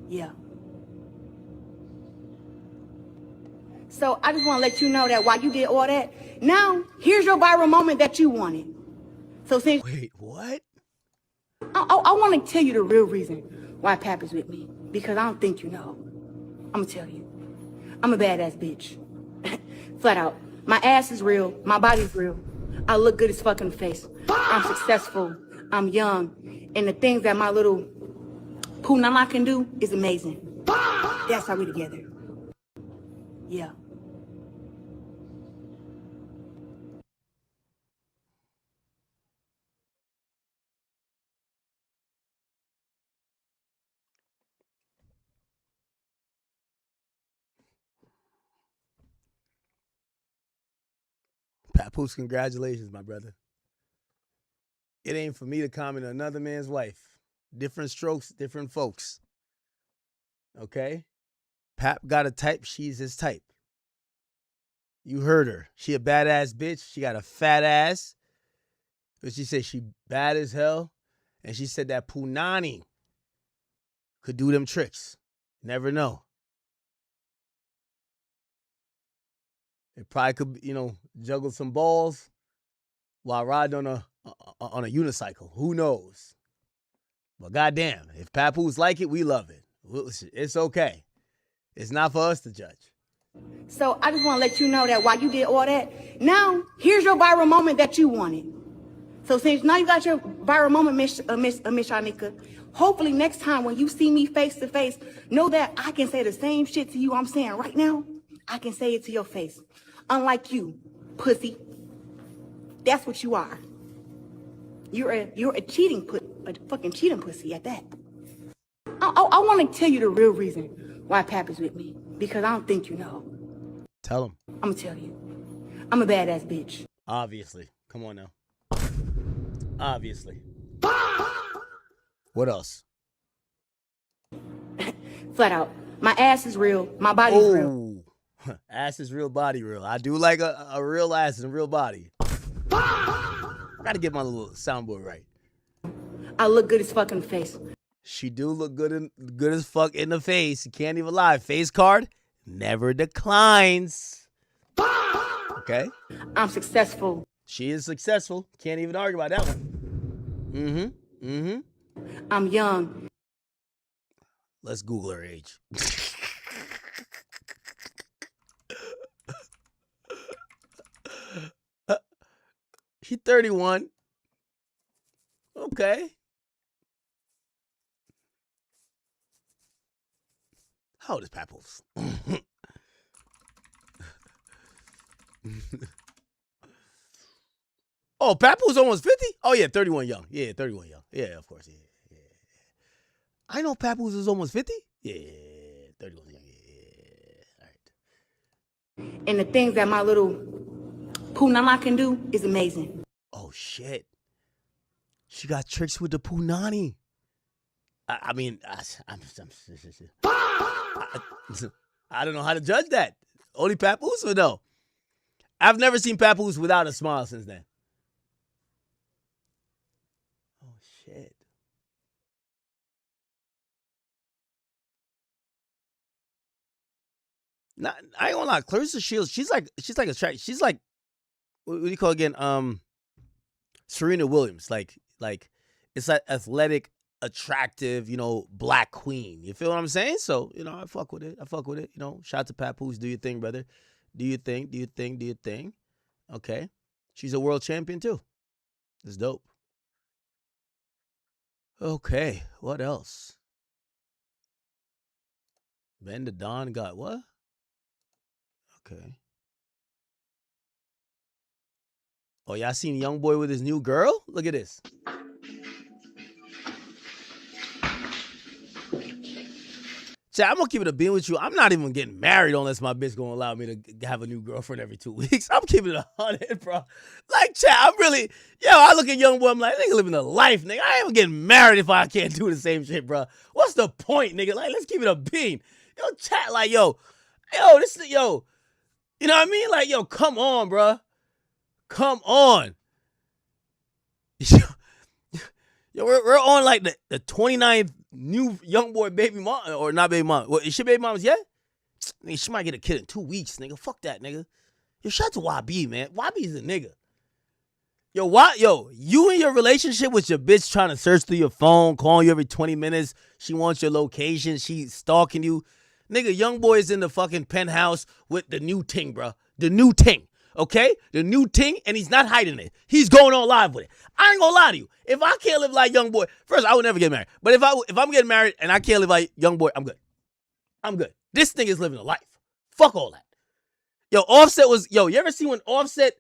Yeah. So I just want to let you know that while you did all that, now here's your viral moment that you wanted. So since Wait, what? I want to tell you the real reason why Pap is with me, because I don't think you know. I'm gonna tell you. I'm a badass bitch. Flat out. My ass is real. My body's real. I look good as fuck in the face. I'm successful. I'm young. And the things that my little poo nana can do is amazing. That's how we together. Yeah. Papoose, congratulations, my brother. It ain't for me to comment on another man's wife. Different strokes, different folks. Okay? Pap got a type, she's his type. You heard her. She a badass bitch. She got a fat ass. But she said she bad as hell. And she said that Punani could do them tricks. Never know. It probably could, juggle some balls while riding on a unicycle. Who knows? But goddamn, if Papoose like it, we love it. It's okay. It's not for us to judge. So I just want to let you know that while you did all that, now here's your viral moment that you wanted. So since now you got your viral moment, Miss Shanika, hopefully next time when you see me face to face, know that I can say the same shit to you I'm saying right now. I can say it to your face. Unlike you, pussy. That's what you are. You're a fucking cheating pussy at that. I want to tell you the real reason why Pap is with me, because I don't think you know. Tell him. I'm gonna tell you. I'm a badass bitch. Obviously. Come on now. Obviously. What else? Flat out. My ass is real. My body's real. Ass is real, body real. I do like a real ass and a real body. Gotta get my little soundboard right. I look good as fuck in the face. She do look good as fuck in the face. You can't even lie. Face card never declines. Okay? I'm successful. She is successful. Can't even argue about that one. I'm young. Let's Google her age. She 31. Okay. How old is Papoose? Oh, Papoose almost 50? Oh, yeah, 31 young. Yeah, 31 young. Yeah, of course. Yeah. I know Papoose is almost 50. Yeah, 31 young. Yeah. All right. And the things that my little poo nana can do is amazing. Oh, shit. She got tricks with the punani. I don't know how to judge that. Only Papoose or no? I've never seen Papoose without a smile since then. Oh, shit. I ain't gonna lie. Clarissa Shields, she's like what do you call it again? Serena Williams. Like it's like athletic, attractive, black queen. You feel what I'm saying? So, I fuck with it. Shout out to Papoose. Do your thing, brother. Do your thing. Okay. She's a world champion too. It's dope. Okay. What else? Ben the Don got what? Okay. Oh, y'all seen Young Boy with his new girl? Look at this. Chat, I'm gonna keep it a bean with you. I'm not even getting married unless my bitch gonna allow me to have a new girlfriend every 2 weeks. I'm keeping it 100, bro. Like, chat, I'm really, I look at Young Boy, I'm like, nigga living the life, nigga. I ain't even getting married if I can't do the same shit, bro. What's the point, nigga? Like, let's keep it a bean. Chat, like, you know what I mean? Like, come on, bro. Come on. We're on like the 29th new Young Boy baby mom, or not baby mom. What, is she baby moms yet? Nigga, she might get a kid in 2 weeks, nigga. Fuck that, nigga. Shout out to YB, man. YB's a nigga. You in your relationship with your bitch trying to search through your phone, calling you every 20 minutes. She wants your location. She's stalking you. Nigga, Young Boy is in the fucking penthouse with the new ting, bro. The new ting. Okay? The new ting, and he's not hiding it. He's going on live with it. I ain't gonna lie to you. If I can't live like Young Boy, first, I would never get married. But if I'm getting married and I can't live like Young Boy, I'm good. I'm good. This thing is living a life. Fuck all that. Offset was, you ever see when Offset,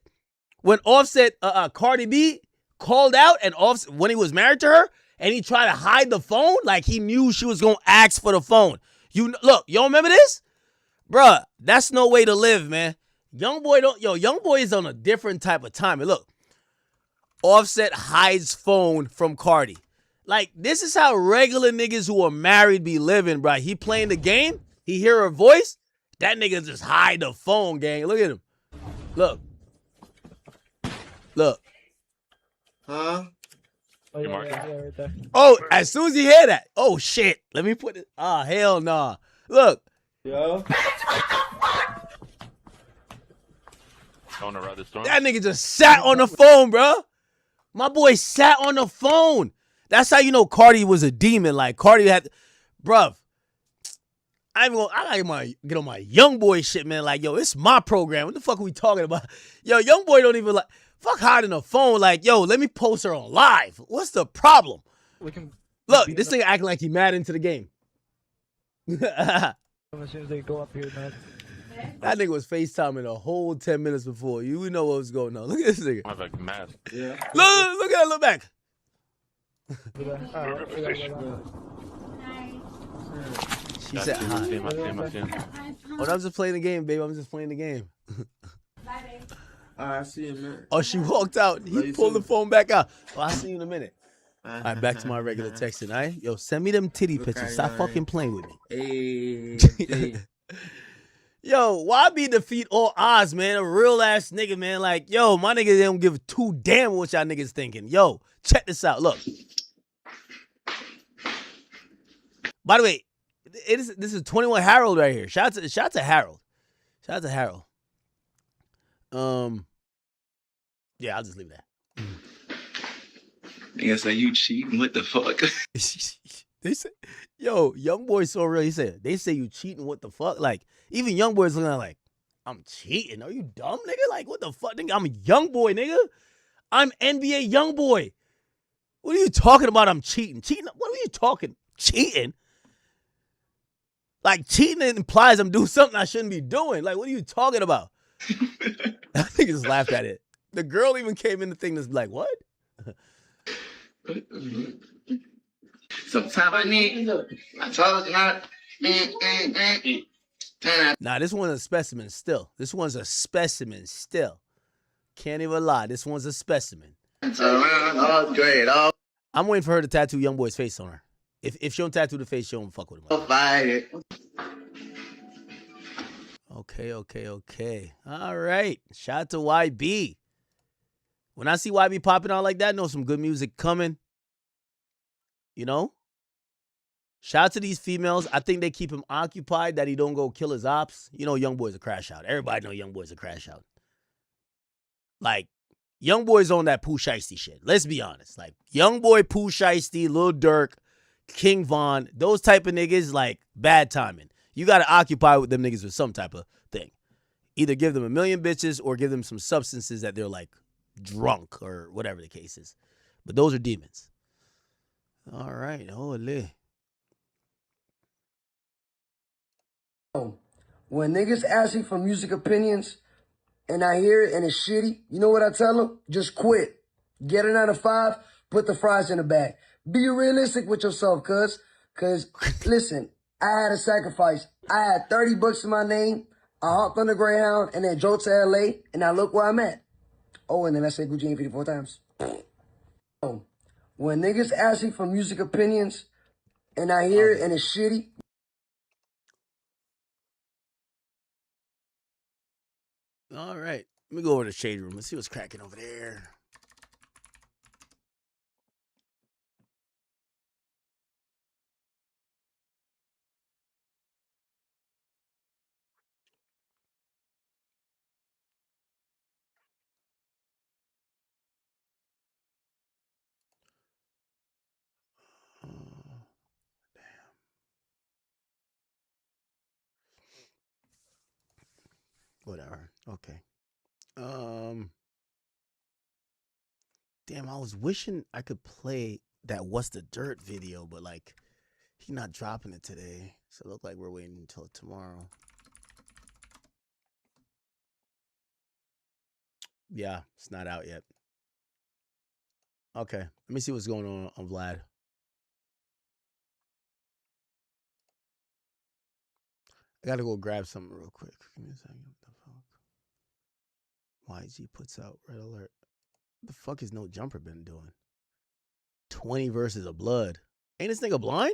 Cardi B called out and Offset, when he was married to her, and he tried to hide the phone, like he knew she was gonna ask for the phone. Look, you don't remember this? Bruh, that's no way to live, man. Young Boy is on a different type of time. And look, Offset hides phone from Cardi. Like, this is how regular niggas who are married be living, bro. He playing the game, he hear her voice, that nigga just hide the phone, gang. Look at him. Look. Huh? Oh, as soon as he hear that, oh shit. Let me put it. Ah, hell nah. Look. Yo. That nigga just sat on the phone, bro. My boy sat on the phone. That's how you know Cardi was a demon. Like, Cardi had, bruv. I gotta get on my Young Boy shit, man. Like, it's my program. What the fuck are we talking about? Young Boy don't even fuck hiding the phone. Like, let me post her on live. What's the problem? Look, this nigga acting like he mad into the game. As soon as they go up here, man. That nigga was FaceTiming a whole 10 minutes before. You know what was going on. Look at this nigga. I have like mad. Yeah. Look at that. Look back. She said hi. Oh, I'm just playing the game, baby. I'm just playing the game. All right, I see you, man. Oh, she walked out. He pulled the phone back out. Oh, I'll see you in a minute. All right, back to my regular texting, all right? Send me them titty pictures. Stop fucking playing with me. Hey. YB defeat all odds, man. A real ass nigga, man. Like, my niggas don't give two damn what y'all niggas thinking. Check this out. Look. By the way, this is 21 Harold right here. Shout out to Harold. Yeah, I'll just leave that. Nigga say you cheating. What the fuck? They say, Young Boy so real. He said, they say you cheating. What the fuck? Like, even Young Boy's looking at like, I'm cheating. Are you dumb, nigga? Like, what the fuck, nigga? I'm a Young Boy, nigga. I'm NBA Young Boy. What are you talking about? I'm cheating. Cheating? What are you talking? Cheating? Like, cheating implies I'm doing something I shouldn't be doing. Like, what are you talking about? I think just laughed at it. The girl even came in the thing that's like, what? Sometimes I need. I told you not. Nah, this one's a specimen still. Can't even lie. This one's a specimen. I'm waiting for her to tattoo Young Boy's face on her. If she don't tattoo the face, she don't fuck with him. Okay. All right. Shout out to YB. When I see YB popping out like that, I know some good music coming. Shout out to these females. I think they keep him occupied, that he don't go kill his ops. Young Boy's a crash out. Everybody know Young Boy's a crash out. Like, Young Boy's on that Pooh Shiesty shit. Let's be honest. Like, Young Boy, Pooh Shiesty, Lil Durk, King Von, those type of niggas, like, bad timing. You got to occupy with them niggas with some type of thing. Either give them a million bitches or give them some substances that they're, like, drunk or whatever the case is. But those are demons. All right. Holy. When niggas ask me for music opinions and I hear it and it's shitty, you know what I tell them? Just quit. Get a 9 to 5, put the fries in the bag. Be realistic with yourself, cuz listen, I had a sacrifice. I had 30 bucks in my name. I hopped on the Greyhound and then drove to LA, and now look where I'm at. Oh, and then I said Gucci ain't 54 times. When niggas ask me for music opinions and I hear it and it's shitty. All right. Let me go over to the shade room. Let's see what's cracking over there. Whatever. Okay. Damn, I was wishing I could play that What's the Dirt video, but like he's not dropping it today. So it look like we're waiting until tomorrow. Yeah, it's not out yet. Okay. Let me see what's going on Vlad. I gotta go grab something real quick. Give me a second. What the fuck? YG puts out red alert. What the fuck is No Jumper been doing? 20 verses of blood. Ain't this nigga blind?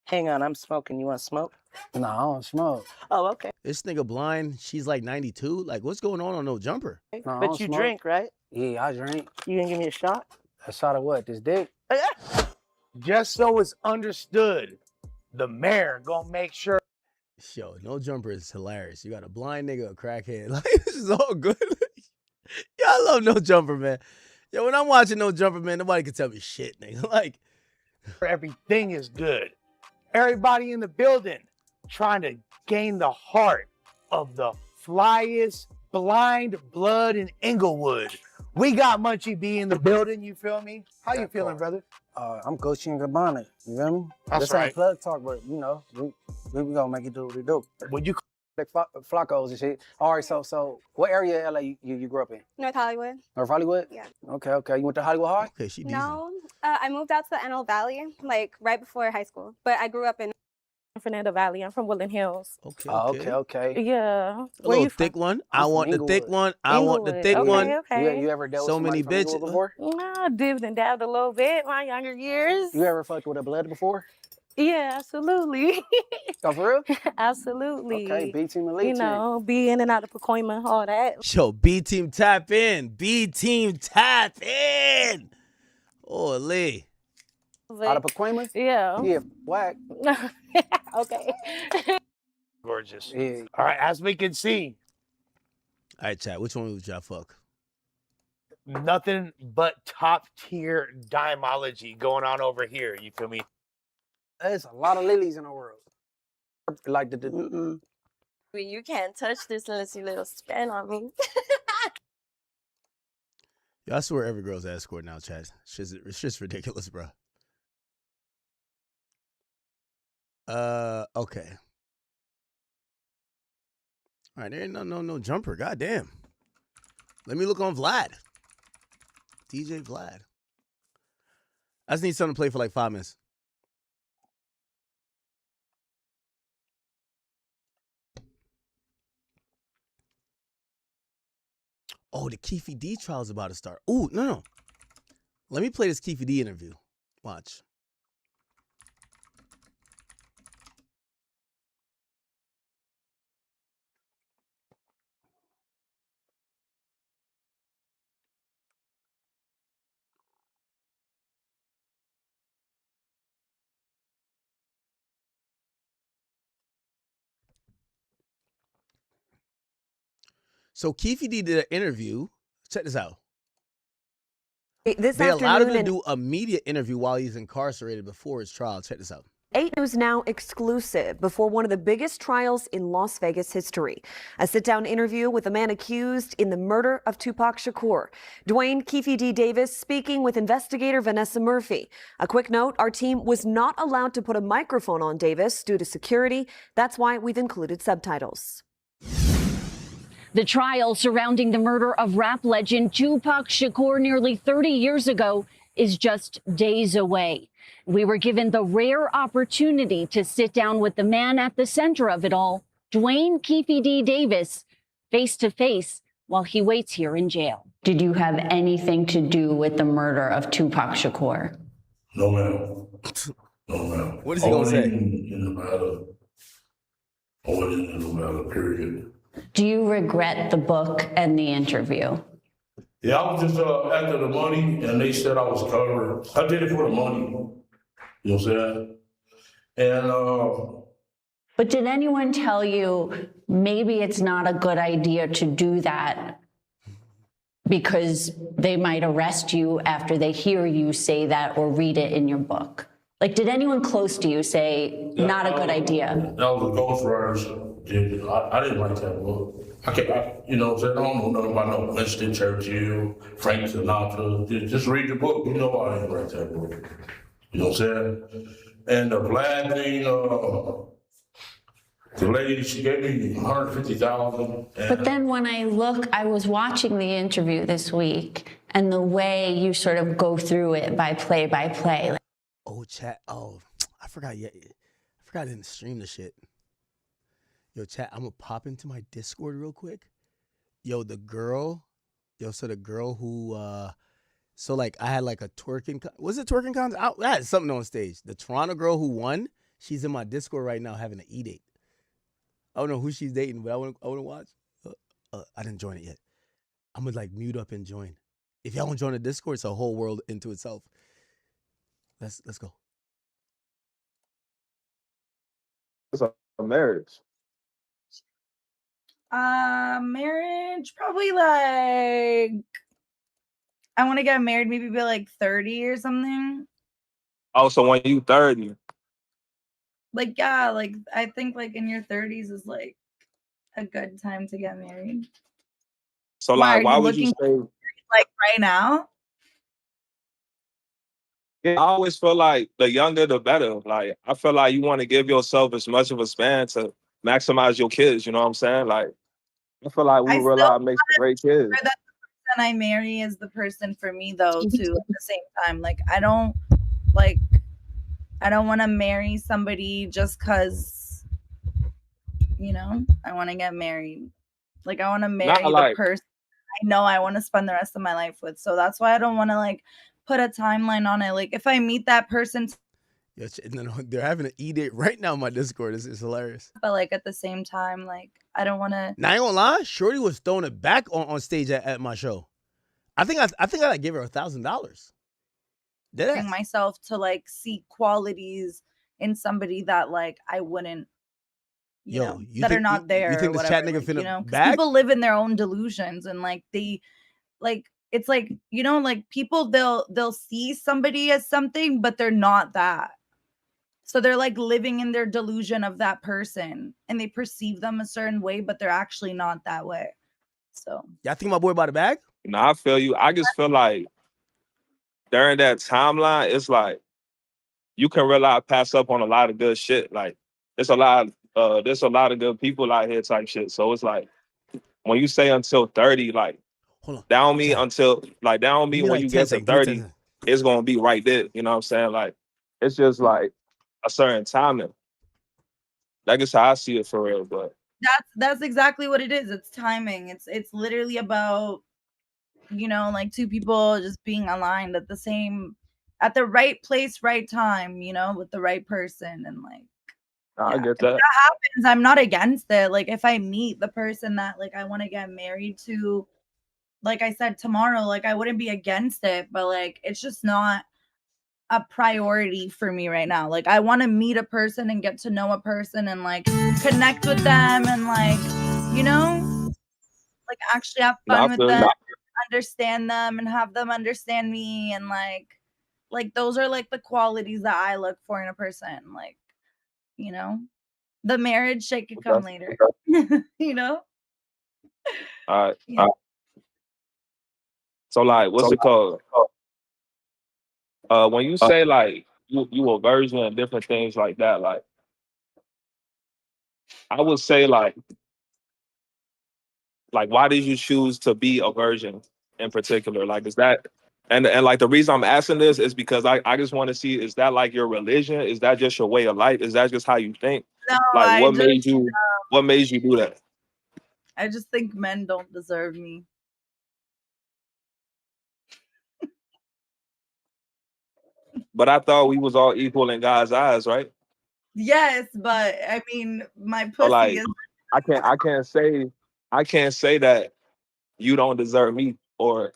Hang on, I'm smoking. You want to smoke? No, I don't smoke. Oh, okay. This nigga blind. She's like 92. Like, what's going on No Jumper? No, I don't smoke. Drink, right? Yeah, I drink. You gonna give me a shot? A shot of what? This dick? Just so it's understood, the mayor gonna make sure. Yo, No Jumper is hilarious. You got a blind nigga, a crackhead. Like, this is all good. Yeah, I love No Jumper, man. Yo, when I'm watching No Jumper, man, nobody can tell me shit, nigga. Like, everything is good. Everybody in the building trying to gain the heart of the flyest blind blood in Inglewood. We got Munchie B in the building, you feel me? How you feeling, brother? I'm Gucci and Gabbana. You feel me? That's this right. Ain't plug talk, but you know, we gonna make it do what we do. When you like Flacos and shit. All right, so what area of LA you grew up in? North Hollywood. North Hollywood? Yeah. Okay. You went to Hollywood High? Okay, she No, I moved out to the Antelope Valley, like right before high school. But I grew up in Fernando Valley. I'm from Woodland Hills. Okay. Yeah. a little thick one. I want the thick one. I want the thick one. Okay. You ever dealt So with many somebody from bitches. Inglewood before? No, dipped and dabbed a little bit my younger years. You ever fucked with a blood before? Yeah, absolutely. Oh, for real? Absolutely. Okay, B team elite. You know, be in and out of Pacoima, all that. Yo, B team tap in. B team tap in. Oh, Lee. Out of Pacoima? Yeah. Yeah, whack. Okay. gorgeous. Yeah. All right, as we can see, All right, chat. Which one would y'all fuck? nothing but top tier dimology going on over here. You feel me? There's a lot of lilies in the world. Like the You can't touch this unless you little spin on me. Yo, I swear every girl's escort now, chat. It's just ridiculous, bro. Okay. All right, there ain't no jumper. Goddamn. Let me look on Vlad. DJ Vlad. I just need something to play for like 5 minutes. Oh, the Keefe D trial is about to start. Ooh, no. Let me play this Keefe D interview. Watch. So Keefe D did an interview. Check this out. This They allowed him afternoon to do a media interview while he's incarcerated before his trial. Check this out. 8 News Now exclusive before one of the biggest trials in Las Vegas history. A sit-down interview with a man accused in the murder of Tupac Shakur. Dwayne Keefe D. Davis speaking with investigator Vanessa Murphy. A quick note, our team was not allowed to put a microphone on Davis due to security. That's why we've included subtitles. The trial surrounding the murder of rap legend Tupac Shakur nearly 30 years ago is just days away. We were given the rare opportunity to sit down with the man at the center of it all, Dwayne Keefe D. Davis, face to face while he waits here in jail. Did you have anything to do with the murder of Tupac Shakur? No, ma'am. No, ma'am. What is he going to say? In the matter. I wasn't in the matter, period. Do you regret the book and the interview? Yeah, I was just after the money, and they said I was covered. I did it for the money. You know what I'm saying? And But did anyone tell you maybe it's not a good idea to do that because they might arrest you after they hear you say that or read it in your book? Like, did anyone close to you say, not a good idea? that was a ghostwriter. I didn't write that book. You know what I'm saying? I don't know nothing about no Winston Churchill, Frank Sinatra. Just read the book. You know I didn't write that book. You know what I'm saying? And the Vlad thing, the lady, she gave me $150,000. But then when I was watching the interview this week and the way you sort of go through it by play. Oh, chat. Oh, I forgot. Yeah, I forgot I didn't stream the shit. Yo, chat, I'm gonna pop into my Discord real quick. Yo, the girl who, so like I had like a twerking, was it twerking contest? I had something on stage. The Toronto girl who won, she's in my Discord right now having an E-date. I don't know who she's dating, but I want to watch. I didn't join it yet. I'm gonna like mute up and join. If y'all want to join the Discord, it's a whole world into itself. Let's go. It's a marriage. Marriage, probably like, I want to get married maybe by like 30 or something. Oh, so when you 30. Like, yeah, like I think like in your 30s is like a good time to get married. So like, why would you say? Like right now? Yeah, I always feel like the younger the better. Like I feel like you want to give yourself as much of a span to maximize your kids. You know what I'm saying? Like I feel like we realize makes great kids. That the person I marry is the person for me though too. At the same time, like I don't want to marry somebody just because, you know, I want to get married. Like I want to marry the person I know I want to spend the rest of my life with. So that's why I don't want to like put a timeline on it. Like if I meet that person, they're having an E-date right now on my Discord. It's hilarious. But like at the same time, like I don't want to. Now I ain't gonna lie, Shorty was throwing it back on stage at my show. I think I gave her $1,000. Bring myself to like see qualities in somebody that like I wouldn't, you know, that are not there. You think this chat nigga finna, you know, 'cause bag? people live in their own delusions and like they, like it's like, you know, like people they'll see somebody as something, but they're not that. So they're like living in their delusion of that person and they perceive them a certain way, but they're actually not that way. So y'all think my boy about the bag? Nah, I feel you. I just feel like during that timeline, it's like you can really pass up on a lot of good shit. Like there's a lot of good people out here type shit. So it's like when you say until 30, like down me until like down me when you get to 30, it's gonna be right there. You know what I'm saying? Like it's just like a certain timing. That's just how I see it for real. But that's exactly what it is. It's timing. It's literally about, you know, like two people just being aligned at the right place, right time, you know, with the right person. And like, I get if that happens, I'm not against it. Like if I meet the person that like I want to get married to, like I said, tomorrow, like I wouldn't be against it, but like, it's just not a priority for me right now. Like I want to meet a person and get to know a person and like connect with them and like, you know, like actually have fun with them, understand them and have them understand me, and like those are like the qualities that I look for in a person. Like, you know, the marriage shit could come later. You know? All right. Yeah. So like, what's it called? When you say like you a virgin and different things like that, like I would say like why did you choose to be a virgin in particular? Like is that and like the reason I'm asking this is because I just want to see, is that like your religion? Is that just your way of life? Is that just how you think? No, Like I what just made you do that? I just think men don't deserve me. But I thought we was all equal in God's eyes, right? Yes, but I mean, my So pussy like is I can't say that you don't deserve me or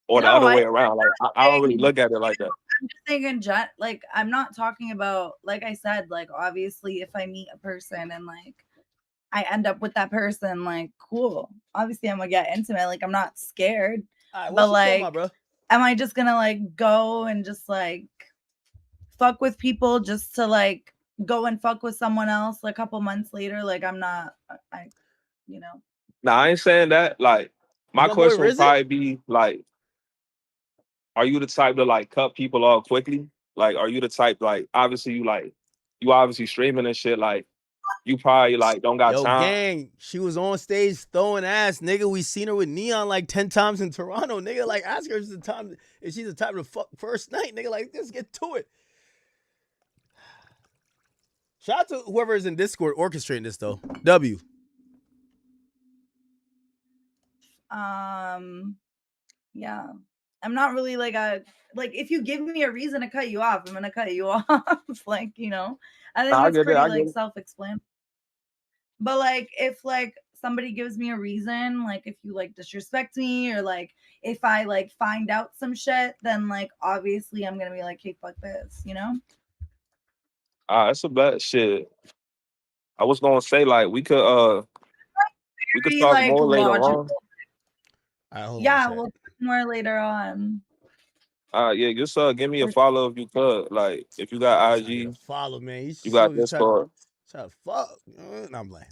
the no, other I way around. Like I don't really look at it like that. I'm just saying in like I'm not talking about, like I said, like obviously if I meet a person and like I end up with that person, like cool. Obviously I'm gonna get intimate. Like I'm not scared. All right, But what you talking like about, bro? am I just gonna like go and just like fuck with people just to like go and fuck with someone else like a couple months later? Like I'm not you know. Now I ain't saying that. Like my my boy question would Risen? probably be like, are you the type to like cut people off quickly? Like, are you the type like obviously you obviously streaming and shit, like you probably like don't got Yo, time. gang, she was on stage throwing ass, nigga. We seen her with Neon like 10 times in Toronto, nigga. Like, ask her if she's the type to fuck first night, nigga. Like, just get to it. Shout out to whoever is in Discord orchestrating this, though. W. Yeah. I'm not really like if you give me a reason to cut you off, I'm gonna cut you off. Like, you know, I think Nah, I it's get it, pretty I like get it. self-explanatory. But like if like somebody gives me a reason, like if you like disrespect me or like if I like find out some shit, then like obviously I'm gonna be like, hey, fuck this, you know? That's a bad shit. I was gonna say like we could Very talk like more later logical. on. Yeah, we'll talk more later on. Yeah, just give me a follow if you could. Like if you got IG, follow, man. you got just Discord. try to fuck. No, I'm like,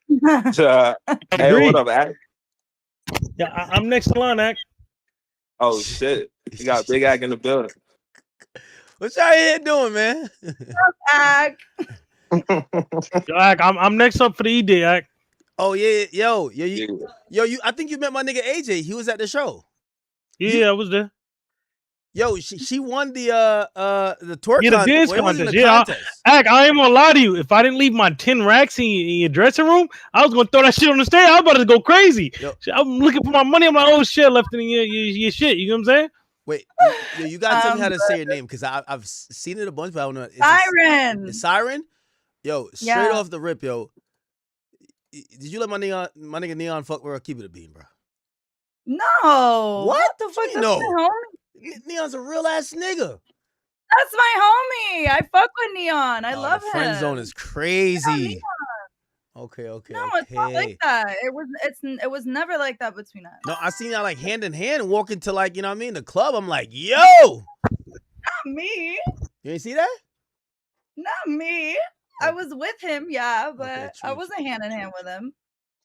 Hey, what up, Act? Yeah, I'm next in line, Act. Oh shit, you got Big Act in the building. What y'all here doing, man? Act. Yo, Act, I'm next up for the E-Day, Act. Oh yeah, yo, you. I think you met my nigga AJ. He was at the show. Yeah, I was there. Yo, she won the twerk the dance contest. contest. Yeah, Act, I ain't gonna lie to you. If I didn't leave my 10 racks in your dressing room, I was gonna throw that shit on the stage. I was about to go crazy. I'm looking for my money. I'm like, oh shit, left in your shit. You know what I'm saying? Wait, you gotta tell me how to say your name because I've seen it a bunch, but I don't know. Siren. Siren? Yo, straight Yeah. off the rip, yo. Did you let my nigga Neon fuck with her? Keep it a bean, bro. No. What the fuck? you That's know? my homie. Neon's a real ass nigga. That's my homie. I fuck with Neon. I love him. Friend zone is crazy. Okay. No, it's not like that. It was never like that between us. No, I seen y'all like hand in hand walking to like, you know what I mean, the club. I'm like, yo. Not me. You ain't see that? Not me. I was with him, yeah, but I wasn't hand in hand with him.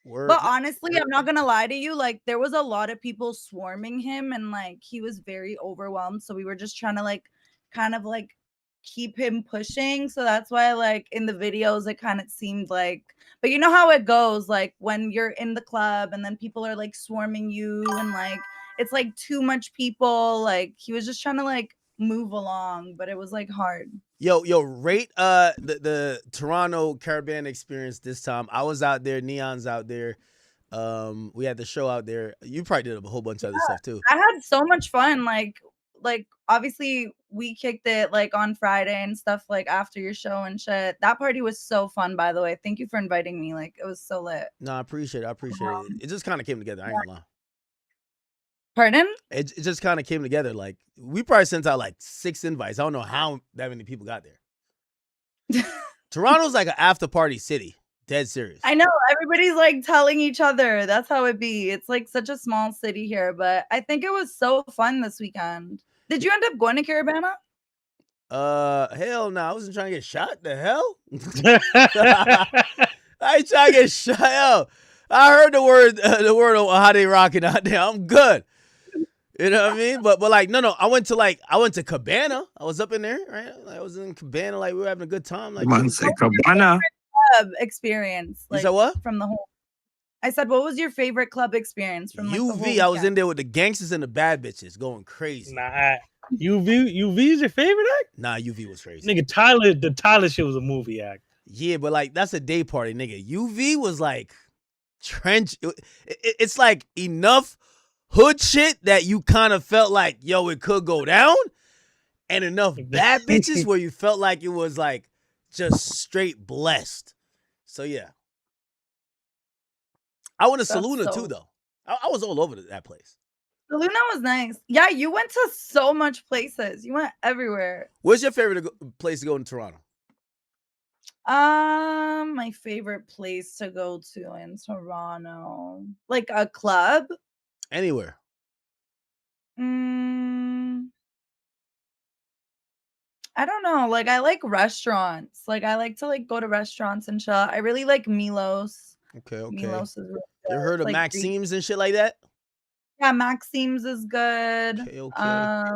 Word. But honestly, I'm not gonna lie to you. Like, there was a lot of people swarming him, and like he was very overwhelmed. So we were just trying to like kind of like keep him pushing. So that's why like in the videos it kind of seemed like, but you know how it goes, like when you're in the club and then people are like swarming you and like it's like too much people. Like he was just trying to like move along, but it was like hard. Yo, rate the Toronto Caribbean experience this time. I was out there, Neon's out there. We had the show out there. You probably did a whole bunch of other stuff too. I had so much fun. Like obviously we kicked it like on Friday and stuff like after your show and shit. That party was so fun, by the way. Thank you for inviting me. Like it was so lit. No, I appreciate it. It just kind of came together. I ain't gonna lie. Pardon? It just kind of came together. Like we probably sent out like 6 invites. I don't know how that many people got there. Toronto's like an after party city. Dead serious. I know everybody's like telling each other. That's how it be. It's like such a small city here, but I think it was so fun this weekend. Did you end up going to Carabana? Hell no. I wasn't trying to get shot. The hell? I ain't trying to get shot. Yo, I heard the word of how they rocking out there. I'm good. You know what I mean? But like, no. I went to Cabana. I was up in there, right? I was in Cabana, like we were having a good time. Like, Cabana experience. Like, you said what? From the whole. I said, what was your favorite club experience from like, the whole UV. I was weekend? in there with the gangsters and the bad bitches, going crazy. Nah, UV is your favorite act? Nah, UV was crazy. Nigga, the Tyler shit was a movie act. Yeah, but like that's a day party, nigga. UV was like trench. It's like enough hood shit that you kind of felt like, yo, it could go down, and enough bad bitches where you felt like it was like just straight blessed. So yeah, I went to Saluna too, though. I was all over that place. Saluna was nice. Yeah, you went to so much places. You went everywhere. What's your favorite place to go in Toronto? My favorite place to go to in Toronto, like a club. Anywhere. I don't know. Like I like restaurants. Like I like to like go to restaurants and chill. I really like Milos. Okay. Milos is really good. You heard of Like Maxime's and shit like that? Yeah, Maxime's is good. Okay.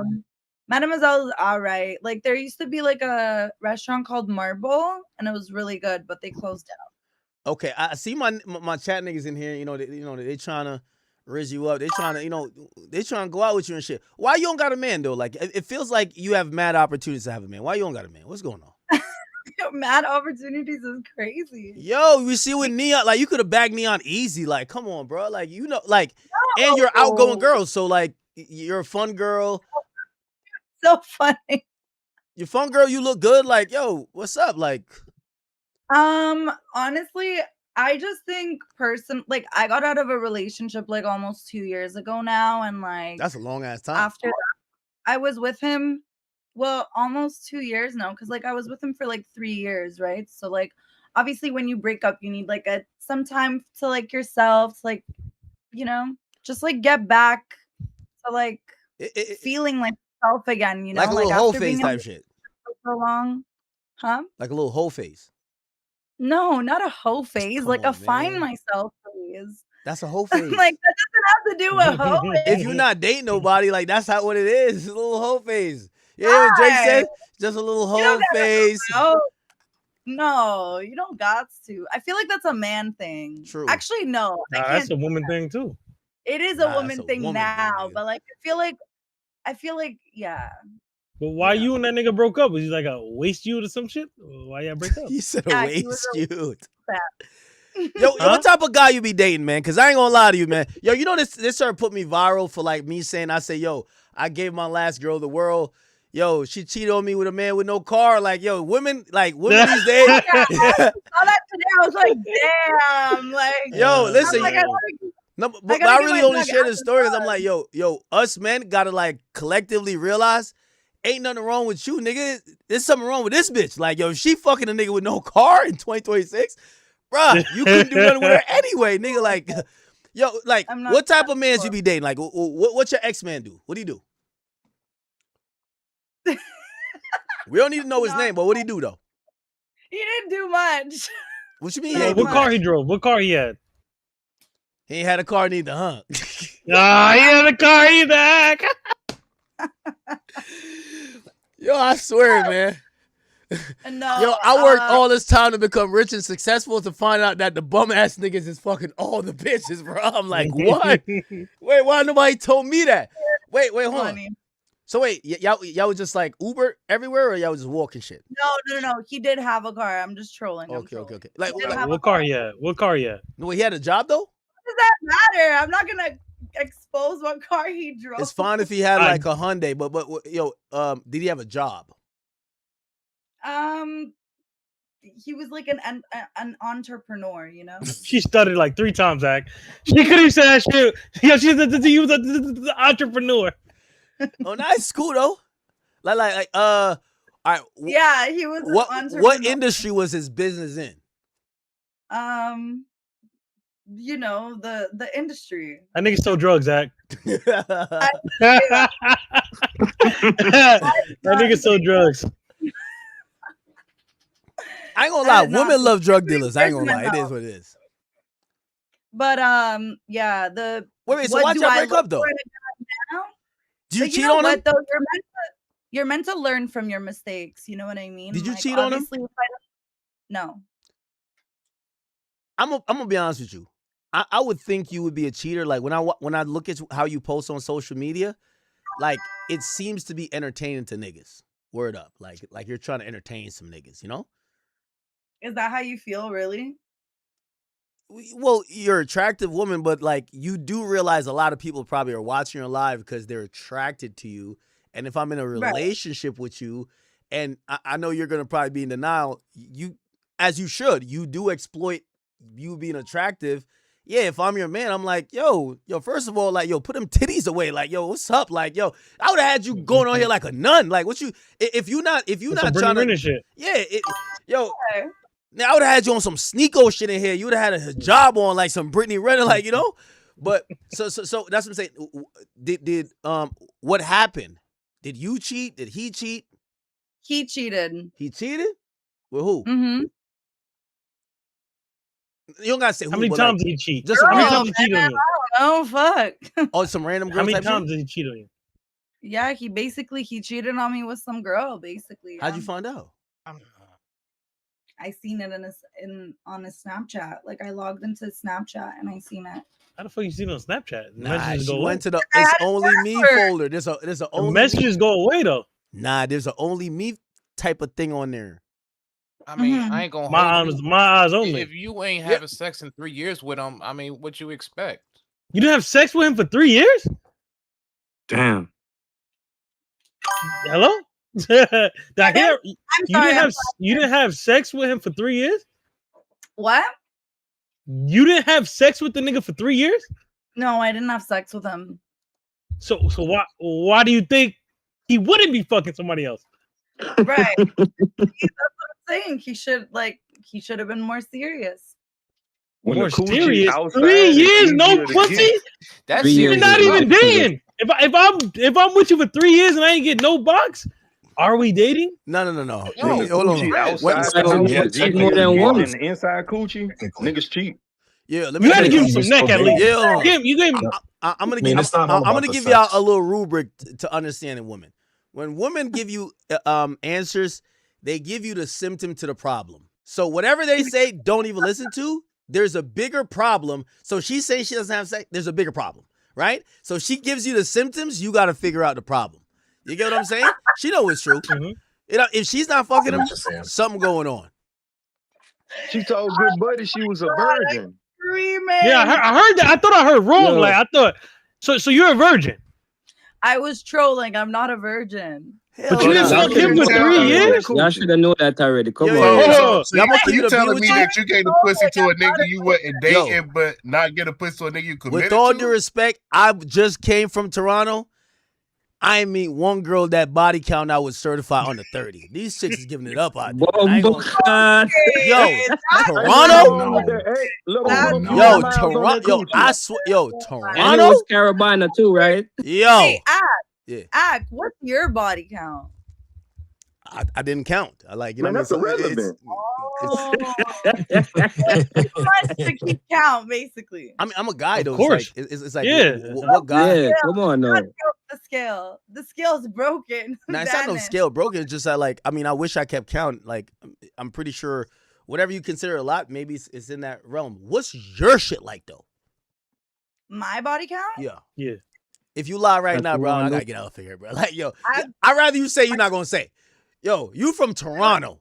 Mademoiselle's all right. Like there used to be like a restaurant called Marble, and it was really good, but they closed down. Okay, I see my chat niggas in here. They trying to raise you up. They trying to they trying to go out with you and shit. Why you don't got a man though? Like it feels like you have mad opportunities to have a man. Why you don't got a man? What's going on? Mad opportunities is crazy. Yo, you see with Neon, like you could have bagged Neon easy. Like, come on, bro. Like and you're outgoing girl, so like you're a fun girl. So funny. You're fun girl. You look good. Like, yo, what's up? Like, honestly, I just think like I got out of a relationship like almost 2 years ago now, and like that's a long ass time. After that, I was with him, well, almost 2 years now, because like I was with him for like 3 years, right? So like obviously when you break up, you need like some time to like yourself, to, like just like get back to like feeling like yourself again, like a little whole after phase being type shit. for so long, huh? Like a little whole phase. No, not a hoe phase. Come like on, a find man. myself phase. That's a whole phase. Like that doesn't have to do with hoe. If you're not dating nobody, like that's how what it is. It's a little whole phase. You hear what Drake said? Just a little whole phase. No, you don't got to. I feel like that's a man thing. True. Actually, no. Nah, that's a woman thing too. It is a woman thing now, but like I feel like yeah. But why you and that nigga broke up? Was he like a waste you or some shit? Or why y'all break up? He said a Yeah, waste you. Yo, Yo, what type of guy you be dating, man? Because I ain't gonna lie to you, man. Yo, you know this started put me viral for like me saying, I say, yo, I gave my last girl the world. Yo, she cheated on me with a man with no car. Like, yo, women these days. I saw that today. I was like, damn. Like, yo, listen. I'm like, No, but I really only share this story because I'm like, yo, us men gotta like collectively realize ain't nothing wrong with you, nigga. There's something wrong with this bitch. Like, yo, if she fucking a nigga with no car in 2026, bruh, you couldn't do nothing with her anyway, nigga. Like, yo, like, what type of mans you be dating? Like, what's your ex-man do? What do he do? We don't need to know his name, but what do he do, though? He didn't do much. What you mean? What car he drove? What car he had? He ain't had a car neither, huh? He had a car either. Yo, I swear, man. No. Yo, I worked all this time to become rich and successful to find out that the bum ass niggas is fucking all the bitches, bro. I'm like, what? Wait, why nobody told me that? Wait, hold on. So wait, y'all was just like Uber everywhere, or y'all was just walking shit? No. He did have a car. I'm just trolling. Okay. Like, what car he had? What car he had? No, he had a job though. What does that matter? I'm not gonna expose what car he drove. It's fine if he had like a Hyundai, but yo, did he have a job? He was like an entrepreneur, you know. She stuttered like 3 times, Zach. She couldn't even say that shit. Yo, she was the entrepreneur. Oh, nice, cool though. Like, all right. Yeah, he was. What industry was his business in? You know, the industry. That nigga sold drugs, Zach. That nigga sold drugs. I ain't gonna lie, women love drug dealers. I ain't gonna lie, it is what it is. But yeah, the wait, so why'd y'all break up though? Did you cheat on him? Though? You're meant to learn from your mistakes. You know what I mean? Did you cheat on him? No. I'm gonna be honest with you. I would think you would be a cheater. Like when I look at how you post on social media, like it seems to be entertaining to niggas. Word up, like you're trying to entertain some niggas, you know? Is that how you feel, really? Well, you're an attractive woman, but like you do realize a lot of people probably are watching your live because they're attracted to you. And if I'm in a relationship with you, and I know you're gonna probably be in denial, you, as you should, you do exploit you being attractive. Yeah, if I'm your man, I'm like, yo, first of all, like, yo, put them titties away. Like, yo, what's up? Like, yo, I would have had you going on here like a nun. Like, what you, if you not trying to, shit. Yeah, now I would have had you on some sneako shit in here. You would have had a hijab on, like some Britney Renner, like, you know. But so that's what I'm saying. Did what happened? Did you cheat? Did he cheat? He cheated. He cheated? With who? Mm-hmm. You don't gotta say who. How many but times like, did he cheat? Just How many times did he cheat on you? Oh fuck. Oh, some random girl. How many type times shit? did he cheat on you? Yeah, he cheated on me with some girl, basically. How'd you find out? I seen it on his Snapchat. Like I logged into Snapchat and I seen it. How the fuck you seen it on Snapchat? The Nah, messages she go went to away. the It's Only Me folder. There's a only messages go away though. Nah, there's a Only Me type of thing on there. I mean, I ain't gonna My hold eyes, you. my eyes only. If you ain't having sex in 3 years with him, I mean, what you expect? You didn't have sex with him for 3 years? Damn. Hello? Did I hear? sorry, You didn't have sex with him for 3 years? What? You didn't have sex with the nigga for 3 years? No, I didn't have sex with him. So why do you think he wouldn't be fucking somebody else? Right. That's what I'm saying. He should have been more serious. More serious? 3 years, no pussy? That's You're not even dating. If I'm with you for 3 years and I ain't get no box, are we dating? No. Yo, Hold on. More than once. Inside coochie, niggas cheat. Yeah, let You me gotta give him some neck at least. Yeah, You gave him. I'm gonna mean, give. it's not all I'm about gonna the give y'all sex. a little rubric to understanding women. When women give you answers, they give you the symptom to the problem. So whatever they say, don't even listen to. There's a bigger problem. So she's saying she doesn't have sex. There's a bigger problem, right? So she gives you the symptoms. You got to figure out the problem. You get what I'm saying? She know it's true. You know, if she's not fucking him, something going on. She told Good Buddy she was a virgin. Screaming. Yeah, I heard that. I thought I heard wrong. Yeah. Like I thought. So you're a virgin. I was trolling. I'm not a virgin. But you didn't fuck him for 3 years? Y'all should have known that already. Come on. So you telling me that you gave the pussy to a nigga you wasn't dating, but not get a pussy to a nigga you committed With all to? due respect, I just came from Toronto. I meet one girl that body count I was certified under 30. These chicks is giving it up out there. Yo, Toronto? Toronto. I swear, Toronto. And it was Carolina too, right? Yo. Hey, Yeah. Act, what's your body count? I didn't count. I like, you know, Man, that's irrelevant. Much to keep count, basically. I mean, I'm a guy though. Of course. It's like, Yeah. what guy? Yeah, come on now. The scale. The scale's broken. Nah, it's not no scale broken. It's just that, like, I mean, I wish I kept count. Like, I'm pretty sure whatever you consider a lot, maybe it's in that realm. What's your shit like though? My body count? Yeah. Yeah. If you lie right That's now, the bro, one I I gotta know. get out of here, bro. Like, yo, I'd rather you say you're not gonna say. Yo, you from Toronto.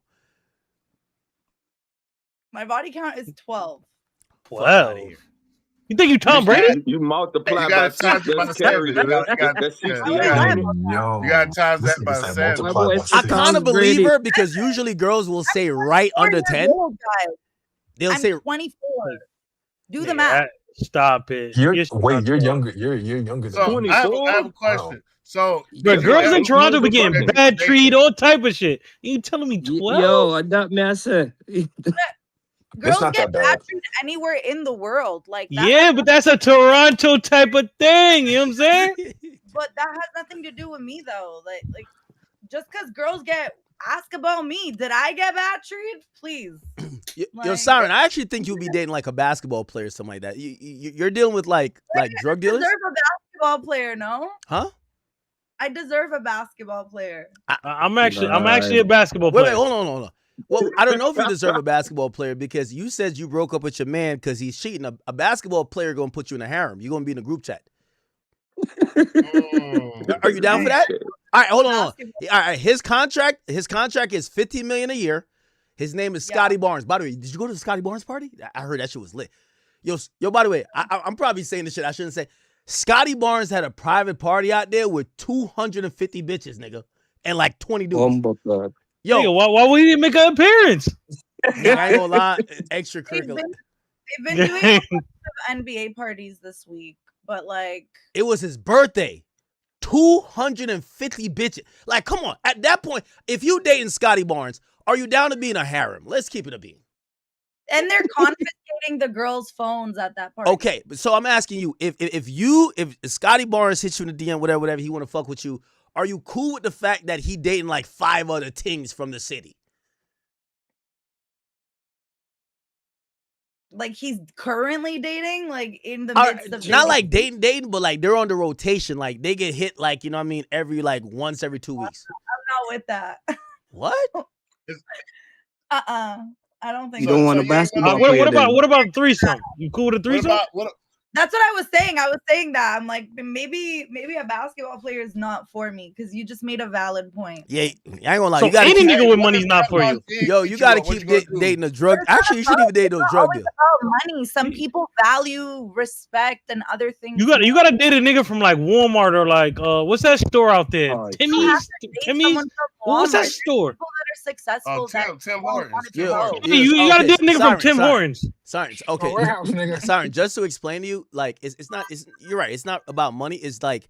My body count is 12. 12. You think you Tom Brady? You multiply You by got times 6, by that's 7. carry. You got That's 60. you got times that by 7. I kind of believe her because usually girls will say right under 10. They'll I'm say 24. Do the Nigga, math. Stop it. You're younger. You're younger than So me. I have a question. So But girls in Toronto be getting bad treat, all type of shit. You telling me 12? Yo, I got me, I said. Girls not get that bad. battered anywhere in the world. Like that Yeah, but that's a Toronto type of thing. You know what I'm saying? But that has nothing to do with me though. Like just because girls ask about me, did I get battered? Please. Yo, Siren, I actually think you'd be dating like a basketball player or something like that. You're dealing with like drug I dealers? deserve a basketball player, no? Huh? I deserve a basketball player. I'm actually a basketball player. Wait, hold on. Well, I don't know if you deserve a basketball player because you said you broke up with your man because he's cheating. A basketball player gonna put you in a harem. You're gonna be in a group chat. Are you down for that? All right, hold on. All right, his contract is $15 million a year. His name is Scotty Barnes. By the way, did you go to the Scotty Barnes party? I heard that shit was lit. Yo, by the way, I'm probably saying this shit I shouldn't say. Scotty Barnes had a private party out there with 250 bitches, nigga, and like 20 dudes. Oh my God. Yo, nigga, why we didn't make an appearance? Nigga, I ain't gonna lie, extracurricular. They've been doing NBA parties this week, but like it was his birthday. 250 bitches. Like, come on. At that point, if you dating Scotty Barnes, are you down to be in a harem? Let's keep it a bean. And they're confiscating the girls' phones at that party. Okay, so I'm asking you, if Scotty Barnes hits you in the DM, whatever, he want to fuck with you, are you cool with the fact that he dating like 5 other things from the city? Like he's currently dating, like in the midst of not like dating, but like they're on the rotation. Like they get hit, like, you know what I mean, once every 2 weeks. I'm not with that. What? I don't think you don't want a basketball player. What about threesome? You cool with a threesome? That's what I was saying. I was saying that. I'm like, maybe a basketball player is not for me because you just made a valid point. Yeah, I ain't gonna lie. So you gotta any keep, nigga with money's not for you. Yo, you gotta keep dating a drug. Actually, you shouldn't even date no drug deal. About money. Some people value respect and other things. You gotta date a nigga from like Walmart or like what's that store out there? Timmy's. What's that store? People that are successful. Tim Hortons. You gotta date a nigga from Tim Hortons. Sorry, okay. Sorry, just to explain to you, like you're right. It's not about money. It's like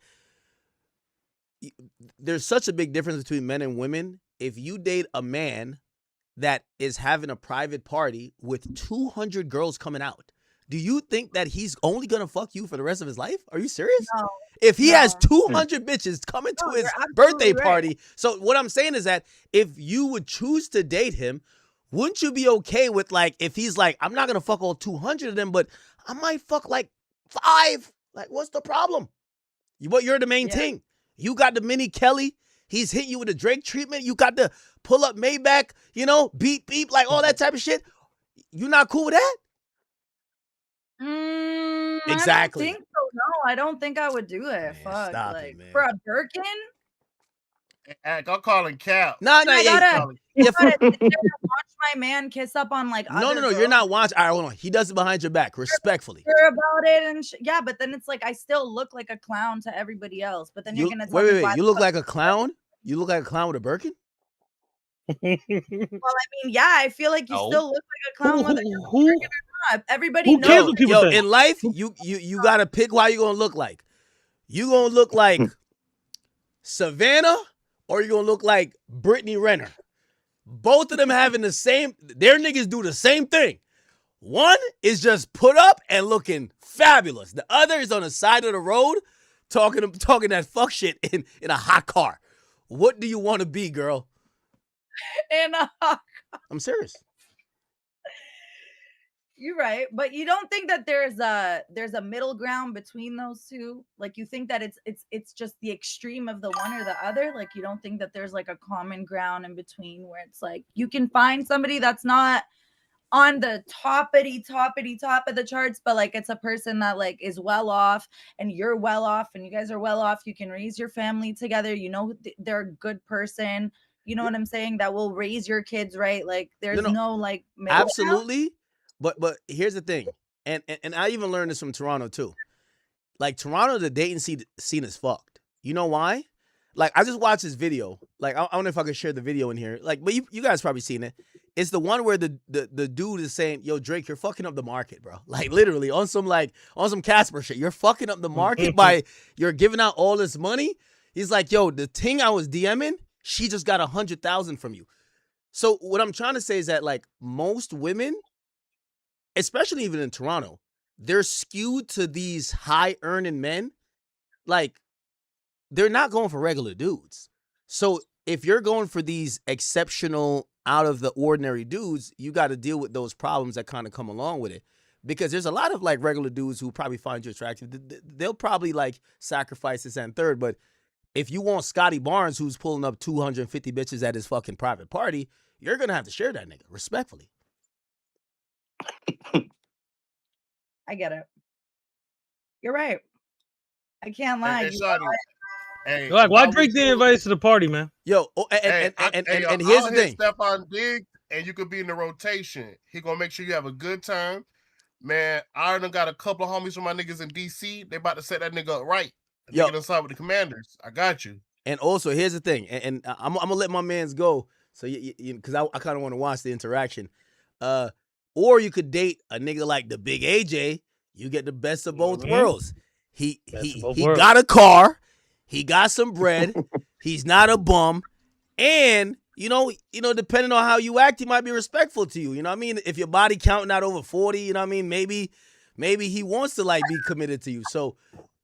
there's such a big difference between men and women. If you date a man that is having a private party with 200 girls coming out, do you think that he's only gonna fuck you for the rest of his life? Are you serious? No. If he has 200 bitches coming to his birthday party, so what I'm saying is that if you would choose to date him, wouldn't you be okay with like if he's like, I'm not gonna fuck all 200 of them, but I might fuck like 5? Like, what's the problem? You're the main thing. You got the mini Kelly. He's hitting you with the Drake treatment. You got the pull up Maybach, beep, beep, like all that type of shit. You not cool with that? Exactly. I don't think so. No, I don't think I would do it. Man, fuck. stop Like it, man. for a Birkin? I'm calling Cap. No, I gotta watch my man kiss up on like No, other you're girls. not watching. All right, hold on. He does it behind your back, respectfully. Hear about it and yeah, but then it's like I still look like a clown to everybody else. But then you're gonna tell me Wait. You look like a clown? You look like a clown with a Birkin? Well, I mean, yeah, I feel like you still look like a clown whether you're Birkin or not. Everybody knows. Yo, in life, you gotta pick how you gonna look like. You gonna look like Savannah, or you gonna look like Brittany Renner. Both of them having their niggas do the same thing. One is just put up and looking fabulous. The other is on the side of the road talking that fuck shit in a hot car. What do you want to be, girl? In a hot car. I'm serious. You're right, but you don't think that there's a middle ground between those two? Like you think that it's just the extreme of the one or the other? Like you don't think that there's like a common ground in between where it's like you can find somebody that's not on the toppity top of the charts, but like it's a person that like is well off and you're well off and you guys are well off. You can raise your family together. They're a good person. You know what I'm saying? That will raise your kids right. Like there's no like middle absolutely. But here's the thing, and I even learned this from Toronto too. Like Toronto, the dating scene is fucked. You know why? Like I just watched this video. Like I don't know if I could share the video in here. Like, but you guys probably seen it. It's the one where the dude is saying, "Yo, Drake, you're fucking up the market, bro." Like literally on some Casper shit. You're fucking up the market by you're giving out all this money. He's like, "Yo, the thing I was DMing, she just got 100,000 from you." So what I'm trying to say is that like most women especially even in Toronto, they're skewed to these high earning men. Like, they're not going for regular dudes. So if you're going for these exceptional, out of the ordinary dudes, you got to deal with those problems that kind of come along with it. Because there's a lot of like regular dudes who probably find you attractive. They'll probably like sacrifice this and third. But if you want Scotty Barnes, who's pulling up 250 bitches at his fucking private party, you're going to have to share that nigga, respectfully. I get it. You're right. I can't lie. Hey, like, why Drake didn't invite us to the party, man? Yo, and here's the thing. Stephon Diggs, and you could be in the rotation. He gonna make sure you have a good time. Man, I done got a couple of homies from my niggas in DC. They about to set that nigga up right. Yo, get inside with the Commanders. I got you. And also, here's the thing, and I'm gonna let my mans go, so because I kind of want to watch the interaction. Or you could date a nigga like the Big AJ. You get the best of both worlds. He got a car. He got some bread. He's not a bum. And, you know, depending on how you act, he might be respectful to you. You know what I mean? If your body counting out over 40, you know what I mean? Maybe he wants to, like, be committed to you. So,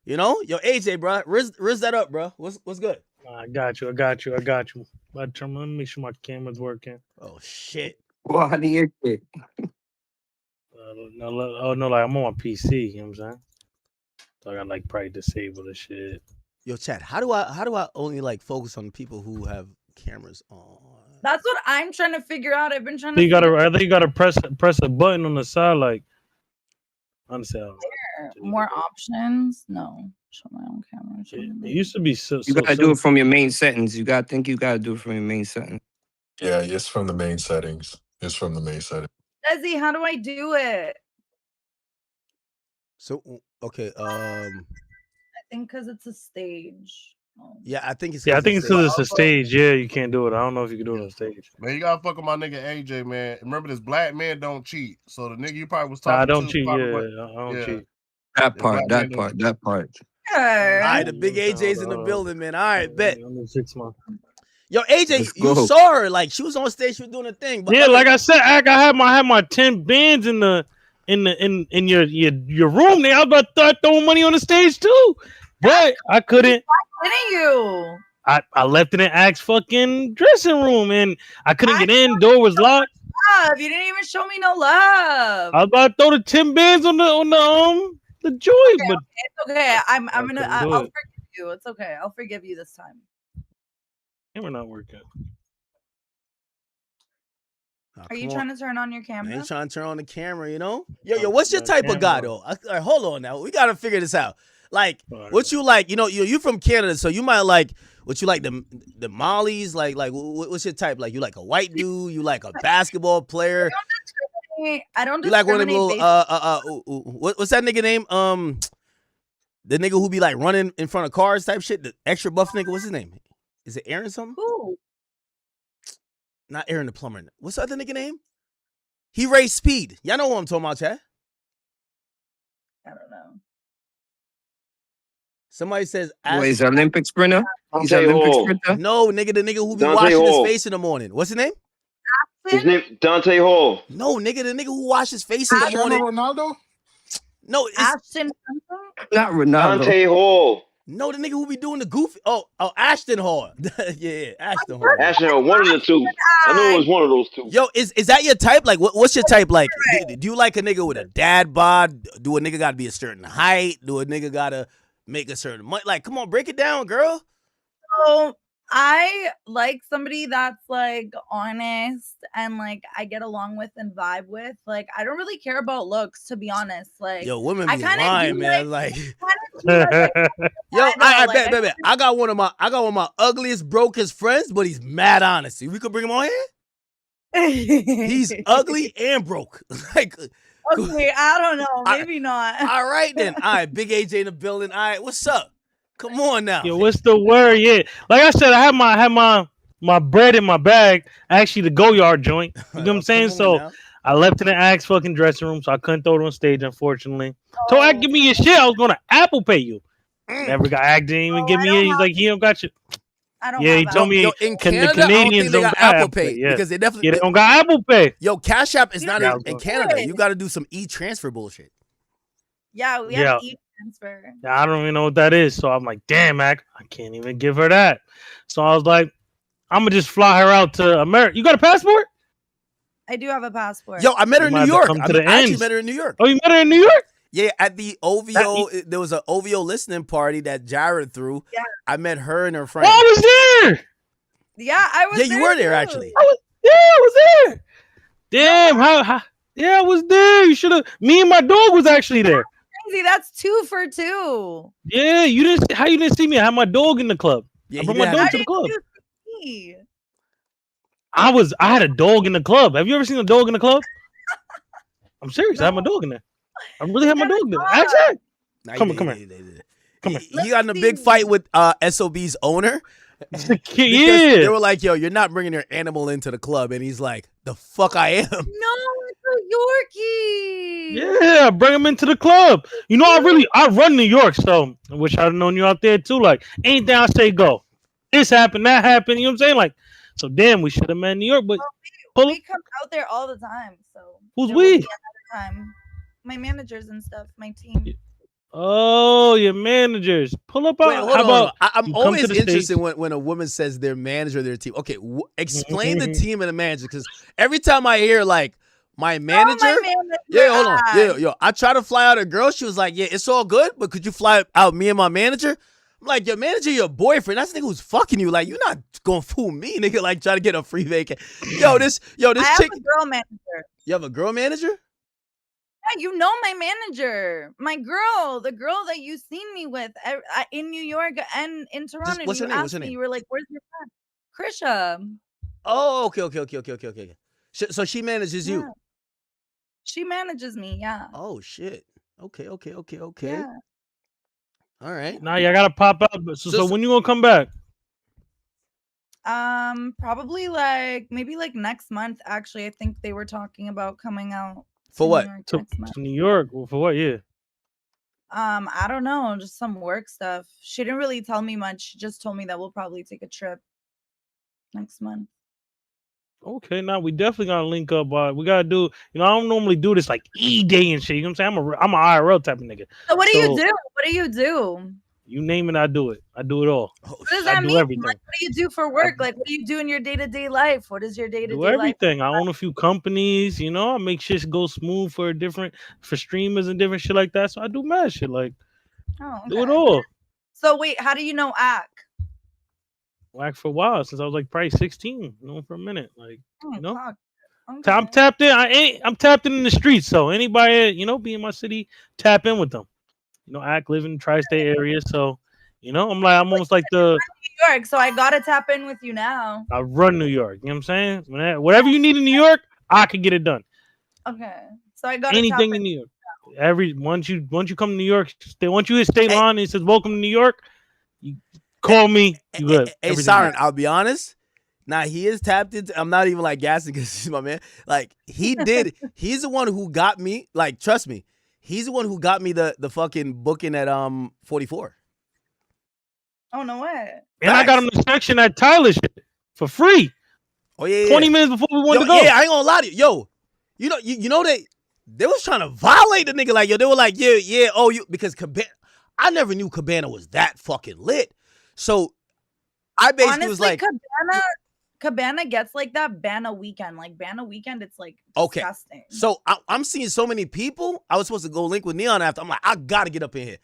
you know, yo, AJ, bro, riz that up, bro. What's good? I got you. But let me make sure my camera's working. Oh, shit. Well, how do you get? No, like, I'm on my PC, you know what I'm saying? So I got, like, probably disable the shit. Yo, chat, how do I only like focus on people who have cameras on? That's what I'm trying to figure out. I've been trying So to. I think you gotta press a button on the side, like. Understand? More options? No, show my own camera. It used to be so. You gotta do it from your main settings. You gotta do it from your main settings. Yeah, it's from the main settings. Desi, how do I do it? So okay, I think because it's a stage. Yeah, I think it's. Yeah, I think it's because it's a stage. Yeah, you can't do it. I don't know if you can do it on stage. Man, you gotta fuck with my nigga AJ, man. Remember, this black man don't cheat. So the nigga you probably was talking I don't to. cheat. Probably I don't cheat. That part. All right, the Big AJ's in the building, man. All right, bet. 6 months. Yo, AJ, you saw her like she was on stage, she was doing a thing. But yeah, like I said, I had my 10 bands in your room. There, I was about to start throwing money on the stage too, but I couldn't. Why didn't you? I left it in Axe fucking dressing room, and I couldn't get in. Door was locked. Love. You didn't even show me no love. I was about to throw the 10 bands on the joy, but it's okay. I'll forgive you. It's okay. I'll forgive you this time. Camera not working. Are you trying to turn on your camera? I ain't trying to turn on the camera, you know? Yo, what's your type of guy, though? Hold on now. We got to figure this out. Like, what you like, you know, you from Canada, so you might like, what you like, the Mollies? Like, what's your type? Like, you like a white dude? You like a basketball player? I don't You like one of them little, what's that nigga name? The nigga who be like running in front of cars type shit? The extra buff nigga, what's his name? Is it Aaron something? Who? Not Aaron the plumber. What's the other nigga name? He raced speed. Y'all know what I'm talking about, chat? I don't know. Somebody says... Wait, is an Olympic sprinter? He's an Olympic sprinter? No, nigga, the nigga who be washing his face in the morning. What's his name? His name Dante Hall. No, nigga, the nigga who washes his face in the morning. Ronaldo? No, it's... Ashton. Not Ronaldo. Dante Hall. No, the nigga who be doing the goofy... Oh, Ashton Hall. yeah, Ashton Hall. Ashton Hall, one of the two. I knew it was one of those two. Yo, is that your type? Like, what's your type? Like, do you like a nigga with a dad bod? Do a nigga got to be a certain height? Do a nigga got to make a certain money? Like, come on, break it down, girl. So I like somebody that's like honest and like I get along with and vibe with. Like, I don't really care about looks, to be honest. Like, yo, women I be kinda lying, do man. Like, yo, I bet. I got one of my ugliest, brokest friends, but he's mad honest. We could bring him on here. He's ugly and broke. Like, okay, I don't know, maybe not. All right then. All right, Big AJ in the building. All right, what's up? Come on now. Yo, what's the word? Yeah, like I said, I had my bread in my bag. Actually, the Go Yard joint. You know what I'm saying? So now. I left it in Axe fucking dressing room, so I couldn't throw it on stage, unfortunately. Told Axe, give me your shit. I was gonna Apple Pay you. Never got Axe, didn't even give me it. He's like, he don't got you. I don't. Yeah, he have told me in the Canada, I don't Canadians think they got got Apple Pay Yeah. because they definitely Yeah, they don't got Apple Pay. Yo, Cash App is not Yeah, in Canada. You got to do some e-transfer bullshit. Yeah, we Yeah. have e-transfer. I don't even know what that is. So I'm like, damn, Mac, I can't even give her that. So I was like, I'm gonna just fly her out to America. You got a passport? I do have a passport. Yo, I met her in might New have to York. come I to the actually ends. met her in New York. Oh, you met her in New York? Yeah, at the OVO, there was an OVO listening party that Jared threw. Yeah. I met her and her friend. Oh, I was there. Yeah, I was. Yeah, you were there too. actually. I was there. Damn, how yeah, I was there. You should have. Me and my dog was actually there. Crazy. That's 2 for 2. Yeah, you didn't. How you didn't see me? I had my dog in the club. Yeah, I brought my did dog have- to the club. You see me. I had a dog in the club. Have you ever seen a dog in the club? I'm serious. I have my dog in there. I really have my dog there. Actually, Nah, come he here. did. Come here. He got in a big fight with SOB's owner. Because Yeah. they were like, yo, you're not bringing your animal into the club. And he's like, the fuck I am. No, it's a Yorkie. Yeah, bring him into the club. You know, I run New York, so I wish I'd known you out there too. Like, anything I say, go. This happened, that happened. You know what I'm saying? Like, so damn, we should have met in New York, but We come out there all the time. So who's there will we? be another time. My managers and stuff, my team. Oh, your managers. Pull up. Wait, How hold on. about I'm you come always to the interested States? when a woman says their manager, their team. Okay, explain the team and the manager. Because every time I hear like my manager, yeah, hold on, yeah, yo, I try to fly out a girl. She was like, yeah, it's all good, but could you fly out me and my manager? I'm like, your manager, your boyfriend. That's the nigga who's fucking you. Like, you're not gonna fool me, nigga. Like, try to get a free vacation. Yo, this I chick. have a girl manager. You have a girl manager? Yeah, you know my manager, my girl, the girl that you seen me with in New York and in Toronto. what's her you name? asked What's her me, name? You were like, "Where's your friend, Krisha?" Oh, okay. So she manages you. Yeah. She manages me. Yeah. Oh shit. Okay. Yeah. All right. Nah, y'all gotta pop out. So when you gonna come back? Probably maybe next month. Actually, I think they were talking about coming out For to what? New York To next month. New York? Well, for what? Yeah. I don't know, just some work stuff. She didn't really tell me much. She just told me that we'll probably take a trip next month. Okay, now we definitely gotta link up. We gotta do. You know, I don't normally do this like E-Day and shit. You know what I'm saying? I'm an IRL type of nigga. So what do you do? What do you do? You name it, I do it. I do it all. What does I that do mean? everything. Like, what do you do for work? Like, what do you do in your day-to-day life? What is your day-to-day Do life? everything. I own a few companies. You know, I make shit go smooth for streamers and different shit like that. So I do mad shit. Like, Oh, do it okay. all. So wait, how do you know ACK? Whack for a while since I was like probably 16. You know, for a minute. Like, Oh, you know, fuck. I'm tapped in. I'm tapped in the streets. So anybody, you know, be in my city, tap in with them. You know, ACK live in the tri-state area. So, you know, I'm almost like the. New York, so I gotta tap in with you now. I run New York. You know what I'm saying? Whatever you need in New York, I can get it done. Okay, so I gotta Anything tap in New York. Once you come to New York, once you hit state line and it says welcome to New York, you call me. You good? Hey, Siren, I'll be honest. Now he is tapped into. I'm not even like gassing because he's my man. Like he did. He's the one who got me. Like trust me, he's the one who got me the fucking booking at 44. Oh no way! And I got him the section at Tyler shit for free. Oh yeah. 20 minutes before we wanted to go. Yeah, I ain't gonna lie to you. Yo, you know they was trying to violate the nigga. Like yo, they were like yeah. Oh you because I never knew Cabana was that fucking lit. So I basically Honestly, was like Cabana gets like that Bana weekend. Like Bana weekend, it's like okay. disgusting. So I'm seeing so many people. I was supposed to go link with Neon after. I'm like, I gotta get up in here.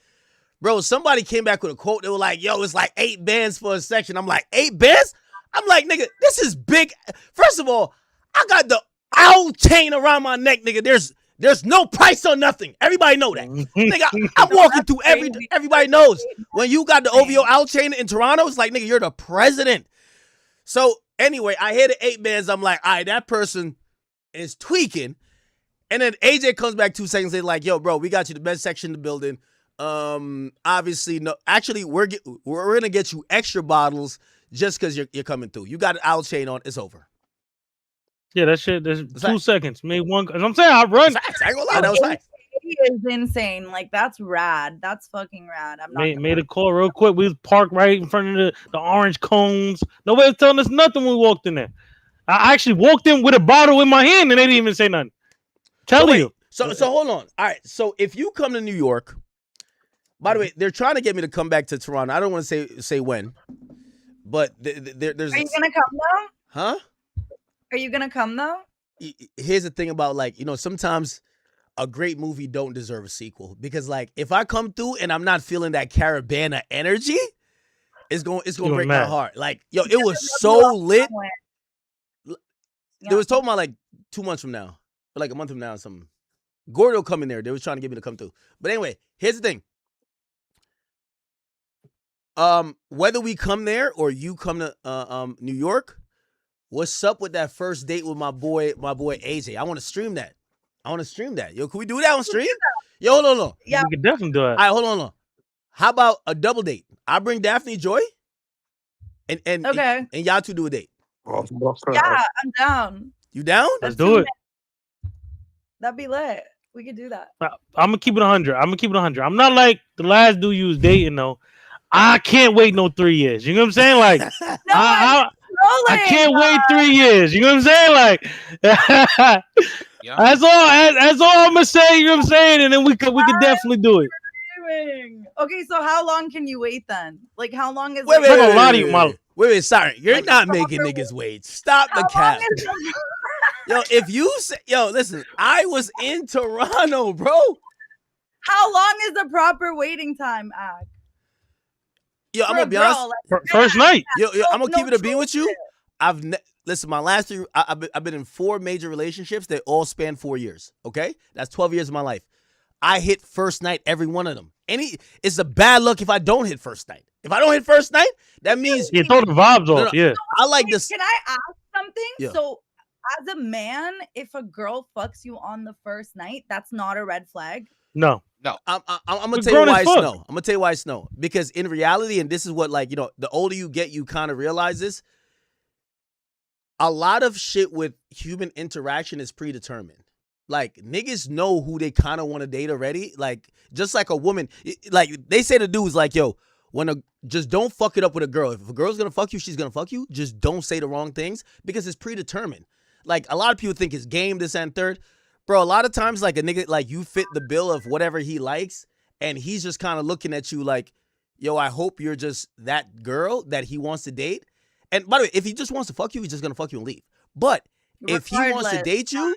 Bro, somebody came back with a quote. They were like, yo, it's like 8 bands for a section. I'm like, 8 bands? I'm like, nigga, this is big. First of all, I got the owl chain around my neck, nigga. There's no price on nothing. Everybody know that. Nigga, I'm walking through everybody knows. When you got the OVO owl chain in Toronto, it's like, nigga, you're the president. So anyway, I hear the 8 bands. I'm like, all right, that person is tweaking. And then AJ comes back 2 seconds later, like, yo, bro, we got you the best section in the building. Obviously, no. Actually, we're gonna get you extra bottles just because you're coming through. You got an owl chain on. It's over. Yeah, that shit. There's 2 seconds. Made one. As I'm saying, I run. I ain't gonna lie, that was facts. is insane. Like that's rad. That's fucking rad. I'm not Made a call real quick. We was parked right in front of the orange cones. Nobody was telling us nothing when we walked in there. I actually walked in with a bottle in my hand and they didn't even say nothing. Telling you. So hold on. All right. So if you come to New York, by the way, they're trying to get me to come back to Toronto. I don't want to say when, but there's. Are you gonna come though? Huh? Are you gonna come though? Here's the thing about like, sometimes a great movie don't deserve a sequel because like if I come through and I'm not feeling that Caravana energy, it's gonna break my heart. Like it was so lit. They was talking about like 2 months from now, or like a month from now or something. Gordo coming there. They was trying to get me to come through. But anyway, here's the thing. Whether we come there or you come to New York, what's up with that first date with my boy AJ? I want to stream that. Yo, can we do that on stream? Yo, hold on. Yeah, we can definitely do it. All right, hold on. How about a double date? I bring Daphne Joy, and okay, and y'all two do a date. Yeah, I'm down. You down? Let's do it. That'd be lit. We could do that. I'm gonna keep it 100. I'm not like the last dude you was dating though. I can't wait no 3 years. You know what I'm saying? Like I can't wait 3 years. You know what I'm saying? Like that's all I'm gonna say. You know what I'm saying? And then we could definitely do it. Okay, so how long can you wait then? Like how long is Wait, sorry. You're not making niggas wait. Stop the cap. Yo, if you say, listen, I was in Toronto, bro. How long is the proper waiting time, Ak? Yo, I'm gonna be honest. First night. Yo, I'm gonna keep it a bean with you. Listen, my last 3, I've been in 4 major relationships that all span 4 years. Okay, that's 12 years of my life. I hit first night every one of them. It's a bad luck if I don't hit first night. If I don't hit first night, that means you throw the vibes off. Yeah, I like this. Can I ask something? Yeah. So, as a man, if a girl fucks you on the first night, that's not a red flag. No. I'm gonna tell you why it's no. I'm gonna tell you why it's no. Because in reality, and this is what the older you get, you kind of realize this. A lot of shit with human interaction is predetermined. Like niggas know who they kind of want to date already. Like just like a woman, like they say to dudes like, yo, just don't fuck it up with a girl. If a girl's gonna fuck you, she's gonna fuck you. Just don't say the wrong things because it's predetermined. Like a lot of people think it's game, this and third. Bro, a lot of times like a nigga, like you fit the bill of whatever he likes and he's just kind of looking at you like, yo, I hope you're just that girl that he wants to date. And by the way, if he just wants to fuck you, he's just gonna fuck you and leave. But if he wants to date you,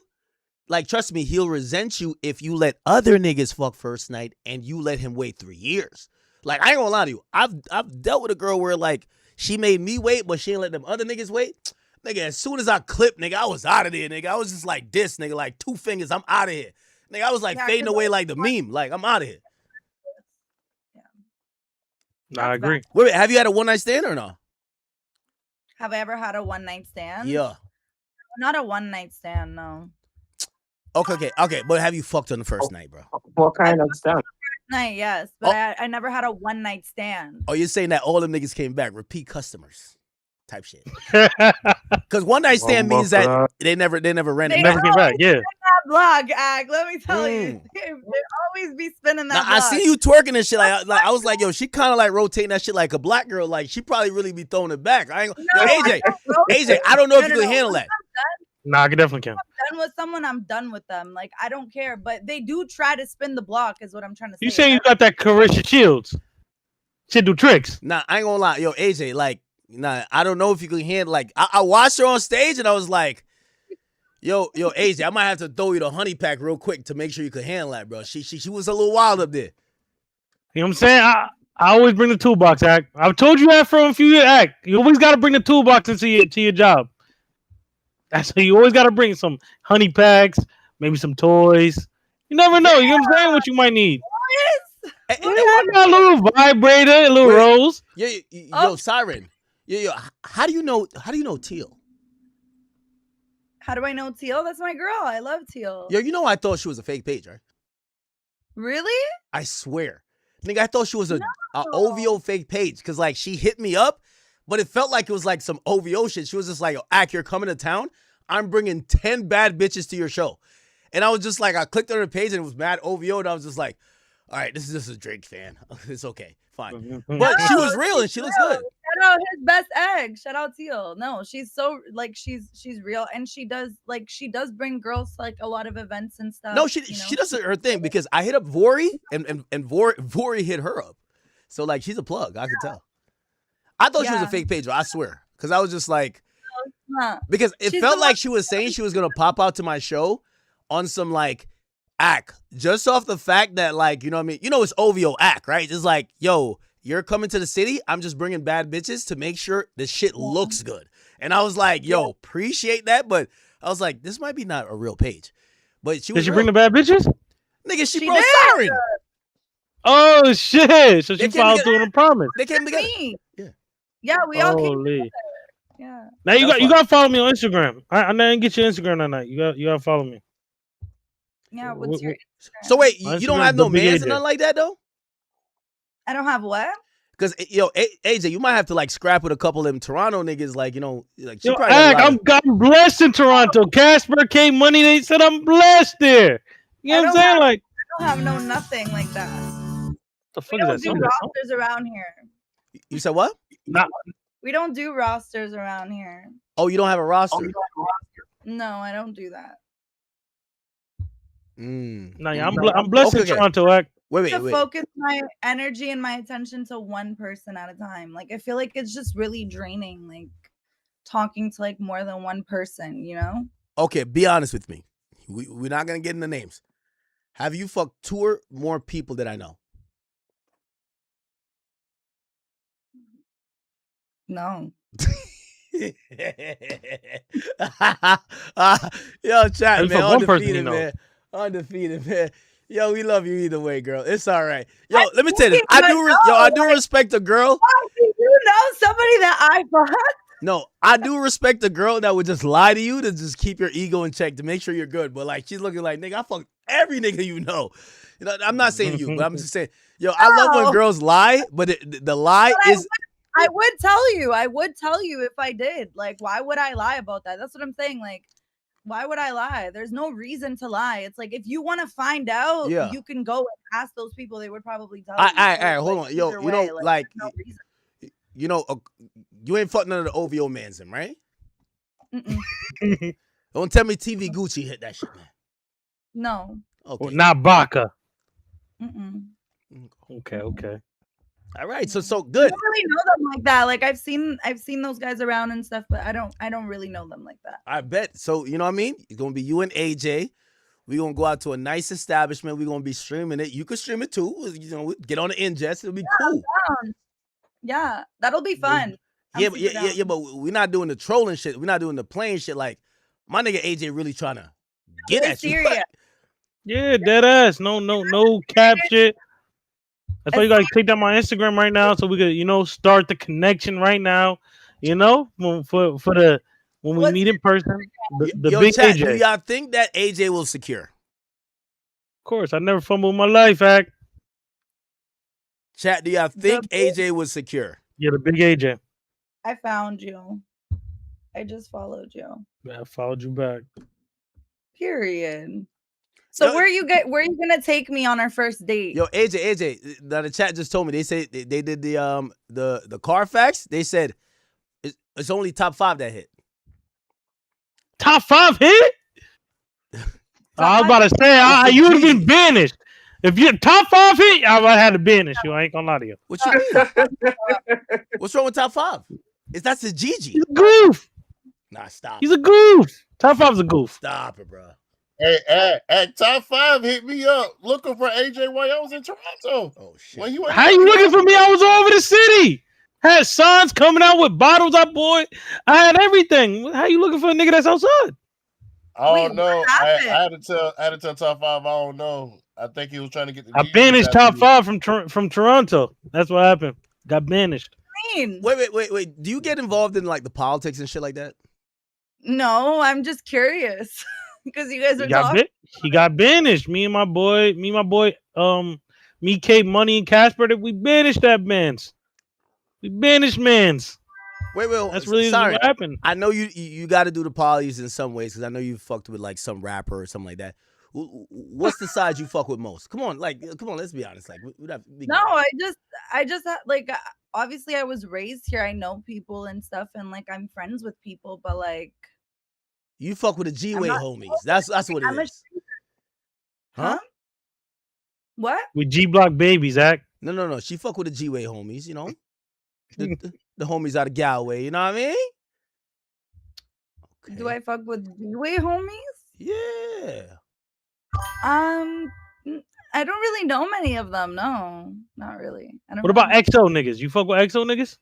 like, trust me, he'll resent you if you let other niggas fuck first night and you let him wait 3 years. Like, I ain't gonna lie to you. I've dealt with a girl where, like, she made me wait, but she ain't let them other niggas wait. Nigga, as soon as I clipped, nigga, I was out of there, nigga. I was just like this, nigga, like 2 fingers, I'm out of here. Nigga, I was like fading away like the meme. Like, I'm out of here. Yeah. I agree. Wait, have you had a one-night stand or no? Have I ever had a one-night stand? Yeah. Not a one-night stand, no. Okay. But have you fucked on the first night, bro? What kind of stand? Night, yes. But I never had a one-night stand. Oh, you're saying that all them niggas came back, repeat customers type shit. Because one night stand means that they never ran it. Never came back, yeah. That blog, Ak, let me tell you. They always be spinning that now, I see you twerking and shit. Like I was like, yo, she kind of like rotating that shit like a black girl. Like she probably really be throwing it back. Yo, AJ, I don't know if you can handle that. Nah, I can definitely can. I'm done with someone, I'm done with them. Like, I don't care. But they do try to spin the block, is what I'm trying to say. You saying you got that Carisha Shields? She do tricks. Nah, I ain't gonna lie. Yo, AJ, like, nah, I don't know if you can handle, like, I watched her on stage and I was like, yo, AJ, I might have to throw you the honey pack real quick to make sure you can handle that, bro. She was a little wild up there. You know what I'm saying? I always bring the toolbox, Ak. I've told you that from a few years, Ak. You always got to bring the toolbox into your job. That's you always got to bring some honey packs, maybe some toys. You never know. You know what I'm saying? What you might need. I got a little vibrator, a little rose. Yo, Siren. Yo, how do you know Teal? How do I know Teal? That's my girl. I love Teal. Yo, you know I thought she was a fake page, right? Really? I swear. Nigga, I thought she was a OVO fake page because, like, she hit me up, but it felt like it was, like, some OVO shit. She was just like, Ak, you're coming to town? I'm bringing 10 bad bitches to your show. And I was just like, I clicked on her page and it was mad OVO, and I was just like, all right, this is just a Drake fan. It's okay, fine. But she was real and she looks good. Shout out his best egg. Shout out Teal. No, she's so like she's real, and she does bring girls to, like, a lot of events and stuff. No, she does her thing, because I hit up Vori and Vori hit her up. So like she's a plug, I could tell. I thought she was a fake page, I swear. Because I was just like, because it felt like she was saying she was gonna pop out to my show on some like act, just off the fact that, like, you know what I mean? You know, it's OVO act, right? It's like, yo, you're coming to the city, I'm just bringing bad bitches to make sure the shit looks good. And I was like, yo, appreciate that, but I was like, this might be not a real page. But she was Did she bring the bad bitches? Nigga, she brought Siren. Oh shit! So she followed through on a promise. They came together. Yeah, we all came Holy. together. Yeah. Now you got to follow me on Instagram. I didn't get your Instagram that night. You got to follow me. Yeah, what's your So wait, My you don't Instagram's have no the big mans AJ. or nothing like that though? I don't have what? Because yo, AJ, you might have to like scrap with a couple of them Toronto niggas, like, you know, like she Yo, probably got a lot I'm blessed in Toronto. Casper, K Money, they said I'm blessed there. You know what I'm saying? Like, I don't have no nothing like that. the fuck We is don't that? do Something? rosters around here. You said what? Nah. We don't do rosters around here. Oh, you don't have a roster. No, I don't do that. Nah, yeah, I'm blessed in Toronto. Wait, To focus my energy and my attention to one person at a time. Like, I feel like it's just really draining, like talking to like more than one person, you know? Okay, be honest with me. We're not gonna get into names. Have you fucked 2 or more people that I know? No. Yo, chat, Have you man. fucked one person you Undefeated, know? man. Undefeated, man. Yo, we love you either way, girl. It's all right. Yo, let me tell you this. I do respect a girl. You know somebody that I fucked? No, I do respect a girl that would just lie to you to just keep your ego in check to make sure you're good. But like, she's looking like, nigga, I fucked every nigga you know. You know, I'm not saying you, but I'm just saying, yo, I love when girls lie, but the lie is. I would tell you. I would tell you if I did. Like, why would I lie about that? That's what I'm saying. Like, why would I lie? There's no reason to lie. It's like, if you want to find out, Yeah. you can go and ask those people. They would probably tell All you. right, So, hold like, on. Yo, either you know, way, like, there's no reason. you know, you ain't fucked none of the OVO mans, them, right? Don't tell me TV Gucci hit that shit, man. No. Okay. Not Baca. Mm-mm. Okay. All right, so I good. don't really know them like that. Like, I've seen those guys around and stuff, but I don't really know them like that. I bet. So, you know what I mean? It's going to be you and AJ. We're going to go out to a nice establishment. We're going to be streaming it. You can stream it too. You know, get on the ingest. It'll be cool. Yeah, that'll be fun. Yeah, but we're not doing the trolling shit. We're not doing the playing shit. Like, my nigga AJ really trying to get at you. Serious. Yeah, dead ass. No cap shit. That's why you gotta take down my Instagram right now so we could, start the connection right now. For the when we meet in person. The Yo, big chat, AJ. do y'all think that AJ will secure? Of course, I never fumbled in my life, act. Chat, do y'all think AJ was secure? Yeah, the big AJ. I found you. I just followed you. Yeah, I followed you back. Period. So where are you gonna take me on our first date? Yo, AJ, the chat just told me they say they did the Carfax. They said it's only top 5 that hit. Top 5 hit? I was about to say you would have been banished. If you're top 5 hit, I would have had to banish you. I ain't gonna lie to you. What you mean? What's wrong with top 5? That's a Gigi. He's a goof. Nah, stop. He's a goof. Top 5's a goof. Stop it, bro. Hey, at top 5 hit me up looking for AJ while I was in Toronto. Oh shit! How you looking for me? I was all over the city. Had signs coming out with bottles I bought. I had everything. How you looking for a nigga that's outside? I don't know. I had to tell top 5. I don't know. I think he was trying to get the. I banished top 5 from Toronto. That's what happened. Got banished. Wait. Do you get involved in like the politics and shit like that? No, I'm just curious because you guys are talking. He got banished. Me, K Money and Casper. We banished that man's. We banished man's. Wait. That's really sorry. what happened. I know you got to do the polys in some ways because I know you fucked with like some rapper or something like that. What's the side you fuck with most? Come on, let's be honest. Like, I just like obviously I was raised here. I know people and stuff, and like I'm friends with people, but like you fuck with the G-Way homies. That's what it is. Huh? What? With G-Block babies, Zach. No. She fuck with the G-Way homies, you know? the homies out of Galway, you know what I mean? Okay. Do I fuck with G-Way homies? Yeah. I don't really know many of them. No, not really. What about XO niggas? You fuck with XO niggas?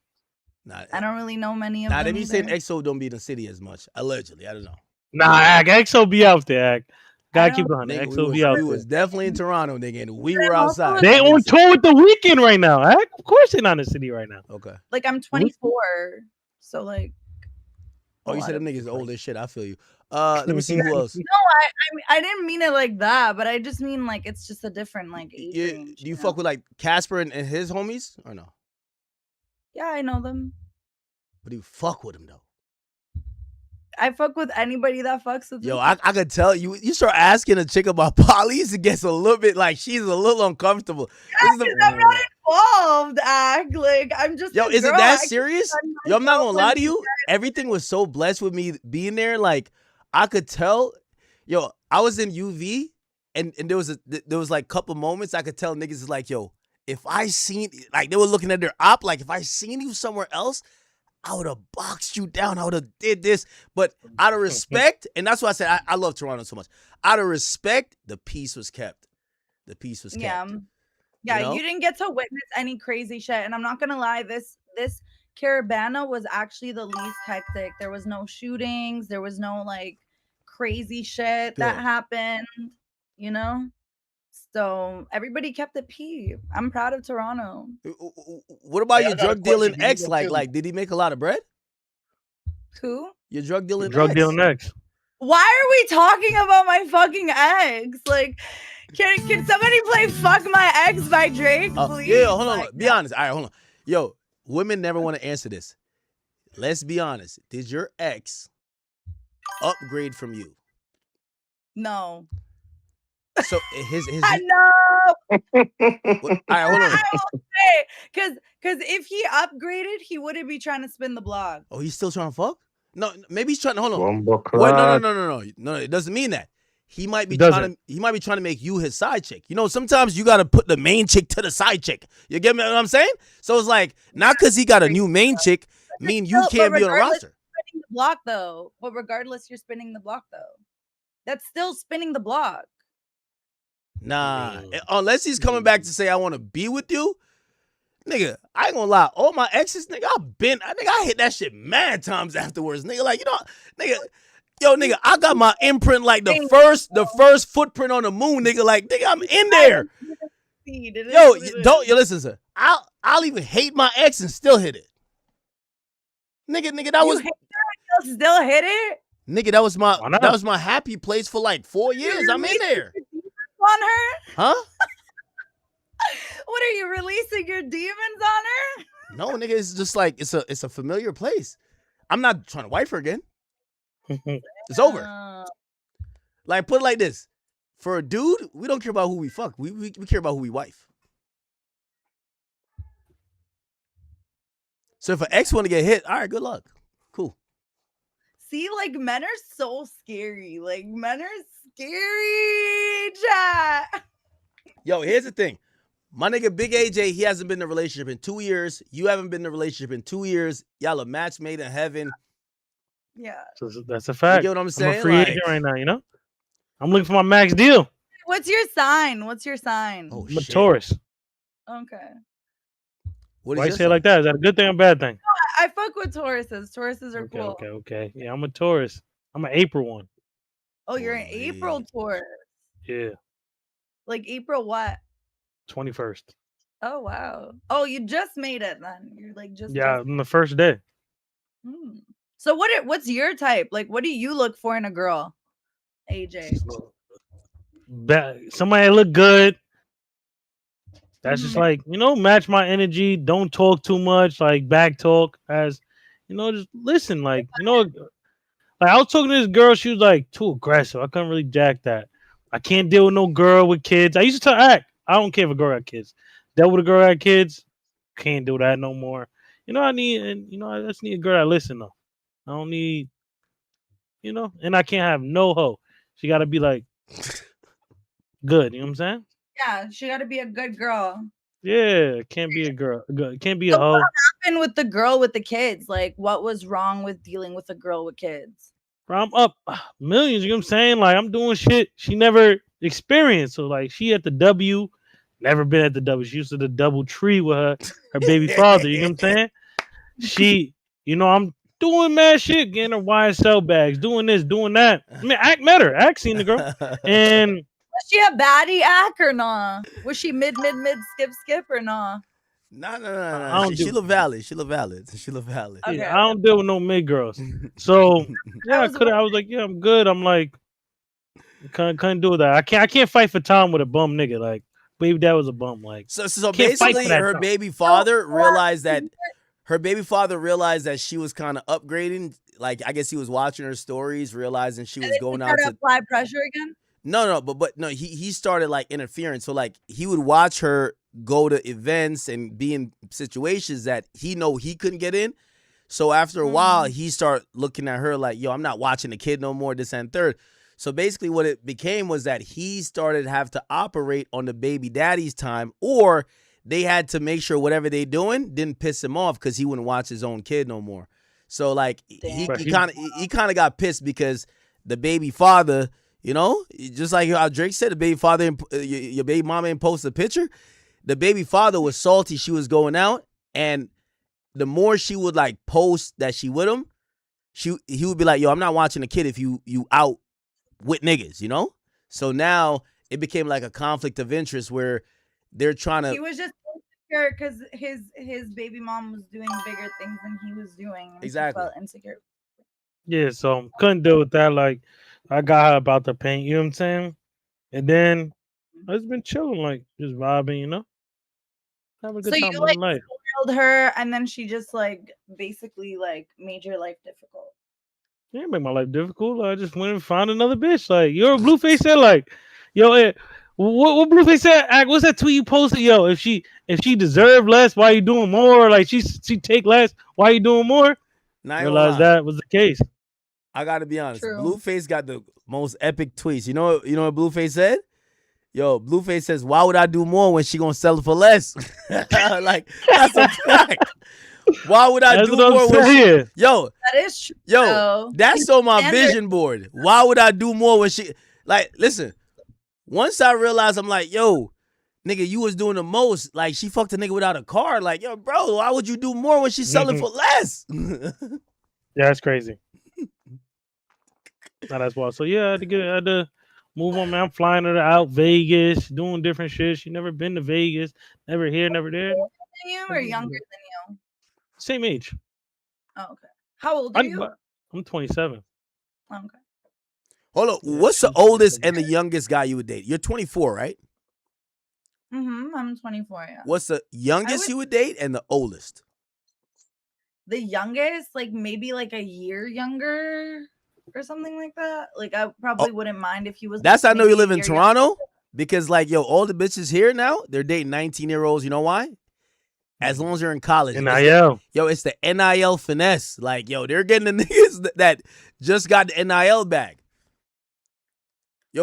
Nah, I don't really know many of them. They be either. saying XO don't be in the city as much. Allegedly, I don't know. Nah, XO be out there. Gotta keep it on. XO be out there. We was definitely in Toronto, nigga, and we were outside. They on tour with The Weeknd right now. Of course they're not in the city right now. Okay. Like I'm 24, so like. Oh, you said them niggas old as shit. I feel you. Let me see who else. No, I didn't mean it like that, but I just mean like it's just a different like age range. Do you fuck with like Casper and his homies or no? Yeah, I know them. But do you fuck with them though? I fuck with anybody that fucks with Yo, me. I could tell you start asking a chick about polys, it gets a little bit like she's a little uncomfortable. I'm not involved, like I'm just Yo, a is it girl. that I can serious? defend Yo, I'm not gonna myself lie when to you. Everything was so blessed with me being there. Like I could tell. Yo, I was in UV and there was like a couple moments I could tell niggas is like, yo, if I seen, like they were looking at their op, like if I seen you somewhere else, I would have boxed you down. I would have did this. But out of respect, and that's why I said I love Toronto so much. Out of respect, the peace was kept. The peace was kept. Yeah, You know? you didn't get to witness any crazy shit. And I'm not gonna lie, this Caravana was actually the least hectic. There was no shootings, there was no like crazy shit that happened, you know? So everybody kept it pee. I'm proud of Toronto. What about Hey, I your got a drug dealing question. ex? Like, did he make a lot of bread? Who? Your drug dealing Drug ex. dealing ex. Why are we talking about my fucking ex? Like, can somebody play "Fuck My Ex" by Drake, please? Yeah, hold on. Be honest. All right, hold on. Yo, women never want to answer this. Let's be honest. Did your ex upgrade from you? No. So his I know. All right, hold on. Because if he upgraded, he wouldn't be trying to spin the block. Oh, he's still trying to fuck? No, maybe he's trying to hold on. Wait, No. It doesn't mean that. He might be trying to make you his side chick. You know, sometimes you gotta put the main chick to the side chick. You get me what I'm saying? So it's like not because he got a new main chick mean you can't be on a roster. Spinning the block though, but regardless, you're spinning the block though. That's still spinning the block. Nah, unless he's coming back to say I want to be with you, nigga. I ain't gonna lie. All my exes, nigga, I hit that shit mad times afterwards, nigga. Like nigga, I got my imprint like the first footprint on the moon, nigga. Like nigga, I'm in there. Listen, sir. I'll even hate my ex and still hit it. Nigga, that was. You'll still hit it. Nigga, that was my happy place for like 4 years. I'm in there. On her? Huh? What are you releasing your demons on her? No, nigga, it's just like it's a familiar place. I'm not trying to wife her again. It's over. Like put it like this: for a dude, we don't care about who we fuck. We care about who we wife. So if an ex want to get hit, all right, good luck. Cool. See, like men are so scary. Like men are scary, chat. Yo, here's the thing. My nigga Big AJ, he hasn't been in a relationship in 2 years. You haven't been in a relationship in 2 years. Y'all a match made in heaven. Yeah. So that's a fact. You get what I'm saying? I'm a free agent right now, you know? I'm looking for my max deal. What's your sign? Oh, I'm a Taurus. Okay. Why you say it like that? Is that a good thing or a bad thing? No, I fuck with Tauruses. Tauruses are cool. Okay. Yeah, I'm a Taurus. I'm an April one. Oh, you're an April Taurus. Yeah. Like April what? 21st. Oh wow. Oh, you just made it then. You're like just on the first day. So what's your type? Like what do you look for in a girl? AJ. Somebody that look good. That's just like, match my energy. Don't talk too much, like back talk. Just listen. Like, like I was talking to this girl, she was like too aggressive. I couldn't really jack that. I can't deal with no girl with kids. I used to tell Act, I don't care if a girl got kids. Dealt with a girl had kids, can't do that no more. You know, I just need a girl that listen though. I don't need, and I can't have no hoe. She got to be like good. You know what I'm saying? Yeah, she got to be a good girl. Yeah, can't be a girl. Can't be a So hoe. what happened with the girl with the kids? Like, what was wrong with dealing with a girl with kids? Bro, I'm up millions. You know what I'm saying? Like, I'm doing shit she never experienced. So, like, she at the W, never been at the W. She used to the double tree with her baby father. You know what I'm saying? She, I'm doing mad shit, getting her YSL bags, doing this, doing that. I mean, Act met her. Act seen the girl. And Was she a baddie Act or nah? Was she mid, skip or nah? No. She look valid. She look valid. Okay. I don't deal with no mid girls. So yeah, I was like, yeah, I'm good. I'm like, couldn't do that. I can't fight for time with a bum nigga. Like, baby dad was a bum. Like, So can't fight for basically, that her time. baby father realized that she was kind of upgrading. Like, I guess he was watching her stories, realizing she was going out to apply pressure again. No, but no, he started like interfering. So like he would watch her go to events and be in situations that he couldn't get in. So after a while, he started looking at her like, yo, I'm not watching the kid no more, this and third. So basically what it became was that he started to have to operate on the baby daddy's time, or they had to make sure whatever they doing didn't piss him off because he wouldn't watch his own kid no more. So like he kind of got pissed because the baby father, just like how Drake said, the baby father, your baby mama didn't post a picture. The baby father was salty. She was going out, and the more she would like post that she with him, he would be like, yo, I'm not watching the kid if you out with niggas, So now it became like a conflict of interest where they're trying to. He was just insecure because his baby mom was doing bigger things than he was doing. And Exactly. He felt insecure. Yeah, so couldn't deal with that. Like, I got her about the paint, you know what I'm saying? And then I just been chilling, like just vibing, Have a good So time you living life. spoiled her, and then she just basically made your life difficult. Yeah, make my life difficult. I just went and found another bitch. Like, your Blueface said, like, yo, what Blueface said? Act, what's that tweet you posted? Yo, if she deserved less, why you doing more? Like, she take less, why you doing more? Realized that was the case. I gotta be honest. True. Blueface got the most epic tweets. You know what Blueface said? Yo, Blueface says, "Why would I do more when she gonna sell it for less?" Like, that's a fact. Why would I do more when she? Yo, that is true. Yo, that's on my vision board. Why would I do more when she? Like, listen. Once I realized, I'm like, yo, nigga, you was doing the most. Like, she fucked a nigga without a car. Like, yo, bro, why would you do more when she's selling for less? Yeah, that's crazy. That's wild. So yeah, I had to move on, man. I'm flying her out Vegas, doing different shit. She never been to Vegas, never here, never there. Older than you or younger than you? Same age. Oh, okay. How old are you? I'm 27. Oh, okay. Hold on. What's the oldest and the youngest guy you would date? You're 24, right? I'm 24. Yeah. What's the youngest you would date and the oldest? The youngest, maybe a year younger or something like that. Like, I probably wouldn't mind if he was. That's how I know you live in Toronto, because all the bitches here now, they're dating 19-year-olds. You know why? As long as they're in college. NIL. It's the NIL finesse. Like, they're getting the niggas that just got the NIL bag.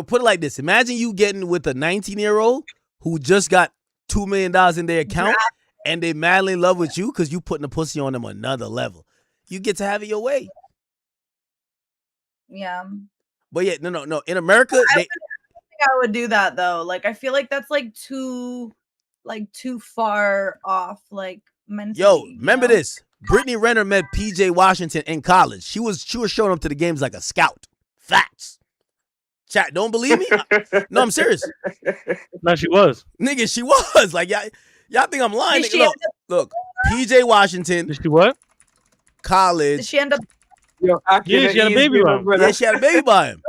Put it like this. Imagine you getting with a 19-year-old who just got $2 million in their account and they madly in love with you because you putting the pussy on them another level. You get to have it your way. Yeah. But yeah, no. In America, I don't think I would do that though. Like, I feel like that's too far off, mentally. Yo, remember this? Brittany Renner met PJ Washington in college. She was showing up to the games like a scout. Facts. Chat, don't believe me? No, I'm serious. No, she was. Nigga, she was. Like, y'all think I'm lying? Nigga, look, PJ Washington. Did she what? College. Did she end up? Yeah, she had a baby by him. Yeah, she had a baby by him.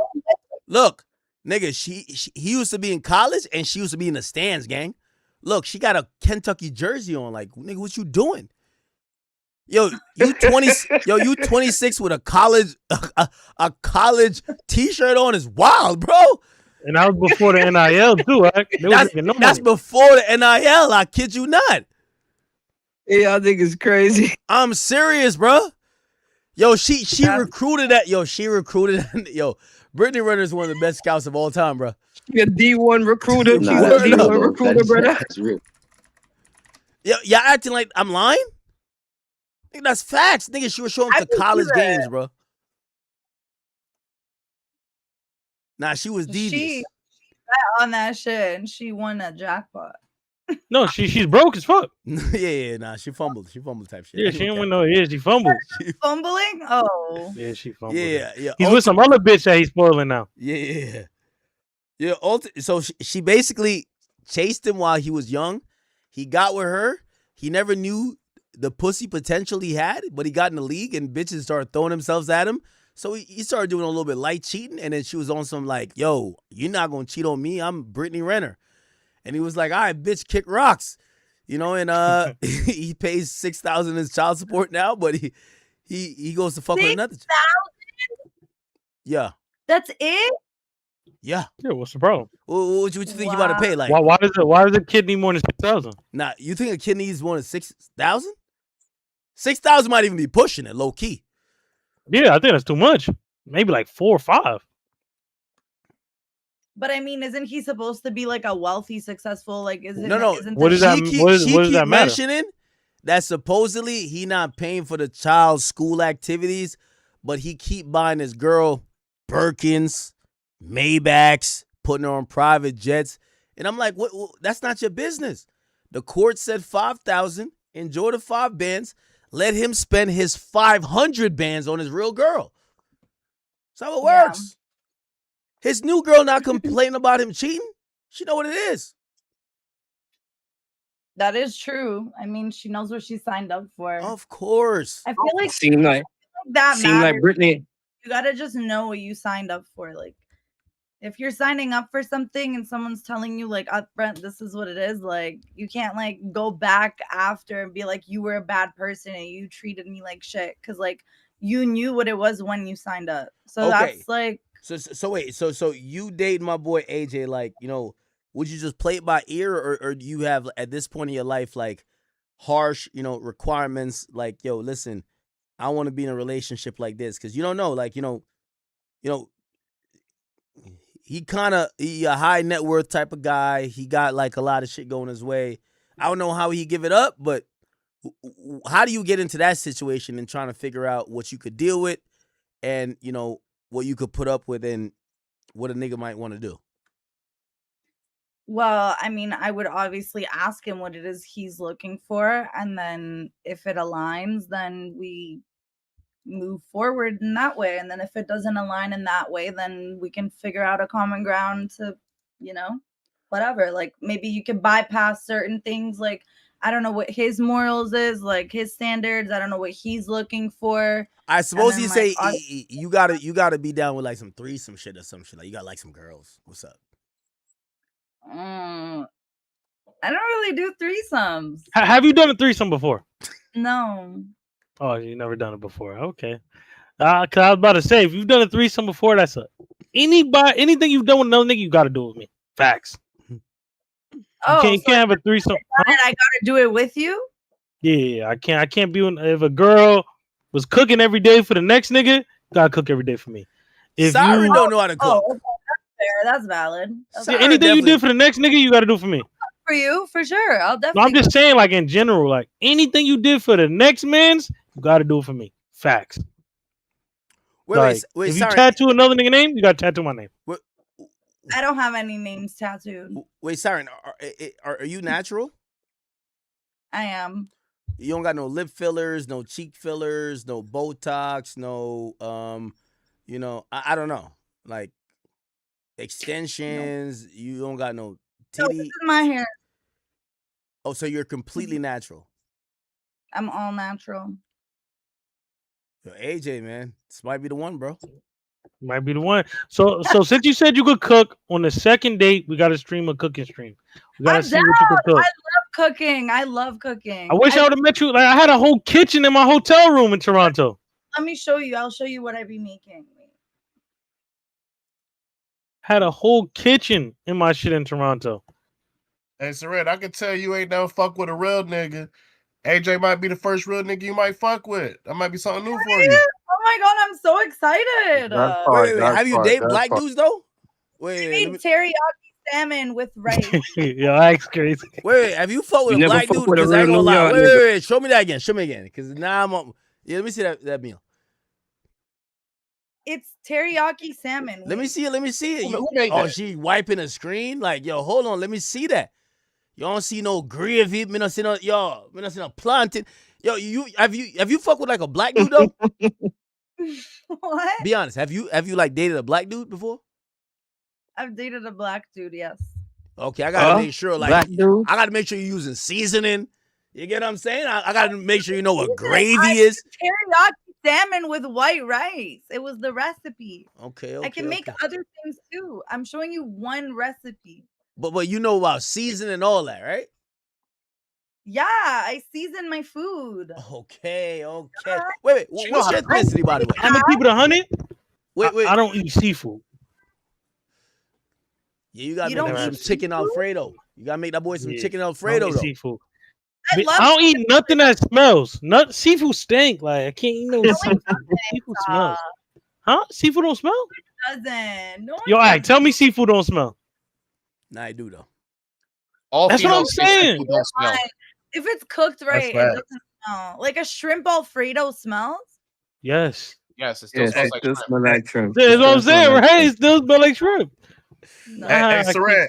Look, nigga, he used to be in college and she used to be in the stands, gang. Look, she got a Kentucky jersey on. Like, nigga, what you doing? Yo, you 26 with a college t-shirt on is wild, bro. And that was before the NIL too. That's before the NIL. I kid you not. Yeah, I think it's crazy. I'm serious, bro. Yo, she recruited that. Yo, Brittany Renner is one of the best scouts of all time, bro. She a D1 recruiter. She's a D1 recruiter, brother. That's real. Yo, y'all acting like I'm lying? I think that's facts. Nigga, she was showing up to college games, bro. Nah, she was devious. She bet on that shit and she won a jackpot. No, she's broke as fuck. Nah, she fumbled. She fumbled type shit. Yeah, she didn't win no. Yeah, she fumbled. Fumbling? Oh. Yeah, she fumbled. Yeah. He's with some other bitch that he's spoiling now. Yeah. So she basically chased him while he was young. He got with her. He never knew the pussy potential he had, but he got in the league and bitches started throwing themselves at him. So he started doing a little bit light cheating, and then she was on some like, yo, you're not going to cheat on me. I'm Brittany Renner. And he was like, all right, bitch, kick rocks. You know, and he pays $6,000 in his child support now, but he goes to fuck with another. $6,000? Yeah. That's it? Yeah. Yeah, what's the problem? What you think you about to pay? Like, why does a kid need more than 6,000? Nah, you think a kid needs more than 6,000? 6,000 might even be pushing it, low key. Yeah, I think that's too much. Maybe like 4 or 5. But I mean, isn't he supposed to be like a wealthy, successful? Like, No. What does that matter? Mentioning that supposedly he not paying for the child's school activities, but he keep buying his girl Birkins, Maybachs, putting her on private jets, and I'm like, what? That's not your business. The court said 5,000. Enjoy the 5 bands. Let him spend his 500 bands on his real girl. That's how it works. His new girl not complaining about him cheating. She know what it is. That is true. I mean, she knows what she signed up for. Of course. I feel like Seem like that matters. Brittany. You gotta just know what you signed up for. Like, if you're signing up for something and someone's telling you like up front, this is what it is, like you can't like go back after and be like, you were a bad person and you treated me like shit, because like you knew what it was when you signed up. So that's like So wait, so you dating my boy AJ, like, you know, would you just play it by ear, or do you have at this point in your life like harsh, you know, requirements like, yo, listen, I want to be in a relationship like this? Because you don't know, like, you know, he a high net worth type of guy. He got like a lot of shit going his way. I don't know how he give it up, but how do you get into that situation and trying to figure out what you could deal with and, you know, what you could put up with and what a nigga might want to do? Well, I mean, I would obviously ask him what it is he's looking for, and then if it aligns, then we move forward in that way. And then if it doesn't align in that way, then we can figure out a common ground to, you know, whatever. Like maybe you can bypass certain things. Like, I don't know what his morals is, like his standards. I don't know what he's looking for. I suppose you say you gotta be down with like some threesome shit or some shit. Like you got like some girls. What's up? I don't really do threesomes. Have you done a threesome before? No. Oh, you never done it before. Okay. Cause I was about to say, if you've done a threesome before, that's anything you've done with another nigga, you gotta do it with me. Facts. You can't have a threesome. I gotta do it with you? Yeah, I can't be if a girl was cooking every day for the next nigga, gotta cook every day for me. If Siren don't know how to cook. Okay, that's fair. That's valid. Anything you did for the next nigga, you gotta do for me. For you, for sure. I'll No, definitely. I'm just saying, like in general, like anything you did for the next man's, you gotta do it for me. Facts. Wait, if you Siren, tattoo another nigga name, you gotta tattoo my name. I don't have any names tattooed. Wait, Siren, are you natural? I am. You don't got no lip fillers, no cheek fillers, no Botox, no you know, I don't know, like extensions. No. You don't got no titty. No, this is my hair. Oh, so you're completely natural. I'm all natural. Oh, Yo, AJ, man, this might be the one, bro. Might be the one. So since you said you could cook, on the second date, we got to stream a cooking stream. We gotta see what you could cook. I love cooking. I love cooking. I wish I would have met you. Like I had a whole kitchen in my hotel room in Toronto. Let me show you. I'll show you what I be making. had a whole kitchen in my shit in Toronto. Hey, Saret, I can tell you ain't never fuck with a real nigga. AJ might be the first real nigga you might fuck with. That might be something new for you. Oh my god, I'm so excited. Wait. Have you dated black dudes though? I made teriyaki salmon with rice. Yo, that's crazy. Wait. Have you fucked with You a never black fuck dude? with a Because I real ain't gonna New lie. York Wait. nigga. Show me that again. Show me again. Because now I'm on. Yeah, let me see that meal. It's teriyaki salmon. Let me see it. Let me see it. Who made that? She wiping the screen? Like, yo, hold on. Let me see that. You don't see no gravy. Me not see no, yo. Me not see no planting. Yo, have you fucked with like a black dude though? What? Be honest. Have you like dated a black dude before? I've dated a black dude, yes. Okay, I gotta make sure. Like, black dude? I gotta make sure you're using seasoning. You get what I'm saying? I gotta make sure you know what gravy is. Teriyaki salmon with white rice. It was the recipe. Okay. I can make other things too. I'm showing you one recipe. But you know about seasoning and all that, right? Yeah, I season my food. Okay. Wait. What's your ethnicity, by the way? I'm gonna keep it 100. Wait. I don't eat seafood. Yeah, you gotta You make don't him some eat chicken Alfredo. You gotta make that boy some chicken I Alfredo don't eat though. seafood. I love I don't eat nothing that smells. Seafood stink. Like I can't eat no seafood. Seafood smells. Huh? Seafood don't smell? doesn't. No, Yo, tell me seafood don't smell. Nah, I do though. All That's what I'm females say saying. seafood don't smell. if it's cooked right, it right. doesn't smell. Like a shrimp Alfredo smells. Yes. Yes, it still Yes, smells it like does shrimp. smell like shrimp. That's It what I'm does smell saying, like right? shrimp. It still smell like shrimp. No. Hey, I Saret.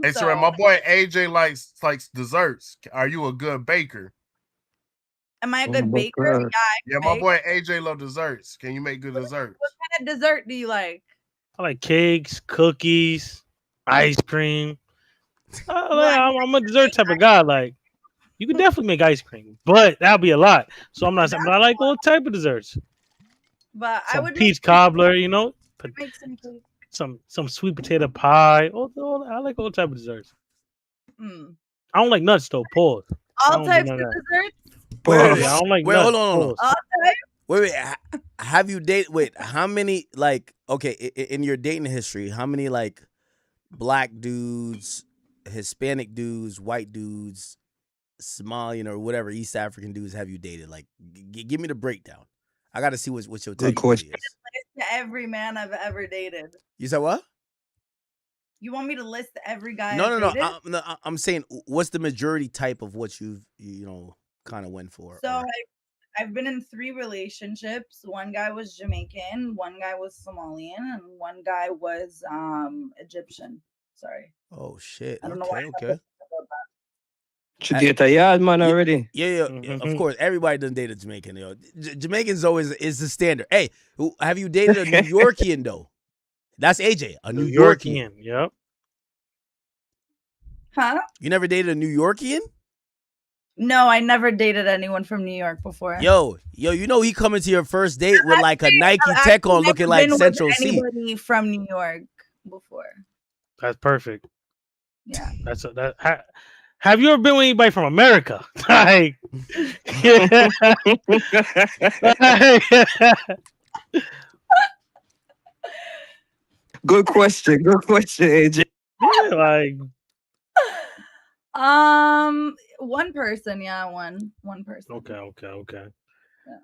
Hey, So- Saret, my boy AJ likes desserts. Are you a good baker? Am I a Oh good my baker? God. Yeah, my boy AJ love desserts. Can you make good desserts? What kind of dessert do you like? I like cakes, cookies, ice cream. I'm a dessert type of guy. Like you could definitely make ice cream, but that'll be a lot. So I'm not saying, but I like all type of desserts. But I Some would peach cobbler, you know, make some cake. some sweet potato pie. I like all type of desserts. Mm. I don't like nuts though. Pause. I All don't do types none of of that. desserts. Wait, I don't like Wait, nuts. hold on. Pause. All types. Wait. Have you dated? Wait, how many like? Okay, in your dating history, how many like black dudes, Hispanic dudes, white dudes, Somalian or whatever East African dudes have you dated? Like, give me the breakdown. I got to see what your Good type question. really is. To every man I've ever dated. You said what? You want me to list every guy? No, I've no, dated? no. I'm saying, what's the majority type of what you've kind of went for? So I've been in 3 relationships. One guy was Jamaican, one guy was Somalian, and one guy was Egyptian. Sorry. Oh shit. I don't know why. Okay. You date a yard man already? Yeah. Of course, everybody doesn't date a Jamaican. Yo. Jamaicans always is the standard. Hey, have you dated a New Yorkian though? That's AJ, a New Yorkian. Yep. Huh? You never dated a New Yorkian? No, I never dated anyone from New York before. Yo, you know he coming to your first date with like a Nike I've tech on, never looking like been with Central C. anybody from New York before. That's perfect. Yeah. Have you ever been with anybody from America? Like, Good question, AJ. Yeah, like One person, yeah, one person. Okay.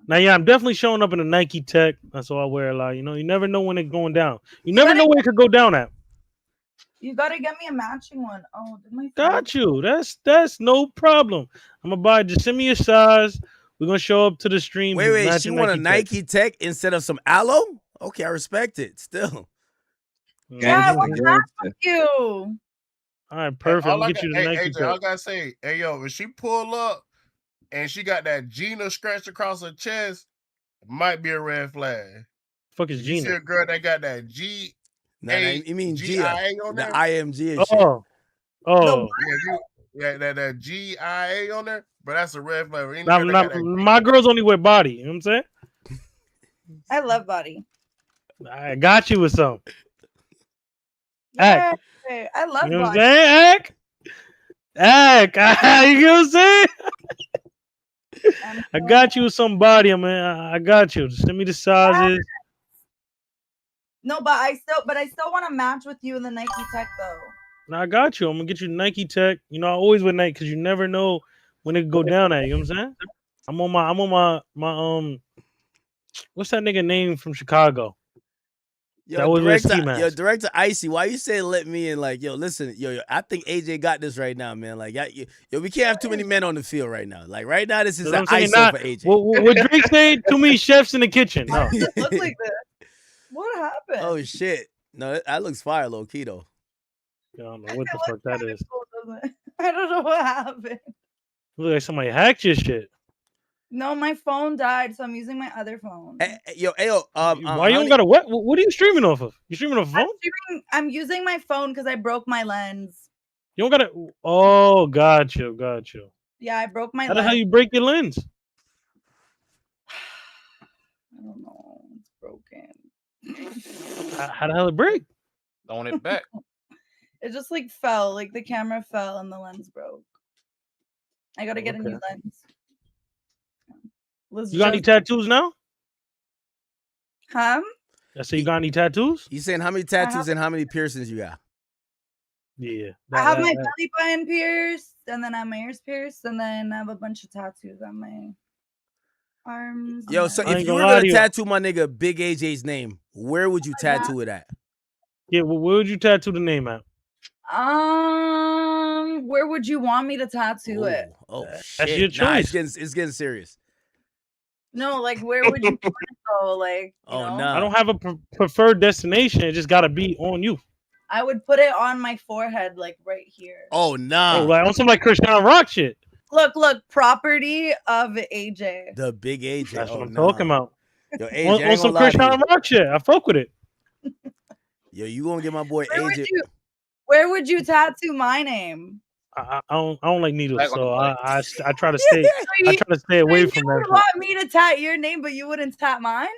Now, I'm definitely showing up in a Nike tech. That's all I wear a lot. You know, you never know when it's going down. You never know where it could go down at. You gotta get me a matching one. Oh, did my Got you. That's no problem. I'm gonna buy. Just send me your size. We're gonna show up to the stream. Wait. She want a Nike tech instead of some aloe? Okay, I respect it. Still. Yeah, what's that with you? All right, perfect. I'll get you the Nike AJ, tech. I gotta say, hey yo, if she pull up and she got that Gina scratched across her chest, it might be a red flag. Fuck is You see Gina? a girl that got that G. Nah, you mean GIA on the there? IMG and shit. Oh. Yeah, that GIA on there, but that's a red flag. Any Now, girl that got that my girls only wear body. You know what I'm saying? I love body. I got you with some. Yeah, Act. I love You know what I'm body. saying? Act. You know what I'm saying? I got you with some body, man. I got you. Just send me the sizes. No, but I still want to match with you in the Nike Tech though. Now I got you. I'm gonna get you Nike Tech. You know, I always wear Nike because you never know when it could go down at you. You know what I'm saying? I'm on my what's that nigga name from Chicago? That was with a ski mask. Director Icy, why you say let me in? Like, yo, listen, yo, I think AJ got this right now, man. Like, yo, we can't have too many men on the field right now. Like, right now, this is an ISO for AJ. What Drake said? Too many chefs in the kitchen. No. Why does it look like this? What happened? Oh shit! No, that looks fire, low key though. I don't know what the fuck that is. I don't know what happened. Look like somebody hacked your shit. No, my phone died, so I'm using my other phone. Why you don't got a what? What are you streaming off of? You streaming off a phone? I'm using my phone because I broke my lens. You don't got to. Oh, got you. Yeah, I broke my How lens. the hell you break your lens? I don't know. It's broken. How the hell it break? Throwing it back. It just like fell, like the camera fell and the lens broke. I gotta get a new lens. You got any tattoos now? Huh? I say you got any tattoos? You saying how many tattoos and how many piercings you got? Yeah. I have my belly button pierced, and then I have my ears pierced, and then I have a bunch of tattoos on my arms. Yo, so if you were gonna tattoo my nigga Big AJ's name, where would you tattoo it at? Yeah, well, where would you tattoo the name at? Where would you want me to tattoo it? Oh shit! That's your Nah, choice. it's getting serious. No, like where would you want it though? Like, you know? no! I don't have a preferred destination. It just got to be on you. I would put it on my forehead, like right here. Oh no! Oh, like on some like Christian Rock shit. Look, property of AJ. The Big AJ. That's what I'm talking about. Yo, AJ, on some Christian Rock shit. I fuck with it. Yo, you gonna get my boy AJ? Where would you tattoo my name? I don't like needles, so I try to stay. I try to stay away from that. You would want me to tat your name, but you wouldn't tat mine?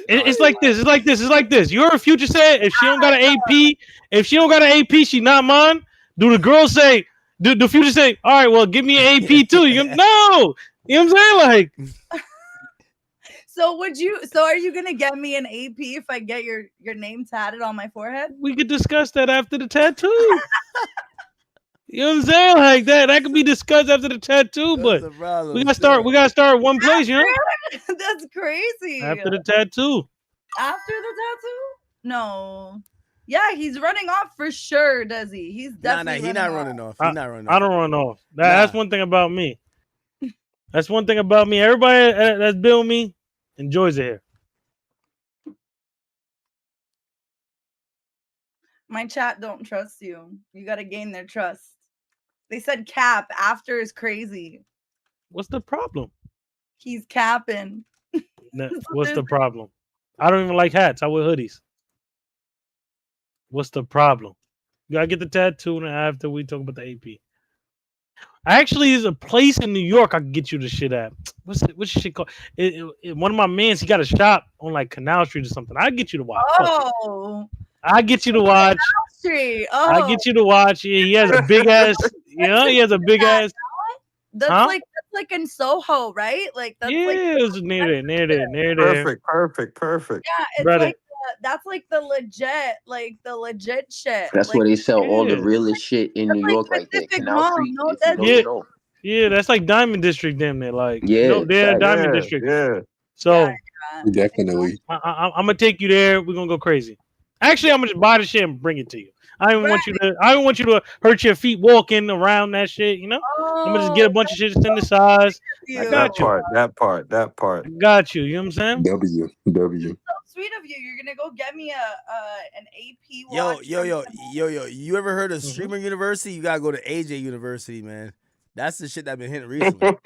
It's like this. It's like this. You heard Future said if she don't got an AP, she not mine. Do the girl say? Do Future say? All right, well, give me an AP too. You no. You know what I'm saying? Like. So are you gonna get me an AP if I get your name tatted on my forehead? We could discuss that after the tattoo. You know what I'm saying? Like that could be discussed after the tattoo, but we gotta start one place, you know? That's crazy. After the tattoo. After the tattoo? No. Yeah, he's running off for sure, does he? He's definitely not running off. He's not running off. I don't run off. That's one thing about me. That's one thing about me. Everybody that's been with me enjoys it here. My chat don't trust you. You got to gain their trust. They said cap. After is crazy. What's the problem? He's capping. What's the problem? I don't even like hats. I wear hoodies. What's the problem? You gotta get the tattoo and after we talk about the AP. Actually, there's a place in New York I can get you the shit at. What's the shit called? One of my mans, he got a shop on like Canal Street or something. I'll get you to watch. Oh. I get you to watch. Street. Oh. I get you to watch. He has a big ass. You know, he has a big ass. That's like in Soho, right? Like that's it's near there. Perfect. Yeah, it's Brother. like that's like the legit shit. That's like, where they sell all the realest shit in New York, right there. Canal Street. Yeah, that's like Diamond District, damn near. Like, yeah, they're Diamond District. Yeah. So Definitely. I'm gonna take you there. We're gonna go crazy. Actually, I'm gonna just buy the shit and bring it to you. I don't want you to hurt your feet walking around that shit. You know, I'm gonna just get a bunch of shit synthesized. I got you. That part. I got you. You know what I'm saying? W. So sweet of you. You're gonna go get me an AP watch. Yo. You ever heard of Streamer University? You gotta go to AJ University, man. That's the shit that I've been hitting recently.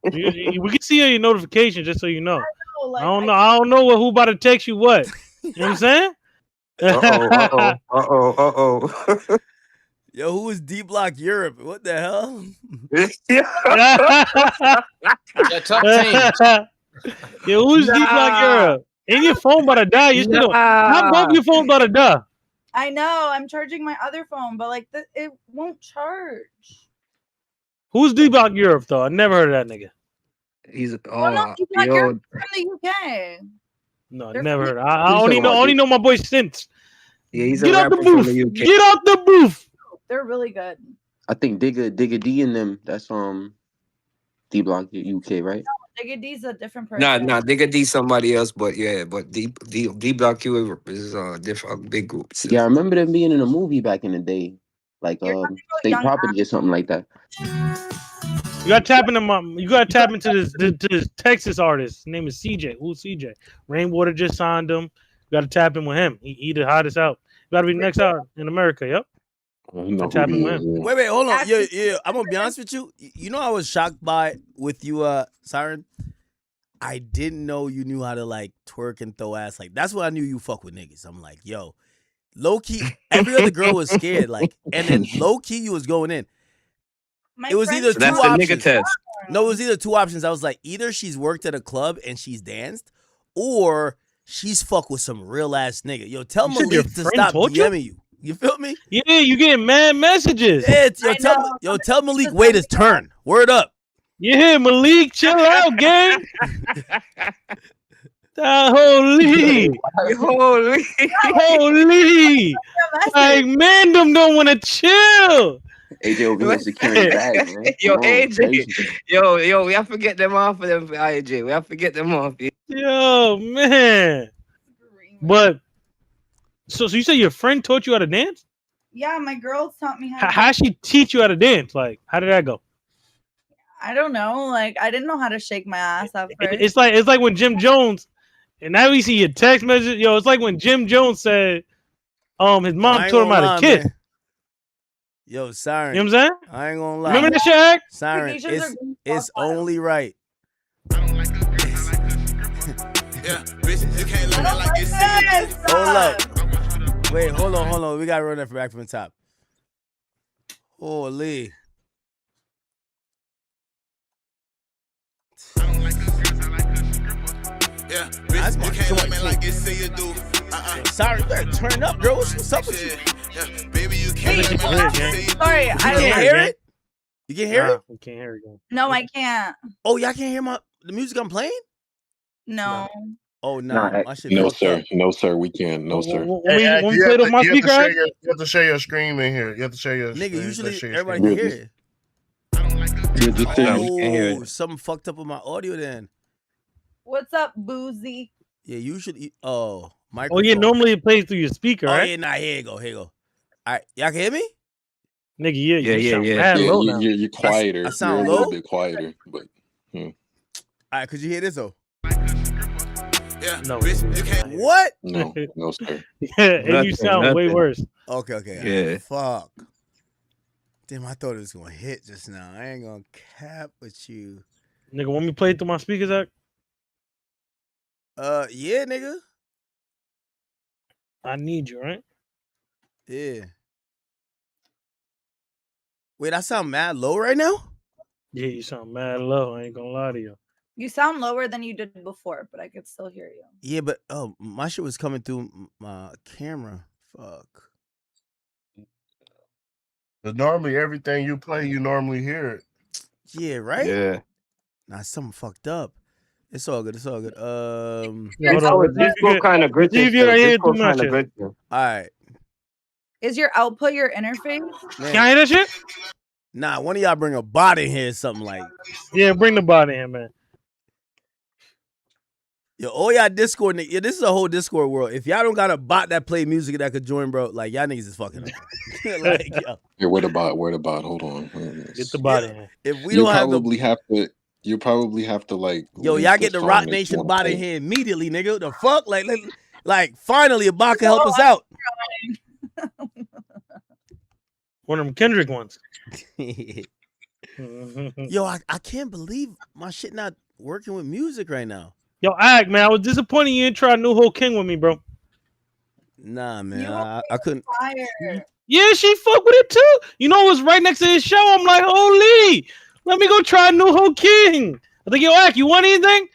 We can see your notification just so you know. I don't know who about to text you what. You know what I'm saying? Uh-oh. Yo, who is D-Block Europe? What the hell? Top team. Yo, who's D-Block Europe? And your phone about to die. You still how both your phone about to die? I know. I'm charging my other phone, but like it won't charge. Who's D-Block Europe though? I never heard of that nigga. He's D-Block Europe from the UK. No, They're never from heard. I only know my boy Since. Yeah, he's Get a out the rapper from booth. the UK. Get out the booth. They're really good. I think Digga D and them. That's D-Block UK, right? Digga D's a different Nah, person. Digga D somebody else, but yeah, but D-Block U is a different big group. Yeah, I remember them being in a movie back in the day, like State Young Property or something like that. You got to tap into this Texas artist. His name is CJ. Who's CJ? Rainwater just signed him. You got to tap in with him. He the hottest out. You got to be next out in America. Yep. Tap in with him. Wait, hold on. Yeah. I'm gonna be honest with you. You know, I was shocked by with you, Siren. I didn't know you knew how to like twerk and throw ass. Like that's what I knew you fuck with niggas. I'm like, yo, low key. Every other girl was scared. Like, and then low key you was going in. It was either two options. Nigga test. No, it was either two options. I was like, either she's worked at a club and she's danced, or she's fucked with some real ass nigga. Yo, tell You said your Malik to friend stop told you? DMing you. You feel me? Yeah, you getting mad messages. Yeah, tell Malik wait his turn. Word up. Yeah, Malik, chill out, gang. Holy. Like, man, them don't want to chill. AJ over here securing bag, man. Yo, Come on, AJ. crazy. Yo, we have to get them off of them for AJ. We have to get them off. Yo, man. But so you say your friend taught you how to dance? Yeah, my girls taught me how to How she teach you how to dance? Like, how did that go? I don't know. Like, I didn't know how to shake my ass at first. It's like when Jim Jones, and now we see your text message. Yo, it's like when Jim Jones said, his mom taught him how to kiss. Man. Yo, Siren. You know what I'm saying? I ain't gonna lie. Remember that shit, Act? Siren, it's only right. Hold up. Wait, hold on. We gotta run that back from the top. Holy. Yeah, bitch, you can't love me like you say you do. Sorry, you better turn up, girl. What's up with you? Yeah, baby, you can't love me like you say you do. Sorry, You can't hear it? You can hear it? We can't hear it. No, I can't. Oh, y'all can't hear the music I'm playing? No. Oh, no. My shit No, fucked sir. up. No, sir. We can't. No, sir. When we played on my speaker, you have to share your screen in here. You have to share your Nigga, screen. usually Share your everybody screen. can hear it. Oh, something fucked up with my audio then. What's up, Boosie? Yeah, usually. oh Microphone. yeah, normally it plays through your speaker, Oh, right? yeah, nah, here you go. All right, y'all can hear me? Nigga, you sound mad low now. You're quieter. I sound You're a low? little bit quieter, but. All right, could you hear this though? Yeah, no. Bitch, you can't. What? No, sir. Yeah, and you sound way worse. Okay. Yeah. Fuck. Damn, I thought it was gonna hit just now. I ain't gonna cap with you. Nigga, want me to play it through my speakers, Act? Yeah, nigga. I need you, right? Yeah. Wait, I sound mad low right now? Yeah, you sound mad low. I ain't gonna lie to you. You sound lower than you did before, but I could still hear you. Yeah, but my shit was coming through my camera. Fuck. But normally, everything you play, you normally hear it. Yeah, right? Yeah. Nah, something fucked up. It's all good. Hold on. This go kind of good. See if you hear too much. All right. Is your output your interface? Man. Can I hear that shit? Nah, one of y'all bring a bot in here or something like. Yeah, bring the bot in here, man. Yo, all y'all Discord niggas. Yeah, this is a whole Discord world. If y'all don't got a bot that play music that could join, bro, like y'all niggas is fucking up. Like, yo. Here, where the bot? Hold on. Get the bot in here. If we don't have you probably have to like. Yo, y'all get the Rock Nation bot in here immediately, nigga. The fuck? Like finally a bot can help us out. One of them Kendrick ones. Yo, I can't believe my shit not working with music right now. Yo, Ag, man, I was disappointed you didn't try New Whole King with me, bro. Nah, man, I couldn't. Yeah, she fucked with it too. You know, it was right next to his show. I'm like, holy, let me go try New Whole King. I think, yo, Ag, you want anything?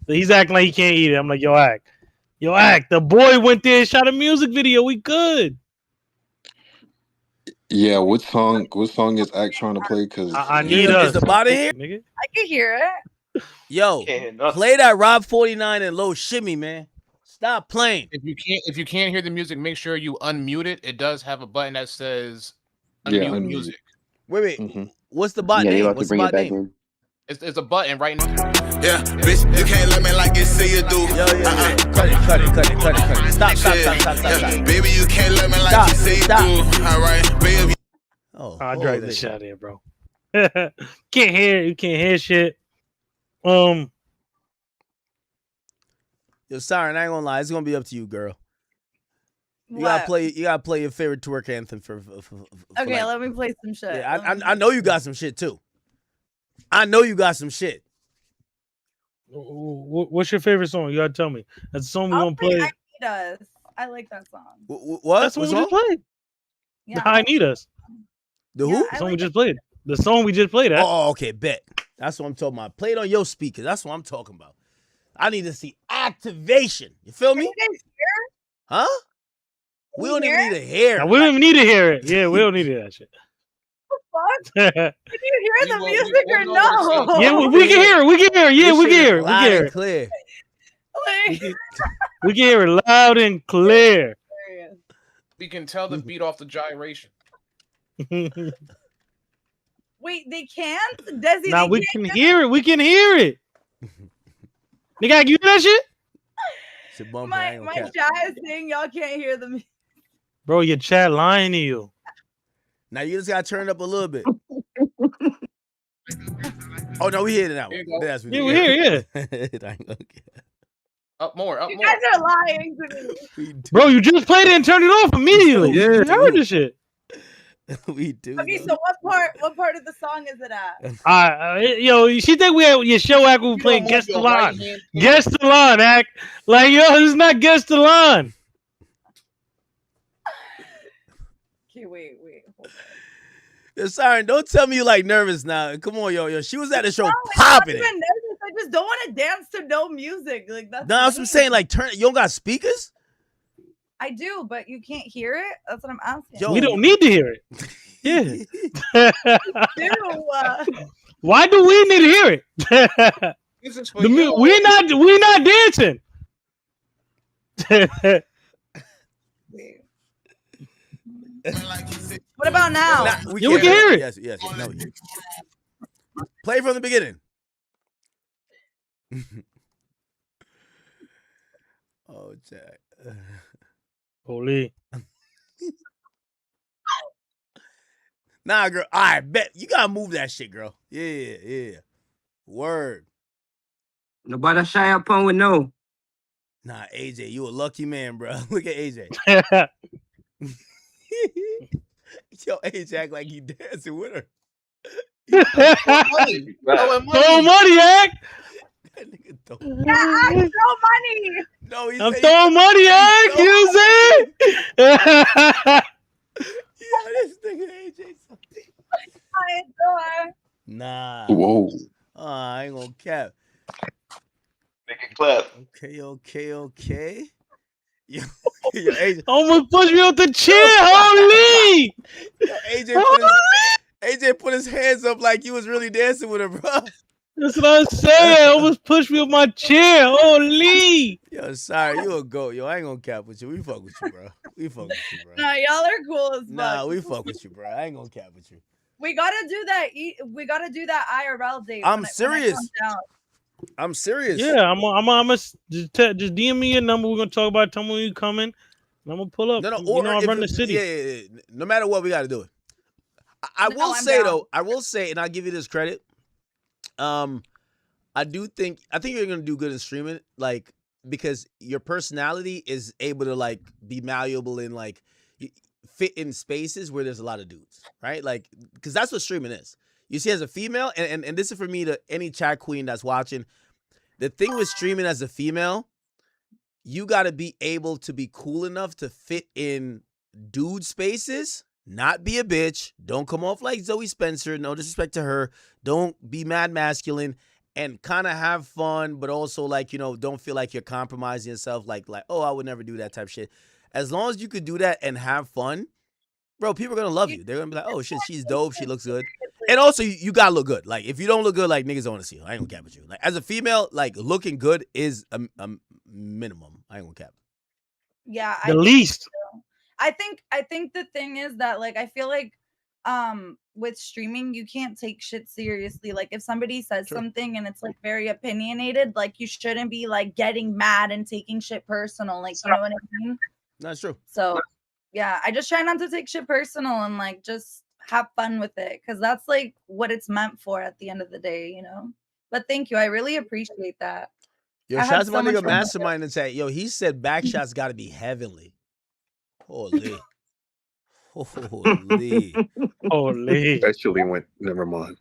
So he's acting like he can't eat it. I'm like, yo, Ag, the boy went there and shot a music video. We good. Yeah, what song is Act trying to play? Because I need us. Is the bot in here? Nigga. I can hear it. Yo, play that Rob 49 and Low Shimmy, man. Stop playing. If you can't hear the music, make sure you unmute it. It does have a button that says unmute music. Wait. What's the bot Yeah, name? you have to What's the bring it bot back name? in. It's a button right now. Yeah, bitch, you can't love me like you say you do. Yo. Cut it. Stop. Baby, you can't love me like you say you do. All right, baby. Oh, I dragged this shit out here, bro. Can't hear. You can't hear shit. Yo, Siren, I ain't gonna lie. It's gonna be up to you, girl. You gotta play your favorite twerk anthem for Okay, let me play some shit. Yeah, I know you got some shit too. I know you got some shit. What's your favorite song? You gotta tell me. That's the song we're gonna play. I Need Us. I like that song. What? That's the one we just played. Yeah, I Need Us. The who? The song we just played. The song we just played. Oh, okay, bet. That's what I'm talking about. Play it on your speakers. That's what I'm talking about. I need to see activation. You feel me? You guys hear? Huh? We don't even need to hear. Now, we don't even need to hear it. Yeah, we don't need to hear that shit. Fuck? Can you hear the music or no? Yeah, we can hear it. We can hear it. Yeah, This we shit can is hear it. We loud can hear and it. clear. We can hear it loud and clear. We can tell the beat off the gyration. Wait, they can't? Desi, Now they we can't can hear it. We can hear it. Nigga, you hear that shit? My chat is saying y'all can't hear the music. Bro, your chat lying to you. Now you just gotta turn it up a little bit. Oh no, we hear it now. That's Yeah, we hear it. Up more. You guys are lying to me. Bro, you just played it and turned it off immediately. Yeah, you heard the shit. We do. Okay, so what part of the song is it at? Yo, she think we had your show act we playing Guess the Line. Guess the Line act. Like, yo, this is not Guess the Line. Okay, wait. Hold on. Yo, Siren, don't tell me you like nervous now. Come on, yo. She was at the show No, popping I'm not it. even nervous. I just don't want to dance to no music. Like that's. No, that's what I'm saying. Like, you don't got speakers? I do, but you can't hear it. That's what I'm asking. Yo, we don't need to hear it. Yeah. Why do we need to hear it? We're not dancing. What about now? We can hear it. Yes. No. Play from the beginning. Oh, Jack. Holy. Nah, girl. All right, bet. You gotta move that shit, girl. Yeah. Word. Nobody shy up on with no. Nah, AJ, you a lucky man, bro. Look at AJ. Yo, AJ act like he dancing with her. Throw money, act. Yeah, I throw money. No, I'm throwing money, act. You see? This nigga AJ. I adore. Nah. Whoa. I ain't gonna cap. Make it clap. Okay. Yo, AJ. Almost pushed me off the chair. Holy. Yo, AJ put his hands up like you was really dancing with her, bro. That's what I'm saying. Almost pushed me off my chair. Holy. Yo, sorry, you a goat. Yo, I ain't gonna cap with you. We fuck with you, bro. Bro. Nah, y'all are cool as fuck. Nah, we fuck with you, bro. I ain't gonna cap with you. We gotta do that. We gotta do that IRL date. I'm serious. I'm serious. Yeah, I'm just DM me your number. We're gonna talk about it. Tell me when you coming. And I'm gonna pull up. No, you know I run the city. Yeah. No matter what, we gotta do it. I will say, and I'll give you this credit. I think you're gonna do good in streaming, like, because your personality is able to like be malleable and like fit in spaces where there's a lot of dudes, right? Like, because that's what streaming is. You see, as a female, and this is for me to any chat queen that's watching. The thing with streaming as a female, you got to be able to be cool enough to fit in dude spaces, not be a bitch. Don't come off like Zoe Spencer. No disrespect to her. Don't be mad masculine and kind of have fun, but also like, don't feel like you're compromising yourself. Like, oh, I would never do that type of shit. As long as you could do that and have fun, bro, people are going to love you. They're going to be like, oh, shit, she's dope. She looks good. And also, you got to look good. Like, if you don't look good, like, niggas don't want to see you. I ain't going to cap with you. Like, as a female, like, looking good is a minimum. I ain't gonna cap. Yeah, The least. I think the thing is that like I feel like with streaming you can't take shit seriously. Like if somebody says something and it's like very opinionated, like you shouldn't be like getting mad and taking shit personal. Like you know what I mean? That's true. So yeah, I just try not to take shit personal and like just have fun with it because that's like what it's meant for at the end of the day, you know. But thank you, I really appreciate that. Yo, I shout had out to my so much nigga fun with it. Mastermind and say, yo, he said back shots got to be heavenly. Holy. Holy. Holy. Actually went. Never mind.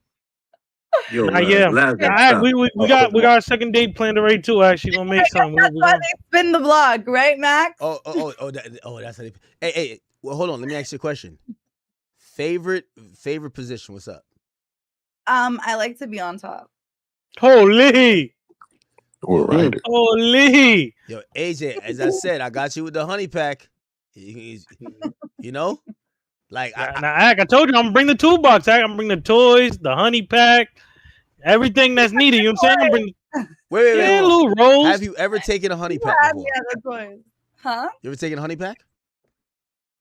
Yo, Yeah. stop. We got a second date planned already too. Actually, gonna make some. That's why they spin the blog, right, Max? That's how they. Hey, well, hold on. Let me ask you a question. Favorite position? What's up? I like to be on top. Holy. All right. Holy. Yo, AJ, as I said, I got you with the honey pack. You know, like I told you I'm gonna bring the toolbox. I'm gonna bring the toys, the honey pack, everything that's needed. You know what I'm saying? I'm bring. Wait, Yeah, hold on. little rolls. Have you ever taken a honey pack before? Yeah, that's what. Huh? You ever taken a honey pack?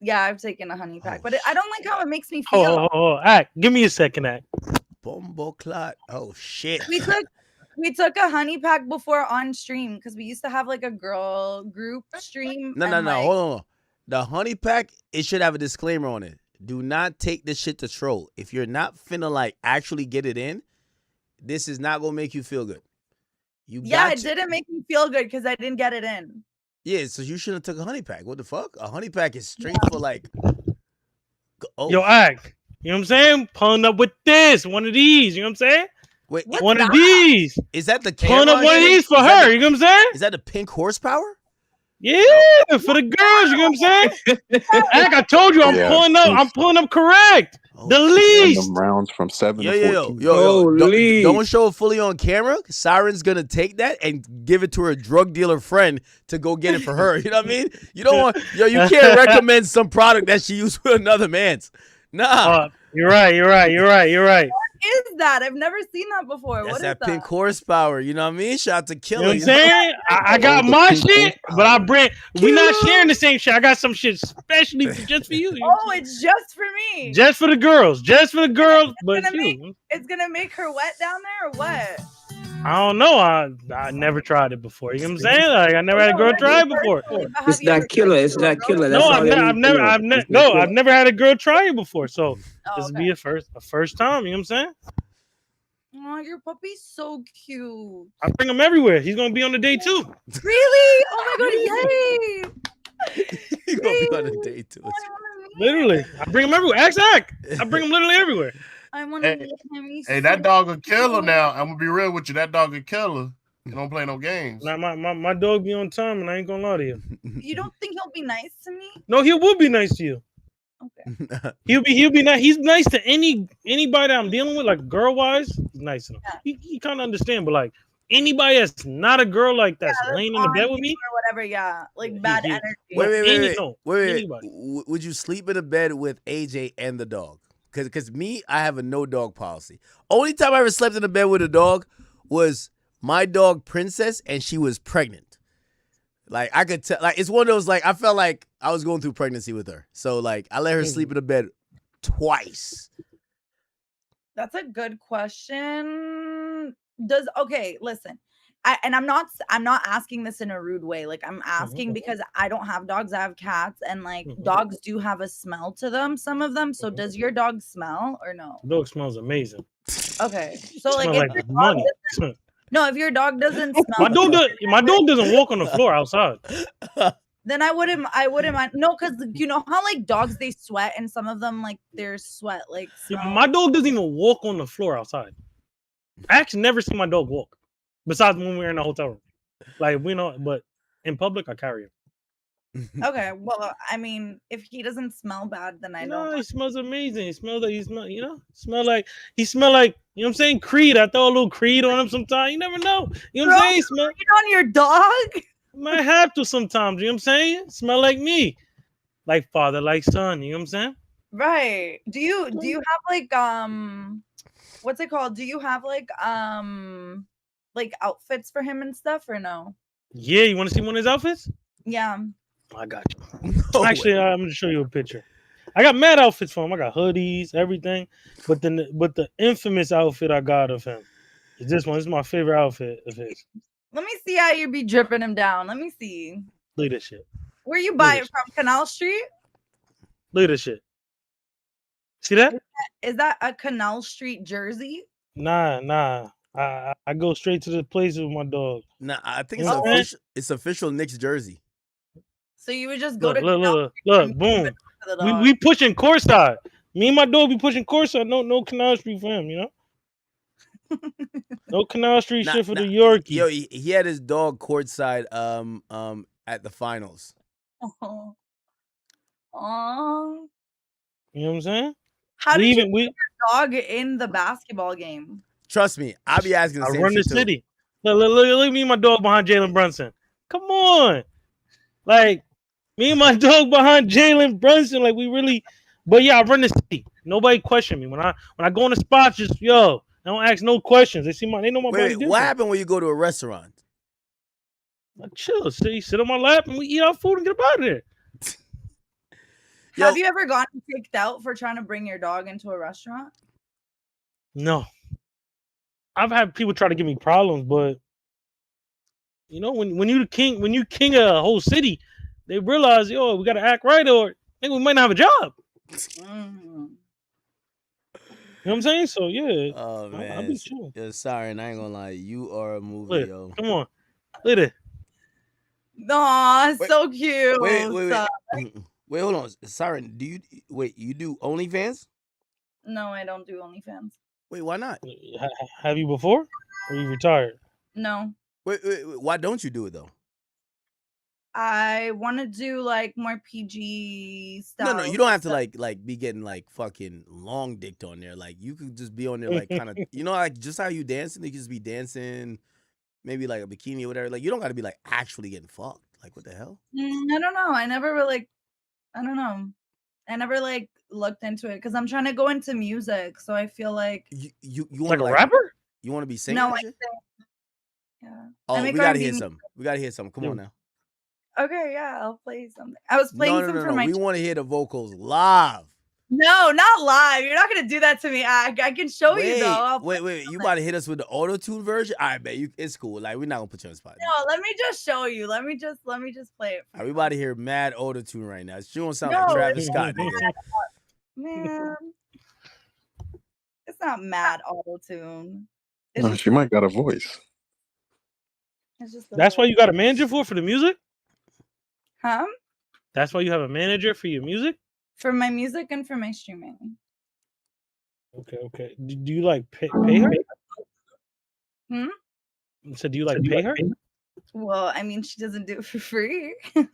Yeah, I've taken a honey pack, but I don't like how it makes me feel. Act. Give me a second, Act. Bumbo clot. Oh shit. We took a honey pack before on stream because we used to have like a girl group stream. No. Like, Hold on. The honey pack, it should have a disclaimer on it. Do not take this shit to troll. If you're not finna like actually get it in, this is not gonna make you feel good. It didn't make me feel good because I didn't get it in. Yeah, so you shouldn't have took a honey pack. What the fuck? A honey pack is straight for like. Oh. Yo, Act. You know what I'm saying? Pulling up with this, one of these. You know what I'm saying? Wait, one of these. Is that the pulling up one of these for her? You know what I'm saying? Is that the pink horsepower? Yeah, for the girls. You know what I'm saying? Act, I told you I'm pulling up. I'm pulling up correct. The least. Random rounds from 7 to 14. Yo, don't show it fully on camera. Siren's gonna take that and give it to her drug dealer friend to go get it for her. You know what I mean? You don't want, you can't recommend some product that she used with another man's. Nah. You're right. What is that? I've never seen that before. That's What is that that? pink horsepower. You know what I mean? Shout out to Killer. You know what I'm saying? I got my shit, but we not sharing the same shit. I got some shit especially just for you. Oh, it's just for me. Just for the girls. But it's gonna make her wet down there or what? I don't know. I never tried it before. You know what I'm saying? Like I never had a girl try it before. It's that killer. No, I've never had a girl try it before. So this will be a first time. You know what I'm saying? Oh, your puppy's so cute. I bring him everywhere. He's gonna be on the day too. Really? Oh my god! Yay! He's gonna be on the day too. Literally, I bring him everywhere. Ask. I bring him literally everywhere. I want to meet him. Hey, that dog a killer now. I'm gonna be real with you. That dog a killer. You don't play no games. Now my dog be on time, and I ain't gonna lie to you. You don't think he'll be nice to me? No, he will be nice to you. Okay. He'll be nice. He's nice to anybody that I'm dealing with, like girl wise. He's nice to them. He kind of understand, but like anybody that's not a girl, like that's laying in the bed with me or whatever. Yeah, like bad energy. Wait. Would you sleep in a bed with AJ and the dog? Because me, I have a no dog policy. Only time I ever slept in a bed with a dog was my dog Princess, and she was pregnant. Like I could tell, like it's one of those, like I felt like I was going through pregnancy with her. So like I let her sleep in the bed twice. That's a good question. Listen. I'm not asking this in a rude way. Like I'm asking because I don't have dogs. I have cats, and like dogs do have a smell to them. Some of them. So does your dog smell or no? Dog smells amazing. Okay, so like, Smell like money. If your dog doesn't smell, my dog doesn't walk on the floor outside. Then I wouldn't mind. No, because you know how like dogs, they sweat, and some of them like their sweat like smell. My dog doesn't even walk on the floor outside. I actually never seen my dog walk. Besides when we're in a hotel room. Like, we know, but in public, I carry him. Okay, well, I mean, if he doesn't smell bad, then I don't. No, he smells amazing. He smells like, you know what I'm saying? Creed. I throw a little Creed on him sometimes. You never know. You know what I'm saying? Creed on your dog? Might have to sometimes. You know what I'm saying? Smell like me. Like father, like son. You know what I'm saying? Right. Do you have like, what's it called? Do you have like outfits for him and stuff or no? Yeah, you want to see one of his outfits? Yeah. I got you. Actually, I'm gonna show you a picture. I got mad outfits for him. I got hoodies, everything. But the infamous outfit I got of him is this one. This is my favorite outfit of his. Let me see how you be dripping him down. Let me see. Look at this shit. Where you buy it from? Canal Street? Look at this shit. See that? Is that a Canal Street jersey? Nah. I go straight to the place with my dog. Nah, I think You it's know what I'm saying? official. It's official Knicks jersey. So you would just go Look, to Canal look, boom. We pushing courtside. Me and my dog be pushing courtside. No Canal Street for him, you know? No Canal Street shit for the Yorkie. Yo, he had his dog courtside at the finals. Oh. Aww. You know what I'm saying? How did you put your dog in the basketball game? Trust me, I be asking the I same run the shit too. city. Look at me and my dog behind Jalen Brunson. Come on. Like, me and my dog behind Jalen Brunson. Like, we really... But yeah, I run the city. Nobody question me. When I go in the spots, just, yo, I don't ask no questions. They know my body Wait, different. what happened when you go to a restaurant? I chill. Sit on my lap and we eat our food and get up out of there. Have you ever gotten kicked out for trying to bring your dog into a restaurant? No. I've had people try to give me problems, but you know, when you king of a whole city, they realize, yo, we gotta act right or maybe we might not have a job. You know what I'm saying? So yeah. Oh man, I'll be chilling. Yo, sorry, and I ain't gonna lie, you are a movie, Look, yo. come on. Look at it. Aw, so cute. Wait, hold on, Siren. You do OnlyFans? No, I don't do OnlyFans. Wait, why not? Have you before? Or you retired? No. Wait, why don't you do it though? I want to do like more PG stuff. No, you don't have to like be getting like fucking long dicked on there. Like you could just be on there like kind of, you know, like just how you dancing. You could just be dancing, maybe like a bikini or whatever. Like you don't got to be like actually getting fucked. Like what the hell? I don't know. I never like looked into it because I'm trying to go into music. So I feel like you like a rapper? You want to be singing? No, and shit? yeah. Oh, we gotta hear something. We gotta hear something. Come on now. Okay, yeah, I'll play something. I was playing some for my. We want to hear the vocals live. No, not live. You're not gonna do that to me. I can show you though. Wait. You about to hit us with the auto-tune version? All right, bet you. It's cool. Like we're not gonna put you on the spot. No, let me just show you. Let me just play it. All right, we about to hear mad auto-tune right now. She don't sound like Travis Scott, nigga. Man, it's not mad auto-tune. No, she might got a voice. It's just That's why you got a manager for the music? Huh? That's why you have a manager for your music? For my music and for my streaming. Okay. Do you like pay her? So do you like pay her? Well, I mean, she doesn't do it for free. I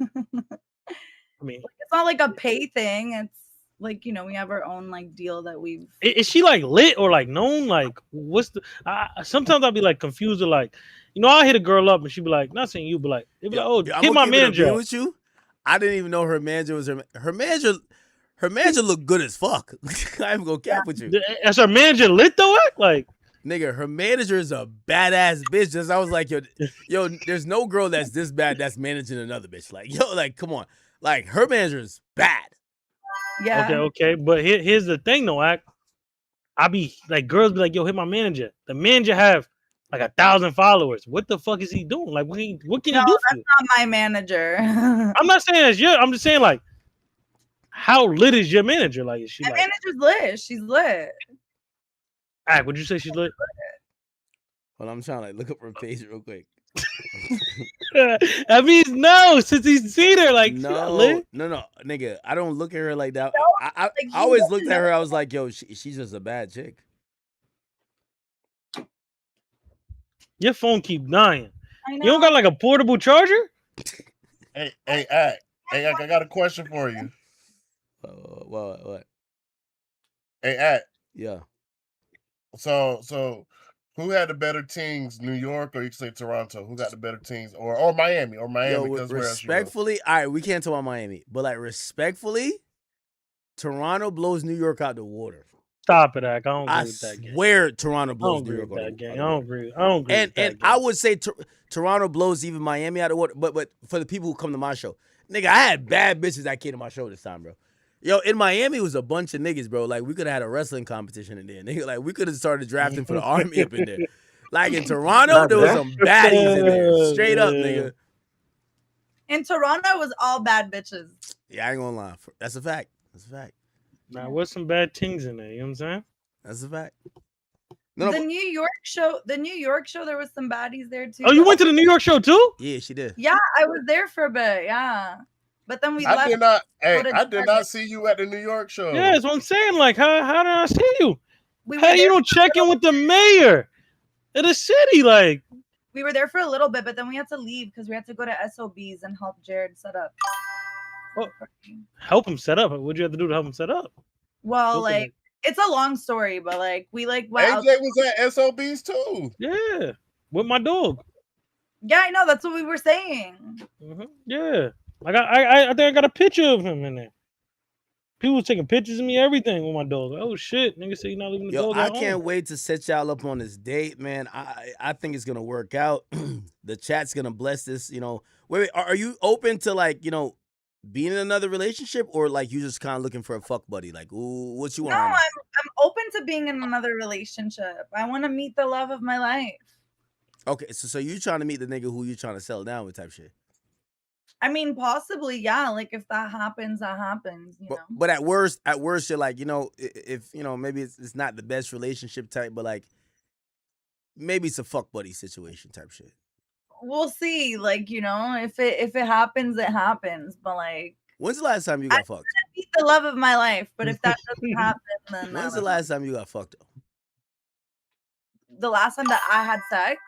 mean, it's not like a pay thing. It's like, you know, we have our own like deal that we've. Is she like lit or like known? Like, what's the? Sometimes I'll be like confused or like, you know, I'll hit a girl up and she'll be like, not saying you, but like, they'll be like, oh, hit my manager. With you, I didn't even know her manager was her manager. Her manager looked good as fuck. I ain't gonna cap with you. As her manager lit though, like. Nigga, her manager is a badass bitch. Just I was like, yo, there's no girl that's this bad that's managing another bitch. Like, yo, like, come on. Like, her manager is bad. Yeah. Okay. But here's the thing, though, Act. I be like, girls be like, yo, hit my manager. The manager have like 1,000 followers. What the fuck is he doing? Like, what can he do for you? That's not my manager. I'm not saying it's I'm just saying, like, how lit is your manager? Like, is she my like, manager's lit. She's lit. Act, would you say she's lit? Well, I'm trying to like look up her page real quick. That means no, since he's seen her, like, no, nigga. I don't look at her like that. I always looked at her. I was like, yo, she's just a bad chick. Your phone keep dying. You don't got like a portable charger? Hey, I got a question for you. What? Hey, yeah. So, who had the better teams, New York or you can say Toronto? Who got the better teams, or Miami? Or Miami? Yo, respectfully, all right, we can't talk about Miami, but like respectfully, Toronto blows New York out the water. Stop it, Ak. I don't agree I with that game. swear Toronto I blows don't New agree York with out that of game. the I don't agree. I don't agree with that And game. I would say Toronto blows even Miami out of water. But for the people who come to my show, nigga, I had bad bitches that came to my show this time, bro. Yo, in Miami, it was a bunch of niggas, bro. Like, we could have had a wrestling competition in there. Nigga, like, we could have started drafting for the Army up in there. Like, in Toronto, Not there was bad. some baddies in there. Straight up, nigga. In Toronto, it was all bad bitches. Yeah, I ain't gonna lie. That's a fact. That's a fact. Now, what's some bad things in there? You know what I'm saying? That's a fact. The New York show, there was some baddies there too. Oh, you went to the New York show too? Yeah, she did. Yeah, I was there for a bit. Yeah, but then we left. I did not. Hey, Go to I did not see you at the New York show. Yeah, that's what I'm saying. Like, how did I see you? We How were you there don't check in with the mayor of the city? Like, We were there for a little bit, but then we had to leave because we had to go to SOBs and help Jared set up. help him set up. What'd you have to do to help him set up? Well, Okay. like it's a long story, but like we like went out. AJ was at SOBs too. Yeah, with my dog. Yeah, I know. That's what we were saying. Yeah, I think I got a picture of him in there. People was taking pictures of me, everything with my dog. Like, oh shit, nigga say you're not leaving the Yo, dog I at can't home. wait to set y'all up on this date, man. I think it's gonna work out. The chat's gonna bless this. You know, wait, are you open to like being in another relationship, or like you just kind of looking for a fuck buddy? Like, ooh, what you want? No, right now? I'm open to being in another relationship. I want to meet the love of my life. Okay, so you trying to meet the nigga who you trying to settle down with type shit. I mean, possibly, yeah. Like if that happens, that happens. You know. But at worst, you're like, if maybe it's not the best relationship type, but like maybe it's a fuck buddy situation type shit. We'll see. Like if it happens, it happens. But like, When's the last time you got fucked? I'm gonna meet the love of my life. But if that doesn't happen, then When's the last time you got fucked up? the last time that I had sex,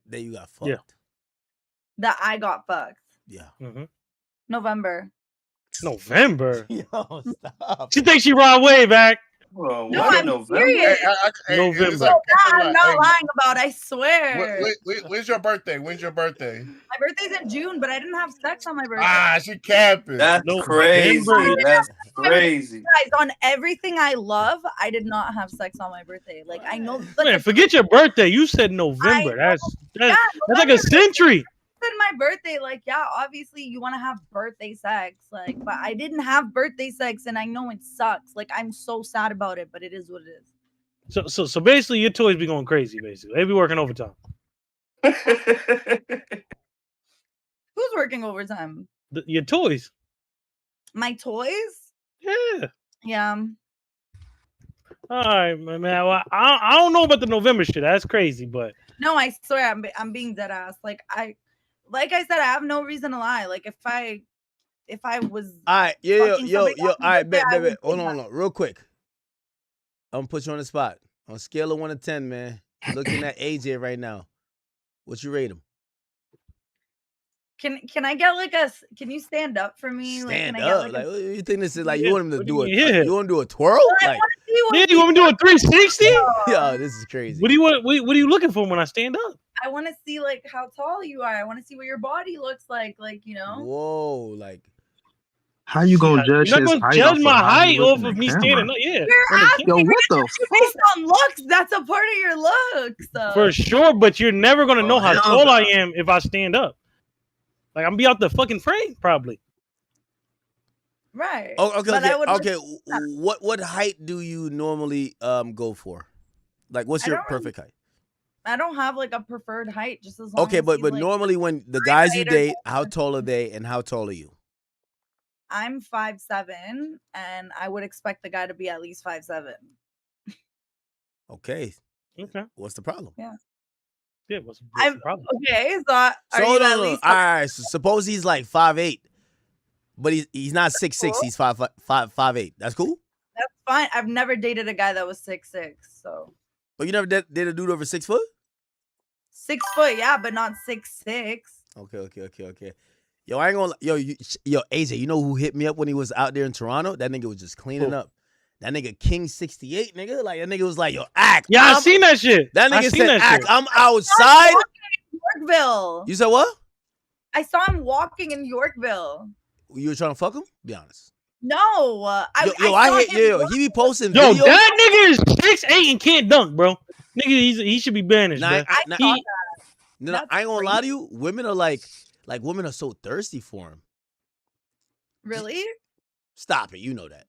That you got fucked. Yeah. that I got fucked, Yeah. November. November. Yo, stop. She thinks she ride way back. Bro, No, I'm serious. November. I'm not lying about. I swear. When's your birthday? When's your birthday? My birthday's in June, but I didn't have sex on my birthday. Ah, she capping. That's crazy. That's crazy. Guys, on everything I love, I did not have sex on my birthday. Like I know. Like, Man, forget your birthday. You said November. That's like November. a century. Said my birthday, like yeah, obviously you want to have birthday sex, like, but I didn't have birthday sex, and I know it sucks. Like I'm so sad about it, but it is what it is. So basically, your toys be going crazy. Basically, they be working overtime. Who's working overtime? Your toys. My toys? Yeah. Yeah. All right, man. Well, I don't know about the November shit. That's crazy, but No, I swear I'm being dead ass. Like I said, I have no reason to lie. Like if I was All right, yo, fucking somebody all else's right, birthday, I bet. would Hold say on, real quick. I'm gonna put you on the spot. On a scale of 1 to 10, man. Looking at AJ right now. What you rate him? Can I get like can you stand up for me? Stand can I up. get Like, what you think this is like? Yeah, You want him to what do do it? you mean? You want to do a twirl? Like, yeah, you want me to do a 360? yo, this is crazy. What do you want? What are you looking for when I stand up? I want to see like how tall you are. I want to see what your body looks like Whoa, like. How you gonna judge You're his not height gonna judge off my of how he height look off in of the me camera? standing up. Yeah, You're asking Yo, me what the based on looks. That's a part of your looks. for sure. But you're never gonna know how hell tall no. I am if I stand up. Like I'm gonna be out the fucking frame probably. Right. Oh, okay, But I would okay. What height do you normally go for? Like, what's I your don't perfect height? I don't have like a preferred height, just as long Okay, as but he's, like, normally when the guys you 5'8" or date, how tall are they and how tall are you? I'm 5'7", and I would expect the guy to be at least 5'7". Okay. Okay. What's the problem? Yeah. Yeah. What's the I'm problem? okay. So are So you no, at no. least? All right. So suppose he's like 5'8", but he's not 6'6". cool. He's 5'8". That's cool. That's fine. I've never dated a guy that was 6'6", so But you never did a dude over 6 foot? 6 foot, yeah, but not 6'6". Okay. Yo, I ain't gonna. Yo, AJ. You know who hit me up when he was out there in Toronto? That nigga was just cleaning up. That nigga King 68, nigga. Like that nigga was like, yo, act. Yeah, I seen that shit. That I nigga seen said, that act. shit. I'm outside. Yorkville. You said what? I saw him walking in Yorkville. You were trying to fuck him? Be honest. No, he be posting Yo, videos. that nigga is 6'8" and can't dunk, bro. Nigga, he should be banished, bro. I ain't gonna lie to you. Women are like women are so thirsty for him. Really? Stop it. You know that.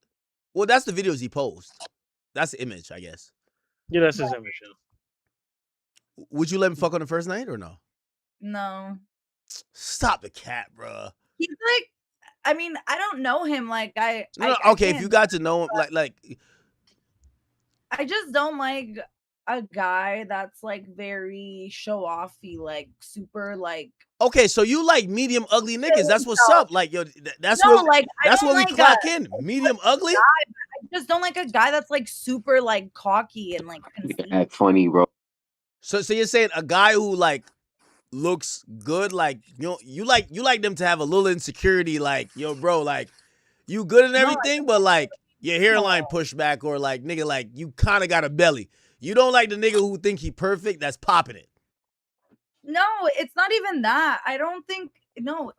Well, that's the videos he posts. That's the image, I guess. Yeah, that's his image. Would you let him fuck on the first night or no? No. Stop the cat, bro. He's like, I mean, I don't know him. Like I Okay, if you got to know him, like I just don't like a guy that's like very show offy, like super like. Okay, so you like medium ugly niggas. That's what's up. Like, yo, that's no, what like, that's I what don't we like clock in. Medium ugly? I just don't like a guy that's like super like cocky and like Act funny, bro. So you're saying a guy who like looks good, like you like them to have a little insecurity, like, yo, bro, like you good and everything, but like your hairline pushed back, or like nigga, like you kind of got a belly. You don't like the nigga who think he perfect, that's popping it. No, it's not even that. I don't think. No,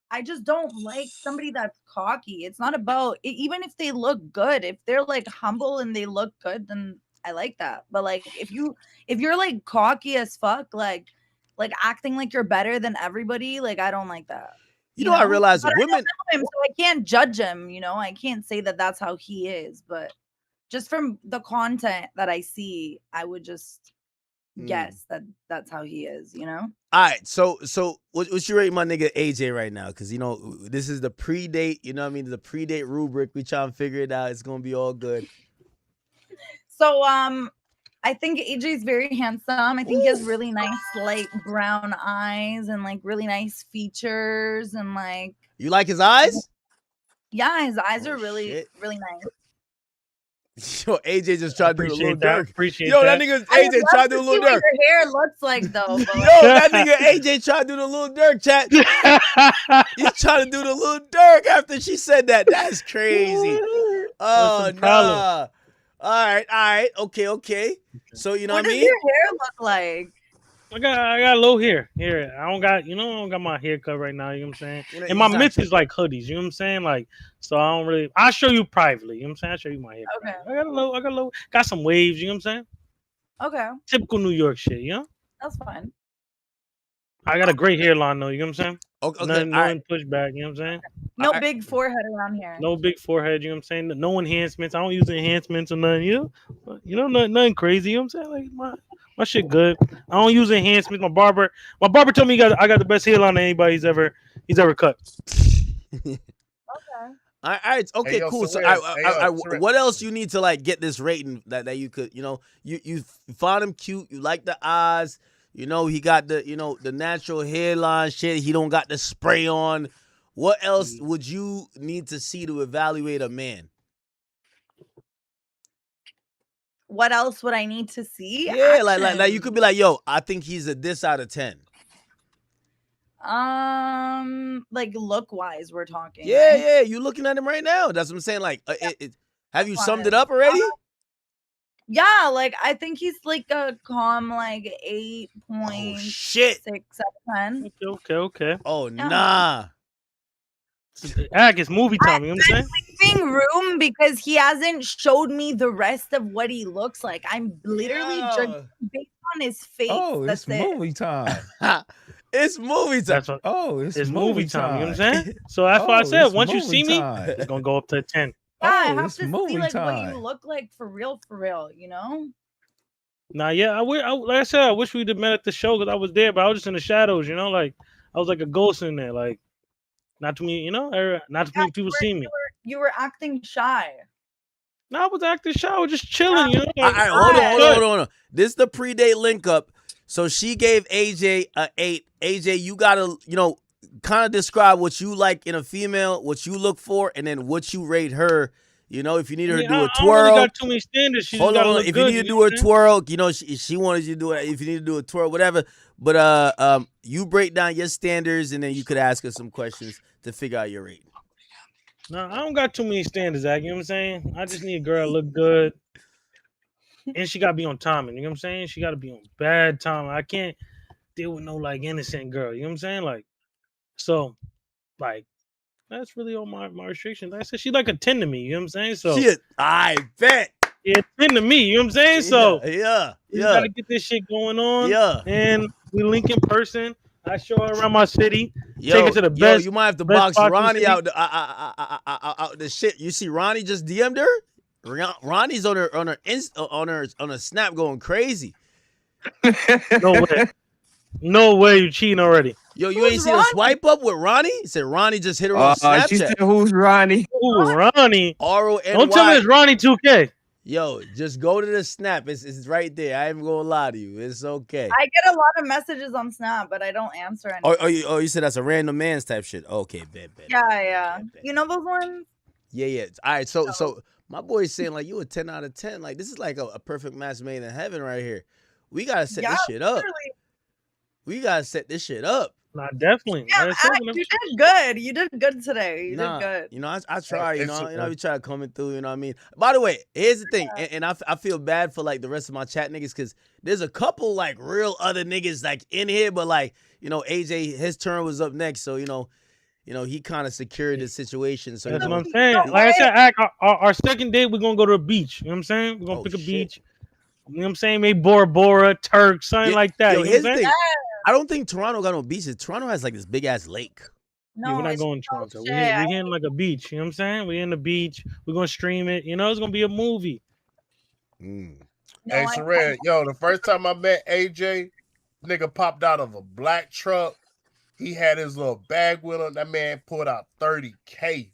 I just don't like somebody that's cocky. It's not about even if they look good. If they're like humble and they look good, then I like that. But like if you're like cocky as fuck, like acting like you're better than everybody, like I don't like that. You know, I realize But women. I don't know him, so I can't judge him. You know, I can't say that that's how he is. But just from the content that I see, I would just guess that that's how he is. You know. All right, so what you rate my nigga AJ right now? Because, you know, this is the pre-date, you know what I mean? The pre-date rubric. We trying to figure it out. It's going to be all good. So, I think AJ is very handsome. I think he has really nice light brown eyes and like really nice features and like. You like his eyes? Yeah, his eyes are really nice. Yo, AJ just tried to do the Lil Durk. Appreciate Yo, that. that nigga AJ tried to do the Lil Durk. What your hair looks like though. Yo, that nigga AJ tried to do the Lil Durk, chat. He's trying to do the Lil Durk after she said that. That's crazy. Oh, nah. All right. Okay. So, you know what I mean? What does your hair look like? I got low hair. Here, I don't got my hair cut right now, you know what I'm saying? And my mitts is like hoodies, you know what I'm saying? Like, so I don't really, I'll show you privately, you know what I'm saying? I'll show you my hair. Okay. I got low, got some waves, you know what I'm saying? Okay. Typical New York shit, you know? That's fine. I got a great hairline though, you know what I'm saying? Okay, nothing pushback, you know what I'm saying? No big forehead around here. No big forehead, you know what I'm saying? No enhancements. I don't use enhancements or nothing, you know? Nothing crazy, you know what I'm saying? Like my shit good. I don't use enhancements. My barber told me I got the best hairline that anybody's ever cut. Okay. All right. Okay. Hey, yo, cool. So, what else you need to like get this rating that you could, you know, you found him cute. You like the eyes. You know, he got the, you know, the natural hairline shit. He don't got the spray on. What else would you need to see to evaluate a man? What else would I need to see? Yeah, like you could be like, yo, I think he's a this out of 10. Like look wise, we're talking. Yeah, right? yeah. You looking at him right now. That's what I'm saying. Like, have you summed it up already? Yeah, like I think he's like a calm, like 8.6 shit. out of 10. Okay. Oh nah. It's movie time. You know what I'm saying? Leaving room because he hasn't showed me the rest of what he looks like. I'm literally judging based on his face. Oh, That's it's movie time. It's movie time. It's movie time. You know what I'm saying? So that's why I said once you see me, time. it's gonna go up to 10. Yeah, I have it's to movie see like what time. you look like for real, you know? Nah, yeah, like I said, I wish we'd have met at the show because I was there, but I was just in the shadows, you know, like I was like a ghost in there, like not too many, you know, not too many people see me. You were acting shy. No, I was acting shy. I was just chilling, you know. All right, hold on. This is the pre-date link up. So she gave AJ a 8. AJ, you gotta, you know, kind of describe what you like in a female, what you look for, and then what you rate her. You know, if you need her to do a twirl. I don't really got too many standards. Hold on. If you need to do a twirl, you know, she wanted you to do it. If you need to do a twirl, whatever. But you break down your standards, and then you could ask her some questions to figure out your rating. No, I don't got too many standards, Zach. You know what I'm saying? I just need a girl to look good. And she gotta be on timing. You know what I'm saying? She gotta be on bad timing. I can't deal with no like innocent girl. You know what I'm saying? Like, so, like, That's really all my restrictions. I said she like a 10 to me. You know what I'm saying? So I bet. Yeah, 10 to me. You know what I'm saying? So yeah. We gotta get this shit going on. Yeah. And we link in person. I show her around my city. Yo, take her to the best. You might have to best box spots in the Ronnie city. out the shit. You see, Ronnie just DM'd her. Ronnie's on her snap going crazy. No way. No way you cheating already. Yo, you ain't seen a swipe up with Ronnie? He said Ronnie just hit her on Snapchat. She said, "Who's Ronnie?" Ooh, Ronnie. R-O-N-Y. Don't tell me it's Ronnie 2K. Yo, just go to the snap. It's right there. I ain't even gonna lie to you. It's okay. I get a lot of messages on Snap, but I don't answer any. You said that's a random man's type shit. Okay, bet. Yeah. You know those ones? Yeah. All right, so my boy's saying like you a 10 out of 10. Like this is like a perfect match made in heaven right here. We gotta set this shit up. Literally. We gotta set this shit up. Nah, definitely. Yeah, you did good. You did good today. You did good. You know, I try. You know, we try coming through. You know what I mean. By the way, here's the thing, and I feel bad for like the rest of my chat niggas because there's a couple like real other niggas like in here, but like AJ, his turn was up next, so you know he kind of secured the situation. So that's what I'm saying. Like I said, our second date we're gonna go to a beach. You know what I'm saying? We're gonna pick a beach. You know what I'm saying? Maybe Bora Bora, Turk, something like that. Yo, you know here's what I'm the saying? thing. I don't think Toronto got no beaches. Toronto has like this big ass lake. Yeah, we're not going to Toronto. We're in like a beach. You know what I'm saying? We're in the beach. We're gonna stream it. You know, it's gonna be a movie. Hey, Saran, yo, the first time I met AJ, nigga popped out of a black truck. He had his little bag with him. That man pulled out $30K.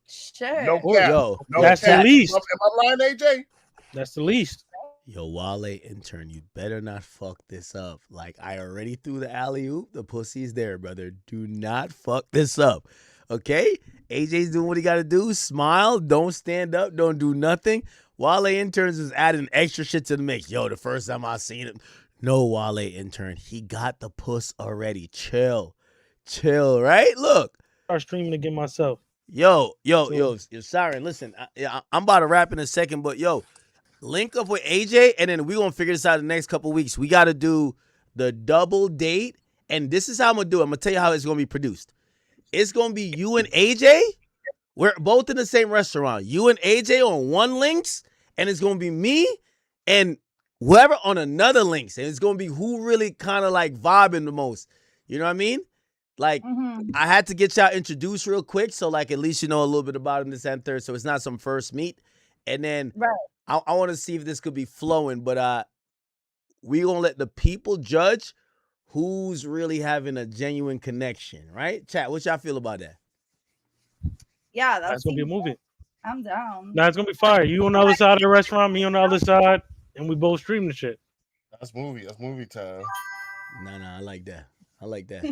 Shit. No cap. Yo, that's the least. Am I lying, AJ? That's the least. Yo, Wale intern, you better not fuck this up. Like, I already threw the alley-oop. The pussy's there, brother. Do not fuck this up. Okay? AJ's doing what he got to do. Smile. Don't stand up. Don't do nothing. Wale interns is adding extra shit to the mix. Yo, the first time I seen him. No, Wale intern. He got the puss already. Chill, right? Look. Start streaming again myself. Yo, Siren, listen. I'm about to wrap in a second, but yo, link up with AJ, and then we're going to figure this out in the next couple weeks. We got to do the double date, and this is how I'm going to do it. I'm going to tell you how it's going to be produced. It's going to be you and AJ. We're both in the same restaurant. You and AJ on one links, and it's going to be me and whoever on another links, and it's going to be who really kind of like vibing the most. You know what I mean? Like, I had to get y'all introduced real quick, so like at least you know a little bit about him, this and third, so it's not some first meet. And then I want to see if this could be flowing, but we gonna let the people judge who's really having a genuine connection, right? Chat, what y'all feel about that? Yeah, that's gonna be a movie. I'm down. Nah, it's gonna be fire. You on the other side of the restaurant, me on the other side, and we both stream the shit. That's movie time. Nah, I like that. I like that,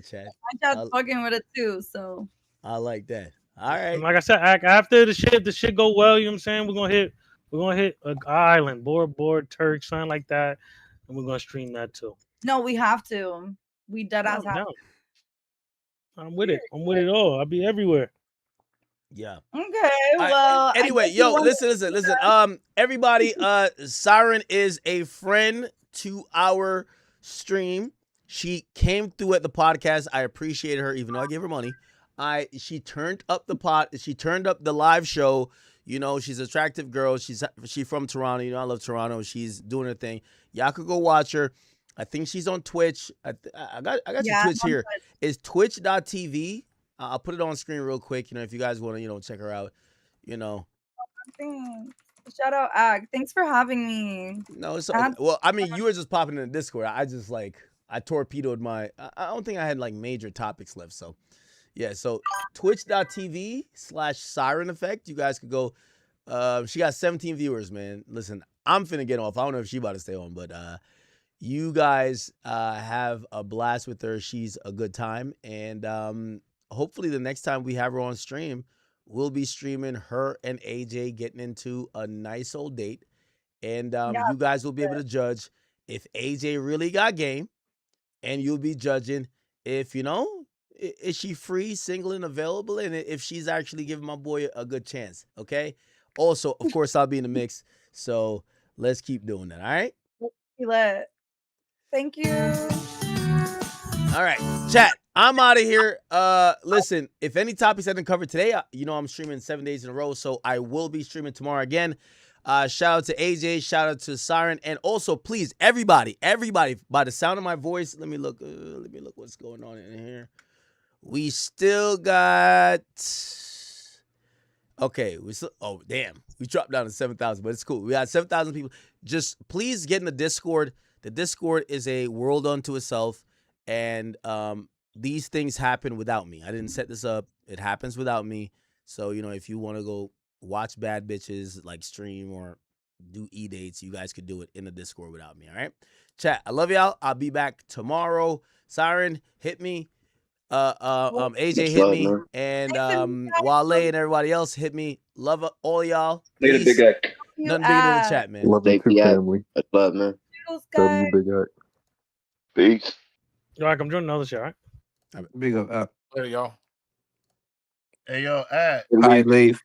Chad. My dad's fucking with it too, so. I like that. All right. And like I said, after the shit go well, you know what I'm saying? We're gonna hit an island, board, Turk, something like that, and we're gonna stream that too. No, we have to. We dead ass have to. I'm with it. I'm with it all. I'll be everywhere. Yeah. Okay. Well. Anyway, yo, listen. Everybody, Siren is a friend to our stream. She came through at the podcast. I appreciate her, even though I gave her money. She turned up the live show. You know, she's an attractive girl. She's from Toronto. You know, I love Toronto. She's doing her thing. Y'all could go watch her. I think she's on Twitch. I got your Twitch here. It's twitch.tv. I'll put it on screen real quick. You know, if you guys want to, check her out. You know. Thanks. Shout out, Ag. Thanks for having me. No, it's well. I mean, you were just popping in the Discord. I torpedoed my. I don't think I had like major topics left. So, yeah. So twitch.tv/Siren Effect. You guys could go. She got 17 viewers, man. Listen, I'm finna get off. I don't know if she about to stay on, but you guys have a blast with her. She's a good time, and hopefully the next time we have her on stream, we'll be streaming her and AJ getting into a nice old date, and you guys will be able to judge if AJ really got game. And you'll be judging if, is she free, single, and available, and if she's actually giving my boy a good chance, okay? Also, of course, I'll be in the mix, so let's keep doing that, all right? Thank you. All right, chat. I'm out of here. Listen, if any topics I didn't cover today, you know I'm streaming 7 days in a row, so I will be streaming tomorrow again. Shout out to AJ, shout out to Siren, and also please, everybody, by the sound of my voice, let me look what's going on in here. We still got. Okay, oh damn, we dropped down to 7,000, but it's cool. We got 7,000 people. Just please get in the Discord. The Discord is a world unto itself, and these things happen without me. I didn't set this up. It happens without me. So, you know, if you want to go watch bad bitches like stream or do e-dates, you guys could do it in the Discord without me, all right? Chat, I love y'all. I'll be back tomorrow. Siren, hit me. AJ hit me, and Wale and everybody else hit me. Love all y'all. Later, Big Act. Nothing bigger than the chat, man. Love you too, family. Love, man. W Big Act. Peace. All right, I'm joining another shit, all right? Big up. Later, y'all. Hey, yo, Ad. I leave.